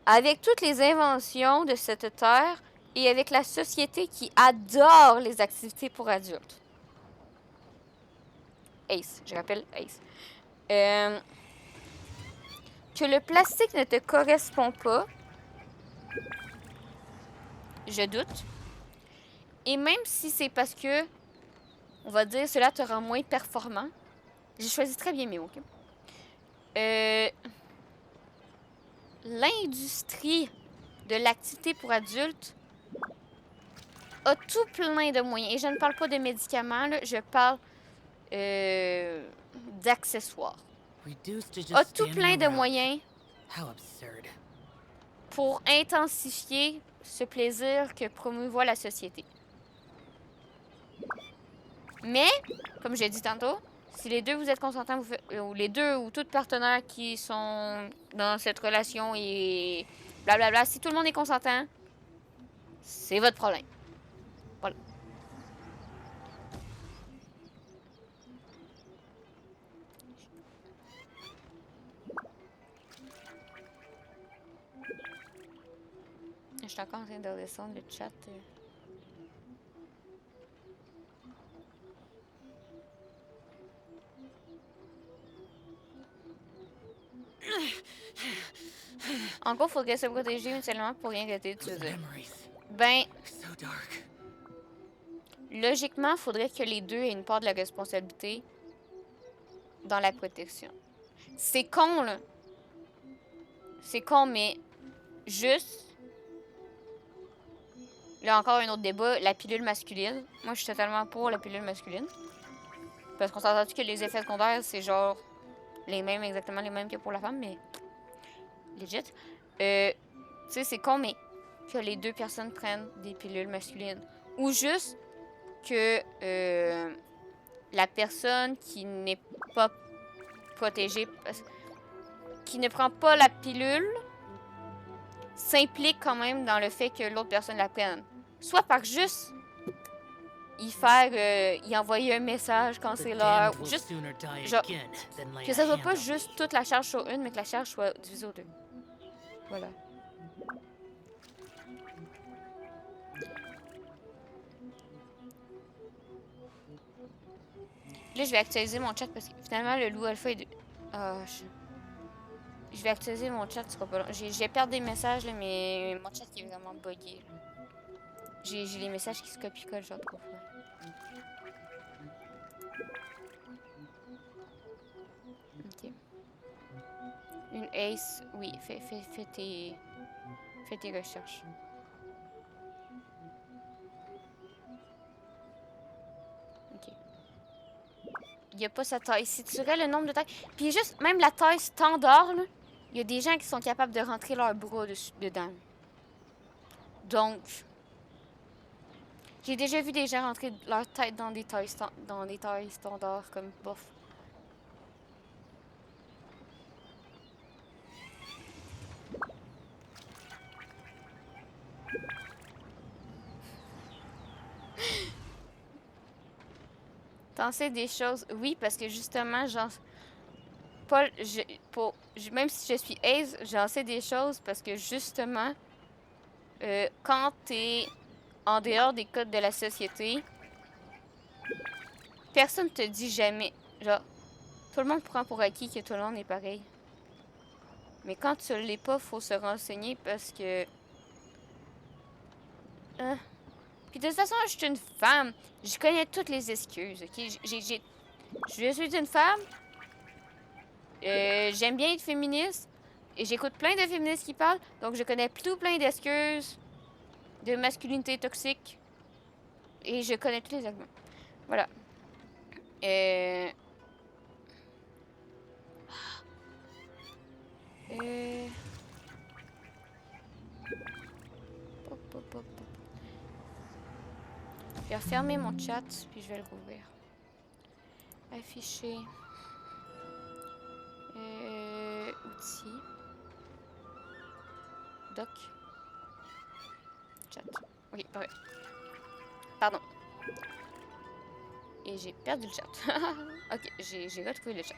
S1: avec toutes les inventions de cette terre et avec la société qui adore les activités pour adultes. Ace, je rappelle Ace. Que le plastique ne te correspond pas, je doute. Et même si c'est parce que, on va dire, cela te rend moins performant, j'ai choisi très bien mes mots, ok? L'industrie de l'activité pour adultes a tout plein de moyens. Et je ne parle pas de médicaments, là, je parle d'accessoires. A tout plein de moyens pour intensifier ce plaisir que promouvoit la société. Mais, comme j'ai dit tantôt, si les deux vous êtes consentants, ou les deux ou tout partenaire qui sont dans cette relation et blablabla, si tout le monde est consentant, c'est votre problème. Voilà. Je suis encore en train de redescendre le chat. En gros, il faudrait se protéger seulement pour rien gâter de dire. Ben, logiquement, il faudrait que les deux aient une part de la responsabilité dans la protection. C'est con, là. C'est con, mais juste... Là, encore un autre débat, la pilule masculine. Moi, je suis totalement pour la pilule masculine. Parce qu'on s'est entendu que les effets secondaires, c'est genre les mêmes, exactement les mêmes que pour la femme, mais legit. Tu sais, c'est con, mais que les deux personnes prennent des pilules masculines. Ou juste que la personne qui n'est pas protégée, qui ne prend pas la pilule, s'implique quand même dans le fait que l'autre personne la prenne. Soit par juste y envoyer un message quand c'est l'heure, ou juste genre, que ça soit pas juste toute la charge sur une, mais que la charge soit divisée aux deux. Voilà. Là, je vais actualiser mon chat parce que finalement, le loup alpha est de... Je vais actualiser mon chat, ce sera pas long. J'ai perdu des messages, là, mais mon chat qui est vraiment buggé. J'ai les messages qui se copient-collent, genre trop fois. Ok. Une ace, oui, fais tes recherches. Ok. Il n'y a pas sa taille. Si tu aurais le nombre de tailles... Puis juste, même la taille standard, là, il y a des gens qui sont capables de rentrer leur bras dedans. Donc, j'ai déjà vu des gens rentrer leur tête dans des tailles, standards comme bof. T'en sais des choses? Oui, parce que justement, genre... même si je suis ace, j'en sais des choses parce que justement, quand t'es en dehors des codes de la société, personne te dit jamais. Genre, tout le monde prend pour acquis que tout le monde est pareil. Mais quand tu l'es pas, faut se renseigner parce que... Puis de toute façon, je suis une femme. Je connais toutes les excuses, ok? Je suis une femme. J'aime bien être féministe. Et j'écoute plein de féministes qui parlent. Donc je connais plein d'excuses de masculinité toxique. Et je connais tous les arguments. Voilà. Je vais refermer mon chat, puis je vais le rouvrir. Afficher. Outils. Doc. Chat. Oui, ouais. Pardon. Et j'ai perdu le chat. Ok, j'ai retrouvé le chat.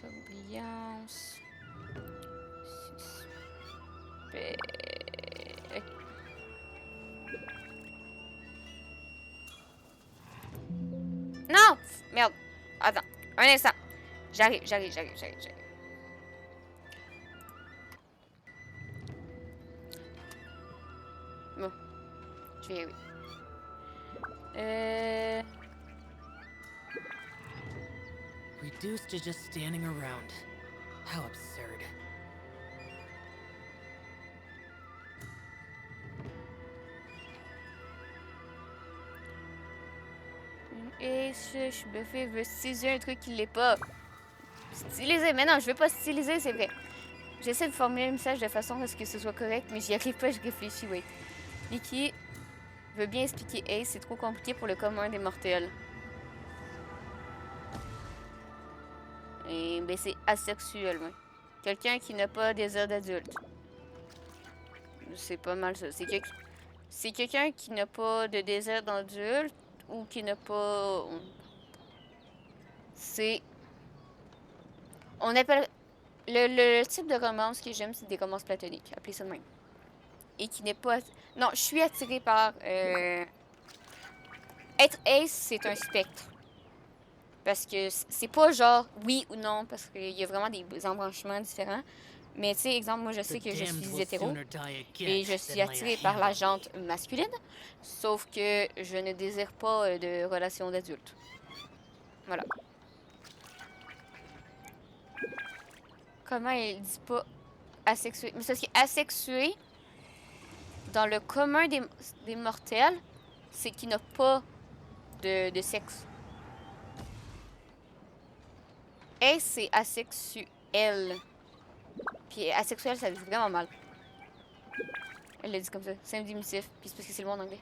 S1: Surveillance. Non! Merde. Attends. Un instant. J'arrive. Bon. Je vais y arriver.
S4: Reduced to just standing around. How absurd.
S1: Et je suis buffé, veut saisir un truc qui l'est pas. Stylisé. Mais non, je veux pas styliser, c'est vrai. J'essaie de formuler le message de façon à ce que ce soit correct, mais j'y arrive pas, je réfléchis, oui. Mickey veut bien expliquer Ace, c'est trop compliqué pour le commun des mortels. Et ben c'est asexuel, oui. Quelqu'un qui n'a pas désir d'adulte. C'est pas mal ça. C'est quelqu'un qui n'a pas de désir d'adulte ou qui n'a pas... C'est... On appelle... Le type de romance que j'aime, c'est des romances platoniques. Appelez ça de même. Et qui n'est pas... Non, je suis attirée par... Être Ace, c'est un spectre. Parce que c'est pas genre oui ou non, parce qu'il y a vraiment des embranchements différents. Mais tu sais, exemple, moi je sais que je suis hétéro et je suis attirée par la jante masculine, sauf que je ne désire pas de relation d'adulte. Voilà. Comment il dit pas asexué? Mais c'est parce qu'asexué, dans le commun des mortels, c'est qu'il n'a pas de sexe. Et c'est asexuel. Puis asexuel, ça dit vraiment mal. Elle l'a dit comme ça. C'est un diminutif. Puis c'est parce que c'est le mot en anglais.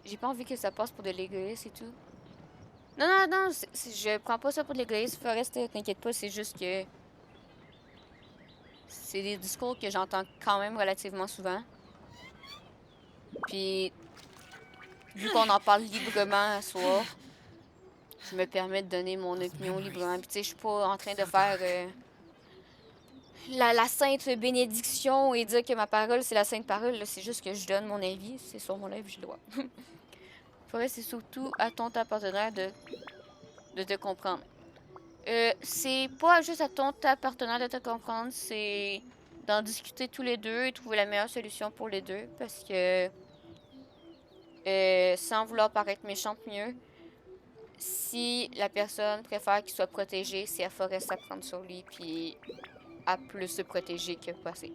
S1: J'ai pas envie que ça passe pour de l'égoïsme et tout. Non, non, non. Je prends pas ça pour de l'égoïsme. Forrest, t'inquiète pas. C'est juste que... C'est des discours que j'entends quand même relativement souvent. Puis... Vu qu'on en parle librement à soir, je me permets de donner mon opinion librement. Puis tu sais, je suis pas en train de faire... La sainte bénédiction et dire que ma parole, c'est la sainte parole. C'est juste que je donne mon avis. C'est sur mon avis, j'ai le droit. Forrest, c'est surtout à ton partenaire de te comprendre. C'est pas juste à ton partenaire de te comprendre, c'est d'en discuter tous les deux et trouver la meilleure solution pour les deux. Parce que, sans vouloir paraître méchante mieux, si la personne préfère qu'il soit protégé, c'est à Forrest à prendre sur lui, puis à plus se protéger que passer.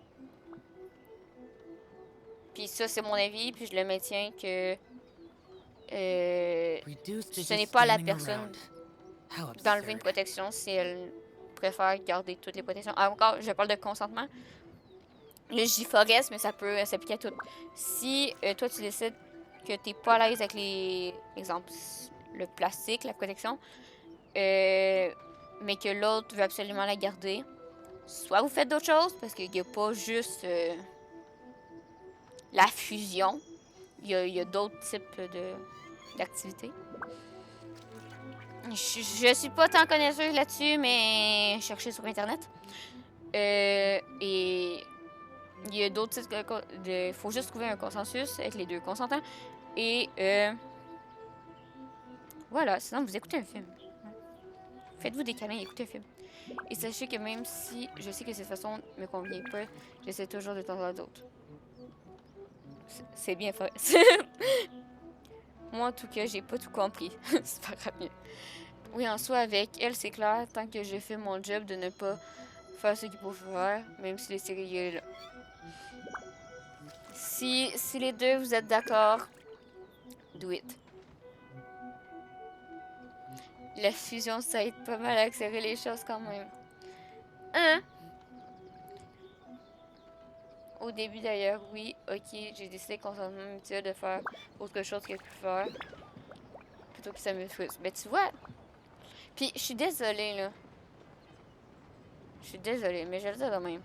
S1: Puis ça, c'est mon avis, puis je le maintiens que ce n'est pas à la personne d'enlever une protection si elle préfère garder toutes les protections. Ah, encore, je parle de consentement. Là, je dis Forrest, mais ça peut s'appliquer à tout. Si toi, tu décides que tu n'es pas à l'aise avec les... Exemple, le plastique, la protection, mais que l'autre veut absolument la garder, soit vous faites d'autres choses, parce qu'il n'y a pas juste la fusion. Il y a d'autres types d'activités. Je suis pas tant connaisseuse là-dessus, mais cherchez sur Internet. Et il y a d'autres types de... faut juste trouver un consensus avec les deux consentants. Et voilà, sinon vous écoutez un film. Faites-vous des câlins et écoutez un film. Et sachez que même si je sais que cette façon me convient pas, j'essaie toujours de temps à autre. C'est bien fait. Moi, en tout cas, j'ai pas tout compris. C'est pas grave. Oui, en soi, avec elle, c'est clair, tant que j'ai fait mon job de ne pas faire ce qu'il faut faire, même si les séries là. Si les deux, vous êtes d'accord, do it. La fusion, ça aide pas mal à accélérer les choses quand même. Hein? Au début d'ailleurs, oui, ok, j'ai décidé concernant mutuel de faire autre chose qu'elle peut faire. Plutôt que ça me frustre. Mais tu vois, puis je suis désolée là. Je suis désolée, mais je le dis quand même.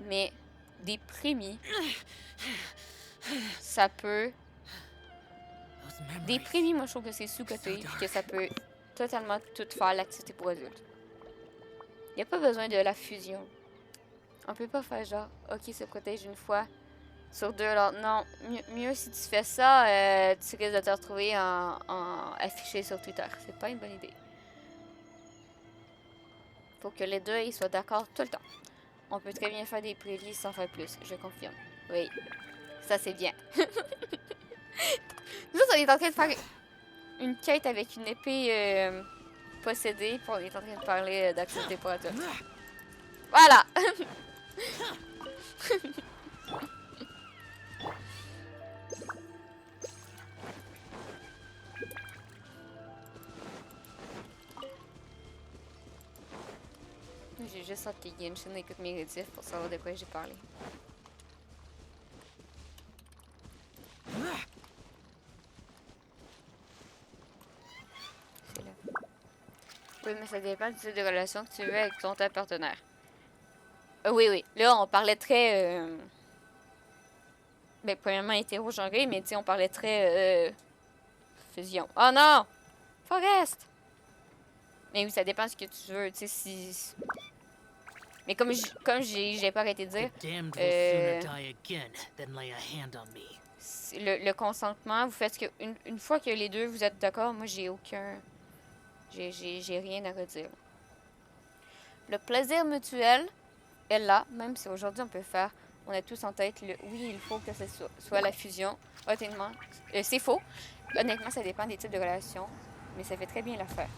S1: Mais des prémis, ça peut... Des prémis, moi je trouve que c'est sous-coté, puis que ça peut totalement tout faire l'activité pour adultes. Il n'y a pas besoin de la fusion. On peut pas faire genre, ok, se protège une fois sur deux, alors non, mieux si tu fais ça, tu risques de te retrouver en affiché sur Twitter. C'est pas une bonne idée. Faut que les deux ils soient d'accord tout le temps. On peut très bien faire des prélis sans faire plus, je confirme. Oui, ça c'est bien. Nous autres, on est en train de faire une quête avec une épée possédée, puis on est en train de parler d'activité pour adultes. Voilà! j'ai juste hâte que Genshin écoute mes rétifs pour savoir de quoi j'ai parlé. C'est là. Oui, mais ça dépend du type de relation que tu veux avec ton partenaire. Oui, oui. Là, on parlait très... Ben, premièrement, hétéro-genré, mais tu sais, on parlait très... fusion. Oh non! Forest! Mais oui, ça dépend de ce que tu veux, tu sais, si... Mais comme j'ai pas arrêté de dire... Le consentement, vous faites que... Une fois que les deux, vous êtes d'accord, moi, j'ai aucun... J'ai rien à redire. Le plaisir mutuel est là, même si aujourd'hui, on peut faire... On a tous en tête le oui, il faut que ce soit la fusion. Honnêtement, c'est faux. Honnêtement, ça dépend des types de relations, mais ça fait très bien l'affaire.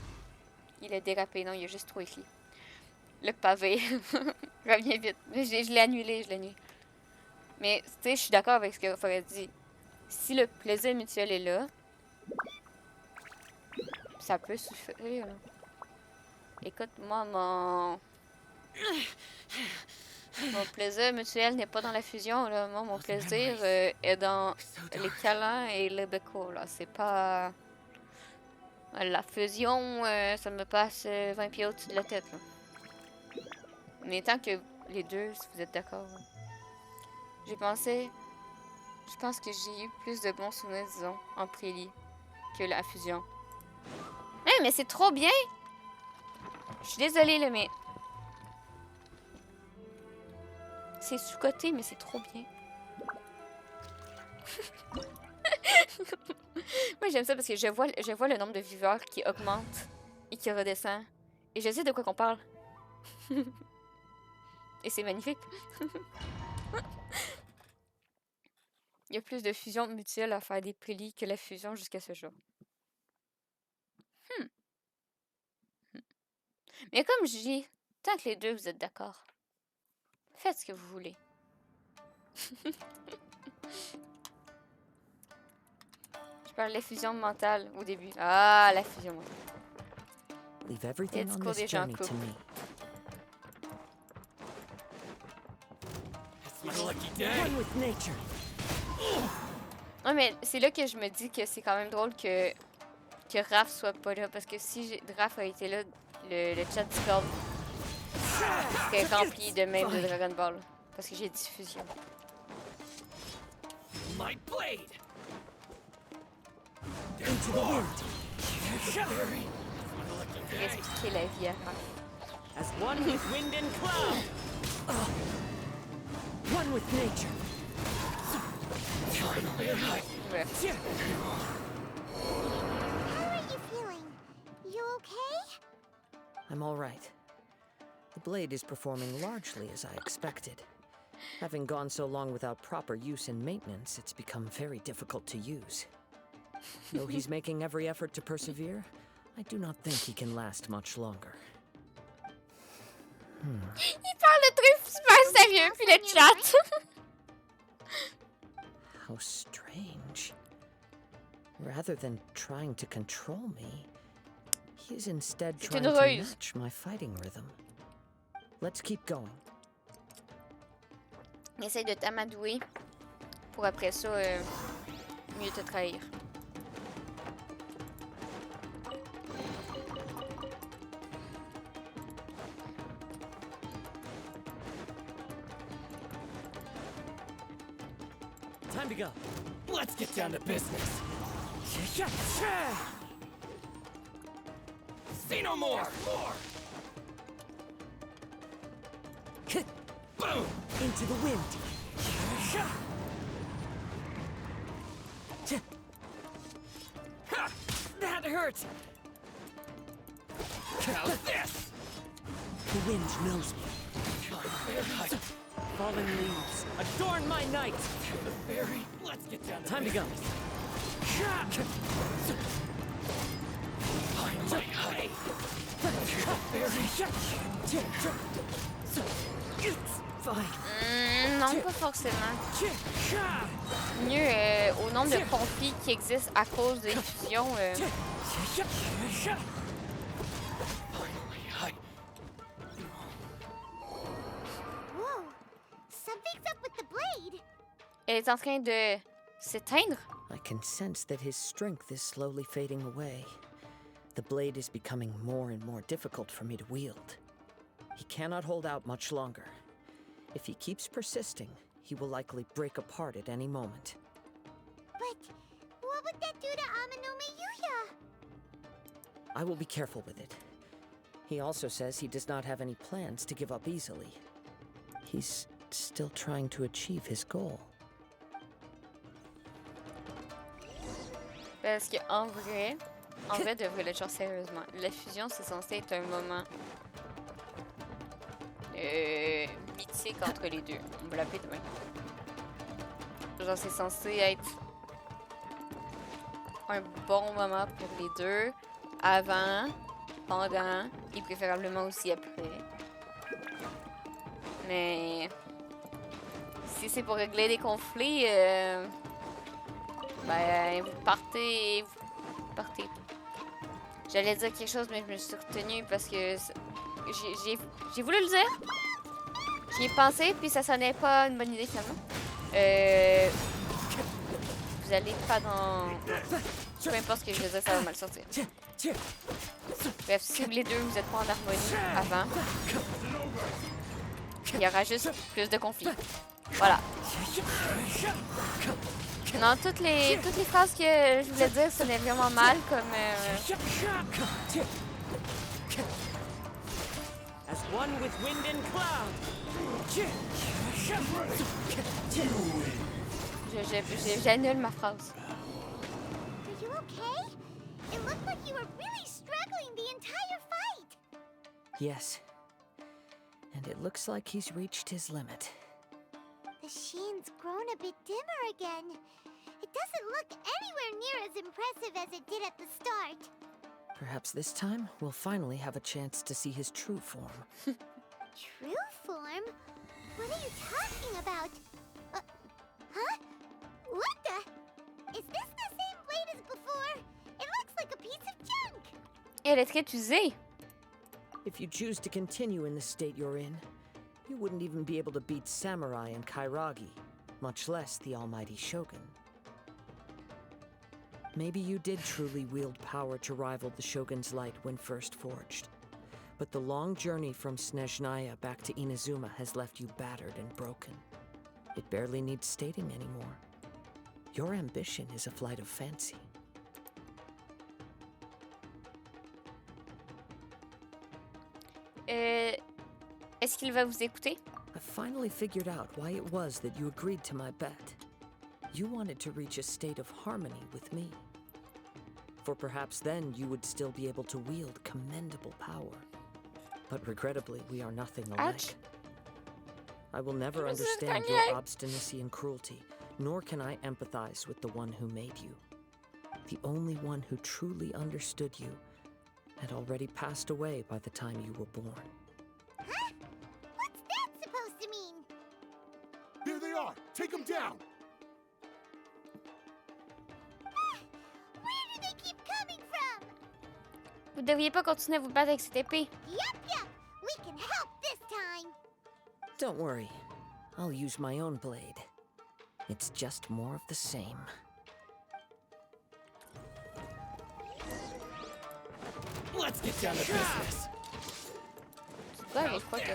S1: Il a dérapé, non, il a juste trop écrit. Le pavé. Reviens vite. Je l'ai annulé, Mais, tu sais, je suis d'accord avec ce que Forest dit. Si le plaisir mutuel est là, ça peut suffire. Écoute, moi, mon plaisir mutuel n'est pas dans la fusion, là. Moi, mon plaisir est dans les câlins et le béco, là. C'est pas... La fusion, ça me passe 20 pieds au-dessus de la tête, là. Mais tant que les deux, si vous êtes d'accord. Je pense que j'ai eu plus de bons souvenirs, disons, en prélit que la fusion. Hey, mais c'est trop bien! Je suis désolée, là, mais... C'est sous-coté, mais c'est trop bien. Moi, j'aime ça parce que je vois le nombre de viveurs qui augmente et qui redescend. Et je sais de quoi qu'on parle. Et c'est magnifique. Il y a plus de fusion mutuelle à faire des prélis que la fusion jusqu'à ce jour. Mais comme je dis, tant que les deux vous êtes d'accord, faites ce que vous voulez. Je parlais de fusion mentale au début. Ah, la fusion mentale.
S8: Leave everything on this journey to me. One with nature.
S1: Ouais, mais c'est là que je me dis que c'est quand même drôle que Raph soit pas là. Parce que si Raph a été là, le chat Discord serait rempli de mèmes de Dragon Ball. Parce que j'ai dit fusion.
S7: My blade.
S8: Into the wind.
S1: Expliquer la vie à Raph.
S7: As one with wind and cloud.
S8: One with nature.
S1: Ouais.
S2: How are you feeling? You okay?
S8: I'm all right. The blade is performing largely as I expected. Having gone so long without proper use and maintenance, it's become very difficult to use. Though he's making every effort to persevere, I do not think he can last much longer.
S1: Il parle de trucs super sérieux, puis le chat.
S8: How strange. Rather than trying to control me, he is instead trying to match my fighting rhythm. Let's keep going.
S1: Essaye de t'amadouer pour après ça mieux te trahir.
S7: Time to go. Let's get down to business. Say no more. Boom!
S8: Into the wind.
S7: That hurt. How's this?
S8: The wind knows me.
S7: Falling leaves, adorn my night. The fairy. Let's get down. Time to go. My high.
S1: Non, pas forcément. Mieux au nombre de conflits qui existent à cause des fusions. Elle est en train de s'éteindre.
S8: I can sense that his strength is slowly fading away. The blade is becoming more and more difficult for me to wield. He cannot hold out much longer. If he keeps persisting, he will likely break apart at any moment.
S2: But what would that do to Amanome Yuya?
S8: I will be careful with it. He also says he does not have any plans to give up easily. He's still trying to achieve his goal.
S1: Parce que en vrai, de vrai, le genre sérieusement, la fusion c'est censé être un moment mythique entre les deux. On va l'appeler demain. Genre c'est censé être un bon moment pour les deux, avant, pendant et préférablement aussi après. Mais si c'est pour régler des conflits, ben vous partez. J'allais dire quelque chose, mais je me suis retenue parce que j'ai voulu le dire. J'y ai pensé, puis ça sonnait pas une bonne idée finalement. Vous allez pas dans... Peu importe ce que je veux dire, ça va mal sortir. Bref, si les deux vous êtes pas en harmonie avant, il y aura juste plus de conflits. Voilà. Non, toutes les phrases que je voulais dire sonnaient vraiment mal, comme...
S6: As one with wind and cloud.
S1: J'annule ma phrase.
S2: Are you okay? It looked like you were really struggling the entire fight.
S8: Yes. And it looks like he's reached his limit.
S2: The sheen's grown a bit dimmer again. It doesn't look anywhere near as impressive as it did at the start.
S8: Perhaps this time, we'll finally have a chance to see his true form.
S2: True form? What are you talking about? Huh? What the? Is this the same blade as before? It looks like a piece of junk!
S1: Elle est très usée.
S8: If you choose to continue in the state you're in, you wouldn't even be able to beat Samurai and Kairagi, much less the almighty Shogun. Maybe you did truly wield power to rival the Shogun's light when first forged. But the long journey from Snezhnaya back to Inazuma has left you battered and broken. It barely needs stating anymore. Your ambition is a flight of fancy.
S1: Est-ce qu'il va vous écouter?
S8: I finally figured out why it was that you agreed to my bet. You wanted to reach a state of harmony with me. For perhaps then you would still be able to wield commendable power. But regrettably, we are nothing alike. I will never understand your obstinacy and cruelty, nor can I empathize with the one who made you. The only one who truly understood you had already passed away by the time you were born.
S2: Huh? What's that supposed to mean?
S15: There they are! Take them down!
S2: Where do they keep coming from?
S1: Vous devriez pas continuer à vous battre avec cette épée.
S2: Yup! We can help this time!
S8: Don't worry. I'll use my own blade. It's just more of the same.
S7: Let's get down to business.
S1: Ouais, mais je crois que...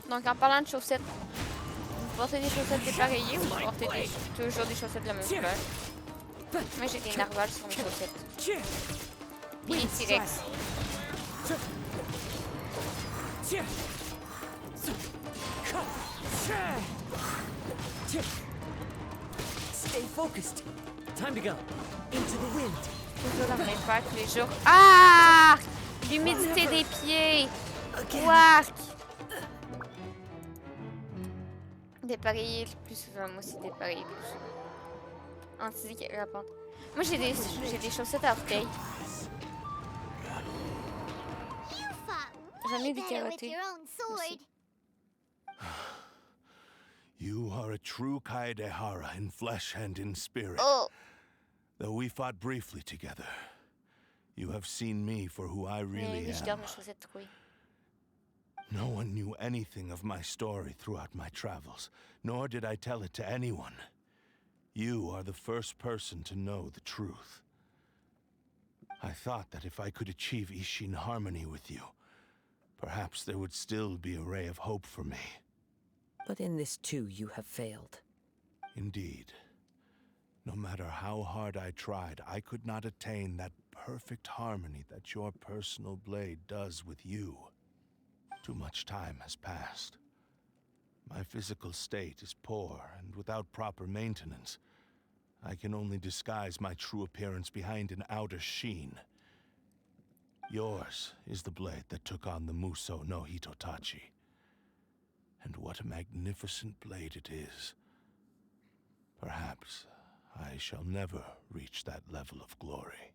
S1: Donc en parlant de chaussettes, vous portez des chaussettes dépareillées ou vous portez toujours des chaussettes de la même couleur? Moi j'ai des narvals sur mes chaussettes. Et des T-Rex.
S7: Stay focused. Time to go. Into the wind.
S1: Toujours dans mes pas tous les jours. Ah! L'humidité des pieds. Quark! Dépareiller le plus souvent, moi aussi dépareiller le plus souvent. Anti-rapante. Moi j'ai des chaussettes à orteils. J'en ai des carottées.
S15: You are a true Kaedehara in flesh and in spirit.
S1: Oh.
S15: Though we fought briefly together, you have seen me for who I really am. No one knew anything of my story throughout my travels, nor did I tell it to anyone. You are the first person to know the truth. I thought that if I could achieve Ishin harmony with you, perhaps there would still be a ray of hope for me.
S8: But in this too, you have failed.
S15: Indeed. No matter how hard I tried, I could not attain that perfect harmony that your personal blade does with you. Too much time has passed. My physical state is poor, and without proper maintenance, I can only disguise my true appearance behind an outer sheen. Yours is the blade that took on the Muso no Hitotachi. And what a magnificent blade it is. Perhaps I shall never reach that level of glory.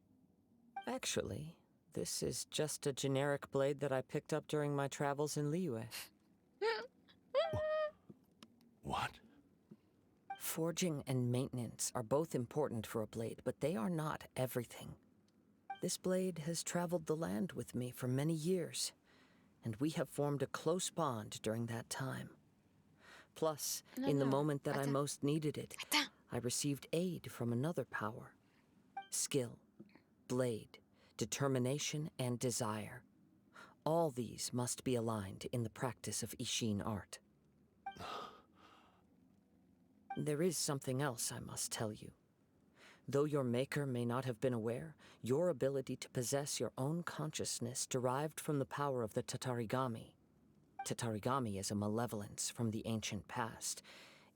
S8: Actually, this is just a generic blade that I picked up during my travels in Liyue.
S15: What?
S8: Forging and maintenance are both important for a blade, but they are not everything. This blade has traveled the land with me for many years, and we have formed a close bond during that time. Plus, in the moment that I most needed it, I received aid from another power. Skill, blade, determination, and desire. All these must be aligned in the practice of Ishin art. There is something else I must tell you. Though your maker may not have been aware, your ability to possess your own consciousness derived from the power of the Tatarigami. Tatarigami is a malevolence from the ancient past.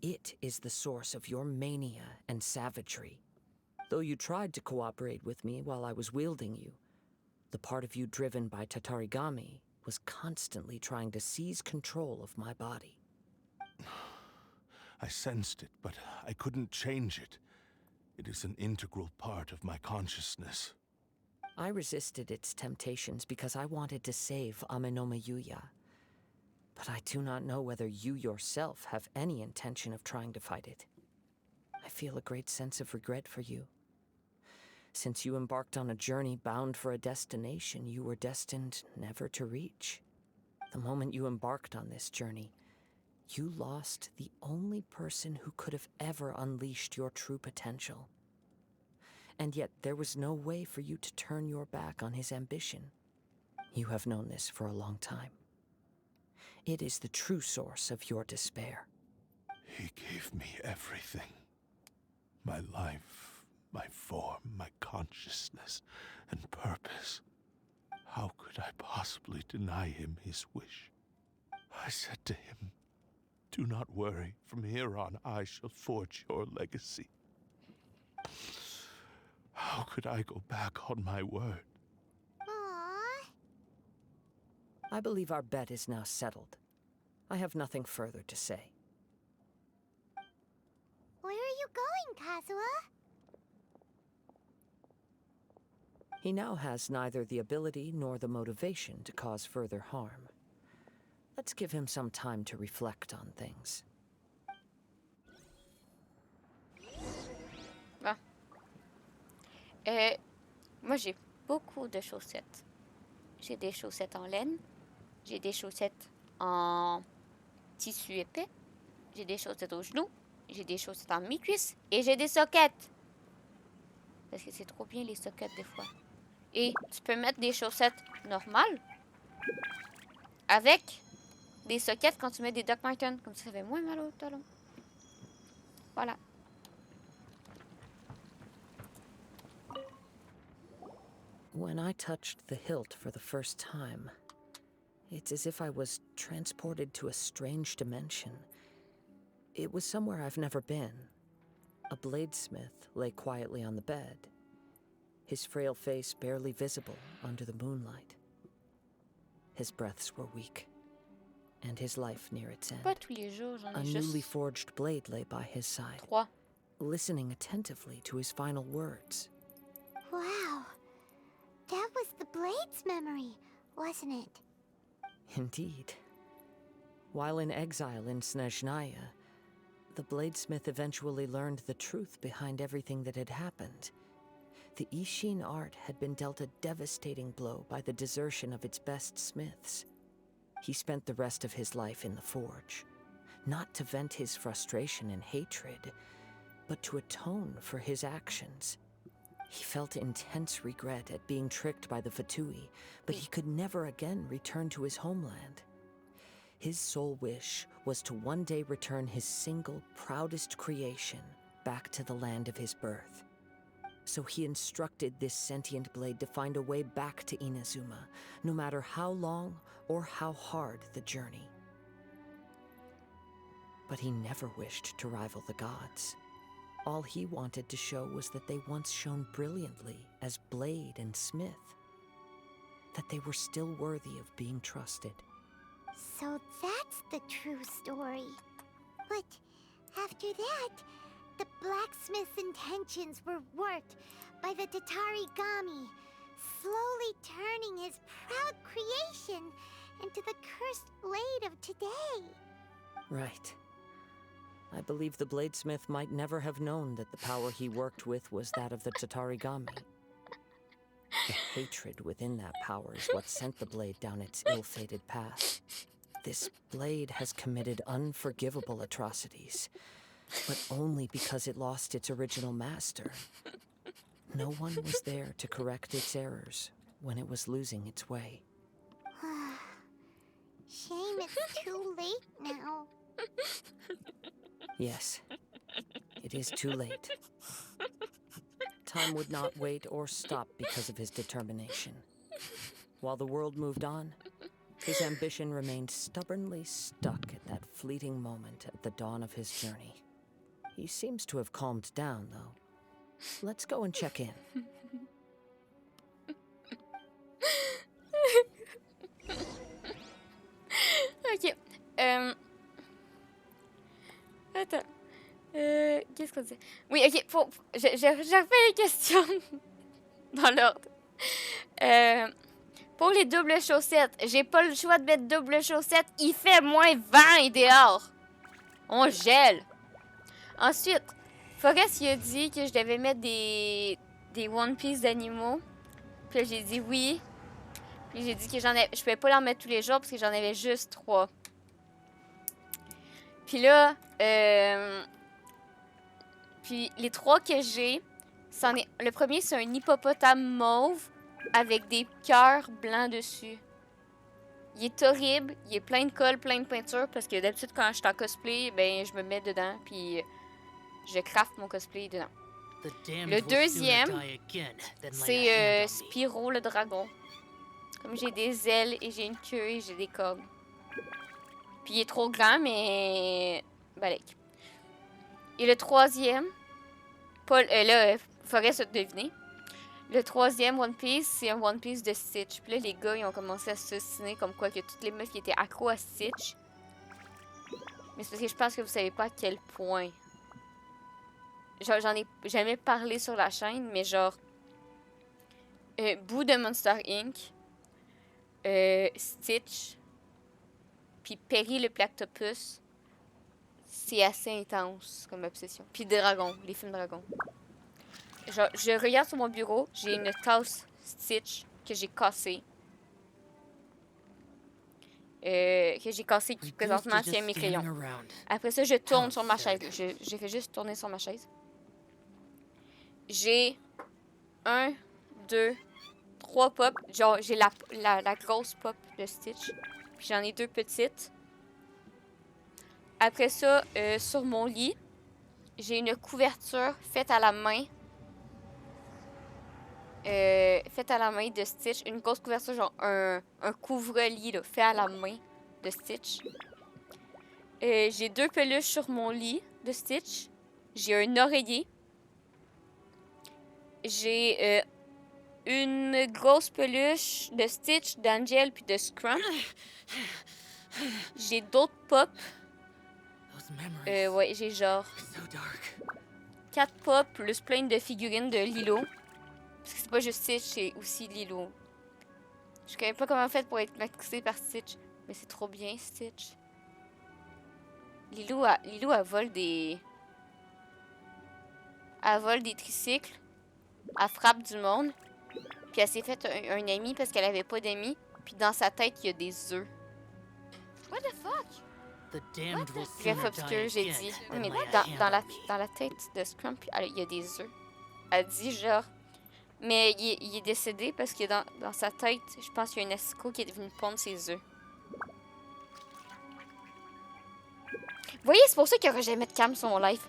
S8: It is the source of your mania and savagery. Though you tried to cooperate with me while I was wielding you, the part of you driven by Tatarigami was constantly trying to seize control of my body.
S15: I sensed it, but I couldn't change it. It is an integral part of my consciousness.
S8: I resisted its temptations because I wanted to save Amenoma Yuya. But I do not know whether you yourself have any intention of trying to fight it. I feel a great sense of regret for you. Since you embarked on a journey bound for a destination you were destined never to reach. The moment you embarked on this journey, you lost the only person who could have ever unleashed your true potential. And yet there was no way for you to turn your back on his ambition. You have known this for a long time. It is the true source of your despair.
S15: He gave me everything. My life, my form, my consciousness, and purpose. How could I possibly deny him his wish? I said to him, "Do not worry. From here on, I shall forge your legacy." How could I go back on my word?
S2: Aww.
S8: I believe our bet is now settled. I have nothing further to say.
S2: Where are you going, Kazuha?
S8: He now has neither the ability nor the motivation to cause further harm. Let's give him some time to reflect on things.
S1: Bon. Moi, j'ai beaucoup de chaussettes. J'ai des chaussettes en laine. J'ai des chaussettes en tissu épais. J'ai des chaussettes aux genoux. J'ai des chaussettes en mi-cuisse. Et j'ai des soquettes. Parce que c'est trop bien, les soquettes, des fois. Et tu peux mettre des chaussettes normales avec des soquettes quand tu mets des Doc Martens. Comme ça fait moins mal au talon. Voilà.
S8: When I touched the hilt for the first time, it's as if I was transported to a strange dimension. It was somewhere I've never been. A bladesmith lay quietly on the bed, his frail face barely visible under the moonlight. His breaths were weak, and his life near its end.
S1: Pas tous les jours, j'en ai
S8: A
S1: juste
S8: newly forged blade lay by his side,
S1: 3.
S8: listening attentively to his final words.
S2: Wow. That was the Blade's memory, wasn't it?
S8: Indeed. While in exile in Snezhnaya, the bladesmith eventually learned the truth behind everything that had happened. The Ishin art had been dealt a devastating blow by the desertion of its best smiths. He spent the rest of his life in the forge, not to vent his frustration and hatred, but to atone for his actions. He felt intense regret at being tricked by the Fatui, but he could never again return to his homeland. His sole wish was to one day return his single, proudest creation back to the land of his birth. So he instructed this sentient blade to find a way back to Inazuma, no matter how long or how hard the journey. But he never wished to rival the gods. All he wanted to show was that they once shone brilliantly as blade and smith, that they were still worthy of being trusted.
S2: So that's the true story. But after that, the blacksmith's intentions were worked by the Tatarigami, slowly turning his proud creation into the cursed blade of today.
S8: Right. I believe the bladesmith might never have known that the power he worked with was that of the Tatarigami. The hatred within that power is what sent the blade down its ill-fated path. This blade has committed unforgivable atrocities, but only because it lost its original master. No one was there to correct its errors when it was losing its way.
S2: Shame it's too late now.
S8: Yes, it is too late. Time would not wait or stop because of his determination. While the world moved on, his ambition remained stubbornly stuck at that fleeting moment at the dawn of his journey. He seems to have calmed down, though. Let's go and check in.
S1: Ok. Attends. Qu'est-ce qu'on dit? Oui, ok. Je refais les questions dans l'ordre. Pour les doubles chaussettes, j'ai pas le choix de mettre double chaussette. Il fait moins 20 dehors. On gèle. Ensuite, Forrest il a dit que je devais mettre des One Piece d'animaux. Puis là, j'ai dit oui. Puis j'ai dit que je pouvais pas en mettre tous les jours parce que j'en avais juste 3. Puis là, puis les 3 que j'ai, le premier c'est un hippopotame mauve avec des cœurs blancs dessus. Il est horrible, il est plein de colle, plein de peinture parce que d'habitude quand je suis en cosplay, ben je me mets dedans puis je craft mon cosplay dedans. Le deuxième, c'est Spyro le dragon. Comme j'ai des ailes et j'ai une queue et j'ai des cornes. Puis il est trop grand, mais balèque. Et le troisième, là, Forrest a deviné. Le troisième One Piece, c'est un One Piece de Stitch. Puis là, les gars, ils ont commencé à s'assiner comme quoi que toutes les meufs qui étaient accro à Stitch. Mais c'est parce que je pense que vous savez pas à quel point. Genre, j'en ai jamais parlé sur la chaîne, mais genre... Boo de Monster Inc. Stitch. Puis Perry le Plactopus. C'est assez intense comme obsession. Puis Dragon, les films Dragon. Genre, je regarde sur mon bureau, j'ai une tasse Stitch que j'ai cassée. Qui présentement tient mes crayons. Après ça, je tourne sur ma chaise. J'ai fait juste tourner sur ma chaise. J'ai 1, 2, 3 pop. Genre, j'ai la grosse pop de Stitch. Puis j'en ai 2 petites. Après ça, sur mon lit, j'ai une couverture faite à la main. Faite à la main de Stitch. Une grosse couverture, genre un couvre-lit là, fait à la main de Stitch. J'ai 2 peluches sur mon lit de Stitch. J'ai un oreiller. J'ai une grosse peluche de Stitch, d'Angel puis de Scrum. J'ai d'autres pops. Ouais, j'ai genre 4 pops plus plein de figurines de Lilo. Parce que c'est pas juste Stitch, c'est aussi Lilo. Je connais pas comment on fait pour être matrixé par Stitch. Mais c'est trop bien, Stitch. Lilou, elle vole des... Elle vole des tricycles. Elle frappe du monde. Puis elle s'est fait un ami parce qu'elle avait pas d'amis. Puis dans sa tête, il y a des œufs. What the fuck? Bref, obscur, j'ai dit. Oui, mais dans la tête de Scrump, il y a des œufs. Elle dit genre... Mais il est décédé parce que dans sa tête, je pense qu'il y a un asticot qui est devenu pondre ses œufs. Vous voyez, c'est pour ça qu'il n'y aura jamais de cam sur mon live.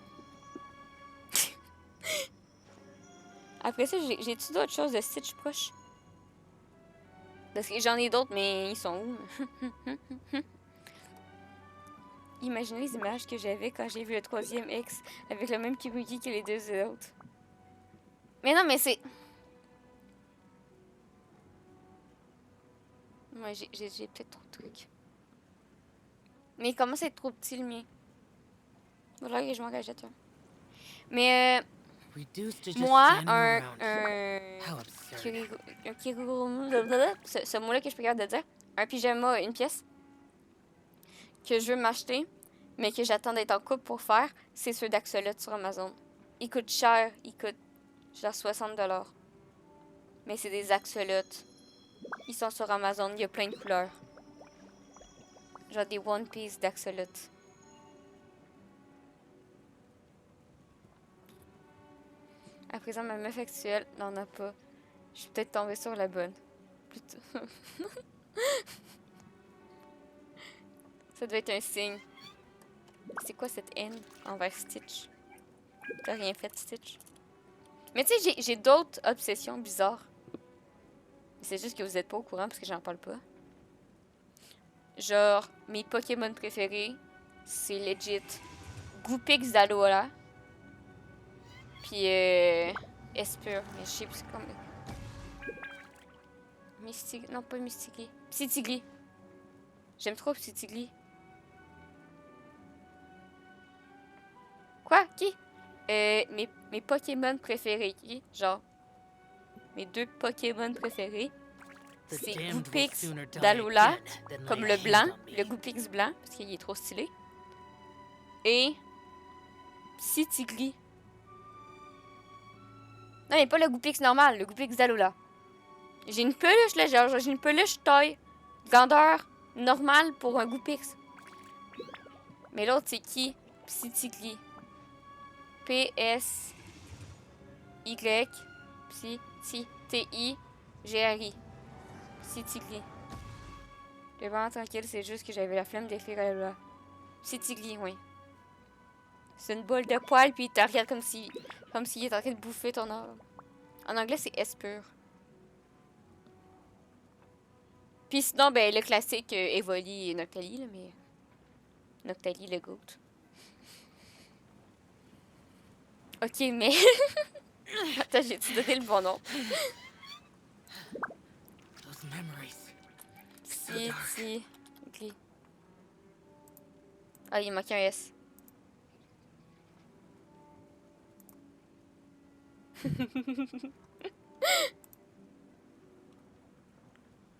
S1: Après ça, j'ai-tu d'autres choses de Stitch proche? Parce que j'en ai d'autres, mais ils sont où? Imaginez les images que j'avais quand j'ai vu le 3e ex avec le même Kibuki que les 2 autres. Mais non, mais c'est... Moi, j'ai peut-être trop de trucs. Mais il commence à être trop petit, le mien. Voilà que je m'engage à toi. Mais moi, un ce mot-là que je peux garder de dire, un pyjama, une pièce, que je veux m'acheter, mais que j'attends d'être en couple pour faire, c'est ceux d'Axolot sur Amazon. Ils coûtent cher, ils coûtent genre 60$. Mais c'est des axolotes. Ils sont sur Amazon, il y a plein de couleurs. Genre des One Piece d'axolotes. À présent, ma meuf actuelle n'en a pas. Je suis peut-être tombée sur la bonne. Plutôt. Ça doit être un signe. C'est quoi cette haine envers Stitch? T'as rien fait, Stitch. Mais tu sais, j'ai d'autres obsessions bizarres. C'est juste que vous êtes pas au courant parce que j'en parle pas. Genre, mes Pokémon préférés, c'est legit Goopix d'Alola. Puis Espure, mais je sais plus comment. Mystique, non pas Mystigly. Psytigly. J'aime trop Psytigly. Quoi? Qui? Mes Pokémon préférés. Qui? Genre, mes 2 Pokémon préférés, c'est Goopix d'Alola, comme le blanc, le Goopix blanc, parce qu'il est trop stylé. Et Psytigly. Non, mais pas le Goopix normal, le Goopix d'Alola. J'ai une peluche, là, genre, j'ai une peluche taille, grandeur normale pour un Goopix. Mais l'autre, c'est qui? Psytigly. P-S-Y, T-I-G-R-I. Psytigly. Le vraiment tranquille, c'est juste que j'avais la flemme d'écrire Alola. Psytigly, oui. C'est une boule de poils, puis il te regarde comme s'il est en train de bouffer ton âme. En anglais, c'est Espure. Puis sinon, ben, le classique Evoli et Noctali, là, mais... Noctali, le goat. Ok, mais... Attends, j'ai-tu donné le bon nom? Si. Ok. Ah, il manque un S.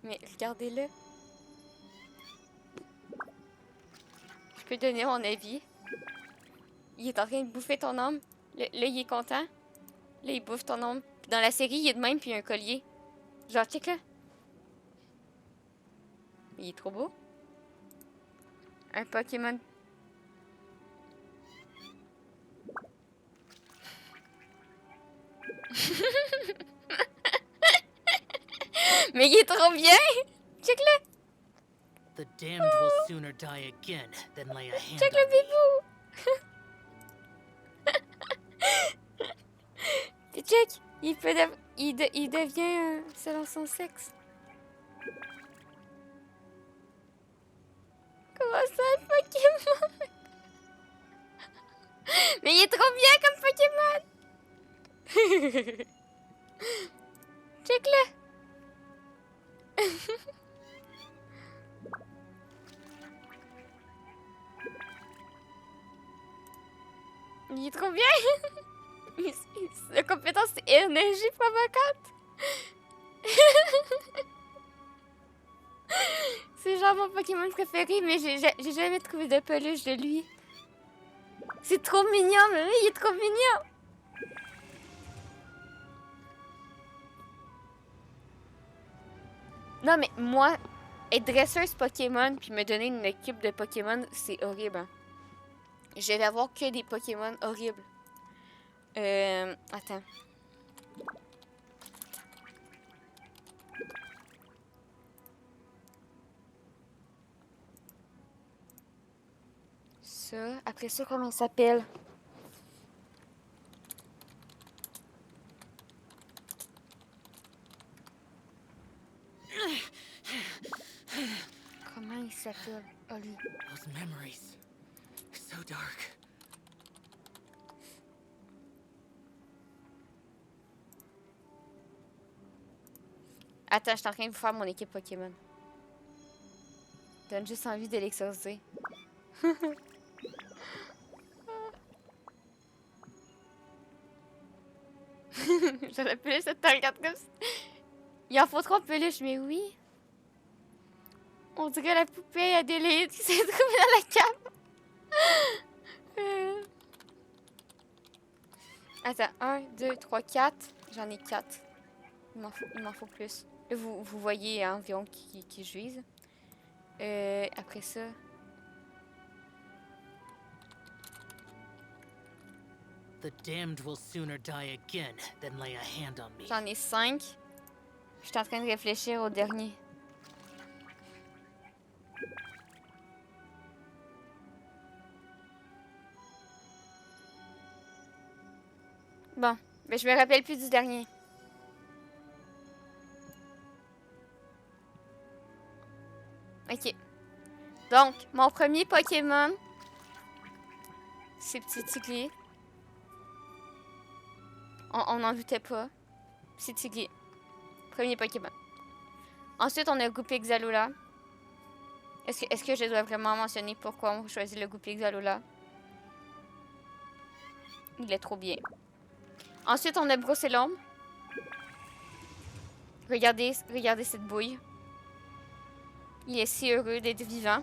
S1: Mais regardez-le. Je peux donner mon avis. Il est en train de bouffer ton âme. Là, il est content. Là, il bouffe ton âme. Dans la série, il est de même, puis il a un collier. Genre, check là. Il est trop beau. Un Pokémon. Mais il est trop bien! Check-le!
S4: The damned will sooner die again than lay a hand
S1: Check
S4: on
S1: le bibou! Puis check! Il devient selon son sexe. Comment ça, le Pokémon? Mais il est trop bien comme Pokémon! Check-le! Il est trop bien! La compétence, c'est énergie provocante! C'est genre mon Pokémon préféré, mais j'ai jamais trouvé de peluche de lui. C'est trop mignon, mais oui, il est trop mignon. Non, mais moi, être dresseuse Pokémon puis me donner une équipe de Pokémon, c'est horrible. Hein. Je vais avoir que des Pokémon horribles. Attends. Ça, après ça, comment il s'appelle? Comment il s'appelle? Oli.
S4: Those memories. So dark.
S1: Attends, je suis en train de vous faire mon équipe Pokémon. Donne juste envie de l'exorciser. J'ai la peluche, ça te regarde comme ça. Il en faut 3 peluches, mais oui. On dirait la poupée Adélaïde qui s'est trouvée dans la cave. Attends, 1, 2, 3, 4. J'en ai 4. Il m'en faut plus. Là, vous voyez environ qui je vise. Après ça...
S4: The damned will sooner die again than lay a hand on me.
S1: J'en ai 5. Je suis en train de réfléchir au dernier. Bon, mais je me rappelle plus du dernier. Ok. Donc, mon premier Pokémon, c'est Petit Tigli. On n'en doutait pas. Petit Tigli. Premier Pokémon. Ensuite, on a Goupexalola. Est-ce que je dois vraiment mentionner pourquoi on choisit le Goupexalola? Il est trop bien. Ensuite, on a Brocélombe. Regardez cette bouille. Il est si heureux d'être vivant.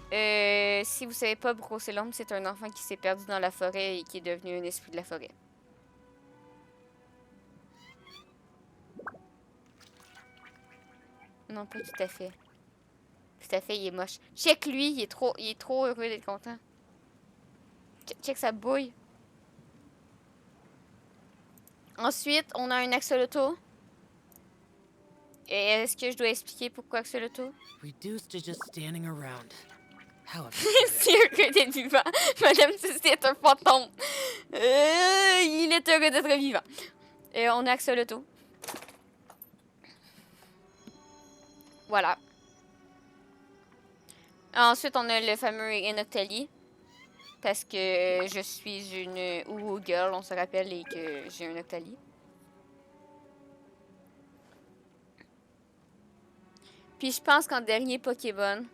S1: Si vous savez pas, Brocélombe, c'est un enfant qui s'est perdu dans la forêt et qui est devenu un esprit de la forêt. Non, pas tout à fait. Tout à fait, il est moche. Check lui, il est trop heureux d'être content. Check sa bouille. Ensuite, on a un axoloto. Et est-ce que je dois expliquer pourquoi axoloto?
S4: Reduced to just standing around. How
S1: Si heureux d'être vivant. Madame Ceci est un fantôme. Il est heureux d'être vivant. Et on a axoloto. Voilà. Ensuite, on a le fameux Enoctali. Parce que je suis une Uwu girl, on se rappelle, et que j'ai un Octali. Puis je pense qu'en dernier Pokémon,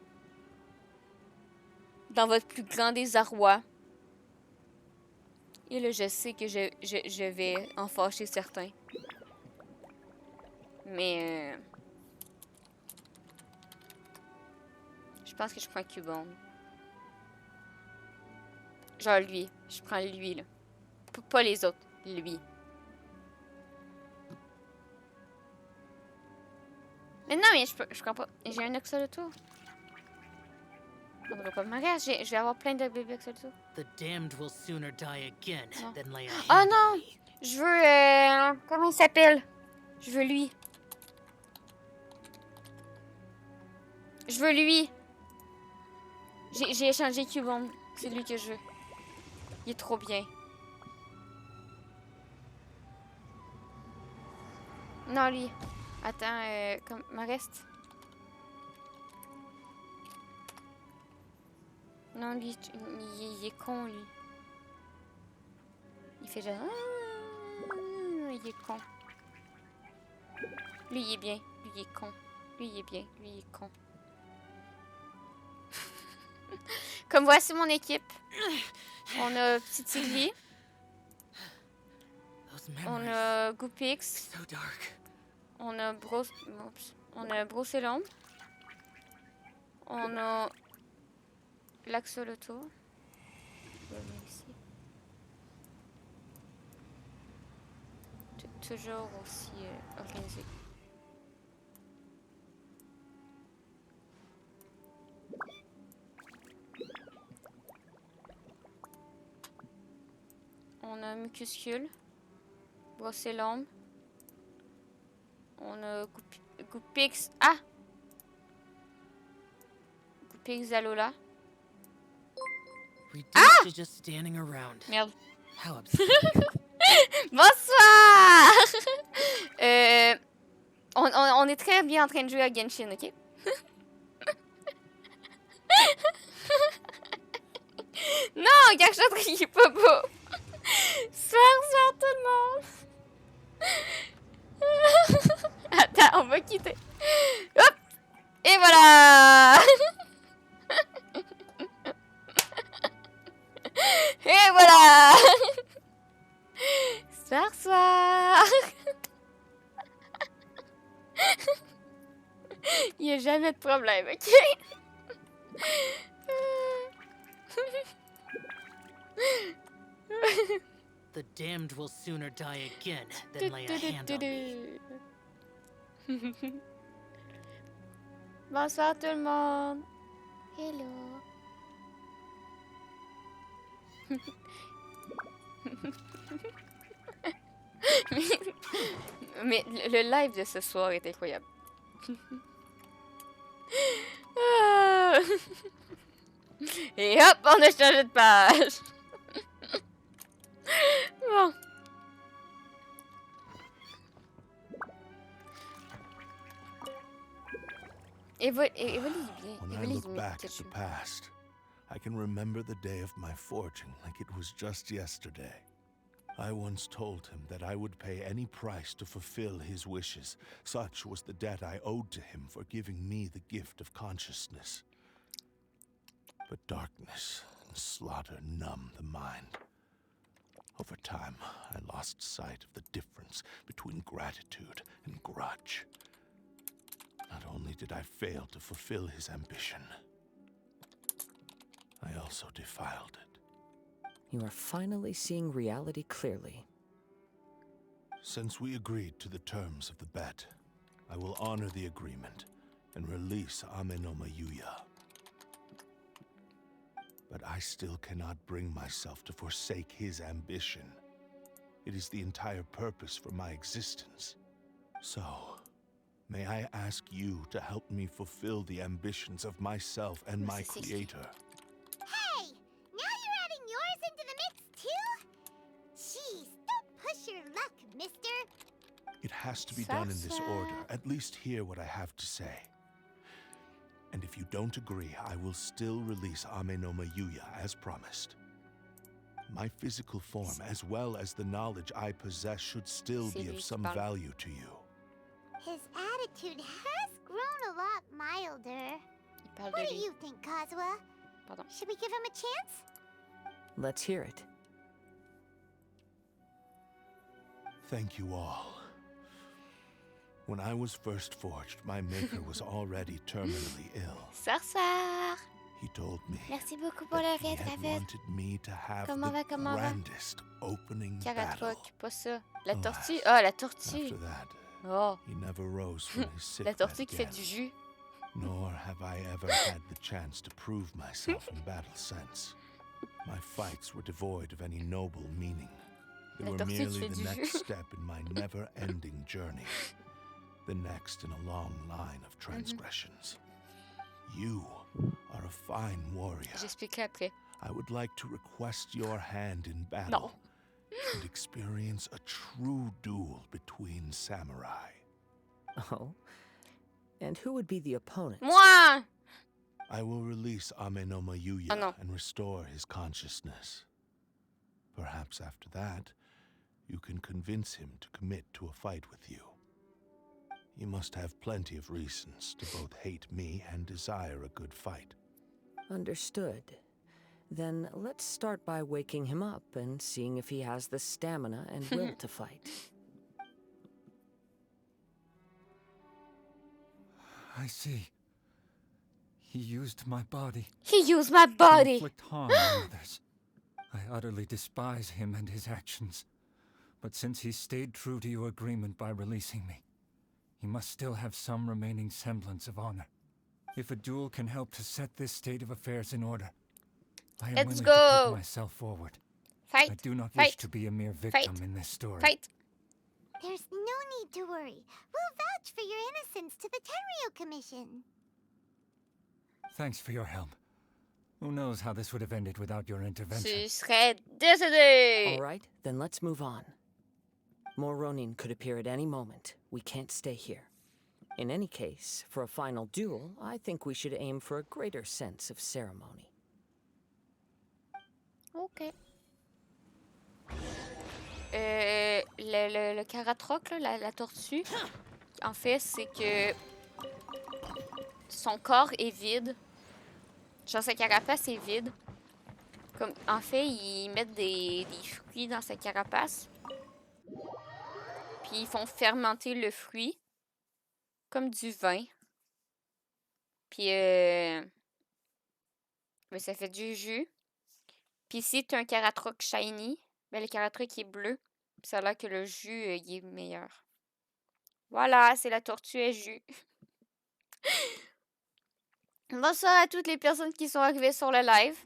S1: dans votre plus grand désarroi, et là je sais que je vais en fâcher certains. Mais je pense que je prends Cubone. Genre lui. Je prends lui, là. Pas les autres. Lui. Mais non, mais je crois pas. J'ai un axoloto. On devrait pas me marier. Je vais avoir plein de bébés axoloto.
S4: The damned will sooner die again than lay a hand
S1: oh non! Je veux... comment il s'appelle? Je veux lui. Je veux lui. J'ai échangé Cubone. C'est lui que je veux. Il est trop bien. Non, lui. Attends, comme... M'arrête. Non, lui, il est con, lui. Il fait genre... il est con. Lui, il est bien. Lui, il est con. Lui, il est bien. Lui, il est con. Comme voici mon équipe. On a Petit Tigli. On a Goupix. On a Brocélombe. On a l'Axoloto. Toujours aussi organisé. On a mucuscule, brosser l'ombre. On a Goupix. Ah! Goupix Zalola.
S4: Reduced to just standing around.
S1: Merde.
S4: How upsetting.
S1: Bonsoir! On est très bien en train de jouer à Genshin, ok? Non, quelque chose qui est pas beau. Bonsoir tout le monde. Attends, on va quitter. Hop! Et voilà! Et voilà! Bonsoir! Il n'y a jamais de problème, ok?
S4: The damned will sooner die again than lay a hand on me.
S1: Bonsoir tout le monde. Hello. mais le live de ce soir est incroyable. Et hop, on a changé de page. Bon.
S15: When I look back at the past, I can remember the day of my forging like it was just yesterday. I once told him that I would pay any price to fulfill his wishes. Such was the debt I owed to him for giving me the gift of consciousness. But darkness and slaughter numb the mind. Over time, I lost sight of the difference between gratitude and grudge. Not only did I fail to fulfill his ambition, I also defiled it.
S8: You are finally seeing reality clearly.
S15: Since we agreed to the terms of the bet, I will honor the agreement and release Amenoma Yuya. But I still cannot bring myself to forsake his ambition. It is the entire purpose for my existence. So, may I ask you to help me fulfill the ambitions of myself and my creator?
S2: Hey! Now you're adding yours into the mix, too? Jeez, don't push your luck, mister.
S15: It has to be done in this order. At least hear what I have to say. And if you don't agree, I will still release Amenoma Yuya as promised. My physical form, as well as the knowledge I possess, should still be of some value to you.
S2: His attitude has grown a lot milder. What do you think, Kazuha? Should we give him a chance?
S8: Let's hear it.
S15: Thank you all. When I was first forged, my maker was already terminally ill.
S1: Sarsoir.
S15: He told me
S1: Merci beaucoup pour le raid, Raven.
S15: wanted me to have the grandest opening battle.
S1: Pas ça. La tortue. Ah, la tortue.
S15: After that,
S1: oh.
S15: He never rose from his sick
S1: La tortue qui
S15: again.
S1: fait du jus.
S15: Nor have I ever had the chance to prove myself in battle since. My fights were devoid of any noble meaning. They were merely the next step in my never-ending journey. The next in a long line of transgressions. You are a fine warrior.
S1: J'expliquerai après.
S15: I would like to request your hand in battle and experience a true duel between samurai.
S8: Oh? And who would be the opponent?
S1: Moi!
S15: I will release Amenoma Yuya and restore his consciousness. Perhaps after that, you can convince him to commit to a fight with you. You must have plenty of reasons to both hate me and desire a good fight.
S8: Understood. Then let's start by waking him up and seeing if he has the stamina and will to fight.
S12: I see. He used my body.
S1: He used my body!
S12: To inflict harm on others. I utterly despise him and his actions. But since he stayed true to your agreement by releasing me, he must still have some remaining semblance of honor. If a duel can help to set this state of affairs in order, I am willing to put myself forward.
S1: Fight.
S12: I do not wish to be a mere victim in this story.
S1: Fight.
S2: There's no need to worry. We'll vouch for your innocence to the Tenryo Commission.
S12: Thanks for your help. Who knows how this would have ended without your intervention.
S1: Tu serais décédé.
S8: All right, then let's move on. More Ronin could appear at any moment. We can't stay here. In any case, for a final duel, I think we should aim for a greater sense of ceremony.
S1: Ok. Le caratroc, là, la tortue, en fait, c'est que son corps est vide. Genre, sa carapace est vide. Comme, en fait, ils mettent des fruits dans sa carapace. Puis ils font fermenter le fruit. Comme du vin. Puis, ben, ça fait du jus. Puis si tu as un caratroc shiny, ben le caratroc est bleu. Puis ça a l'air que le jus, il est meilleur. Voilà, c'est la tortue à jus. Bonsoir à toutes les personnes qui sont arrivées sur le live.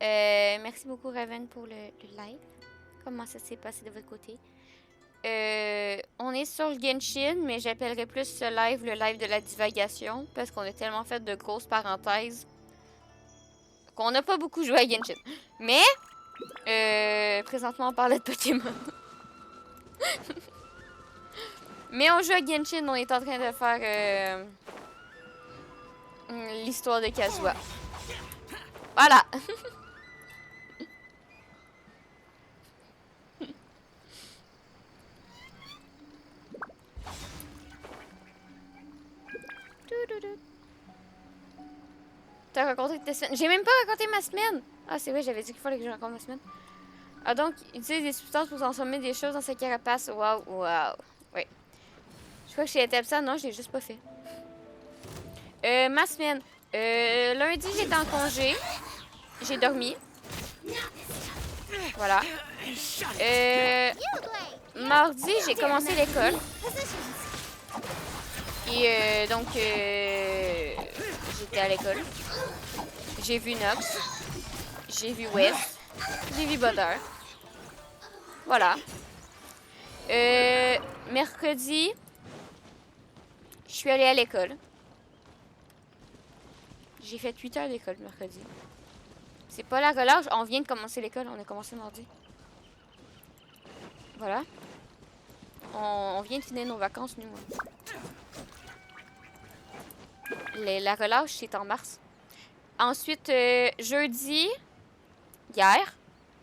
S1: Merci beaucoup, Raven, pour le live. Comment ça s'est passé de votre côté? On est sur le Genshin, mais j'appellerais plus ce live le live de la divagation, parce qu'on a tellement fait de grosses parenthèses qu'on n'a pas beaucoup joué à Genshin. Mais, présentement, on parlait de Pokémon. Mais on joue à Genshin, on est en train de faire l'histoire de Kazuha. Voilà. T'as raconté ta semaine? J'ai même pas raconté ma semaine! Ah, c'est vrai, j'avais dit qu'il fallait que je raconte ma semaine. Ah, donc, il utilise des substances pour transformer des choses dans sa carapace. Waouh, waouh. Oui. Je crois que j'ai été absent. Non, je l'ai juste pas fait. Ma semaine. Lundi, j'étais en congé. J'ai dormi. Voilà. Mardi, j'ai commencé l'école. Et donc, j'étais à l'école. J'ai vu Nox. J'ai vu West. J'ai vu Butter. Voilà. Mercredi, je suis allée à l'école. J'ai fait 8 heures d'école mercredi. C'est pas la relâche. On vient de commencer l'école. On a commencé mardi. Voilà. On vient de finir nos vacances, nous. La relâche, c'est en mars. Ensuite, jeudi, hier,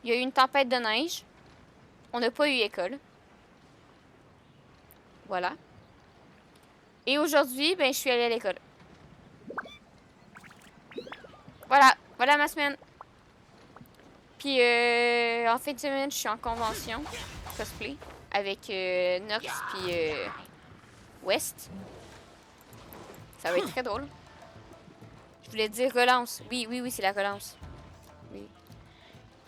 S1: il y a eu une tempête de neige. On n'a pas eu école. Voilà. Et aujourd'hui, ben, je suis allée à l'école. Voilà. Voilà ma semaine. Puis, en fin de semaine, je suis en convention cosplay avec Nox puis West. Ça va être très drôle. Je voulais dire relance. Oui, c'est la relance. Oui.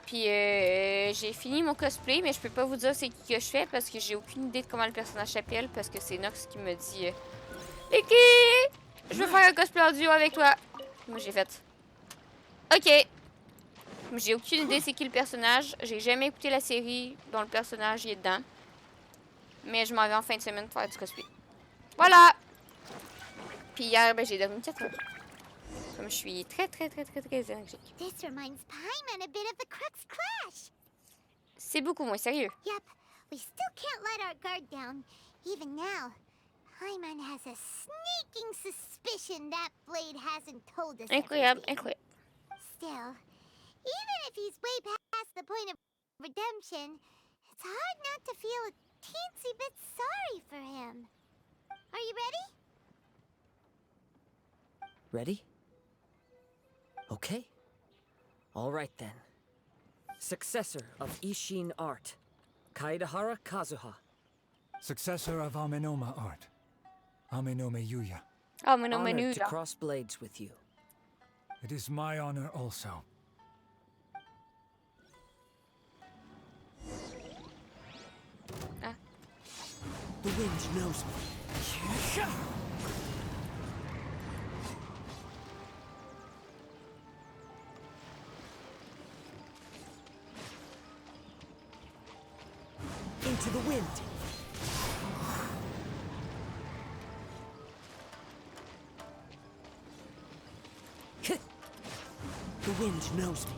S1: Puis j'ai fini mon cosplay, mais je peux pas vous dire c'est qui que je fais parce que j'ai aucune idée de comment le personnage s'appelle parce que c'est Nox qui me dit Vicky, je veux faire un cosplay en duo avec toi. Moi j'ai fait OK. J'ai aucune idée c'est qui le personnage. J'ai jamais écouté la série dont le personnage est dedans. Mais je m'en vais en fin de semaine faire du cosplay. Voilà! Puis hier, ben, j'ai dormi 4 heures. Comme je suis très énergique.
S2: This reminds Paimon a bit of the Crux clash.
S1: C'est beaucoup moins sérieux.
S2: Yep, we still can't let our guard down. Even now, Paimon has a sneaking suspicion that Blade hasn't told us.
S1: Incroyable, incroyable.
S2: Still, even if he's way past the point of redemption, it's hard not to feel a teensy bit sorry for him. Are you ready?
S8: Ready? Okay. All right then. Successor of Ishin art, Kaedahara Kazuha.
S12: Successor of Amenoma art, Amenome Yuya.
S1: Amenome
S8: Honored to
S1: Yuya.
S8: cross blades with you.
S12: It is my honor also.
S1: Ah.
S8: The wind knows me. Into the wind. The wind knows me.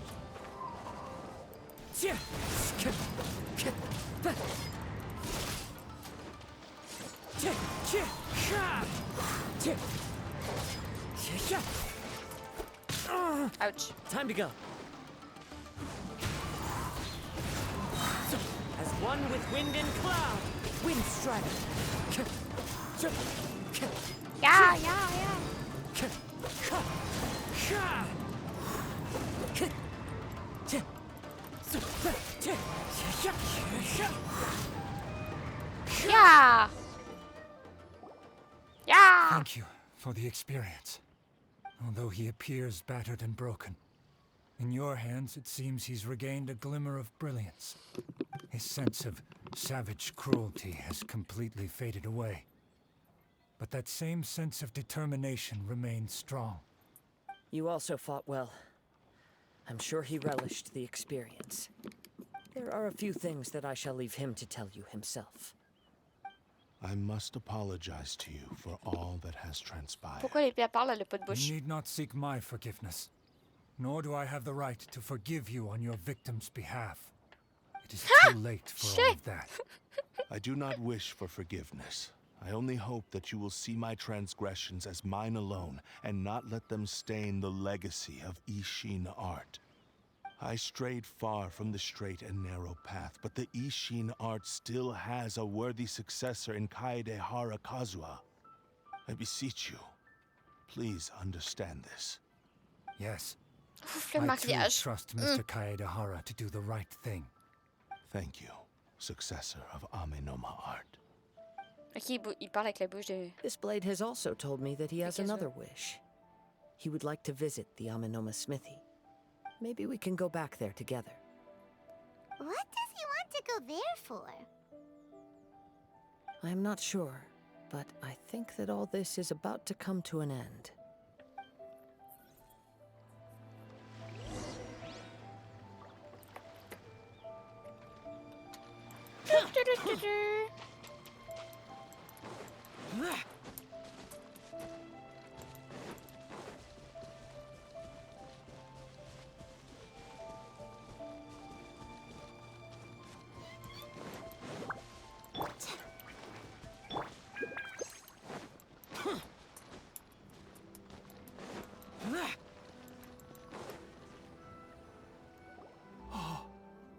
S1: Ouch.
S6: Time to go. As one with wind and cloud.
S8: Wind strike.
S1: Yeah. Yeah. Yeah.
S12: Thank you for the experience. Although he appears battered and broken, in your hands it seems he's regained a glimmer of brilliance. His sense of savage cruelty has completely faded away. But that same sense of determination remains strong.
S8: You also fought well. I'm sure he relished the experience. There are a few things that I shall leave him to tell you himself.
S15: I must apologize to you for all that has transpired.
S1: Pourquoi l'épée parle, elle a pas de bouche?
S12: You need not seek my forgiveness, nor do I have the right to forgive you on your victim's behalf. It is too late for all of that.
S15: I do not wish for forgiveness. I only hope that you will see my transgressions as mine alone and not let them stain the legacy of Ishin art. I strayed far from the straight and narrow path, but the Ishin art still has a worthy successor in Kaedehara Kazuha. I beseech you, please understand this.
S12: Yes.
S1: Le
S12: I too
S1: maquillage.
S12: trust Mr. Kaedehara to do the right thing.
S15: Thank you, successor of Amenoma art.
S1: Ok, il parle avec la bouche de...
S8: This blade has also told me that he has
S1: Qu'est-ce que
S8: another wish. He would like to visit the Amenoma smithy. Maybe we can go back there together.
S2: What does he want to go there for?
S8: I'm not sure, but I think that all this is about to come to an end.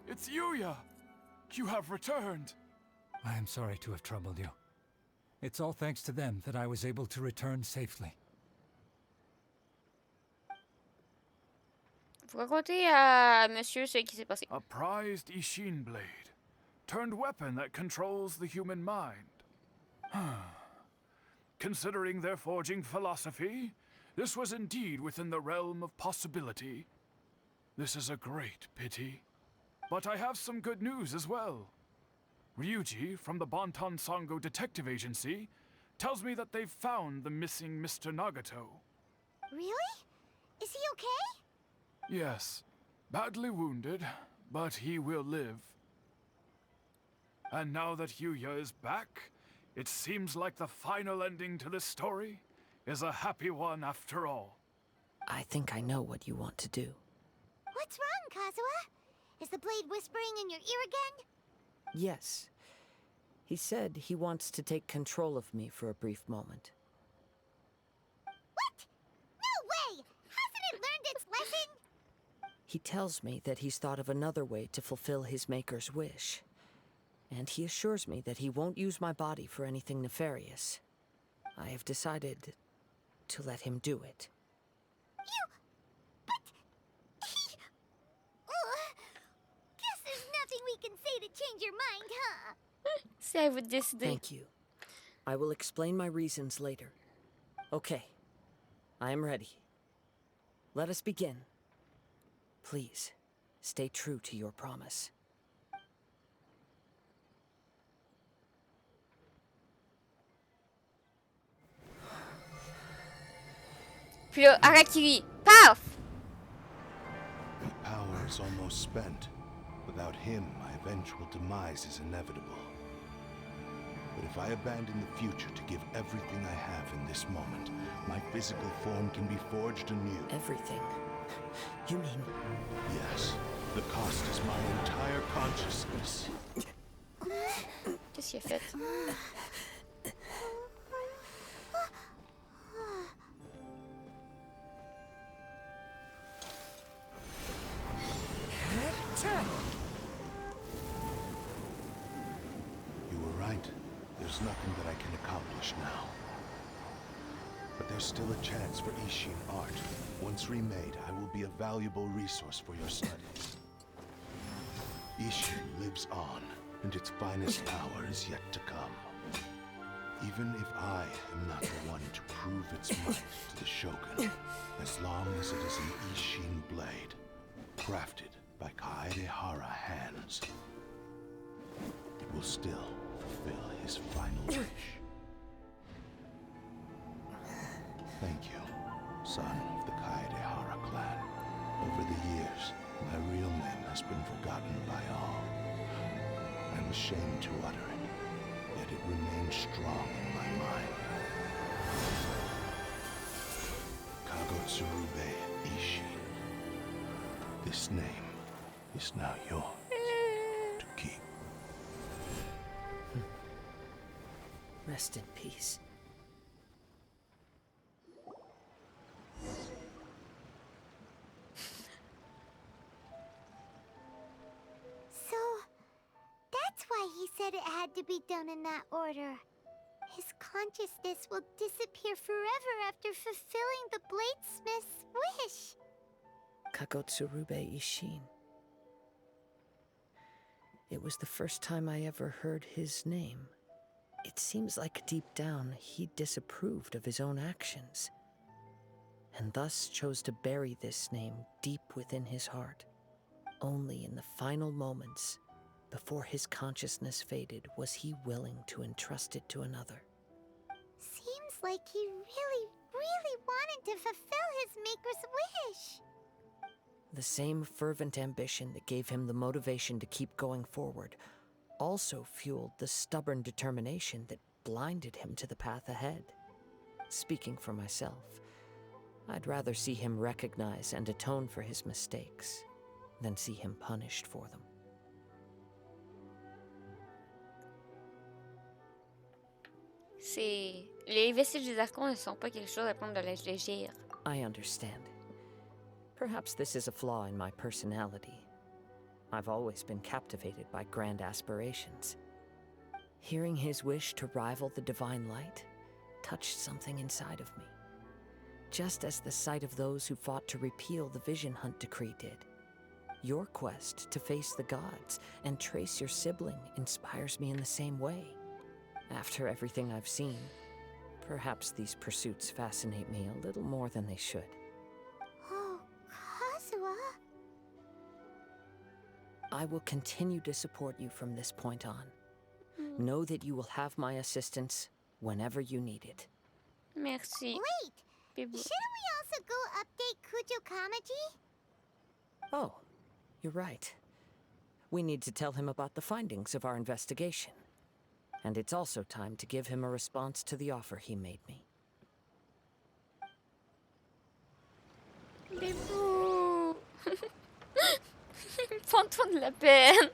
S14: It's Yuya! You have returned!
S12: I am sorry to have troubled you. It's all thanks to them that I was able to return safely.
S1: Faut raconter à monsieur ce qui s'est passé.
S14: A prized Ishin blade, turned weapon that controls the human mind. Considering their forging philosophy, this was indeed within the realm of possibility. This is a great pity. But I have some good news as well. Ryuji, from the Bonton Sango Detective Agency, tells me that they've found the missing Mr. Nagato.
S2: Really? Is he okay?
S14: Yes, badly wounded, but he will live. And now that Yuya is back, it seems like the final ending to this story is a happy one after all.
S8: I think I know what you want to do.
S2: What's wrong, Kazuha? Is the blade whispering in your ear again?
S8: Yes. He said he wants to take control of me for a brief moment.
S2: What? No way! Hasn't it learned its lesson?
S8: He tells me that he's thought of another way to fulfill his maker's wish. And he assures me that he won't use my body for anything nefarious. I have decided to let him do it.
S2: Guess there's nothing we can say to change your mind, huh?
S1: C'est à vous de décider.
S8: Thank you. I will explain my reasons later. Okay. I am ready. Let us begin. Please, stay true to your promise.
S1: Puis là, Harakiri. Paf!
S15: My power is almost spent. Without him, my eventual demise is inevitable. But if I abandon the future to give everything I have in this moment, my physical form can be forged anew.
S8: Everything? You mean...
S15: Yes. The cost is my entire consciousness.
S1: Qu'est-ce qu'il a fait?
S15: You were right. There's nothing that I can accomplish now. But there's still a chance for Ishin art. Once remade, I will be a valuable resource for your studies. Ishin lives on, and its finest power is yet to come. Even if I am not the one to prove its might to the Shogun, as long as it is an Ishin blade, crafted by Kaedehara hands, it will still fulfill his final wish. Thank you, son of the Kaedehara clan. Over the years, my real name has been forgotten by all. I'm ashamed to utter it, yet it remains strong in my mind. Kagotsurube Ishin. This name is now yours to keep.
S8: Rest in peace.
S2: So, that's why he said it had to be done in that order. His consciousness will disappear forever after fulfilling the bladesmith's wish.
S8: Kagotsurube Ishin. It was the first time I ever heard his name. It seems like deep down he disapproved of his own actions, and thus chose to bury this name deep within his heart. Only in the final moments, before his consciousness faded, was he willing to entrust it to another.
S2: Seems like he really wanted to fulfill his maker's wish.
S8: The same fervent ambition that gave him the motivation to keep going forward also fueled the stubborn determination that blinded him to the path ahead. Speaking for myself, I'd rather see him recognize and atone for his mistakes than see him punished for them.
S1: Les vestiges des archons ne sont pas quelque chose à prendre de la légère.
S8: I understand. Perhaps this is a flaw in my personality. I've always been captivated by grand aspirations. Hearing his wish to rival the divine light touched something inside of me, just as the sight of those who fought to repeal the Vision Hunt decree did. Your quest to face the gods and trace your sibling inspires me in the same way. After everything I've seen, perhaps these pursuits fascinate me a little more than they should.
S2: Oh, Kazuha.
S8: I will continue to support you from this point on. Know that you will have my assistance whenever you need it.
S1: Merci.
S2: Wait! Shouldn't we also go update Kujo Kamaji?
S8: Oh, you're right. We need to tell him about the findings of our investigation. And it's also time to give him a response to the offer he made me.
S1: Bibou! Prends-toi de la peine!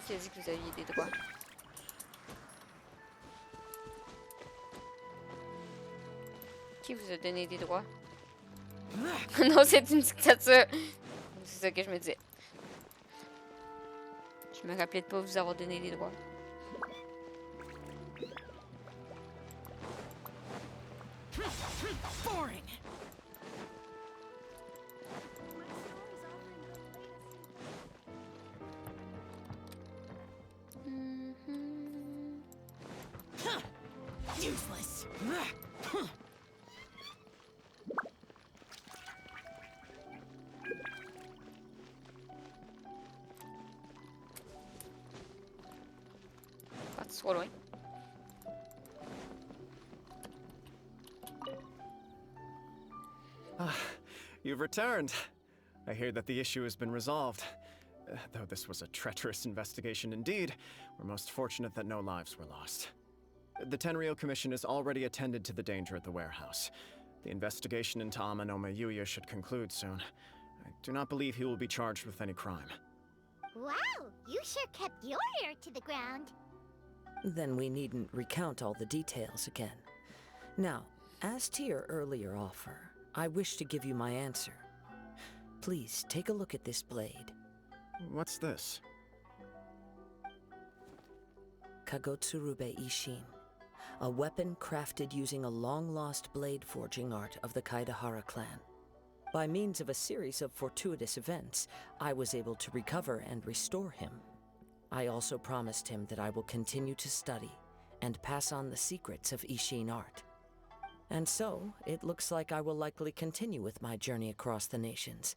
S1: Qui a dit que vous aviez des droits? Qui vous a donné des droits? Non, c'est une dictature. C'est ça que je me disais. Je me rappelais de pas vous avoir donné des droits.
S7: Boring. Useless.
S1: Parti trop loin.
S22: You've returned. I hear that the issue has been resolved. Though this was a treacherous investigation indeed, we're most fortunate that no lives were lost. The Tenryou Commission has already attended to the danger at the warehouse. The investigation into Amanome Yuya should conclude soon. I do not believe he will be charged with any crime.
S2: Wow, you sure kept your ear to the ground.
S8: Then we needn't recount all the details again. Now, as to your earlier offer, I wish to give you my answer. Please, take a look at this blade.
S22: What's this?
S8: Kagotsurube Ishin, a weapon crafted using a long-lost blade forging art of the Kaidahara clan. By means of a series of fortuitous events, I was able to recover and restore him. I also promised him that I will continue to study and pass on the secrets of Ishin art. And so, it looks like I will likely continue with my journey across the nations,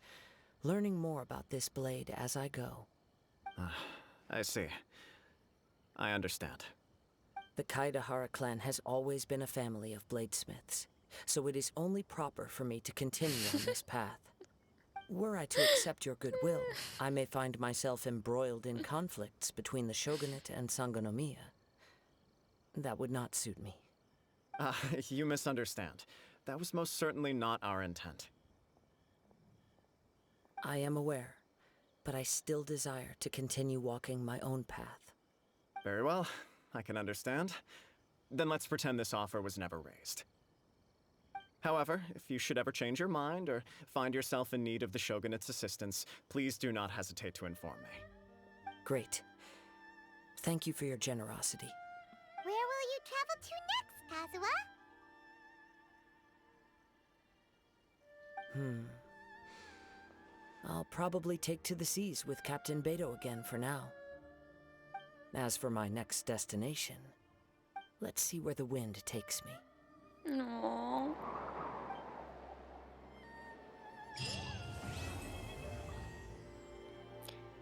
S8: learning more about this blade as I go.
S22: I see. I understand.
S8: The Kaidahara clan has always been a family of bladesmiths, so it is only proper for me to continue on this path. Were I to accept your goodwill, I may find myself embroiled in conflicts between the shogunate and Sangonomiya. That would not suit me.
S22: You misunderstand. That was most certainly not our intent.
S8: I am aware, but I still desire to continue walking my own path.
S22: Very well, I can understand. Then let's pretend this offer was never raised. However, if you should ever change your mind or find yourself in need of the Shogunate's assistance, please do not hesitate to inform me.
S8: Great. Thank you for your generosity.
S2: Where will you travel to next, Kazuha?
S8: I'll probably take to the seas with Captain Beto again for now. As for my next destination, let's see where the wind takes me.
S1: Non.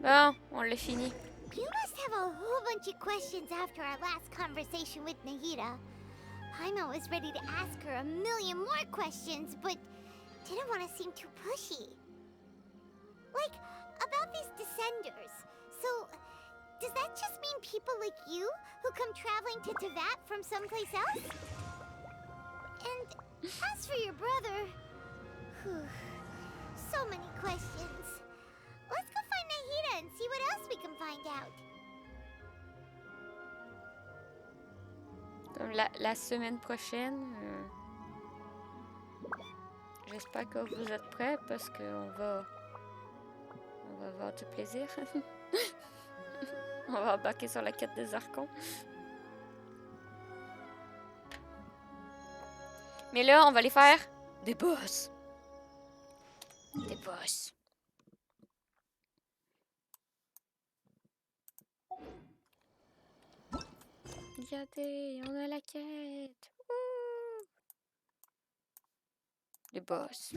S1: Bon, on l'a fini.
S2: You must have a whole bunch of questions after our last conversation with Nahida. Paimon was ready to ask her a million more questions, but didn't want to seem too pushy. Like, about these descenders. So, does that just mean people like you who come traveling to Teyvat from someplace else? And as for your brother... so many questions. Let's go find Nahida and see what else we can find out.
S1: Comme la semaine prochaine, j'espère que vous êtes prêts parce qu'on va avoir du plaisir. On va embarquer sur la quête des archons. Mais là, on va aller faire des boss. Des boss. Regardez, on a la quête. Ouh. Les boss.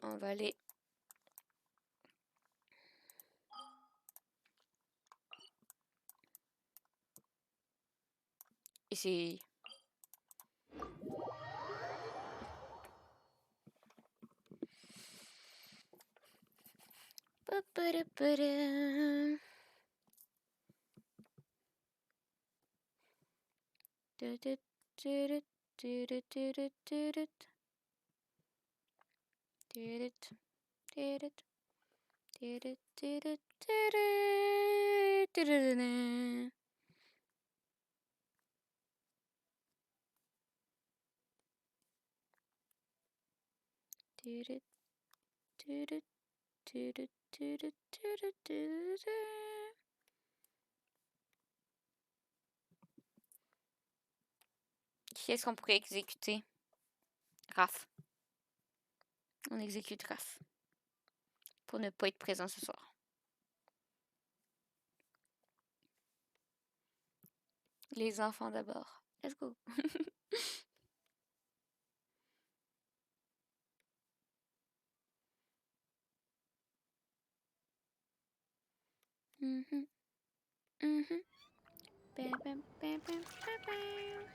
S1: On va aller. Ici. Qui est-ce qu'on pourrait exécuter? Raph. On exécute Raph. Pour ne pas être présent ce soir. Les enfants d'abord. Let's go. Mhm. Mhm. Bam, bam, bam, bam, bam, bam.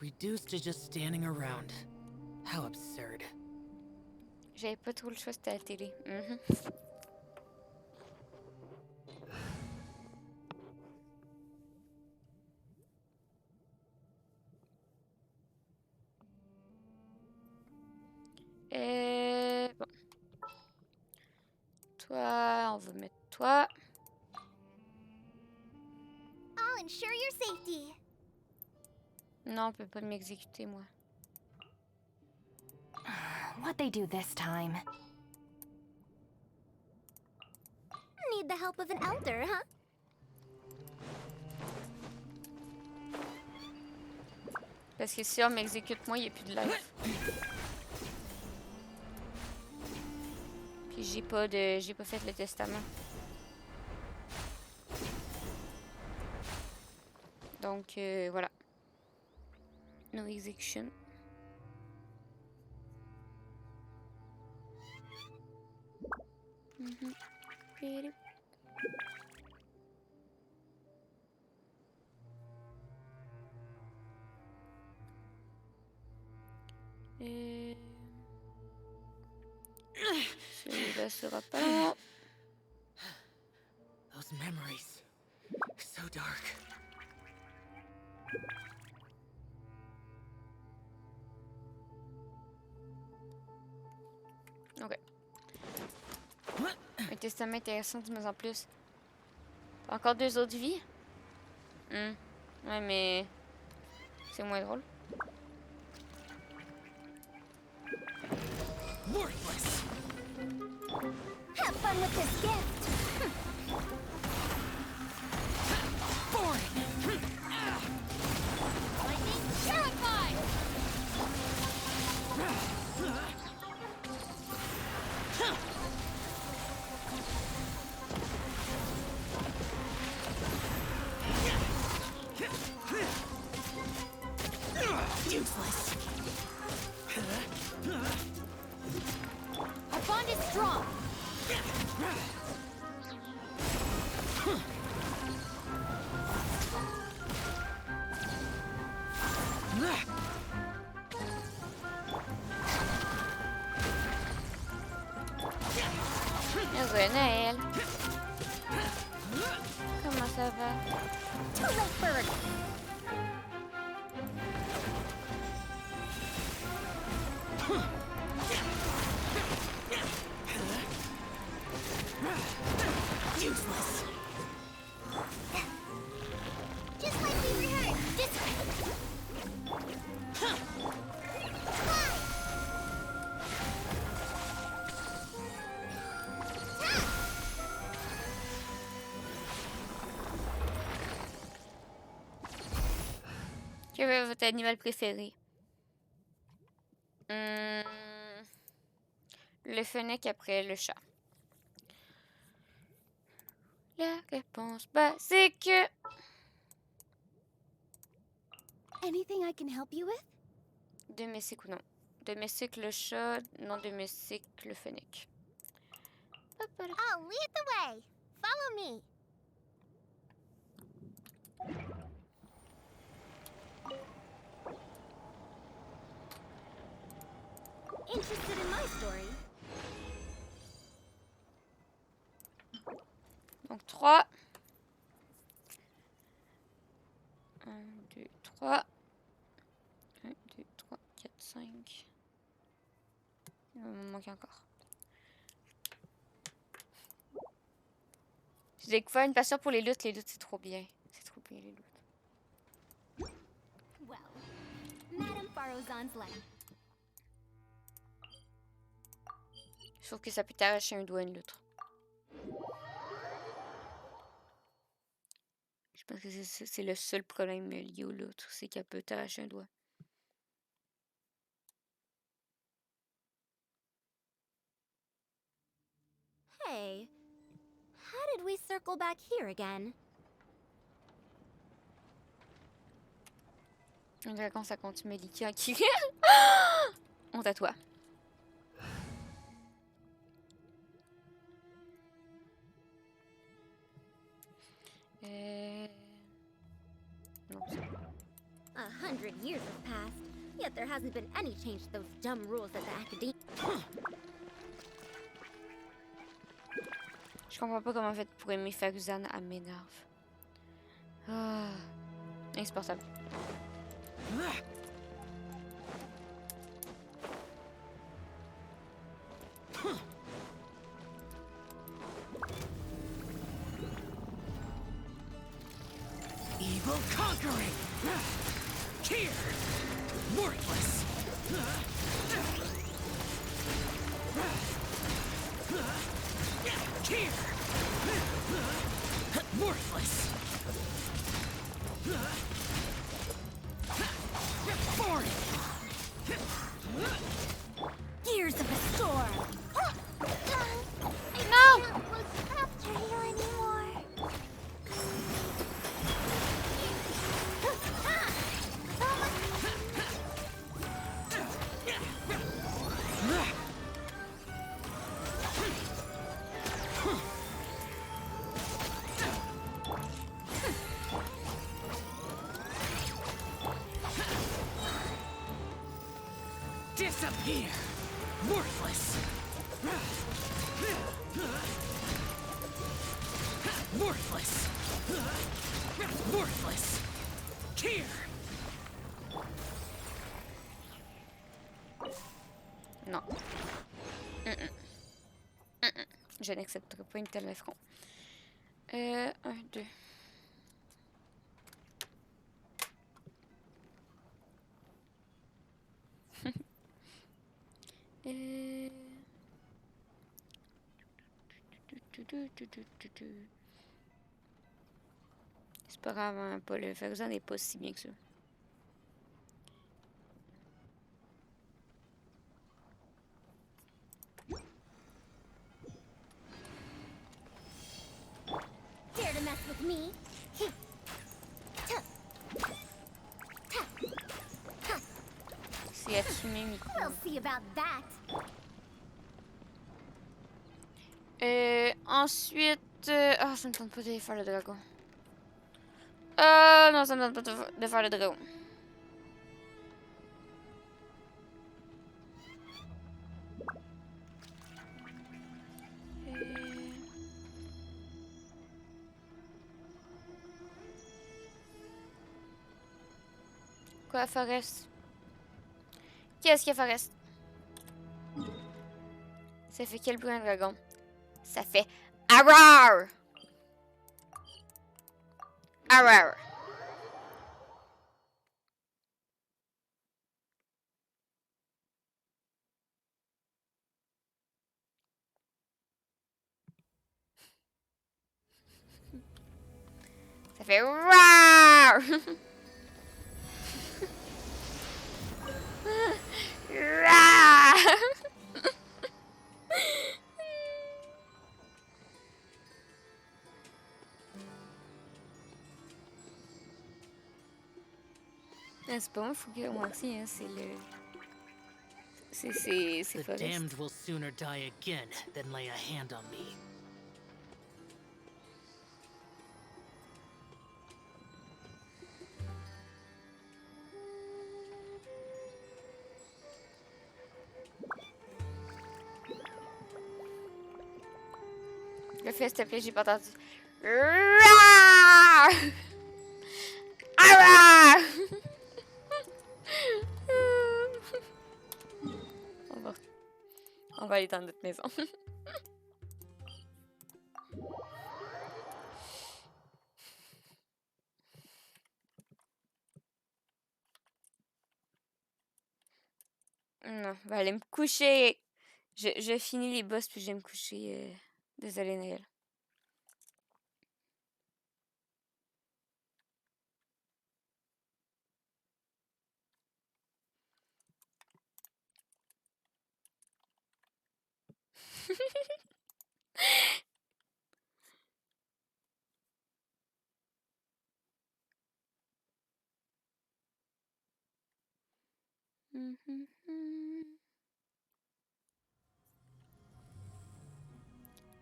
S4: Reduced to just standing around. How absurd.
S1: J'avais pas trop le choix, c'était la télé. Mhm. Bon. Toi, on va mettre toi.
S2: I'll ensure your safety.
S1: Non, on peut pas m'exécuter, moi.
S11: What'd they do this time? Need the help of an elder, huh?
S1: Parce que si on m'exécute, moi, il n'y a plus de life. Puis j'ai pas fait le testament. Donc, voilà. No execution. Mhm. Celui-là sera pas long.
S4: Those memories. So dark.
S1: Ok. Un testament intéressant, dis-moi en plus. Encore 2 autres vies? Ouais, mais c'est moins drôle.
S11: Worthless. Have fun with this gift. Boring. Lightning terrified. Useless. Our bond is strong.
S1: Heureux Noël. Comment ça va?
S11: Too late, bird. Useless.
S2: Just like we rehearsed. This way.
S1: Quel est votre animal préféré? Le fennec après le chat. La réponse basique.
S11: Anything I can help you with?
S1: Domestique ou non? Domestique le chat, non domestique le fennec.
S2: I'll lead the way. Follow me.
S11: Interested in my story?
S1: Donc 3. 1, 2, 3. 1, 2, 3, 4, 5. Il me manque encore. J'ai découvert une passion pour les luttes. Les luttes, c'est trop bien. C'est trop bien, les luttes.
S11: Well, Madame Farozan's land.
S1: Sauf que ça peut t'arracher un doigt une lutte. Je pense que c'est le seul problème lié aux luttes. C'est qu'elle peut t'arracher un doigt.
S11: Hey, how should we circle back here again?
S1: Un dragon, ça compte Melika qui... Honte à toi. Non,
S11: 100 years have passed, yet there hasn't been any change to those dumb rules at the academy.
S1: Je comprends pas comment on fait pour aimer Faruzan, elle m'énerve. Ah, insupportable.
S4: Evil conquering! Here! Worthless! Here! Worthless! Boring!
S11: Gears of the storm!
S2: I
S1: No!
S2: can't look after you anymore.
S4: Disappear! Worthless! Worthless! Worthless! Here!
S1: Non. Je n'accepterai pas une telle affront. 1, 2. C'est pas grave, hein, pas le Faruzan n'est pas si bien que ça.
S11: Dare to mess with me?
S1: C'est assumé, Miko.
S11: We'll see about that.
S1: Ensuite... Ah, ça me tente pas de faire le dragon. Non, ça me tente pas de faire le dragon. Quoi, Forest? Qu'est-ce qu'il y a, Forest? Ça fait quel bruit un dragon? Ça fait Arar! Arar! Ça fait Rar! Rar! C'est pas moi, Fougueux, moi aussi, hein, c'est le... C'est
S4: The
S1: Forest.
S4: damned will sooner die again than lay a hand on me.
S1: Le fais, s'il te plaît, j'ai pas entendu. Rar! Arar! On va aller dans notre maison. Non, je vais aller me coucher. Je finis les boss puis je vais me coucher. Désolée, Noël.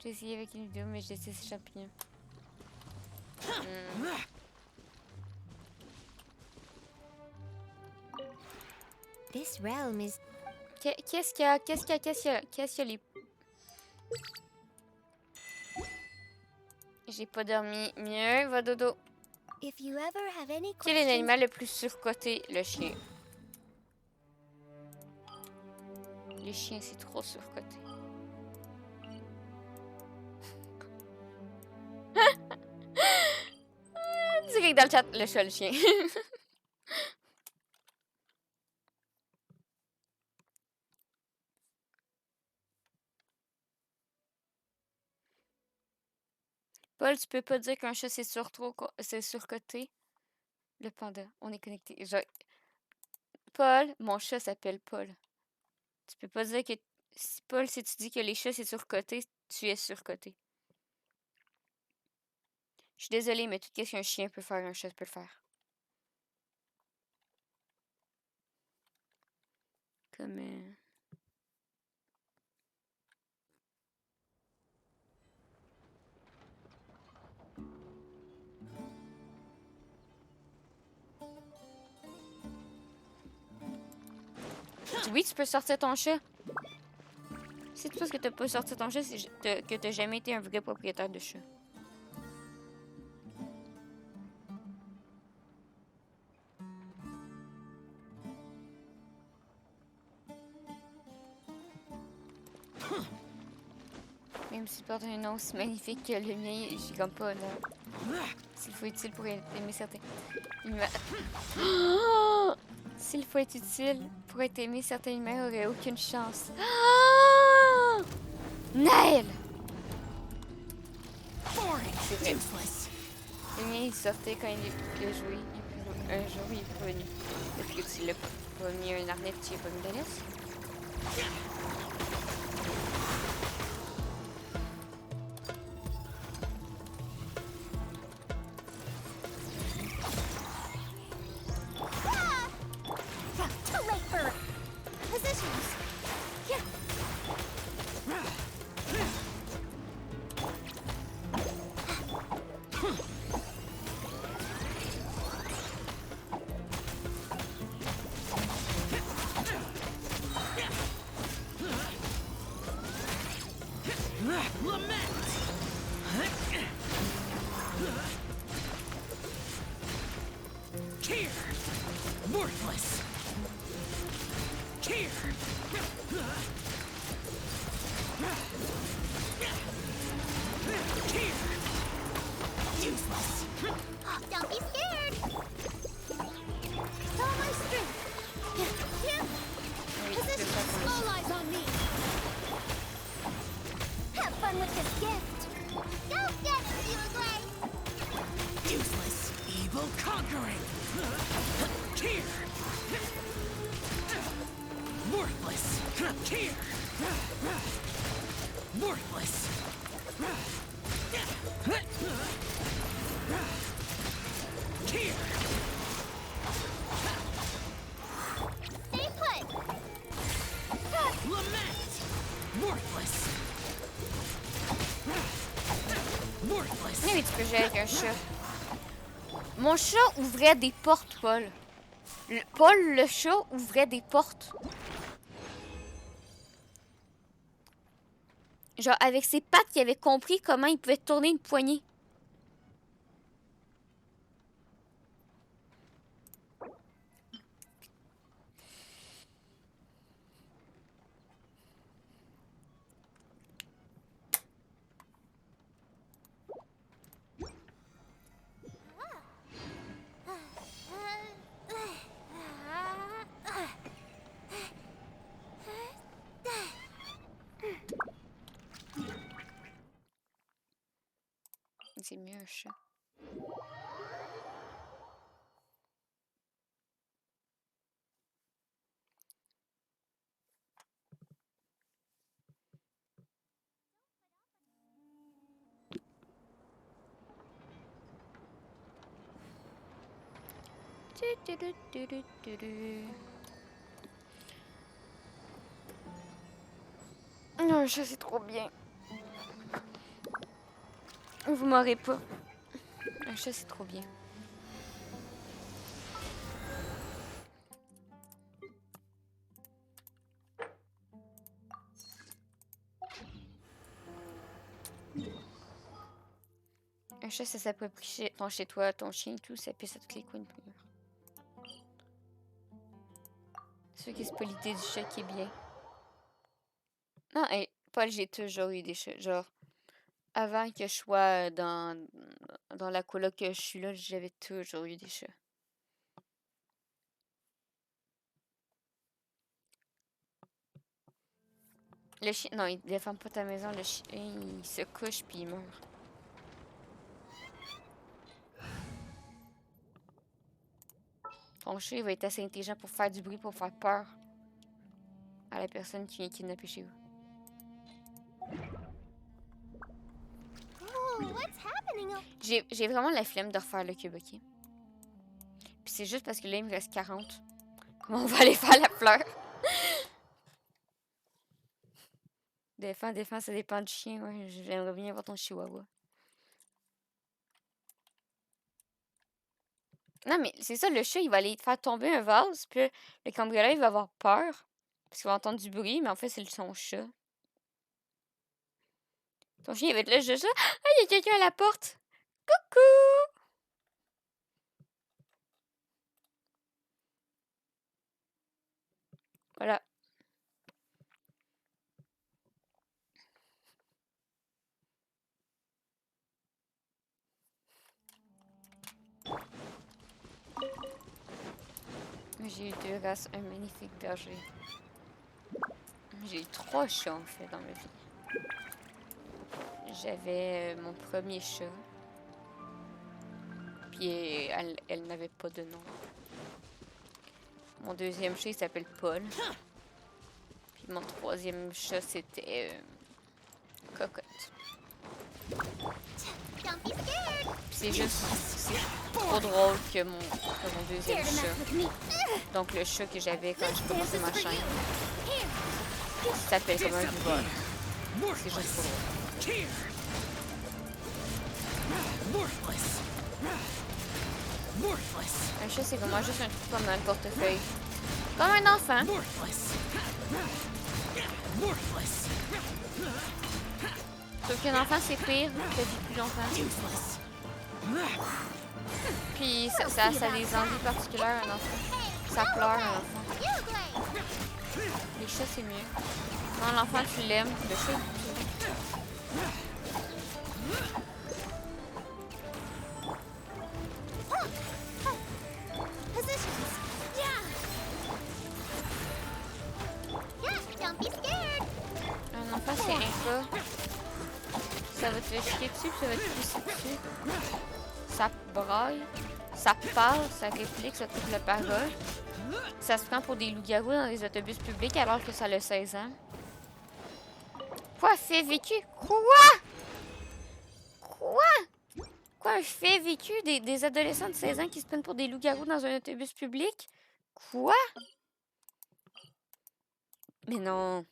S1: J'ai essayé avec une vidéo, mais j'ai essayé ces champignons.
S11: This realm is...
S1: Qu'est-ce qu'il y a? Qu'est-ce qu'il y a les... J'ai pas dormi. Mieux, va dodo.
S11: If you ever have any
S1: Quel est l'animal le plus surcoté? Le chien. Les chiens, c'est trop surcoté. Direct dans le chat, le chat, le chien. Paul, tu peux pas dire qu'un chat c'est surcoté? Le panda, on est connecté. Paul, mon chat s'appelle Paul. Tu peux pas dire que... Paul, si tu dis que les chats c'est surcoté, tu es surcoté. Je suis désolée, mais tout ce qu'un chien peut faire, un chat peut le faire. Comme... Oui, tu peux sortir ton chat. C'est tout ce que t'as pas sorti ton chat, c'est que t'as jamais été un vrai propriétaire de chat. Même s'il porte un nom aussi magnifique que le mien, j'ai comme pas honneur. S'il faut utile pour aimer certains... S'il faut être utile pour être aimé, certains humains auraient aucune chance. Naël! C'est vrai. Le mien, il sortait quand il a joué. Un jour, il est revenu. Est-ce que tu l'as pas mis un harnais et tu l'as pas mis de laisse? Oui, tu peux jouer avec un chat. Mon chat ouvrait des portes, Paul. Paul, le chat, ouvrait des portes. Genre, avec ses pattes, il avait compris comment il pouvait tourner une poignée. C'est mieux un chat. Un chat, c'est trop bien. Vous m'aurez pas. Un chat, c'est trop bien. Un chat, ça s'approprie ton chez toi, ton chien et tout, ça pisse à tous les coins de mur. C'est sûr que c'est pas l'idée du chat qui est bien. Non, hey, Paul, j'ai toujours eu des chats. Genre, avant que je sois dans la coloc que je suis là, j'avais toujours eu des chats. Le chien, non, il défend pas ta maison, le chien, il se couche puis il meurt. Ton chat, il va être assez intelligent pour faire du bruit, pour faire peur à la personne qui vient kidnapper chez vous. J'ai vraiment la flemme de refaire le cube, ok? Puis c'est juste parce que là, il me reste 40. Comment on va aller faire la fleur? Défends, ça dépend du chien, ouais. J'aimerais bien voir ton chihuahua. Non, mais c'est ça, le chat, il va aller te faire tomber un vase, puis le cambrioleur, il va avoir peur. Parce qu'il va entendre du bruit, mais en fait, c'est son chat. Ton chien, il va être là, juste ah, il y a quelqu'un à la porte! Coucou! Voilà. J'ai eu 2 races, un magnifique berger. J'ai eu 3 chats, en fait, dans ma vie. J'avais mon premier chat. Puis elle n'avait pas de nom. Mon deuxième chat, il s'appelle Paul. Puis mon troisième chat, c'était Cocotte. Puis c'est juste, c'est trop drôle que mon deuxième chat, donc le chat que j'avais quand j'ai commencé ma chaîne, s'appelle comme un buveur. C'est juste trop drôle. Un chat, c'est vraiment juste un truc comme dans le portefeuille. Comme un enfant. Sauf qu'un enfant, c'est pire, ça vit plus longtemps. Puis ça a des envies particulières, un enfant. Ça pleure, un enfant. Les chats, c'est mieux. Non, l'enfant, tu l'aimes. Le chat, un enfant, c'est un cas. Ça va te chier dessus, puis ça va te pisser dessus. Ça braille, ça parle, ça réplique, ça coupe la parole. Ça se prend pour des loups-garous dans les autobus publics alors que ça a 16 ans. Quoi, fait vécu? Quoi? Quoi, un fait vécu des adolescents de 16 ans qui se prennent pour des loups-garous dans un autobus public? Quoi? Mais non.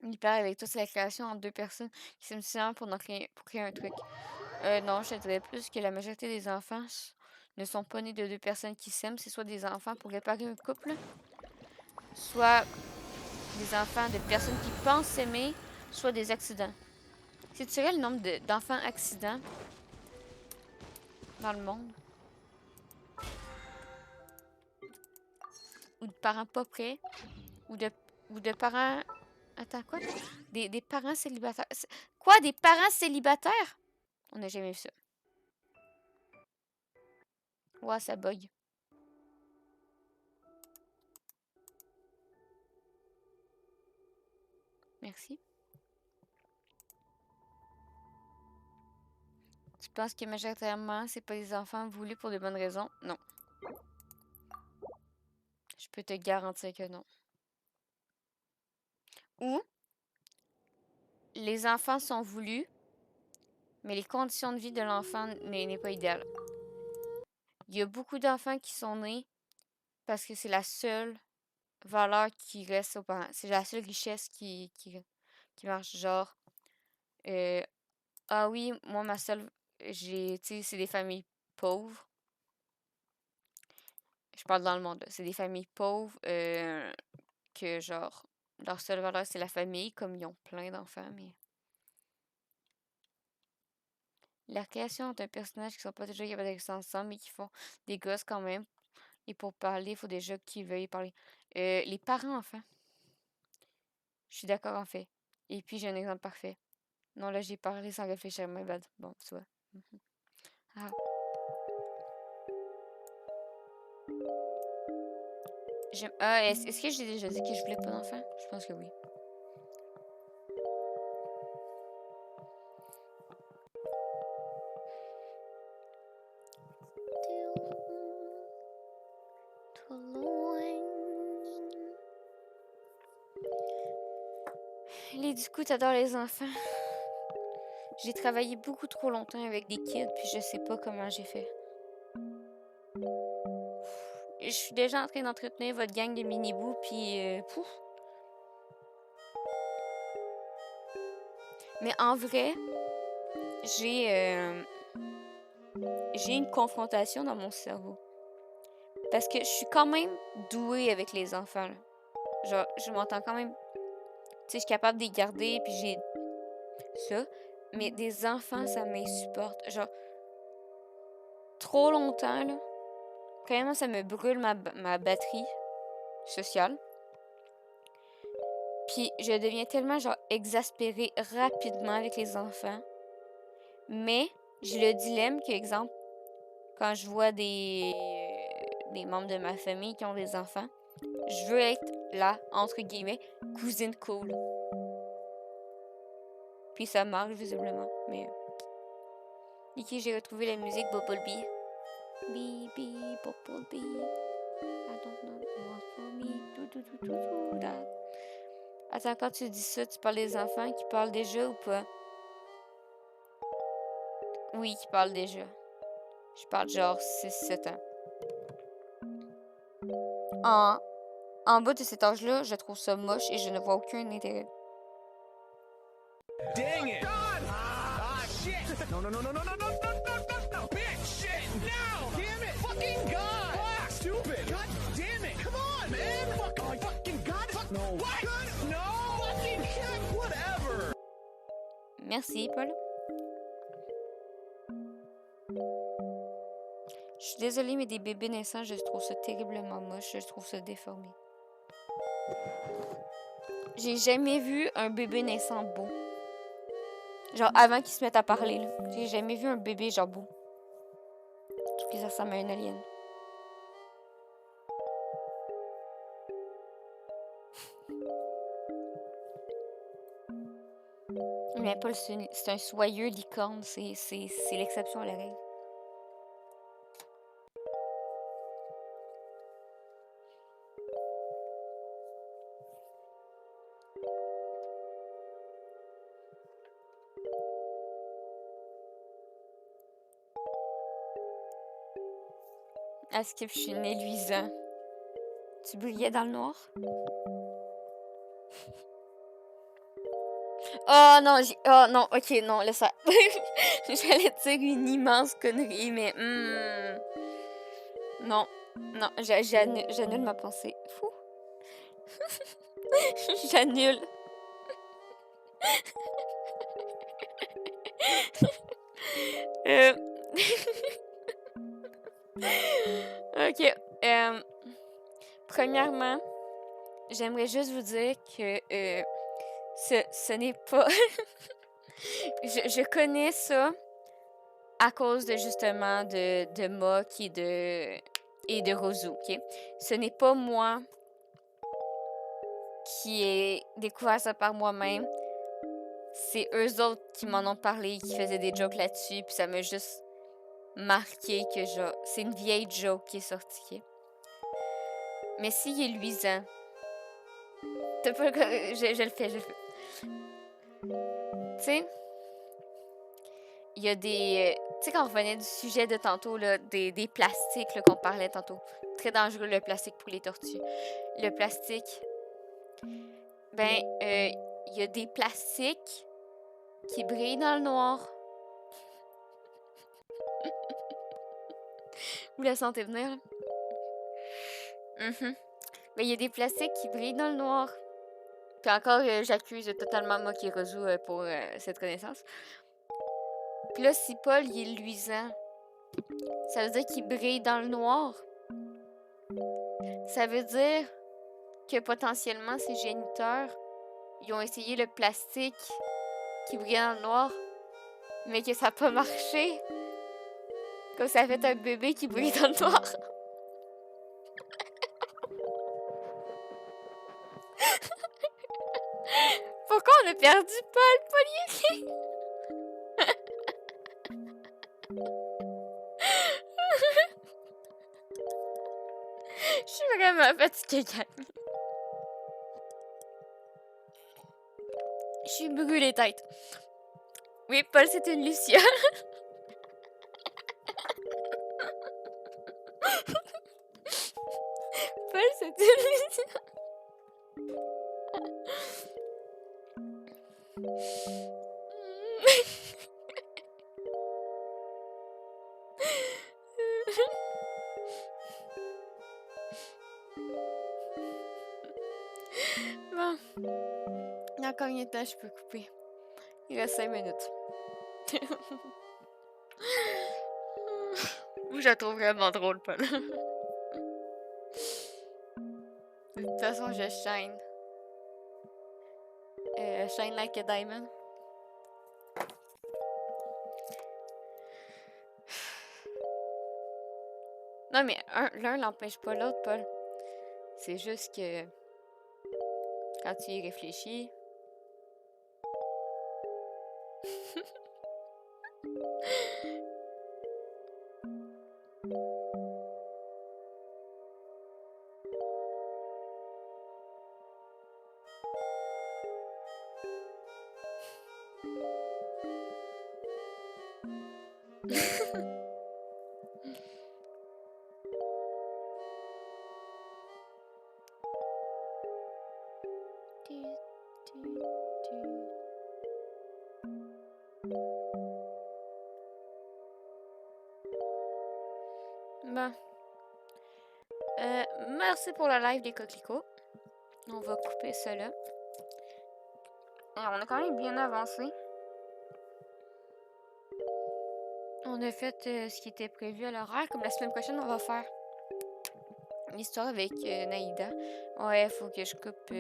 S1: Il parle avec toi, c'est la création en 2 personnes qui s'aiment suffisamment pour créer un truc. Non, je te dirais plus que la majorité des enfants ne sont pas nés de 2 personnes qui s'aiment. C'est soit des enfants pour réparer un couple, soit des enfants de personnes qui pensent s'aimer, soit des accidents. Si tu dirais le nombre d'enfants accidents dans le monde, ou de parents pas prêts, ou de parents... Attends, quoi? Des parents célibataires. Quoi, des parents célibataires? On n'a jamais vu ça. Ouais, ça bug. Merci. Tu penses que majoritairement, c'est pas des enfants voulus pour de bonnes raisons? Non. Je peux te garantir que non. Ou les enfants sont voulus, mais les conditions de vie de l'enfant n'est pas idéale. Il y a beaucoup d'enfants qui sont nés parce que c'est la seule valeur qui reste aux parents. C'est la seule richesse qui qui marche genre... ah oui, moi, ma seule... Tu sais, c'est des familles pauvres. Je parle dans le monde, là. C'est des familles pauvres que, genre, leur seule valeur, c'est la famille, comme ils ont plein d'enfants, mais... La création d'un personnage qui sont pas déjà capables de rester ensemble, mais qui font des gosses quand même. Et pour parler, il faut déjà qu'ils veuillent parler. Les parents, enfin. Je suis d'accord, en fait. Et puis, j'ai un exemple parfait. Non, là, j'ai parlé sans réfléchir, my bad. Bon, tu vois. Ah. Est-ce que j'ai déjà dit que je voulais pas d'enfant? Je pense que oui. Les du coup, t'adores les enfants. J'ai travaillé beaucoup trop longtemps avec des kids, puis je sais pas comment j'ai fait. Je suis déjà en train d'entretenir votre gang de mini-bous, puis pouf. Mais en vrai, j'ai une confrontation dans mon cerveau. Parce que je suis quand même douée avec les enfants, là. Genre, je m'entends quand même... Tu sais, je suis capable de les garder, puis j'ai ça. Mais des enfants, ça m'insupporte. Genre, trop longtemps, là. Vraiment, ça me brûle ma batterie sociale. Puis, je deviens tellement, genre, exaspérée rapidement avec les enfants. Mais, j'ai le dilemme que, exemple, quand je vois des membres de ma famille qui ont des enfants, je veux être là, entre guillemets, cousine cool. Puis ça marche visiblement, mais... Ici, j'ai retrouvé la musique Bumblebee. Bee, bee, Bumblebee. I don't know what's for me. Attends, quand tu dis ça, tu parles des enfants qui parlent déjà ou pas? Oui, qui parlent déjà. Je parle genre 6-7 ans. En bas de cet âge-là, je trouve ça moche et je ne vois aucun intérêt.
S7: Dang it! God! Ah, shit! No, no, no, no, no, no, no, no, no, no, bitch! Shit! No! Damn it! Fucking God! Fuck! Stupid! God damn it! Come on, man! Fuck! Oh, fucking God! Fuck! No! What? God! No! Fucking shit! Whatever!
S1: Merci, Paul. Je suis désolée, mais des bébés naissants, je trouve ça terriblement moche. Je trouve ça déformé. J'ai jamais vu un bébé naissant beau. Genre, avant qu'ils se mettent à parler, là. J'ai jamais vu un bébé, genre, beau. Je trouve que ça ressemble à un alien. Mais Paul, c'est un soyeux licorne. C'est l'exception à la règle. À Skip, je suis né luisant. Tu brillais dans le noir? Oh non, oh non, ok, non, laisse ça. J'allais dire une immense connerie, mais... Non, non, j'annule ma pensée. Fou. J'annule. Ok. Premièrement, j'aimerais juste vous dire que ce n'est pas... je connais ça à cause de justement de Mock et de Rosu, ok? Ce n'est pas moi qui ai découvert ça par moi-même. C'est eux autres qui m'en ont parlé, qui faisaient des jokes là-dessus, puis ça m'a juste marqué que genre... C'est une vieille joke qui est sortie, ok? Mais s'il est luisant... T'as pas... Je le fais. Tu sais... Il y a des... Tu sais, quand on revenait du sujet de tantôt, là, des plastiques qu'on parlait tantôt. Très dangereux, le plastique pour les tortues. Le plastique... Ben, il il y a des plastiques qui brillent dans le noir. Vous la sentez venir? Mais il y a des plastiques qui brillent dans le noir. Puis encore, j'accuse totalement Mokirozu pour cette connaissance. Puis là, si Paul il est luisant, ça veut dire qu'il brille dans le noir. Ça veut dire que potentiellement, ces géniteurs, ils ont essayé le plastique qui brille dans le noir, mais que ça n'a pas marché. Comme ça a fait un bébé qui brille dans le noir. Pourquoi on a perdu Paul? Paul, il est... Je suis vraiment fatiguée, Camille. Je suis brûlée tête. Oui, Paul, c'est une luciole. Paul, c'est une luciole. Bon. Dans combien de temps je peux couper? Il reste 5 minutes. Je la trouve vraiment drôle, Paul. De toute façon, je shine. Shine like a diamond. Non, mais l'un n'empêche pas l'autre, Paul. C'est juste que quand tu y réfléchis... Bon. Merci pour le live des coquelicots. On va couper cela. Alors, on a quand même bien avancé. On a fait ce qui était prévu à l'horaire. Comme la semaine prochaine, on va faire une histoire avec Naïda. Ouais, faut que je coupe.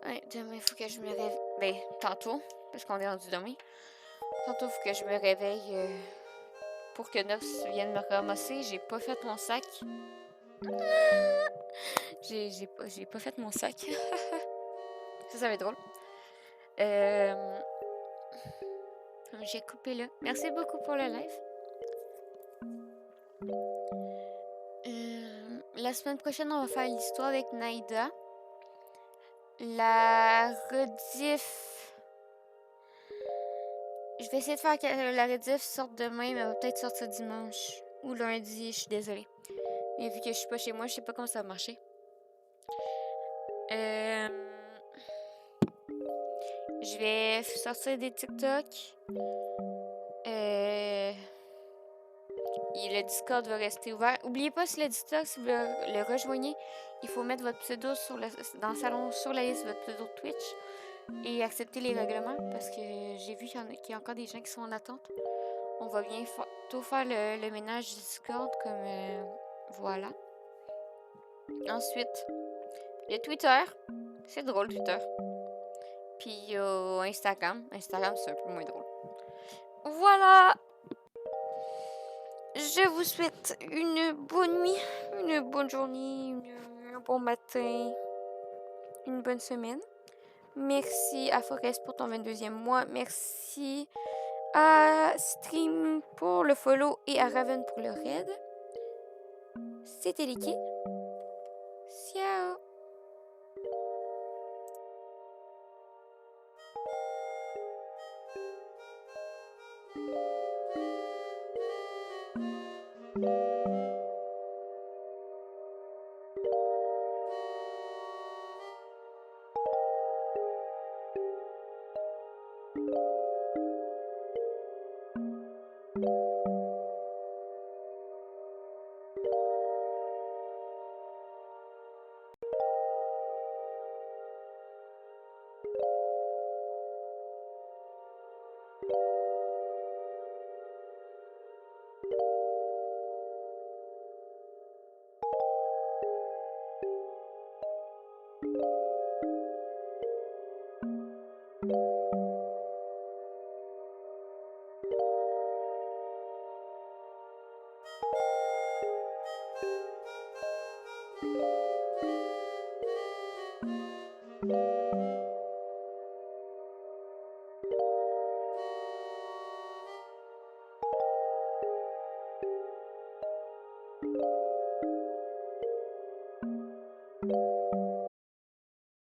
S1: Ouais, demain, faut que je me réveille. Ben, tantôt, parce qu'on est rendu demain. Tantôt, faut que je me réveille pour que Nobs vienne me ramasser. J'ai pas fait mon sac. J'ai pas fait mon sac. Ça va être drôle. J'ai coupé là. Merci beaucoup pour le live. La semaine prochaine, on va faire l'histoire avec Naïda. La rediff... Je vais essayer de faire que la rediff sorte demain, mais elle va peut-être sortir dimanche ou lundi. Je suis désolée. Mais vu que je suis pas chez moi, je sais pas comment ça va marcher. Je vais sortir des TikTok. Et le Discord va rester ouvert. Oubliez pas, si le Discord, si vous le rejoignez, il faut mettre votre pseudo dans le salon sur la liste de votre pseudo Twitch et accepter les règlements parce que j'ai vu qu'il y a encore des gens qui sont en attente. On va bientôt faire le ménage du Discord comme voilà. Ensuite, le Twitter. C'est drôle, Twitter. Puis Instagram. Instagram, c'est un peu moins drôle. Voilà! Je vous souhaite une bonne nuit, une bonne journée, un bon matin, une bonne semaine. Merci à Forest pour ton 22e mois. Merci à Stream pour le follow et à Raven pour le raid. C'était Licky. Ciao!